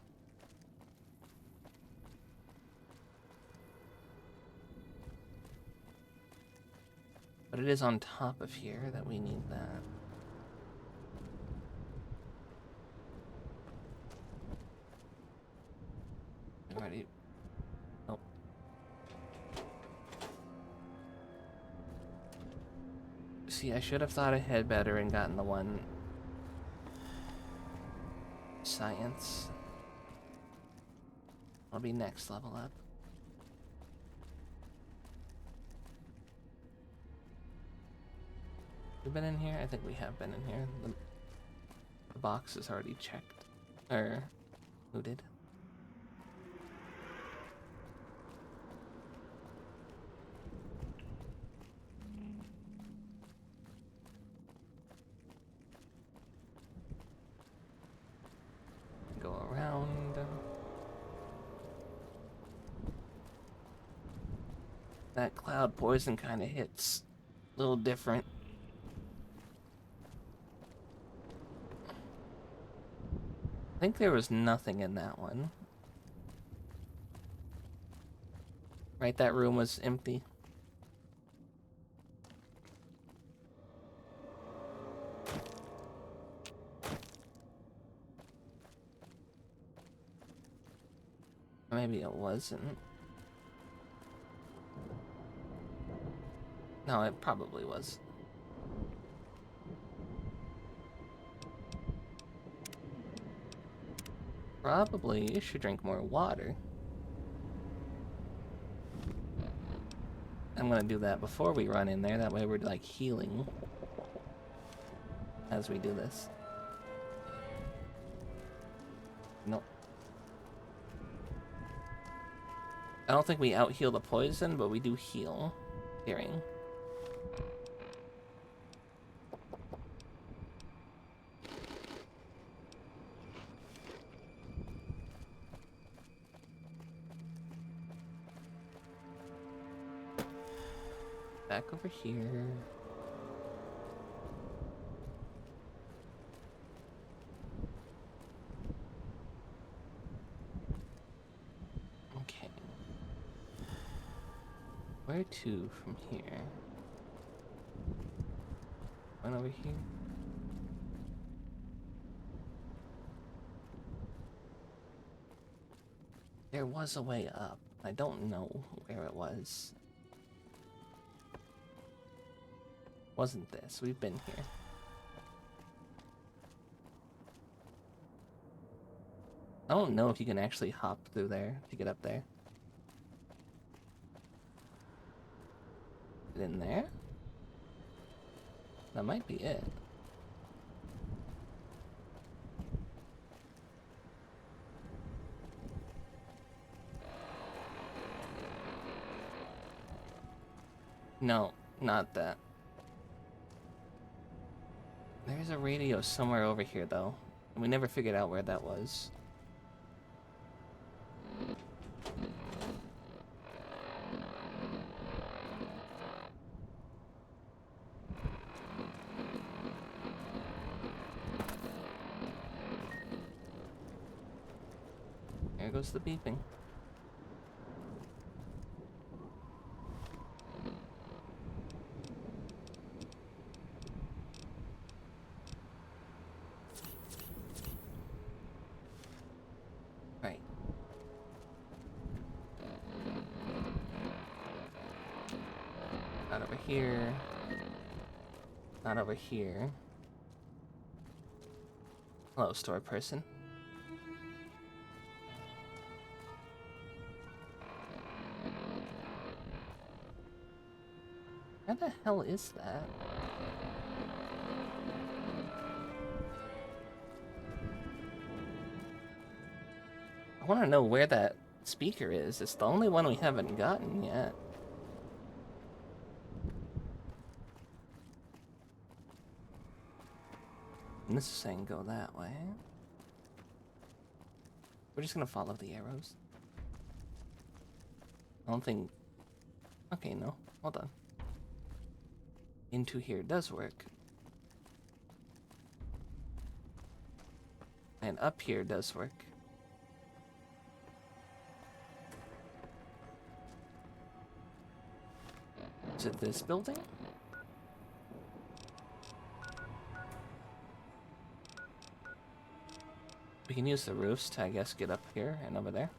But it is on top of here that we need that. Already. Oh. See, I should have thought ahead better and gotten the one. Science. I'll be next level up. We've been in here? I think we have been in here. The box is already checked. Or, who did? Go around. That cloud poison kind of hits a little different. I think there was nothing in that one. Right, that room was empty. Maybe it wasn't. No, it probably was. Probably you should drink more water. I'm gonna do that before we run in there, that way we're like healing as we do this. Nope. I don't think we out-heal the poison, but we do heal. Hearing. Back over here. Okay. Where to from here? One over here. There was a way up. I don't know where it was. Wasn't this? We've been here. I don't know if you can actually hop through there to get up there. Is it in there? That might be it. No, not that. There's a radio somewhere over here, though. And we never figured out where that was. There goes the beeping. Right. Not over here. Not over here. Hello, store person. Where the hell is that? I want to know where that speaker is. It's the only one we haven't gotten yet. And this is saying go that way. We're just gonna follow the arrows. I don't think... Okay, no. Hold on. Into here does work. And up here does work. Is it this building? We can use the roofs to, I guess, get up here and over there.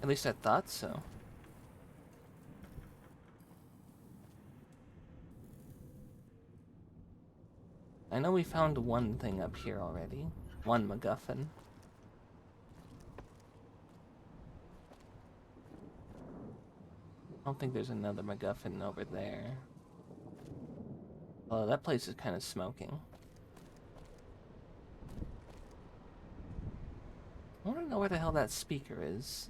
At least I thought so. I know we found one thing up here already. One MacGuffin. I don't think there's another MacGuffin over there. Oh, that place is kind of smoking. I want to know where the hell that speaker is.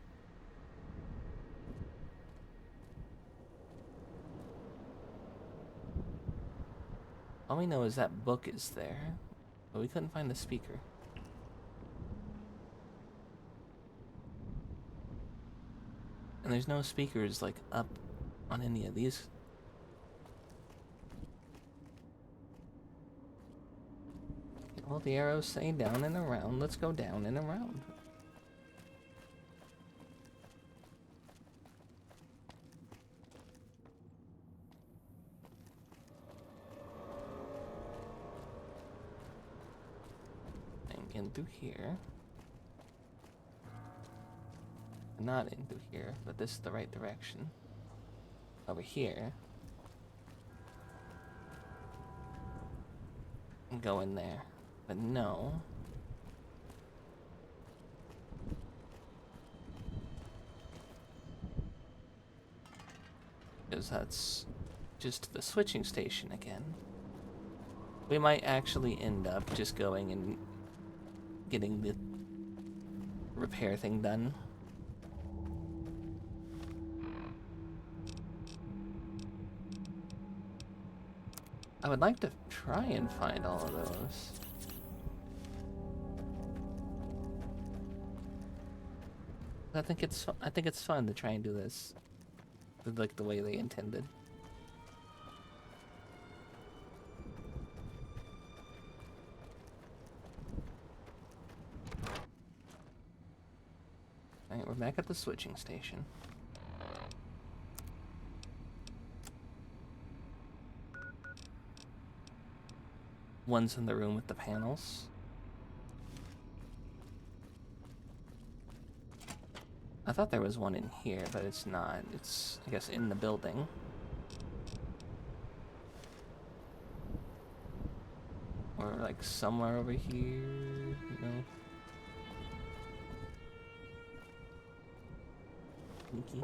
All we know is that book is there, but we couldn't find the speaker. And there's no speakers, like, up on any of these. Well, the arrows say down and around. Let's go down and around. In through here. Not in through here, but this is the right direction. Over here. And go in there. But no. Because that's just the switching station again. We might actually end up just going and getting the repair thing done. I would like to try and find all of those. I think it's fun to try and do this like the way they intended. Alright, we're back at the switching station. One's in the room with the panels. I thought there was one in here, but it's not. It's, I guess, in the building. Or, like, somewhere over here, you know? Sneaky.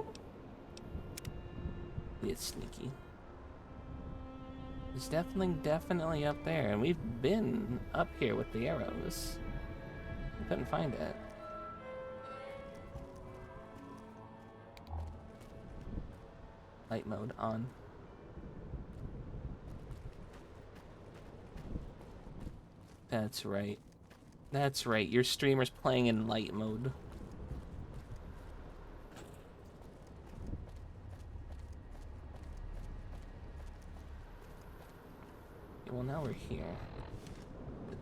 It's sneaky. It's definitely up there, and we've been up here with the arrows. We couldn't find it. Light mode on. That's right. That's right, your streamer's playing in light mode. Okay, well, now we're here.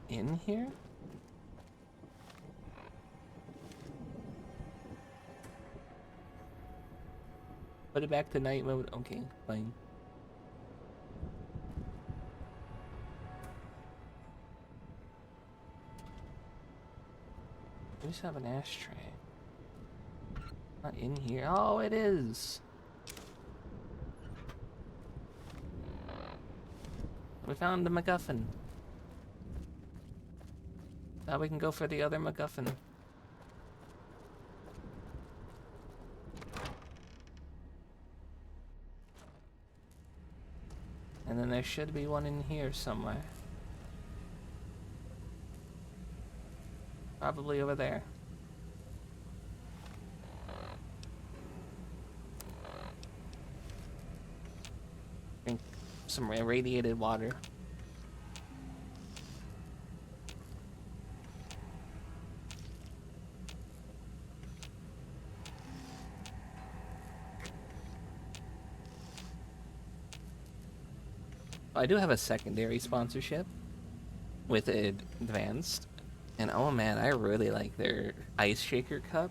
In here? Put it back to night mode. Okay, fine. We just have an ashtray. Not in here. Oh, it is. We found the MacGuffin. Now we can go for the other MacGuffin. And then there should be one in here somewhere. Probably over there. Drink some irradiated water. I do have a secondary sponsorship with Advanced, and oh man, I really like their ice shaker cup.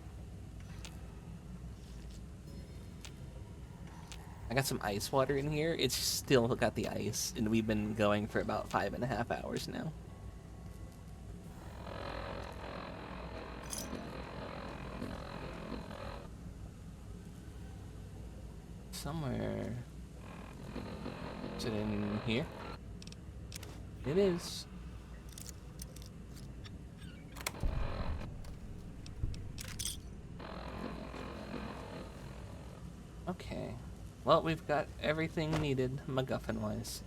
I got some ice water in here. It's still got the ice, and we've been going for about 5.5 hours now. Somewhere. Is it in here? It is. Okay. Well, we've got everything needed, MacGuffin-wise.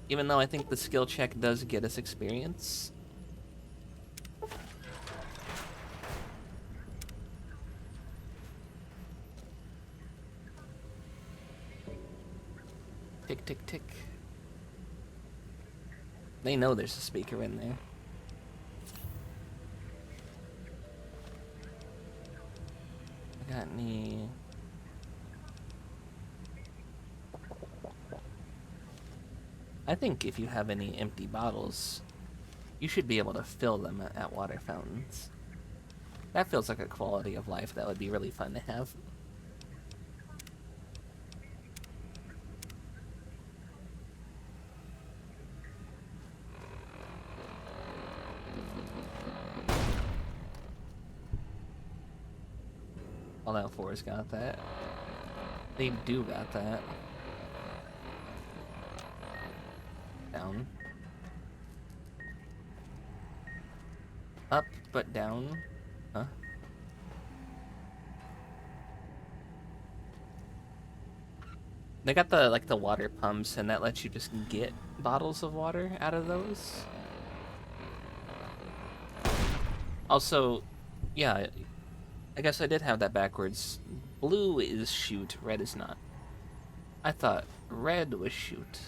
Even though I think the skill check does get us experience. Tick, tick, tick. They know there's a speaker in there. I got any... I think if you have any empty bottles, you should be able to fill them at water fountains. That feels like a quality of life that would be really fun to have. Fallout 4's got that. They do got that. Down. Up, but down. Huh? They got the, like, the water pumps, and that lets you just get bottles of water out of those. Also, yeah, I guess I did have that backwards. Blue is shoot, red is not. I thought red was shoot.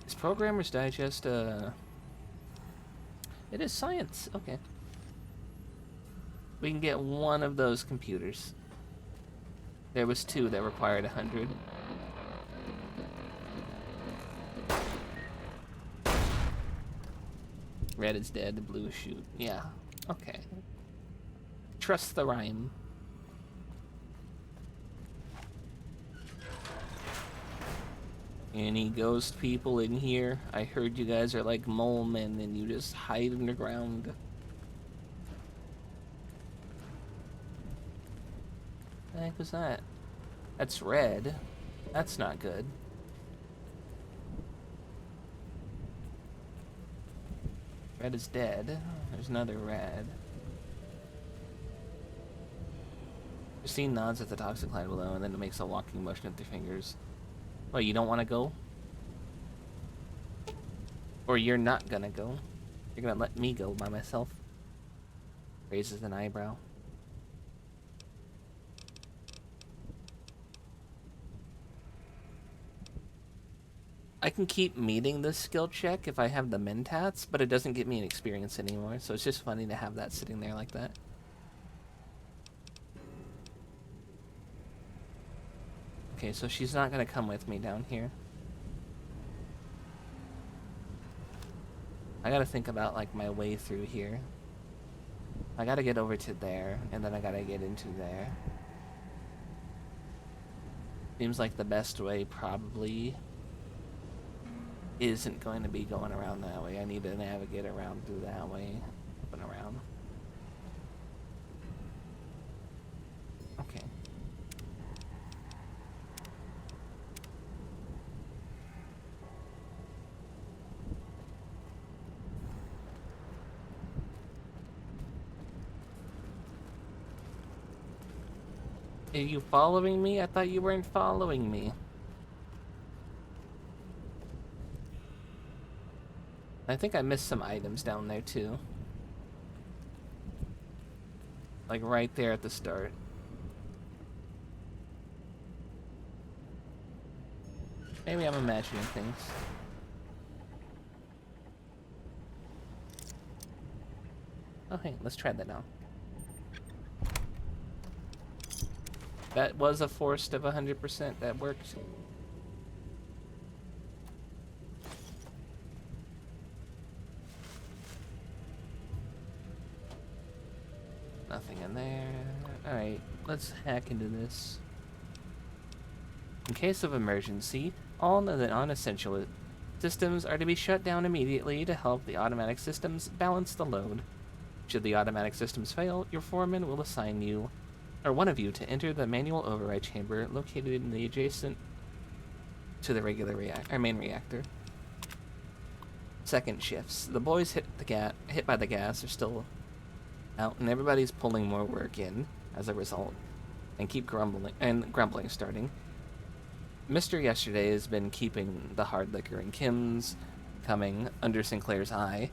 Is Programmer's Digest, It is science, okay. We can get one of those computers. There was 2 that required 100. Red is dead, blue is shoot. Yeah, okay. Trust the rhyme. Any ghost people in here? I heard you guys are like mole men and you just hide underground. What the heck was that? That's red. That's not good. Red is dead. There's another red. Christine nods at the toxic line below and then it makes a walking motion with their fingers. Well, you don't want to go? Or you're not gonna go? You're gonna let me go by myself? Raises an eyebrow. I can keep meeting this skill check if I have the mentats, but it doesn't get me an experience anymore, so it's just funny to have that sitting there like that. Okay, so she's not gonna come with me down here. I gotta think about, like, my way through here. I gotta get over to there, and then I gotta get into there. Seems like the best way probably isn't going to be going around that way. I need to navigate around through that way. Up and around. Okay. Are you following me? I thought you weren't following me. I think I missed some items down there too. Like right there at the start. Maybe I'm imagining things. Okay, let's try that now. That was a forced of 100%. That worked. Nothing in there. Alright, let's hack into this. In case of emergency, all of the non-essential systems are to be shut down immediately to help the automatic systems balance the load. Should the automatic systems fail, your foreman will assign you, or one of you, to enter the manual override chamber located in the adjacent to the regular main reactor. Second shifts. The boys hit by the gas are still out, and everybody's pulling more work in as a result, and grumbling starting. Mr. Yesterday has been keeping the hard liquor and Kim's coming under Sinclair's eye.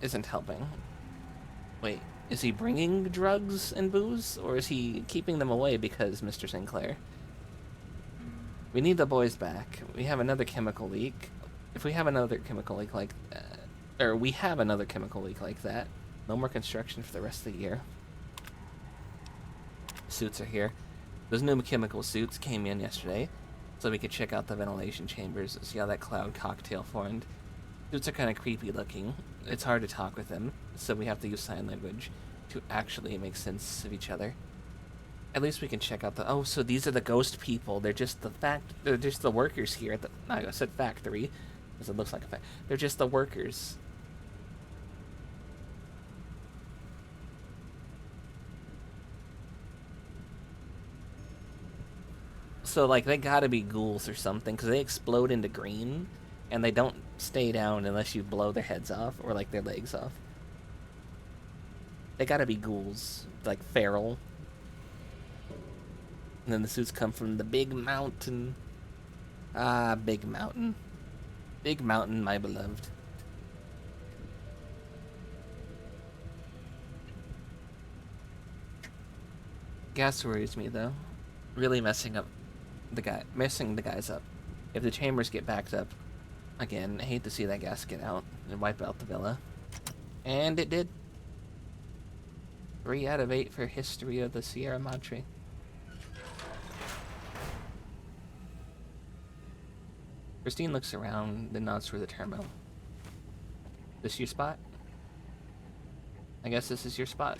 Isn't helping. Wait, is he bringing drugs and booze, or is he keeping them away because Mr. Sinclair? We need the boys back. We have another chemical leak. If we have another chemical leak like that, no more construction for the rest of the year. Suits are here. Those new chemical suits came in yesterday, so we could check out the ventilation chambers and see how that cloud cocktail formed. Suits are kind of creepy looking. It's hard to talk with them, so we have to use sign language to actually make sense of each other. At least we can check out the... Oh, so these are the ghost people. They're just the workers here at the... I said factory, because it looks like a factory. They're just the workers. So, like, they gotta be ghouls or something, because they explode into green, and they don't stay down unless you blow their heads off, or, like, their legs off. They gotta be ghouls, like, feral. And then the suits come from the big mountain. Ah, big mountain. Big mountain, my beloved. Gas worries me, though. Really messing the guys up. If the chambers get backed up again, I hate to see that gas get out and wipe out the villa. And it did. 3 out of 8 for history of the Sierra Madre. Christine looks around, then nods for the terminal. This your spot? I guess this is your spot.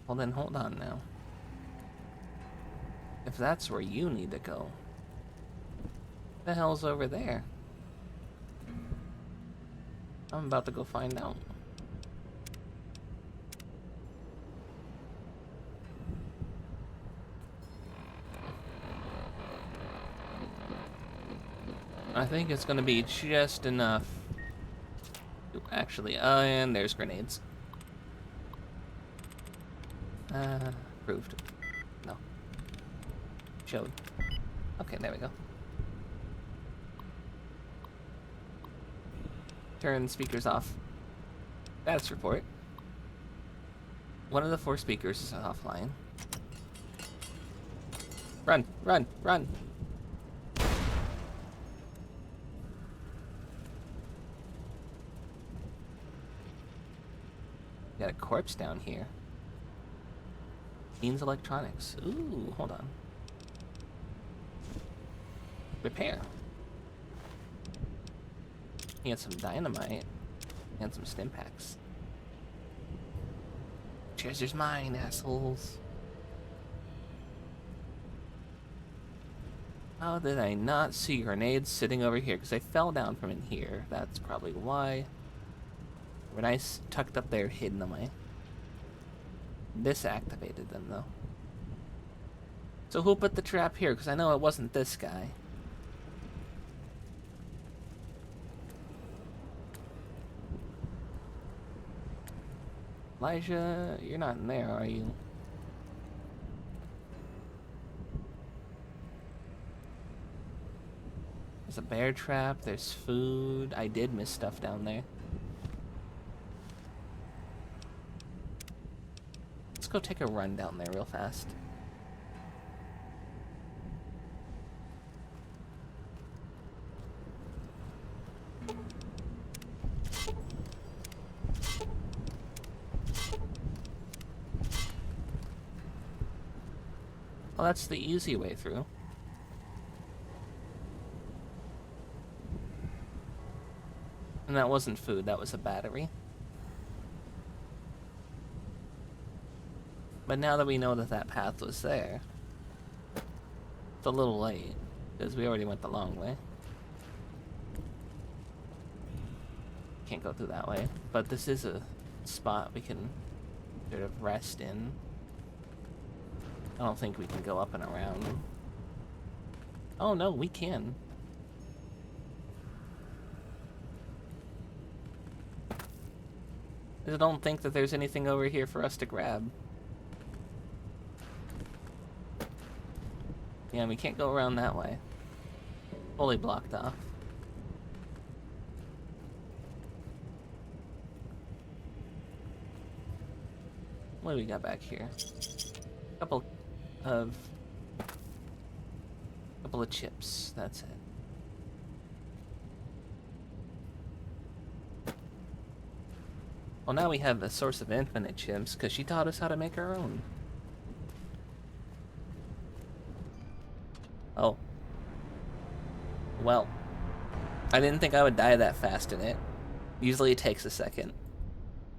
Well then, hold on now. If that's where you need to go, what the hell's over there? I'm about to go find out. I think it's gonna be just enough. Actually, and there's grenades. Approved. No. Showed. Okay, there we go. Turn speakers off. Status report. One of the 4 speakers is offline. Run, run, run! Got a corpse down here. Means electronics. Ooh, hold on. Repair. He had some dynamite and some stim packs. Treasure's mine, assholes. How did I not see grenades sitting over here? Because they fell down from in here. That's probably why. Were nice tucked up there, hidden away. This activated them, though. So who put the trap here? Because I know it wasn't this guy. Elijah, you're not in there, are you? There's a bear trap, there's food. I did miss stuff down there. Let's go take a run down there real fast. Well, that's the easy way through. And that wasn't food, that was a battery. But now that we know that that path was there, it's a little late, because we already went the long way. Can't go through that way, but this is a spot we can sort of rest in. I don't think we can go up and around. Oh no, we can. I don't think that there's anything over here for us to grab. Yeah, we can't go around that way. Fully blocked off. What do we got back here? Couple of chips, that's it. Well, now we have a source of infinite chips, because she taught us how to make our own. Oh. Well. I didn't think I would die that fast in it. Usually it takes a second.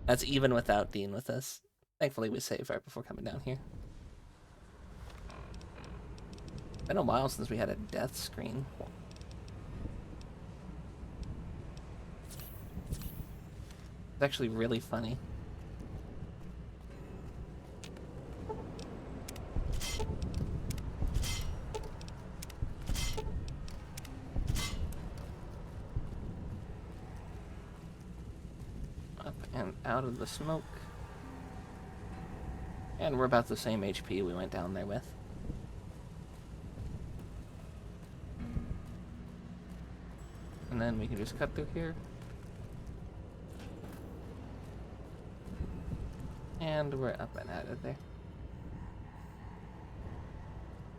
That's even without Dean with us. Thankfully we saved right before coming down here. Been a while since we had a death screen. It's actually really funny. Up and out of the smoke. And we're about the same HP we went down there with. And then we can just cut through here. And we're up and out of there.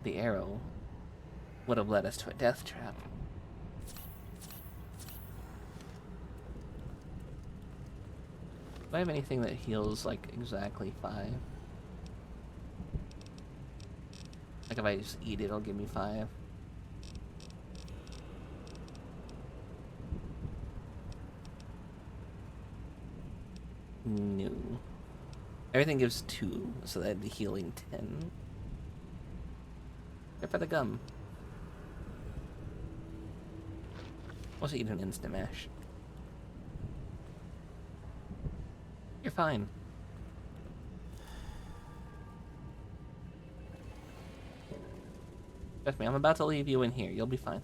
The arrow would have led us to a death trap. Do I have anything that heals, like, exactly 5? Like, if I just eat it, it'll give me 5. No. Everything gives 2, so that'd be healing 10. Go for the gum. Also eat an instant mash. You're fine. Trust me, I'm about to leave you in here. You'll be fine.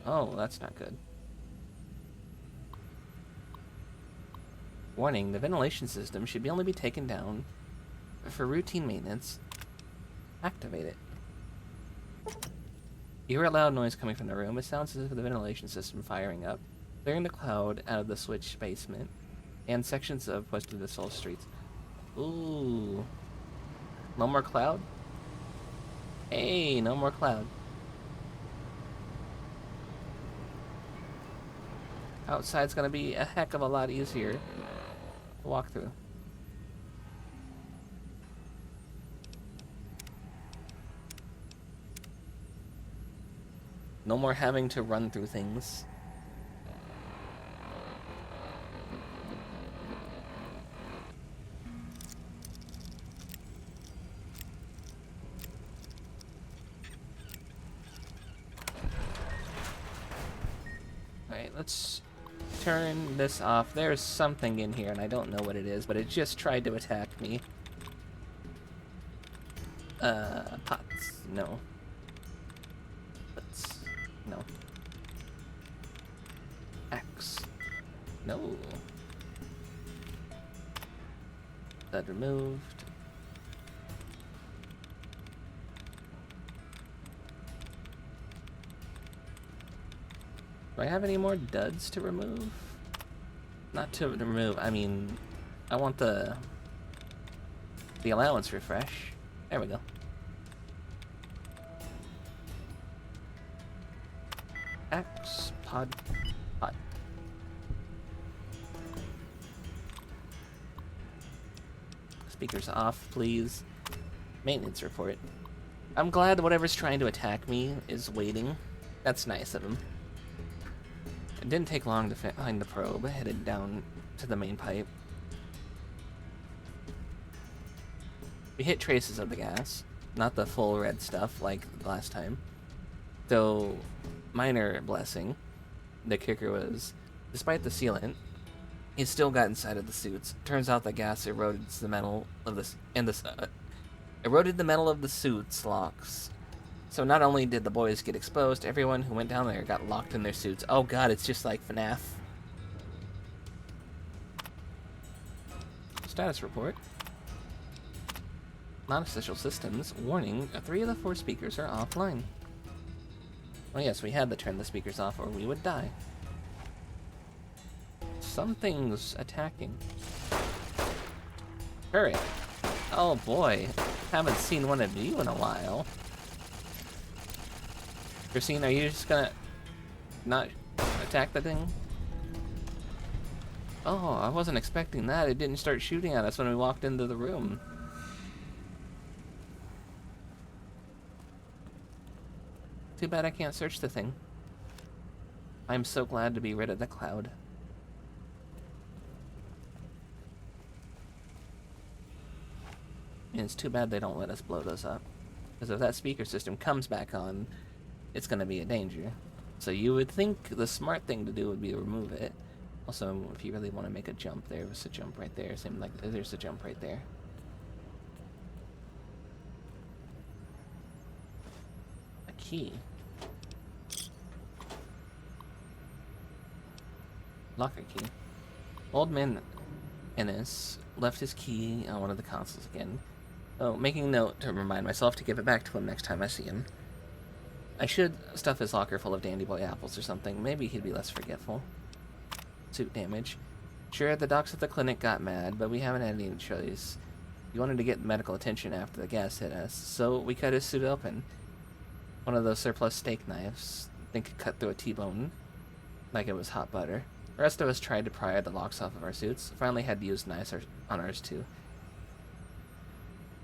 Oh, that's not good. Warning, the ventilation system should only be taken down for routine maintenance. Activate it. You hear a loud noise coming from the room. It sounds as if the ventilation system firing up, clearing the cloud out of the switch basement and sections of West of the Soul streets. Ooh. No more cloud? Hey, no more cloud. Outside's gonna be a heck of a lot easier to walk through. No more having to run through things. Alright, let's turn this off. There's something in here, and I don't know what it is, but it just tried to attack me. Pots. No. Pots. No. Axe. No. That removed. Do I have any more duds to remove? Not to remove, I mean, I want the allowance refresh. There we go. Axe, pod. Speakers off, please. Maintenance report. I'm glad whatever's trying to attack me is waiting. That's nice of him. It didn't take long to find the probe, headed down to the main pipe. We hit traces of the gas, not the full red stuff like last time. Though, minor blessing, the kicker was, despite the sealant, he still got inside of the suits. Turns out the gas eroded the metal of eroded the metal of the suits locks. So not only did the boys get exposed, everyone who went down there got locked in their suits. Oh god, it's just like FNAF. Status report. Non-essential systems. Warning, 3 of the 4 speakers are offline. Oh yes, we had to turn the speakers off or we would die. Something's attacking. Hurry. Oh boy, haven't seen one of you in a while. Christine, are you just gonna not attack the thing? Oh, I wasn't expecting that. It didn't start shooting at us when we walked into the room. Too bad I can't search the thing. I'm so glad to be rid of the cloud. And it's too bad they don't let us blow those up. Because if that speaker system comes back on, it's going to be a danger. So you would think the smart thing to do would be to remove it. Also, if you really want to make a jump, there was a jump right there. Same like there's a jump right there. A key. Locker key. Old man Ennis left his key on one of the consoles again. Oh, making note to remind myself to give it back to him next time I see him. I should stuff his locker full of Dandy Boy apples or something. Maybe he'd be less forgetful. Suit damage. Sure, the docs at the clinic got mad, but we haven't had any choice. He wanted to get medical attention after the gas hit us, so we cut his suit open. One of those surplus steak knives. Think it cut through a T-bone like it was hot butter. The rest of us tried to pry the locks off of our suits. Finally had to use knives on ours too.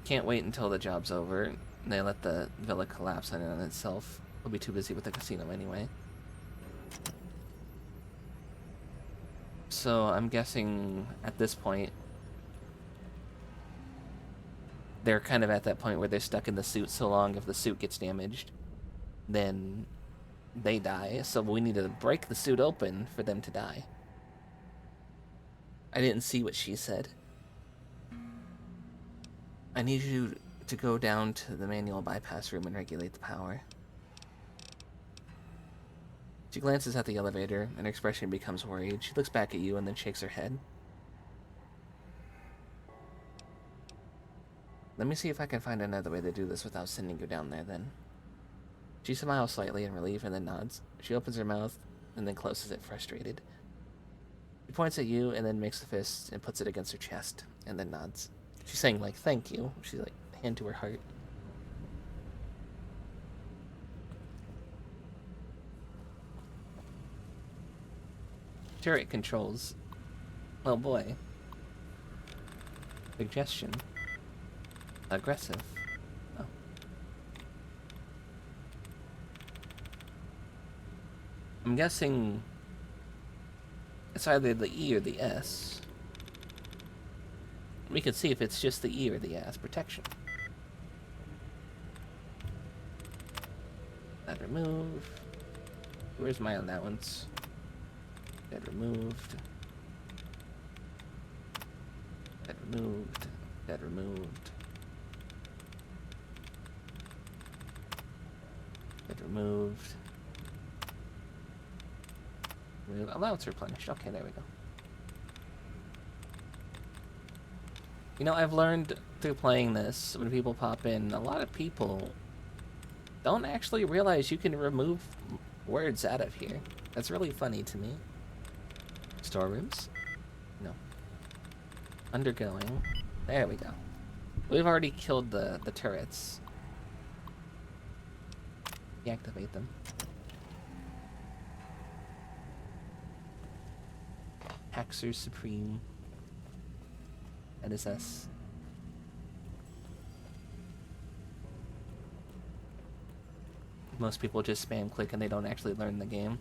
Can't wait until the job's over and they let the villa collapse on itself. We'll be too busy with the casino anyway. So I'm guessing at this point they're kind of at that point where they're stuck in the suit so long if the suit gets damaged, then they die. So we need to break the suit open for them to die. I didn't see what she said. I need you to go down to the manual bypass room and regulate the power. She glances at the elevator, and her expression becomes worried. She looks back at you and then shakes her head. Let me see if I can find another way to do this without sending you down there, then. She smiles slightly in relief and then nods. She opens her mouth and then closes it, frustrated. She points at you and then makes a fist and puts it against her chest and then nods. She's saying, like, thank you. She's like, hand to her heart. Turret controls. Oh boy. Suggestion. Aggressive. Oh. I'm guessing it's either the E or the S. We can see if it's just the E or the S. Protection. That remove. Where's my allowance? That removed. That removed. That removed. That removed. Allowance replenished. Okay, there we go. You know, I've learned through playing this, when people pop in, a lot of people don't actually realize you can remove words out of here. That's really funny to me. Storerooms? No. Undergoing. There we go. We've already killed the turrets. Deactivate them. Haxer Supreme. That is us. most people just spam click and they don't actually learn the game.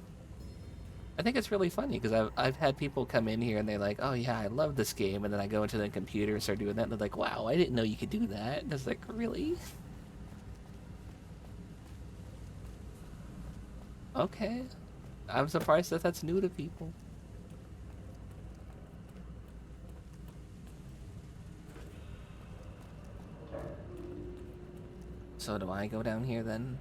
I think it's really funny because I've had people come in here and they're like, oh yeah, I love this game, and then I go into the computer and start doing that and they're like, wow, I didn't know you could do that. And it's like, really? Okay. I'm surprised that that's new to people. So do I go down here then?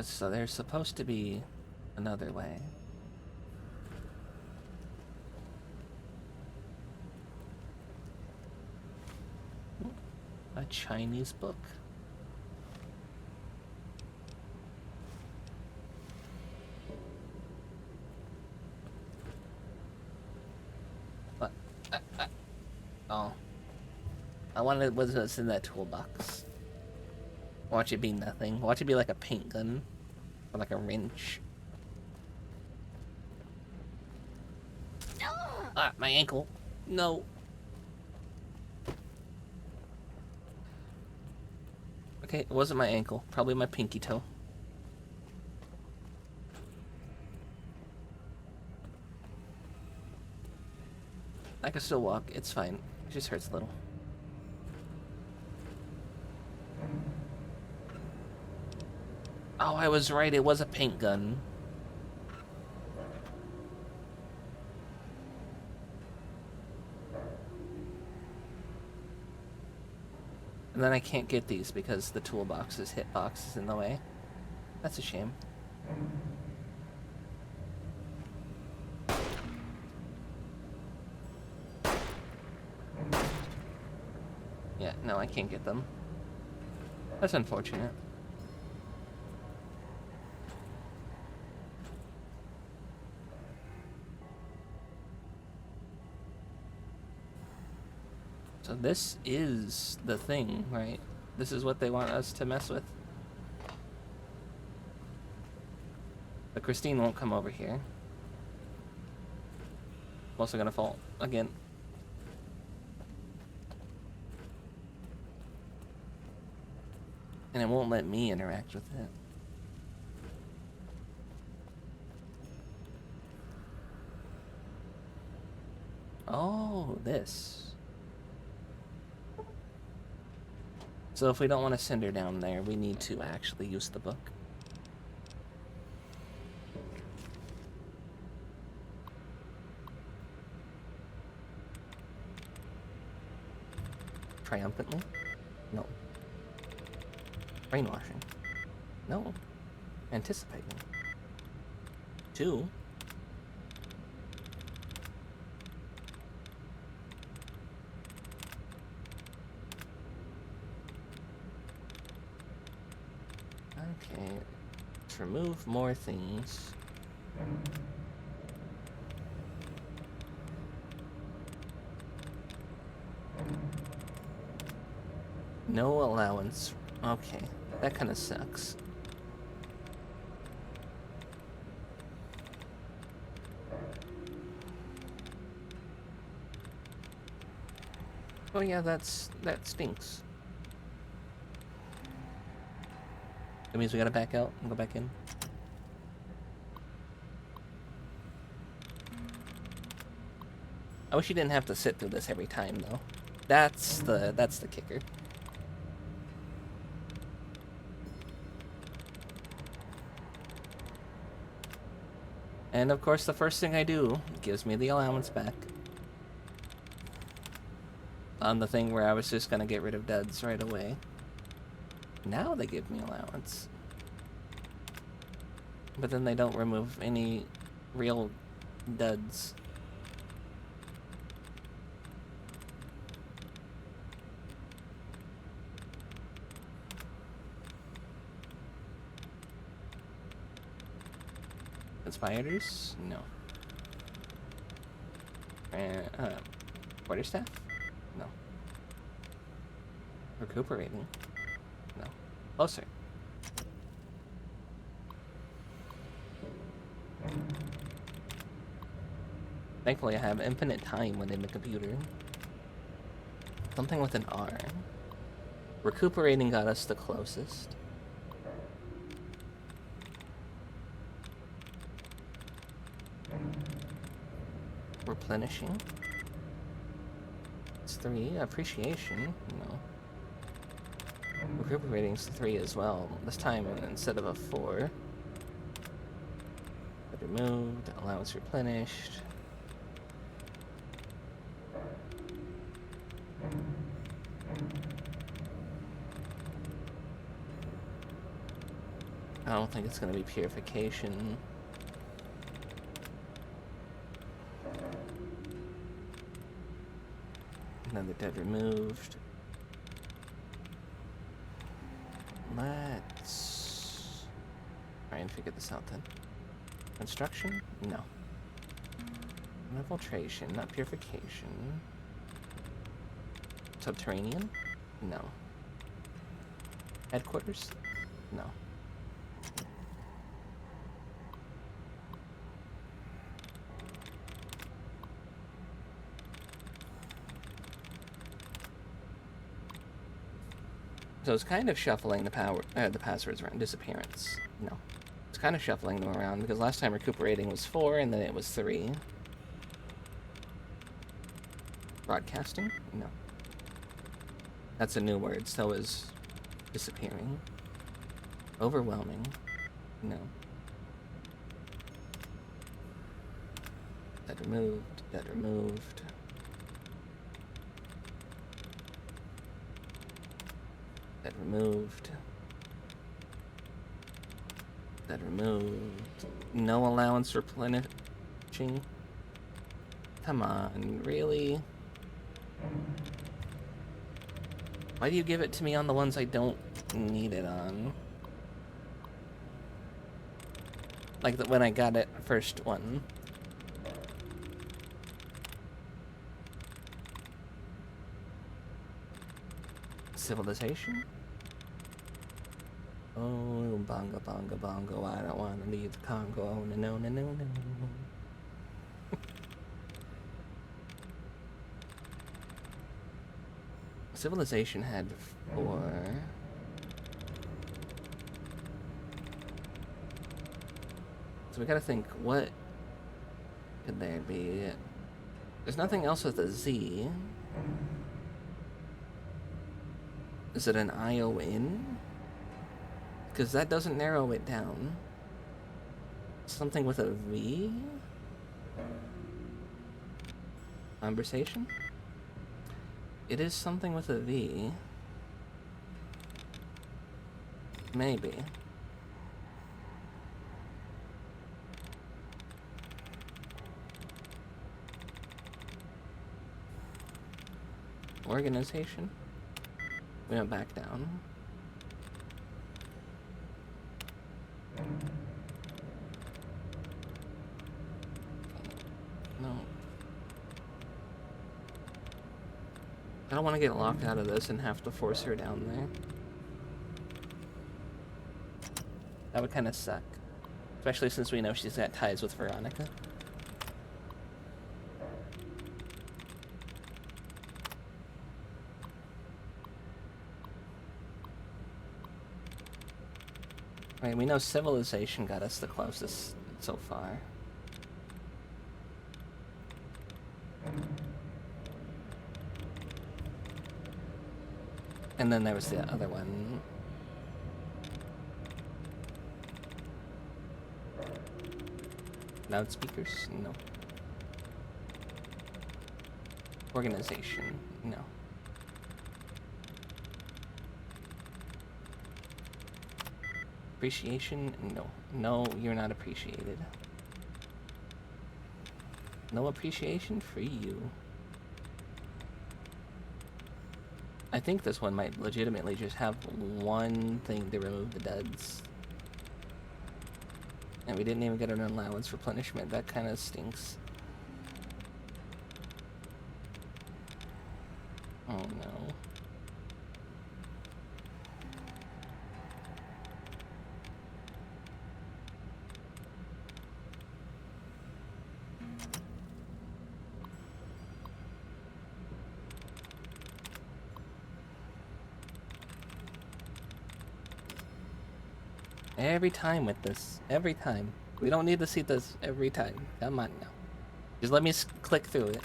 So there's supposed to be another way. A Chinese book. What? Oh. I wanted what's in that toolbox. Watch it be nothing. Watch it be like a paint gun. Or like a wrench. Ah, my ankle. No. Okay, it wasn't my ankle. Probably my pinky toe. I can still walk. It's fine. It just hurts a little. Oh, I was right. It was a paint gun. And then I can't get these because the toolbox's hitbox is in the way. That's a shame. Yeah, no, I can't get them. That's unfortunate. So this is the thing, right? This is what they want us to mess with. But Christine won't come over here. I'm also gonna fall again. And it won't let me interact with it. Oh, this. So if we don't want to send her down there, we need to actually use the book. Triumphantly? No. Brainwashing? No. Anticipating? 2. Okay, let's remove more things. No allowance. Okay, that kind of sucks. Oh yeah, that stinks. That means we gotta back out and go back in. I wish you didn't have to sit through this every time, though. That's the kicker. And of course, the first thing I do gives me the allowance back. On the thing where I was just gonna get rid of duds right away. Now they give me allowance. But then they don't remove any real duds. Spiders? No. Quarterstaff? No. Recuperating? No. Closer. Thankfully I have infinite time within the computer. Something with an R. Recuperating got us the closest. Replenishing. It's 3. Appreciation. No. Recuperating's 3 as well. This time instead of a 4. Removed. Allowance replenished. I don't think it's going to be purification. Another dead removed. Let's try and figure this out then. Construction? No. Infiltration, not purification. Subterranean? No. Headquarters? No. So it's kind of shuffling the passwords around. Disappearance. No. It's kind of shuffling them around because last time recuperating was 4 and then it was 3. Broadcasting? No. That's a new word. So is disappearing. Overwhelming? No. Dead removed. Dead removed. Dead removed. Dead removed. No allowance replenishing. Come on, really? Why do you give it to me on the ones I don't need it on? Like when I got it first one. Civilization? Oh, bongo, bongo, bongo, I don't want to leave the Congo. Oh, no, no, no, no. Civilization had 4. So we gotta think, what could there be? There's nothing else with a Z. Is it an ION? Because that doesn't narrow it down. Something with a V? Conversation? It is something with a V. Maybe. Organization? We went back down. No. I don't want to get locked out of this and have to force her down there. That would kind of suck. Especially since we know she's got ties with Veronica. Right, we know civilization got us the closest so far. And then there was the other one. Loudspeakers? No. Organization? No. Appreciation? No. No, you're not appreciated. No appreciation for you. I think this one might legitimately just have one thing to remove the duds. And we didn't even get an allowance replenishment. That kind of stinks. Oh no. Every time with this. Every time. We don't need to see this every time. Come on now. Just let me click through it.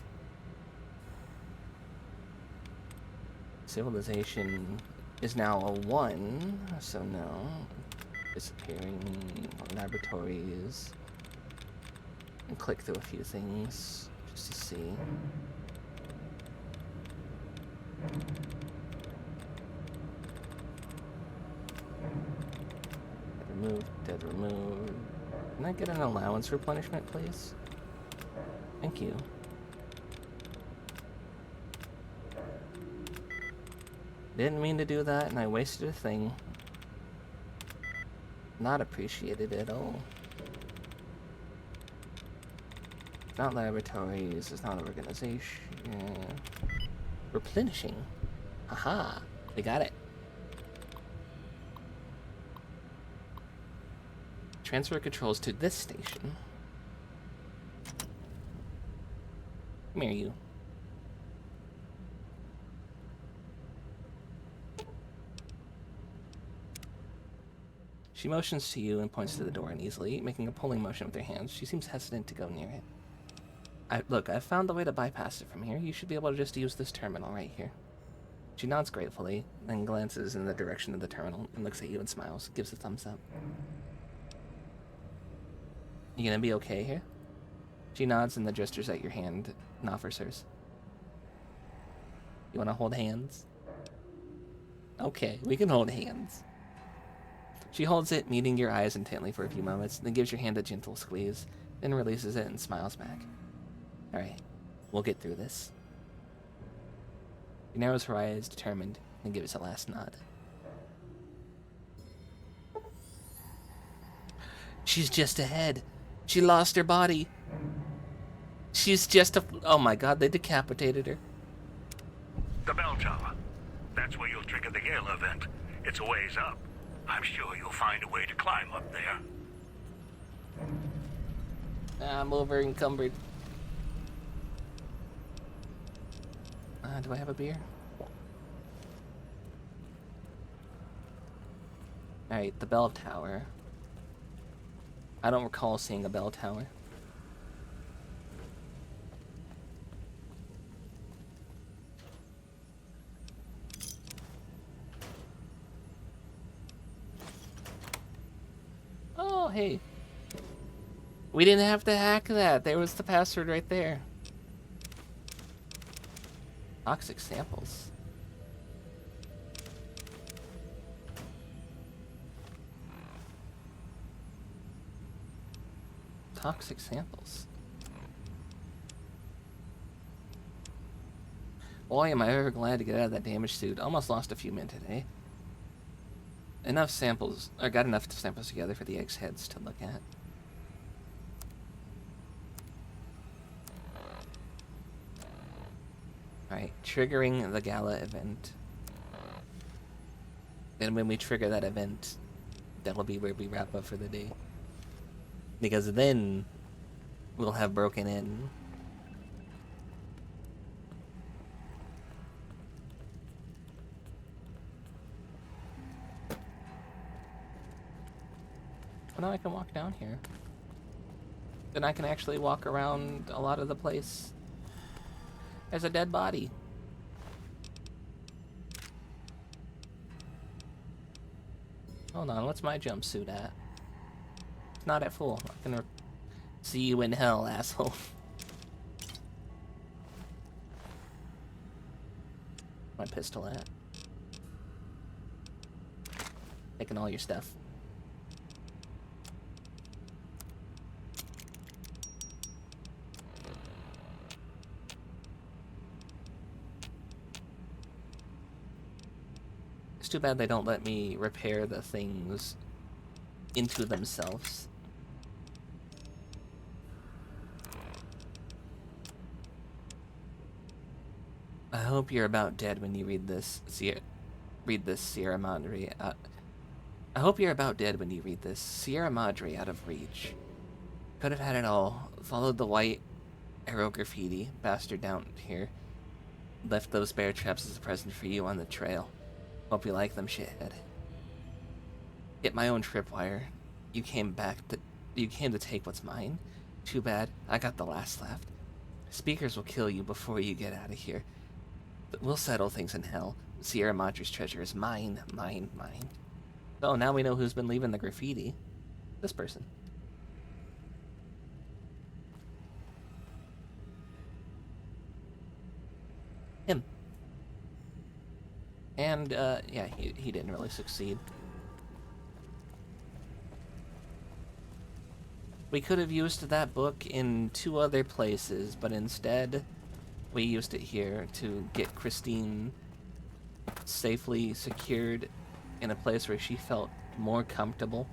Civilization is now a 1, so no. Disappearing laboratories. And click through a few things just to see. Dead removed. Can I get an allowance replenishment, please? Thank you. Didn't mean to do that, and I wasted a thing. Not appreciated at all. It's not laboratories, it's not organization. Replenishing. Haha, we got it. Transfer controls to this station. Come here, you. She motions to you and points to the door uneasily, making a pulling motion with her hands. She seems hesitant to go near it. Look, I've found the way to bypass it from here. You should be able to just use this terminal right here. She nods gratefully, then glances in the direction of the terminal and looks at you and smiles, gives a thumbs up. You gonna be okay here? She nods and then gestures at your hand and offers hers. You wanna hold hands? Okay, we can hold hands. She holds it, meeting your eyes intently for a few moments, then gives your hand a gentle squeeze, then releases it and smiles back. Alright, we'll get through this. She narrows her eyes, determined, and gives a last nod. She's just ahead. She lost her body. She's just a... Oh my god, they decapitated her.
The bell tower. That's where you'll trigger the Gale event. It's a ways up. I'm sure you'll find a way to climb up there.
I'm over encumbered. Do I have a beer? Alright, the bell tower. I don't recall seeing a bell tower. Oh, hey. We didn't have to hack that. There was the password right there. Toxic samples. Toxic samples. Boy, am I ever glad to get out of that damaged suit. Almost lost a few men today. Enough samples, or got enough samples together for the egg's heads to look at. Alright, triggering the gala event. And when we trigger that event, that'll be where we wrap up for the day. Because then we'll have broken in. Well, now I can walk down here. Then I can actually walk around a lot of the place. There's a dead body. Hold on, what's my jumpsuit at? It's not at full. I'm gonna see you in hell, asshole. My pistol at? Taking all your stuff. It's too bad they don't let me repair the things into themselves. I hope you're about dead when you read this, Sierra Madre. I hope you're about dead when you read this. Sierra Madre out of reach. Could have had it all. Followed the white arrow graffiti. Bastard down here. Left those bear traps as a present for you on the trail. Hope you like them, shithead. Get my own tripwire. You came to take what's mine? Too bad, I got the last left. Speakers will kill you before you get out of here. But we'll settle things in hell. Sierra Madre's treasure is mine, mine, mine. So now we know who's been leaving the graffiti. This person. Him. And, yeah, he didn't really succeed. We could have used that book in 2 other places, but instead we used it here to get Christine safely secured in a place where she felt more comfortable.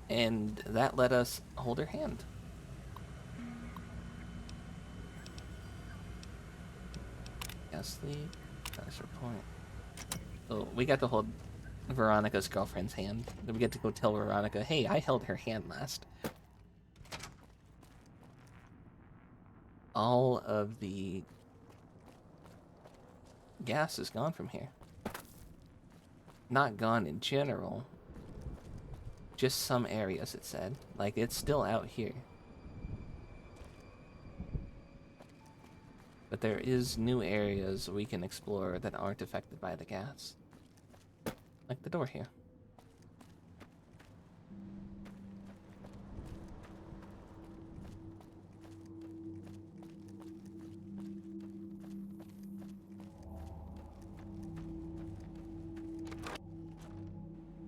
And that let us hold her hand. Sleep. That's her point. So we got to hold Veronica's girlfriend's hand. Then we get to go tell Veronica, hey, I held her hand last. All of the gas is gone from here. Not gone in general. Just some areas, it said. Like, it's still out here. But there is new areas we can explore that aren't affected by the gas. Like the door here.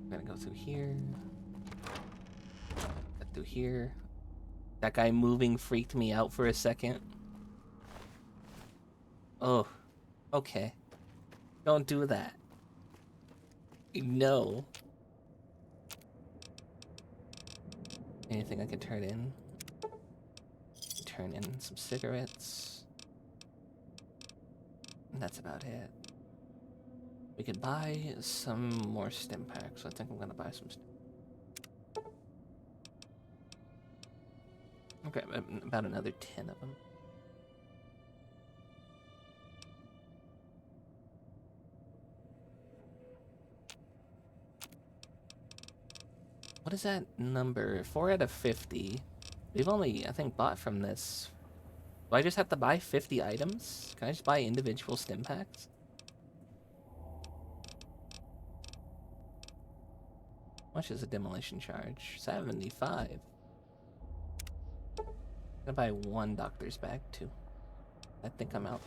I'm gonna go through here. Through here. That guy moving freaked me out for a second. Oh, okay. Don't do that. No. Anything I can turn in? Turn in some cigarettes. And that's about it. We could buy some more stim packs. I think I'm gonna buy some. Okay, about another 10 of them. What is that number? 4 out of 50. We've only, I think, bought from this. Do I just have to buy 50 items? Can I just buy individual stim packs? How much is a demolition charge? 75. I'm gonna buy 1 doctor's bag, too. I think I'm out.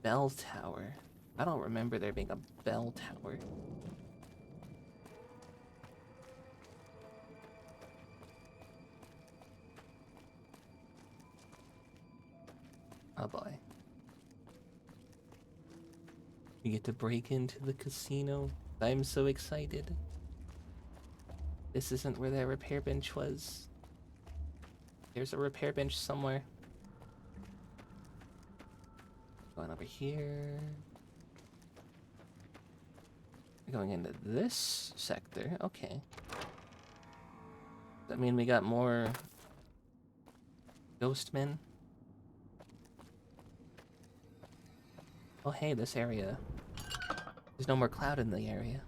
Bell tower. I don't remember there being a bell tower. Oh boy. We get to break into the casino. I'm so excited. This isn't where that repair bench was. There's a repair bench somewhere. Going over here. Going into this sector. Okay. Does that mean we got more ghost men? Oh hey, this area. There's no more cloud in the area.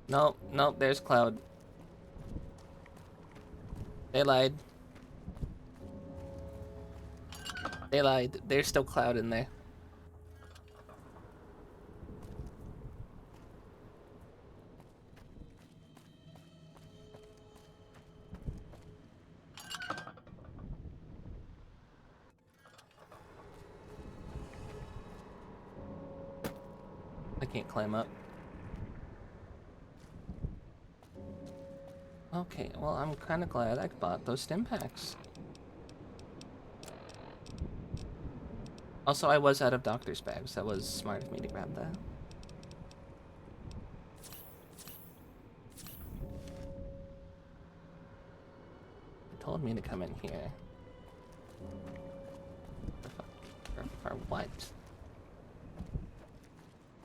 Nope, nope, there's cloud. They lied. They lied. There's still cloud in there. I can't climb up. Okay, well, I'm kind of glad I bought those stim packs. Also, I was out of doctor's bags. That was smart of me to grab that. It told me to come in here. For what?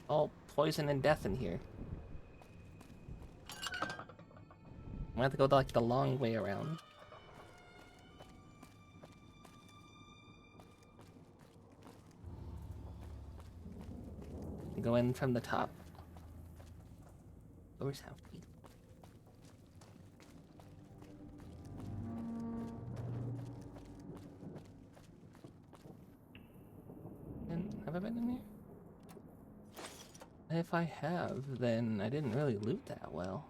All poison and death in here. I have to go like the long way around. Go in from the top. Doors have to be. Have I been in here? If I have, then I didn't really loot that well.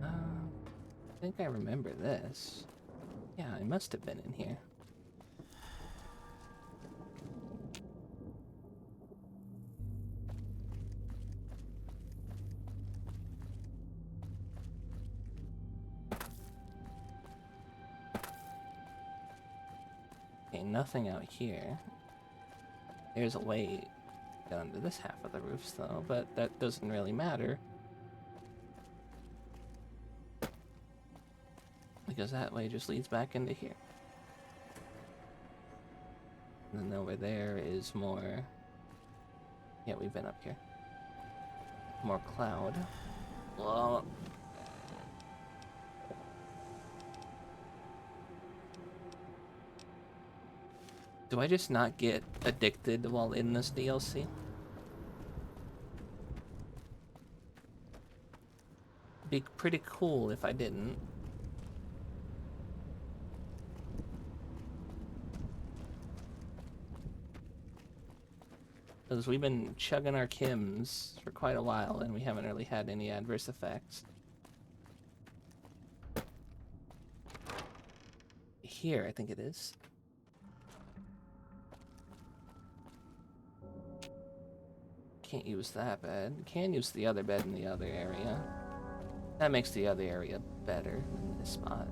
I think I remember this. Yeah, I must have been in here. Okay, nothing out here. There's a way down to this half of the roofs, though, but that doesn't really matter. Because that way just leads back into here. And then over there is more... Yeah, we've been up here. More cloud. Well... Do I just not get addicted while in this DLC? Be pretty cool if I didn't. Because we've been chugging our chems for quite a while and we haven't really had any adverse effects. Here, I think it is. Can't use that bed. Can use the other bed in the other area. That makes the other area better than this spot.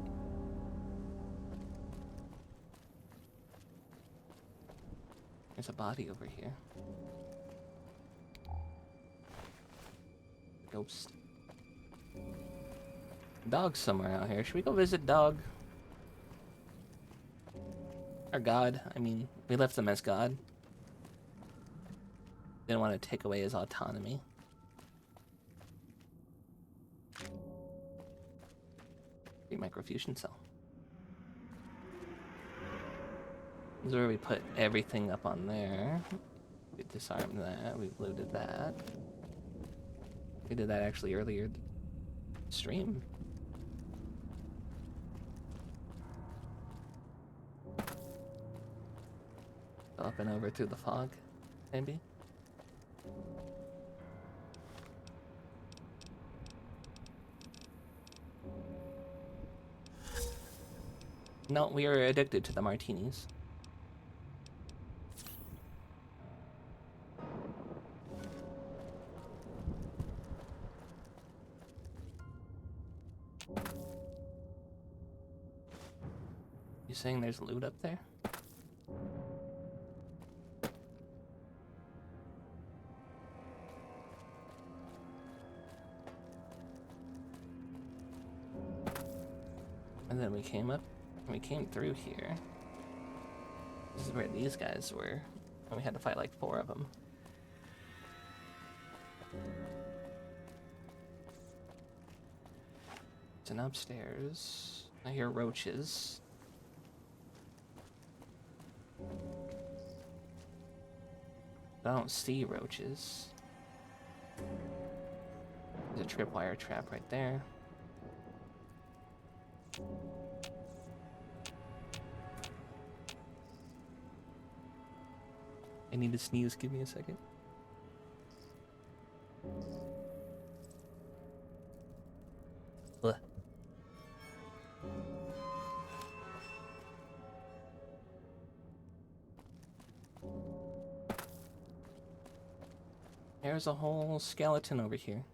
There's a body over here. Ghost. Dog's somewhere out here. Should we go visit Dog? Or God. I mean, we left him as God. Didn't want to take away his autonomy. Free microfusion cell. This is where we put everything up on there. We disarmed that. We've looted that. We did that actually earlier stream. Up and over through the fog, maybe. No, we are addicted to the martinis. You saying there's loot up there? And then we came up, and we came through here. This is where these guys were, and we had to fight like 4 of them. It's an upstairs. I hear roaches. I don't see roaches. There's a tripwire trap right there. I need to sneeze, give me a second. Ugh. There's a whole skeleton over here.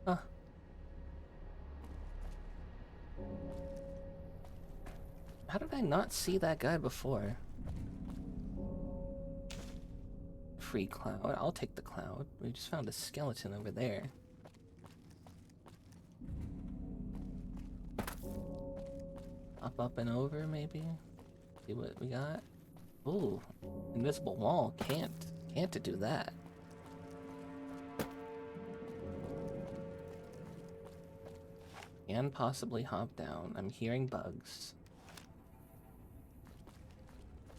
Huh. How did I not see that guy before? Free cloud. I'll take the cloud. We just found a skeleton over there. Hop up and over, maybe? See what we got? Ooh, invisible wall. Can't do that. And possibly hop down. I'm hearing bugs.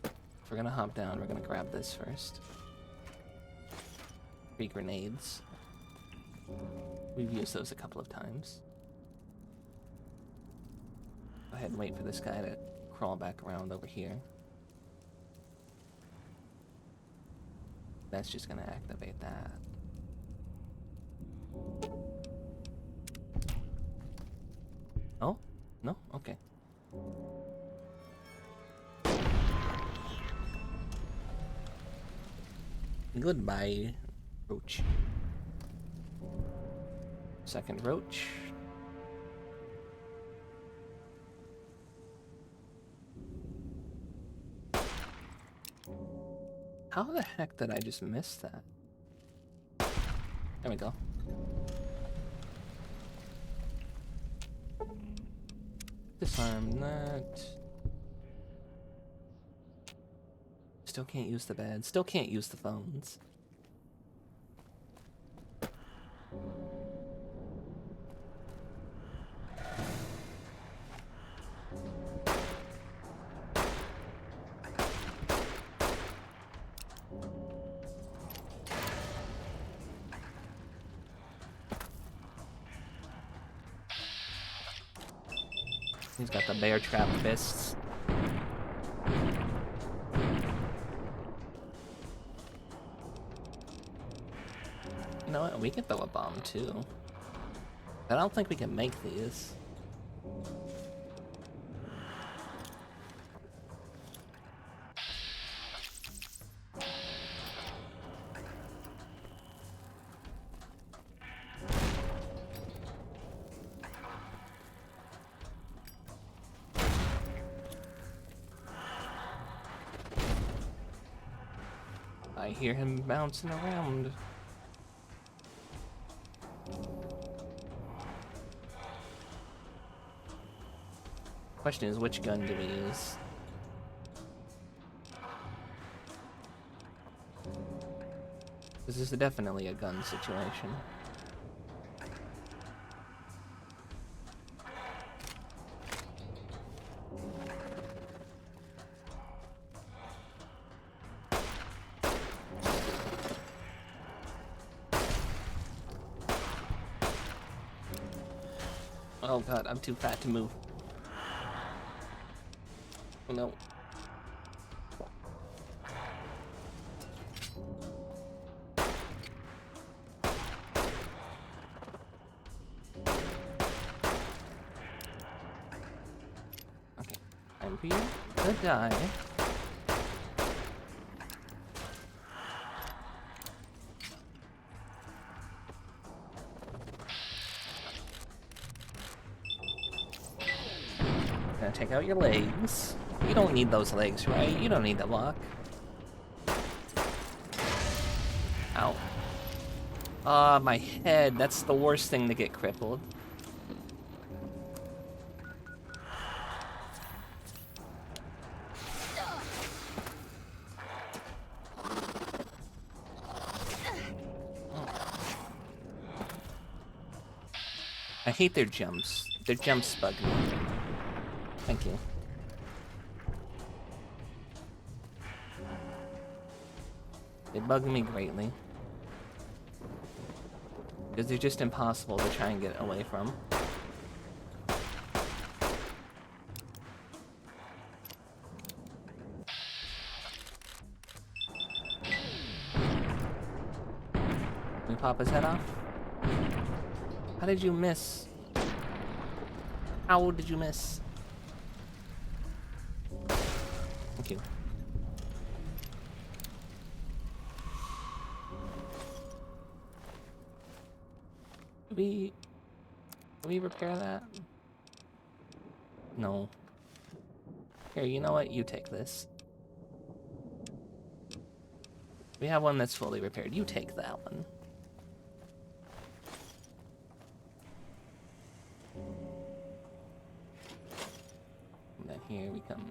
If we're gonna hop down, we're gonna grab this first. 3 grenades. We've used those a couple of times. Go ahead and wait for this guy to crawl back around over here. That's just gonna activate that. Oh? No? Okay. Goodbye, roach. Second roach. How the heck did I just miss that? There we go. Disarm that. Still can't use the bed. Still can't use the phones. He's got the bear trap fists. You know what? We can throw a bomb too. I don't think we can make these. I hear him bouncing around. Question is, which gun do we use? This is definitely a gun situation. Oh god, I'm too fat to move. Oh no. Okay, I'm for you to die. Gonna take out your legs. You don't need those legs, right? You don't need to walk. Ow. Ah, my head. That's the worst thing to get crippled. I hate their jumps. Their jumps bug me. Thank you. They bug me greatly. Because they're just impossible to try and get away from. Can we pop his head off? How did you miss? How did you miss? Thank you. Can we repair that? No. Here, you know what? You take this. We have one that's fully repaired. You take that one. here, we can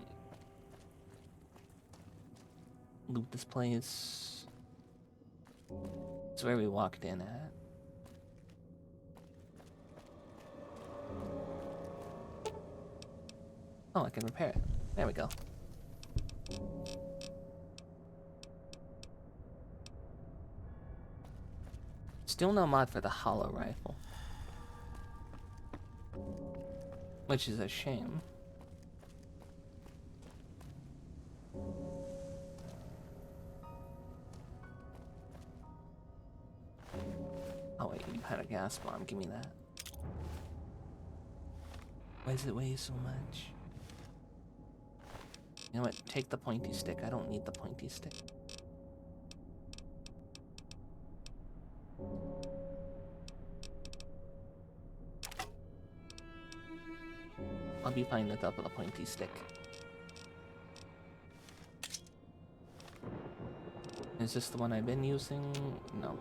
loot this place. It's where we walked in at. Oh, I can repair it. There we go. Still no mod for the hollow rifle. Which is a shame. Oh wait, you had a gas bomb, give me that. Why does it weigh so much? You know what, take the pointy stick, I don't need the pointy stick. I'll be fine with the pointy stick. Is this the one I've been using? No.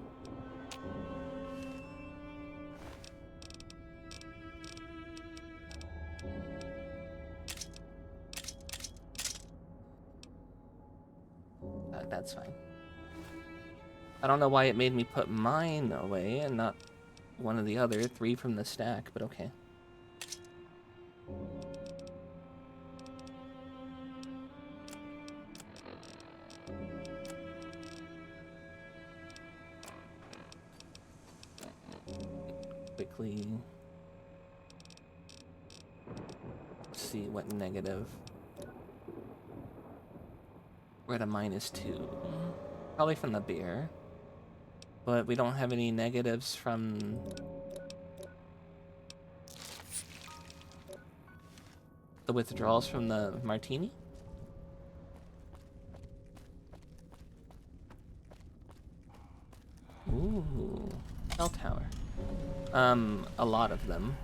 That's fine. I don't know why it made me put mine away and not one of the other 3 from the stack, but okay. Quickly see what negative. We're at a -2. Probably from the beer. But we don't have any negatives from the withdrawals from the martini. Ooh, cell tower. A lot of them.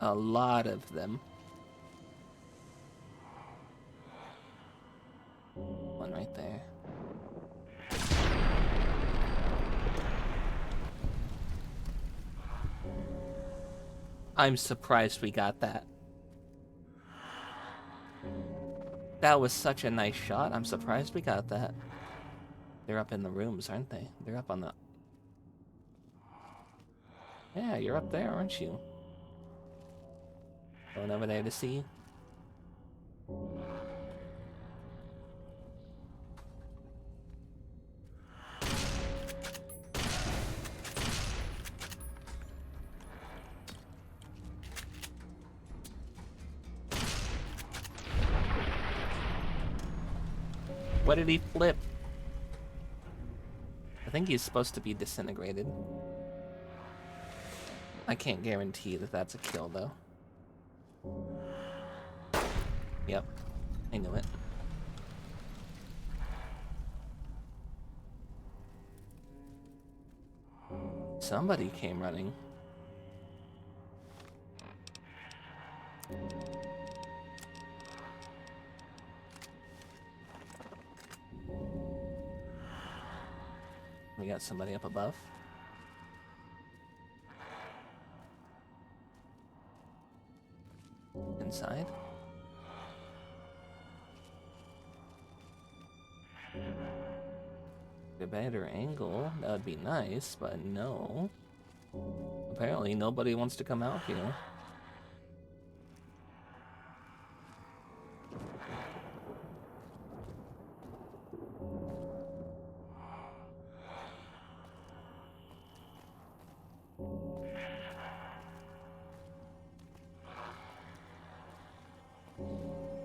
A lot of them. One right there. I'm surprised we got that. That was such a nice shot. I'm surprised we got that. They're up in the rooms, aren't they? They're up on the... Yeah, you're up there, aren't you? Going over there to see. What did he flip? I think he's supposed to be disintegrated. I can't guarantee that that's a kill, though. Yep, I knew it. Somebody came running. We got somebody up above. Inside. A better angle, that would be nice, but no. Apparently nobody wants to come out here.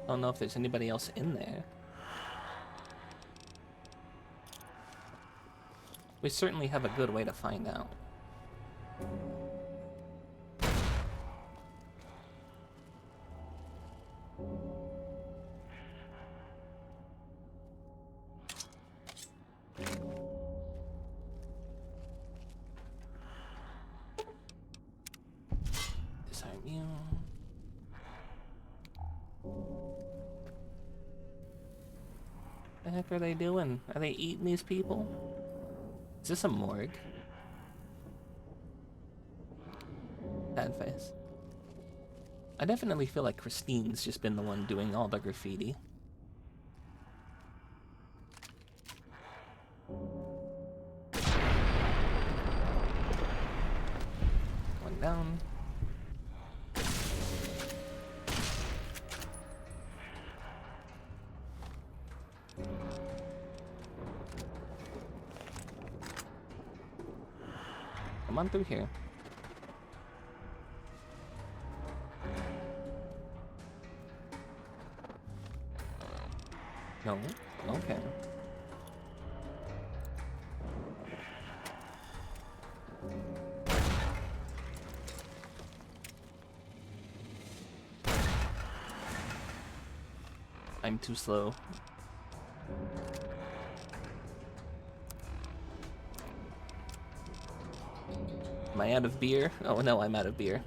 I don't know if there's anybody else in there. We certainly have a good way to find out. Disarm you. The heck are they doing? Are they eating these people? Is this a morgue? Sad face. I definitely feel like Christine's just been the one doing all the graffiti. One down. Come on through here. No? Okay. I'm too slow. Am I out of beer? Oh no, I'm out of beer.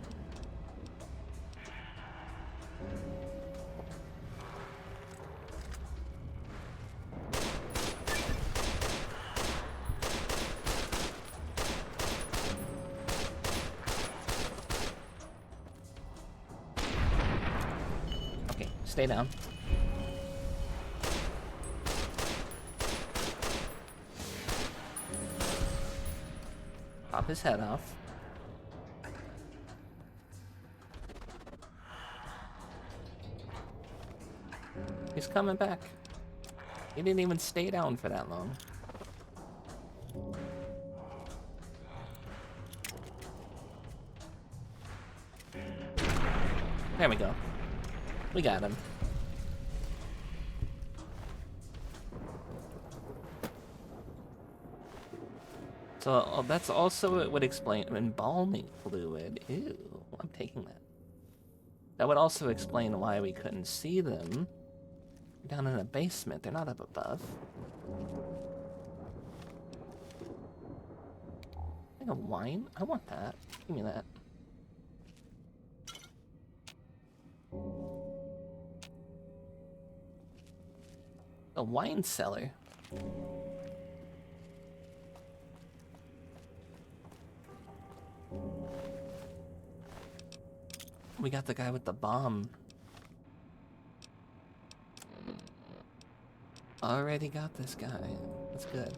Okay, stay down. Pop his head off. He's coming back. He didn't even stay down for that long. There we go. We got him. So that's also, it would explain embalming fluid. Ew, I'm taking that. That would also explain why we couldn't see them. Down in the basement, they're not up above. Like a wine? I want that. Give me that. A wine cellar. We got the guy with the bomb. Already got this guy. That's good.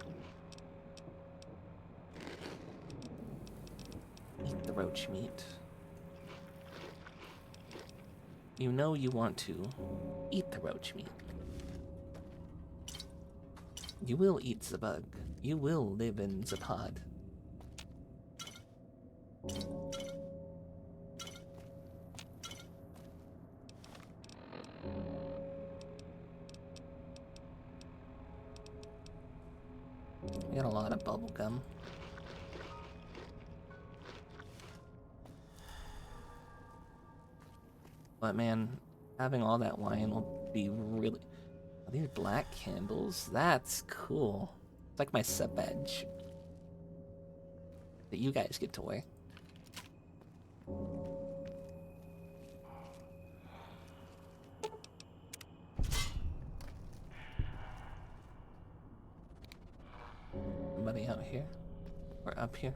Eat the roach meat. You know you want to eat the roach meat. You will eat the bug. You will live in the pod. We got a lot of bubble gum. But man, having all that wine will be really... Are these black candles? That's cool. It's like my sub badge that you guys get to wear. Somebody out here? Or up here?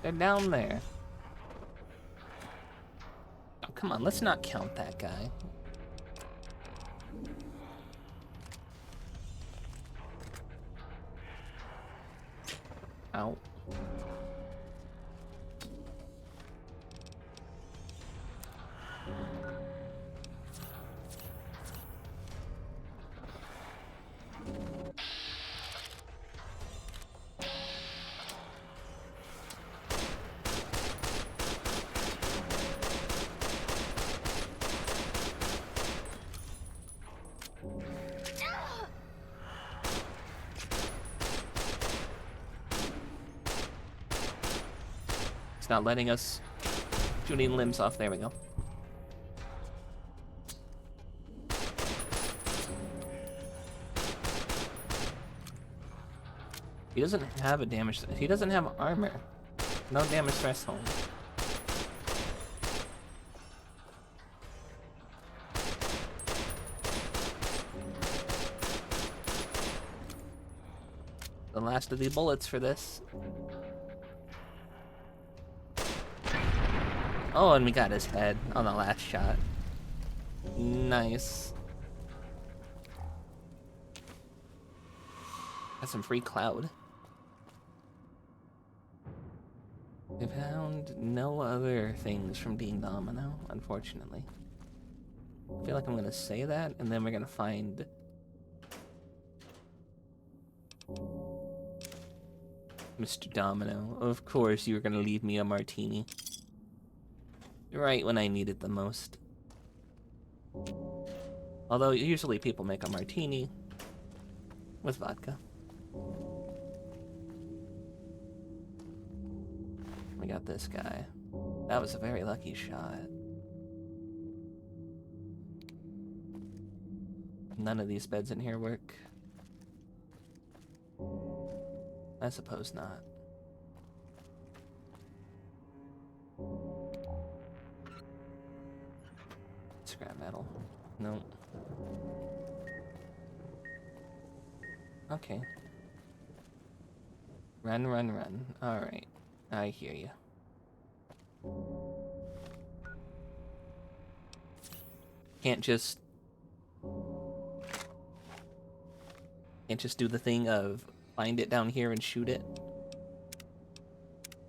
They're down there. Oh, come on, let's not count that guy. Ow. It's not letting us shoot any limbs off. There we go. He doesn't have a damage. He doesn't have armor. No damage threshold. last of the bullets for this. Oh, and we got his head on the last shot. Nice. Got some free cloud. We found no other things from Dean Domino, unfortunately. I feel like I'm gonna say that, and then we're gonna find... Mr. Domino, of course you were gonna leave me a martini. Right when I need it the most. Although usually people make a martini with vodka. We got this guy. That was a very lucky shot. None of these beds in here work. I suppose not. Scrap metal. No. Okay. Run, run, run. Alright. I hear you. Can't just do the thing of find it down here and shoot it.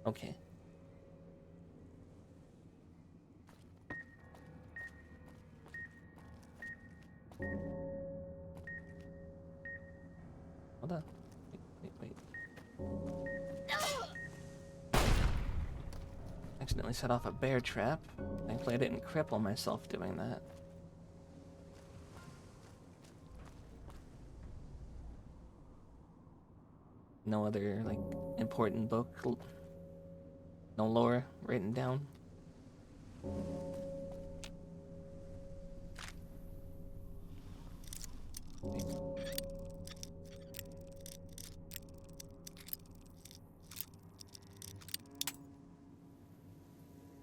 Okay. Hold on. Wait. Accidentally set off a bear trap. Thankfully I didn't cripple myself doing that. No other, like, important book, no lore written down.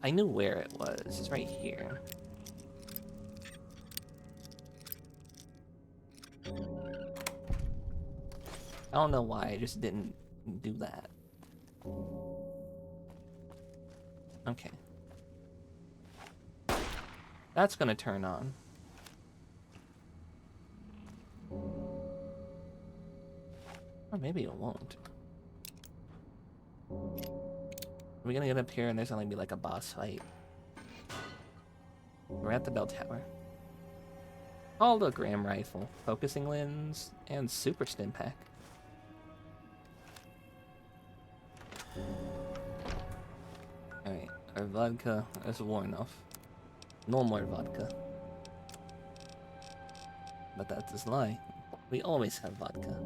I knew where it was. It's right here. I don't know why, I just didn't do that. Okay. That's gonna turn on. Or maybe it won't. We're gonna get up here and there's gonna be like a boss fight. We're at the bell tower. Hologram rifle, focusing lens, and super stim pack. Alright, our vodka is worn off. No more vodka. But that's his lie. We always have vodka.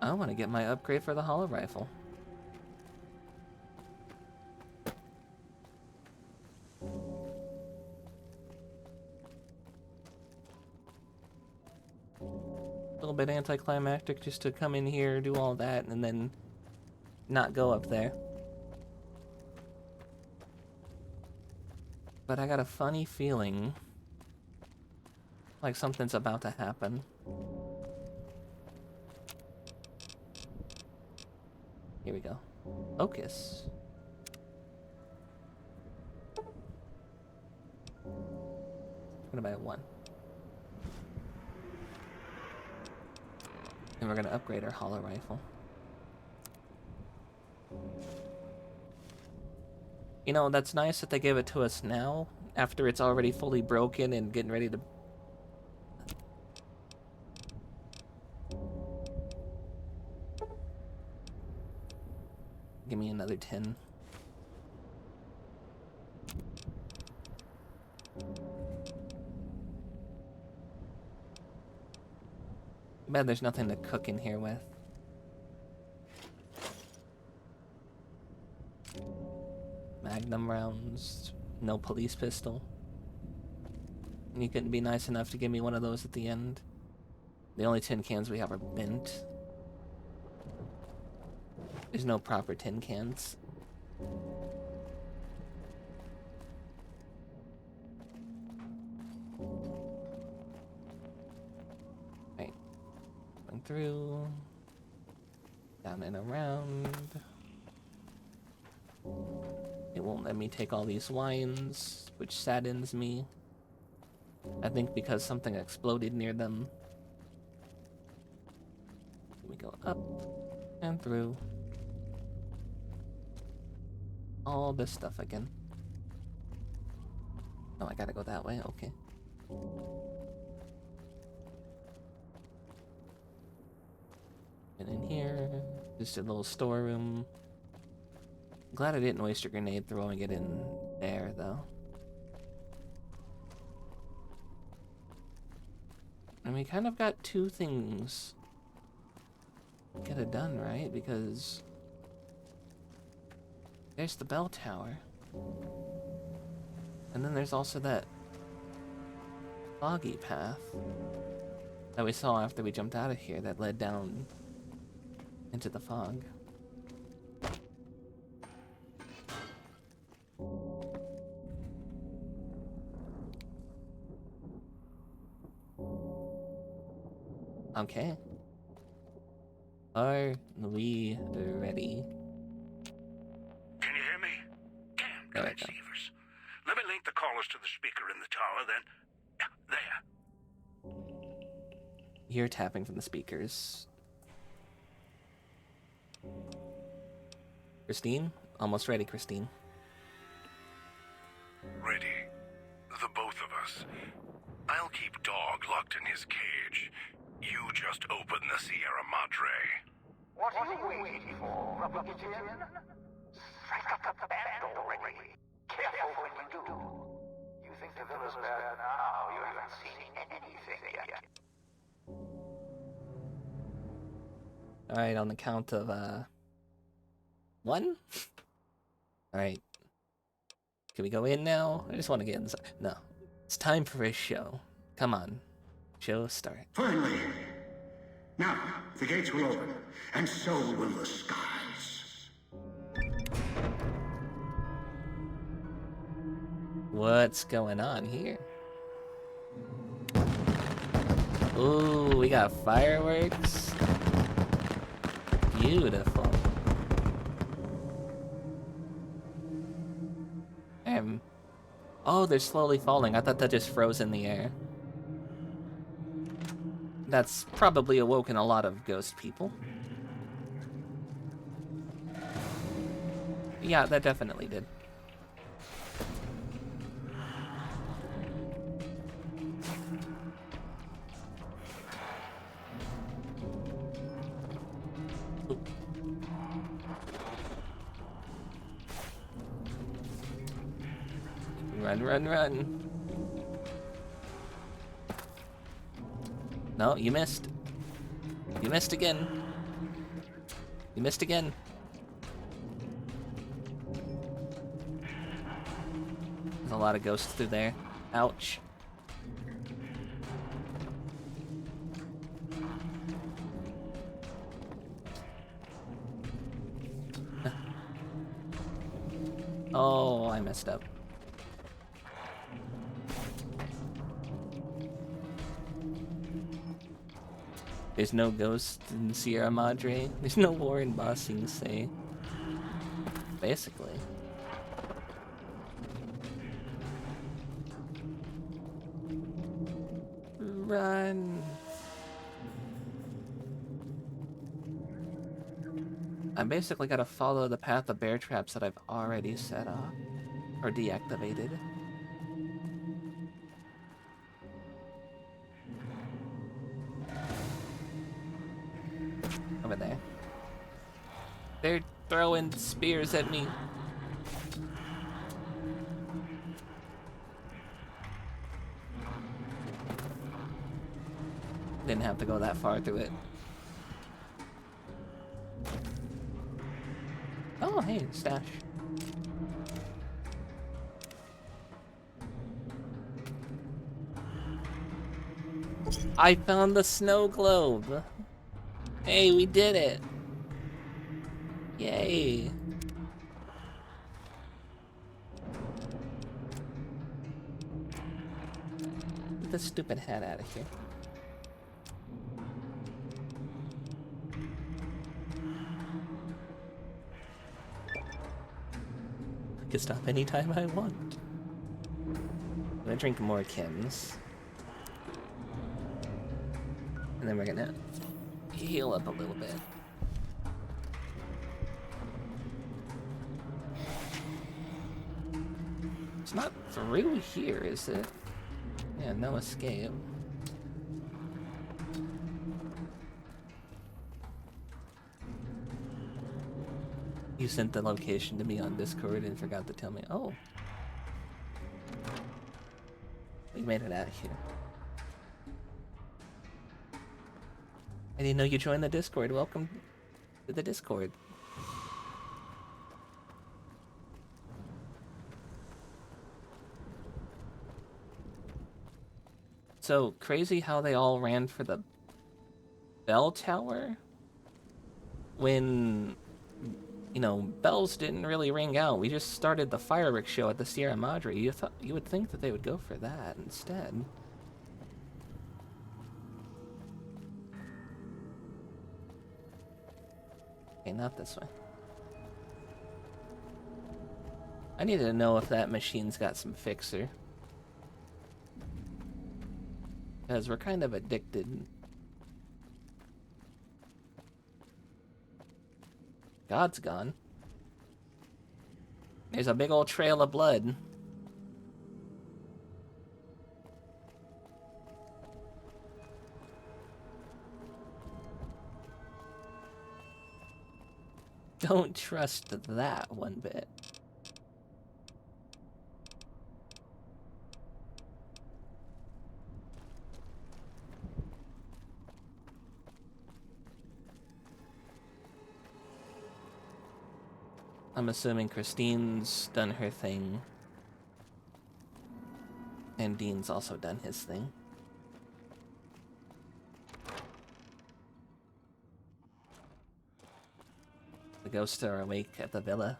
I want to get my upgrade for the holo rifle. A little bit anticlimactic just to come in here, do all that, and then not go up there. But I got a funny feeling like something's about to happen. Here we go. Focus. I'm gonna buy one. And we're gonna upgrade our holo rifle. You know, that's nice that they give it to us now, after it's already fully broken and getting ready to... Give me another 10. Bad there's nothing to cook in here with. Magnum rounds, no police pistol. You couldn't be nice enough to give me one of those at the end. The only tin cans we have are bent. There's no proper tin cans. Right. and through. Down and around. It won't let me take all these wines, which saddens me. I think because something exploded near them. We go up and through. All this stuff again. Oh, I gotta go that way? Okay. And in here, just a little storeroom. Glad I didn't waste a grenade throwing it in there, though. And we kind of got two things to get it done, right? Because there's the bell tower. And then there's also that foggy path that we saw after we jumped out of here that led down into the fog. Okay. Are we ready?
Can you hear me? Damn
There we go.
transceivers. Let me link the callers to the speaker in the tower, then... Yeah, there.
You're tapping from the speakers. Christine? Almost ready, Christine.
Ready. The both of us. I'll keep Dog locked in his cage. You just open the Sierra Madre.
What are you waiting for, Rubber Kitten? Strike up the band already. Careful when you do. You think the villa's bad now, you haven't seen anything yet.
Alright, on the count of, 1? Alright. Can we go in now? I just want to get inside. No. It's time for a show. Come on. Show start.
Finally. Now, the gates will open, and so will the skies.
What's going on here? Ooh, we got fireworks. Beautiful. Oh, they're slowly falling. I thought that just froze in the air. That's probably awoken a lot of ghost people. Yeah, that definitely did. Run, run, run. No, you missed. You missed again. You missed again. There's a lot of ghosts through there. Ouch. Oh, I messed up. There's no ghost in Sierra Madre. There's no war in Ba Sing Se. Basically. Run. I basically gotta follow the path of bear traps that I've already set up. Or deactivated. Over there. They're throwing spears at me. Didn't have to go that far through it. Oh, hey, stash. I found the snow globe. Hey, we did it. Yay. Get this stupid hat out of here. can stop anytime I want. I'm gonna drink more chems. And then we're gonna heal up a little bit. It's not through here, is it? Yeah, no escape. You sent the location to me on Discord and forgot to tell me. Oh. We made it out of here. I didn't know you joined the Discord. Welcome to the Discord. So, crazy how they all ran for the bell tower when, you know, bells didn't really ring out. We just started the fireworks show at the Sierra Madre. You would think that they would go for that instead. Okay, not this way. I need to know if that machine's got some fixer. Because we're kind of addicted. God's gone. There's a big old trail of blood. Don't trust that one bit. I'm assuming Christine's done her thing. And Dean's also done his thing. The ghosts are awake at the villa.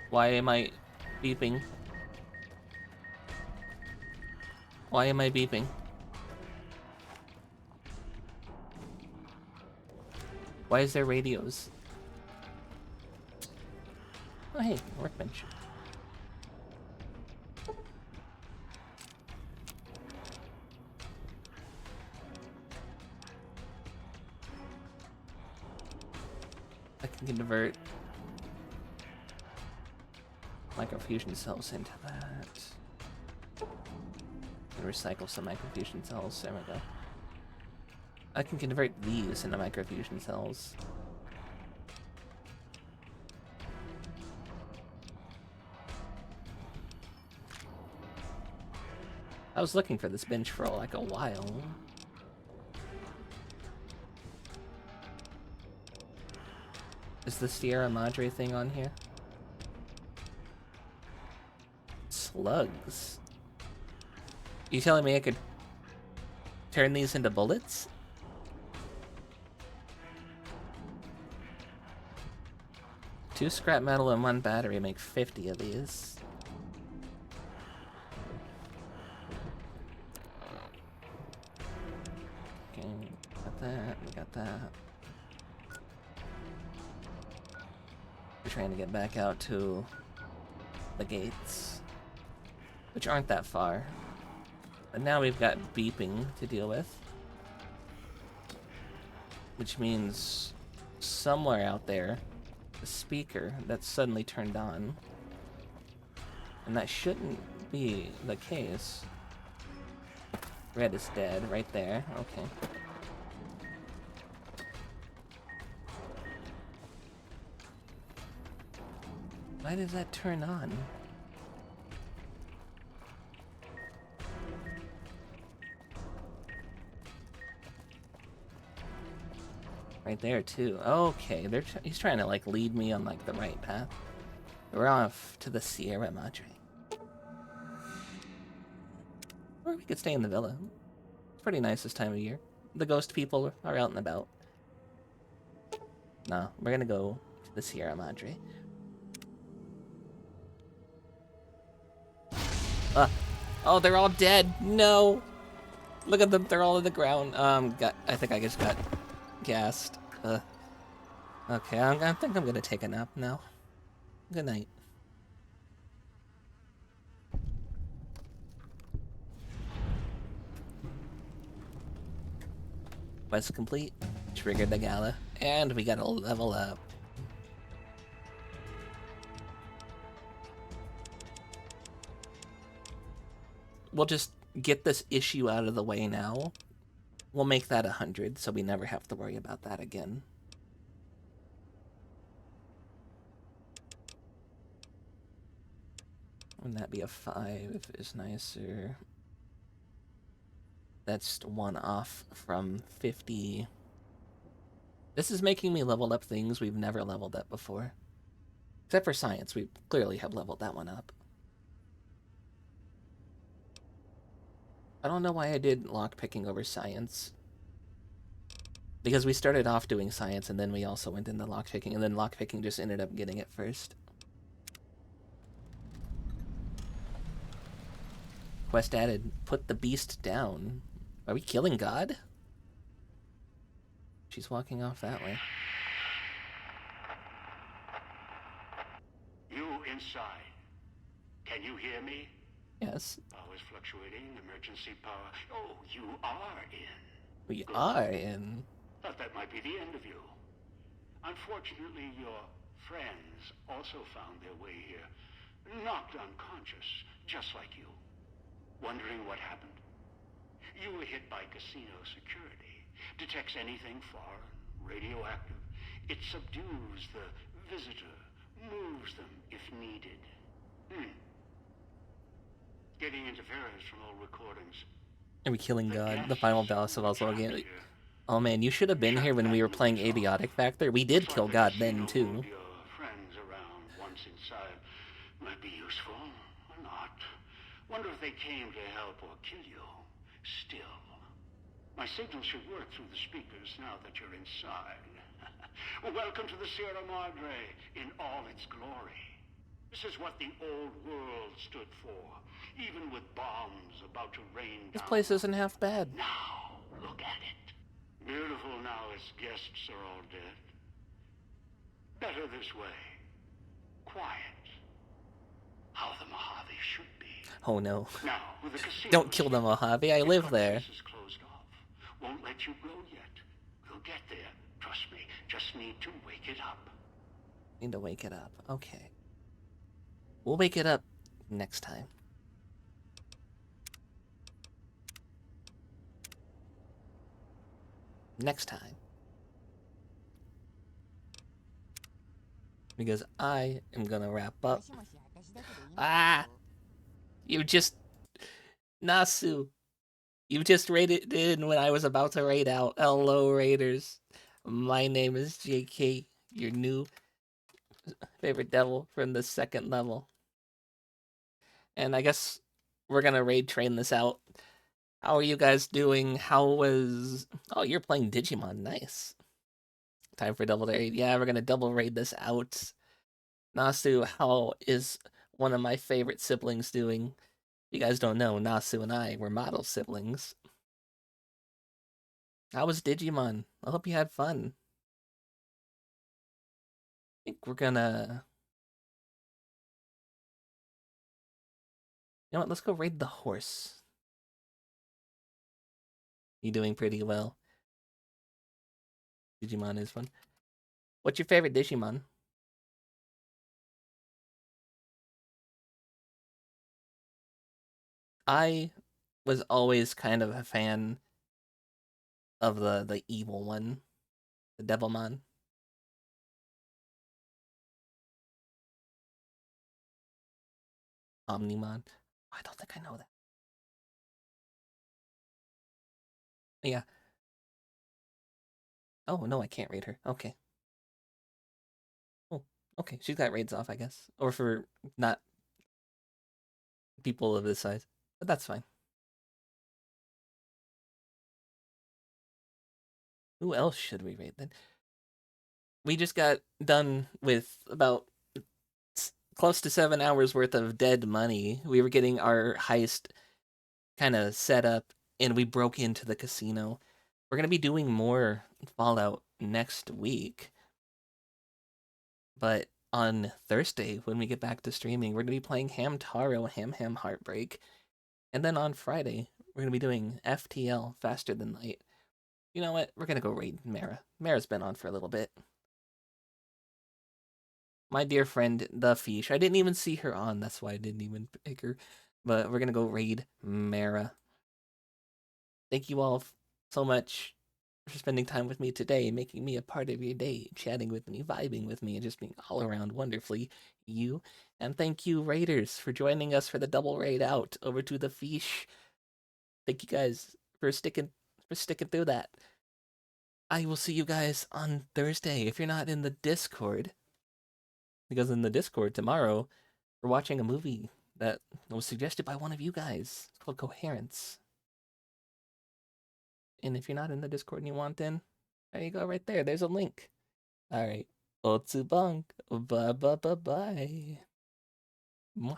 Why am I beeping? Why am I beeping? Why is there radios? Oh hey, workbench. I can convert microfusion cells into that. And recycle some microfusion cells. There we go. I can convert these into microfusion cells. I was looking for this bench for like a while. Is the Sierra Madre thing on here? Slugs. You telling me I could turn these into bullets? Two scrap metal and one battery make 50 of these. Okay, got that, we got that. We're trying to get back out to the gates, which aren't that far. But now we've got beeping to deal with, which means somewhere out there, the speaker that's suddenly turned on. And that shouldn't be the case. Red is dead right there. Okay. Why does that turn on? Right there too. Okay, he's trying to like lead me on like the right path. We're off to the Sierra Madre. Or we could stay in the villa. It's pretty nice this time of year. The ghost people are out and about. No, we're gonna go to the Sierra Madre. Oh, they're all dead. No. Look at them, they're all on the ground. I think I just got gassed. Okay, I think I'm gonna take a nap now. Good night. Quest complete. Triggered the gala. And we gotta level up. We'll just get this issue out of the way now. We'll make that 100, so we never have to worry about that again. Wouldn't that be a 5 is nicer. That's one off from 50. This is making me level up things we've never leveled up before. Except for science, we clearly have leveled that one up. I don't know why I did lockpicking over science. Because we started off doing science, and then we also went into lockpicking, and then lockpicking just ended up getting it first. Quest added, put the beast down. Are we killing God? She's walking off that way.
You inside. Can you hear me?
Yes.
Power's fluctuating. Emergency power. Oh, you are in.
We are in.
Thought that might be the end of you. Unfortunately, your friends also found their way here. Knocked unconscious, just like you. Wondering what happened? You were hit by casino security. Detects anything foreign, radioactive. It subdues the visitor, moves them if needed. Getting interference from old recordings.
Are we killing God? The final boss of Oslo game. Oh man, you should have been here when we were playing Abiotic Factor. We did kill God then too.
Your friends around once inside might be useful or not. Wonder if they came to help or kill you. Still, my signal should work through the speakers now that you're inside. Welcome to the Sierra Madre in all its glory. This is what the old world stood for, even with bombs about to rain down.
This place isn't half bad.
Now, look at it. Beautiful now its guests are all dead. Better this way. Quiet. How the Mojave should be.
Oh no.
Now, with the casino,
Don't kill the Mojave, I live there.
Is closed off. Won't let you go yet. We'll get there. Trust me. Just need to wake it up.
Need to wake it up. Okay. We'll wake it up next time. Next time. Because I am gonna wrap up. Ah! You just... Nasu! You just raided in when I was about to raid out. Hello, Raiders. My name is JK, your new favorite devil from the 2nd level. And I guess we're gonna raid train this out. How are you guys doing? How was... Oh, you're playing Digimon. Nice. Time for double raid. Yeah, we're gonna double raid this out. Nasu, how is one of my favorite siblings doing? If you guys don't know, Nasu and I were model siblings. How was Digimon? I hope you had fun. I think we're gonna... You know what, let's go raid the horse. You doing pretty well. Digimon is fun. What's your favorite Digimon? I was always kind of a fan of the evil one, the Devilmon. Omnimon. I don't think I know that. Yeah. Oh, no, I can't raid her. Okay. Oh, okay. She's got raids off, I guess. Or for not people of this size. But that's fine. Who else should we raid then? We just got done with about close to 7 hours worth of dead money. We were getting our heist kind of set up and we broke into the casino. We're going to be doing more Fallout next week. But on Thursday, when we get back to streaming, we're going to be playing Hamtaro Ham Heartbreak. And then on Friday, we're going to be doing FTL, Faster Than Light. You know what? We're going to go raid Mara. Mara's been on for a little bit. My dear friend, the Fish. I didn't even see her on, that's why I didn't even pick her. But we're going to go raid Mara. Thank you all so much for spending time with me today, making me a part of your day, chatting with me, vibing with me, and just being all around wonderfully you. And thank you, Raiders, for joining us for the double raid out over to the Fish. Thank you guys for sticking through that. I will see you guys on Thursday if you're not in the Discord. Because in the Discord tomorrow, we're watching a movie that was suggested by one of you guys. It's called Coherence. And if you're not in the Discord and you want in, there you go right there. There's a link. All right. Otsubang. Bye. Mwah.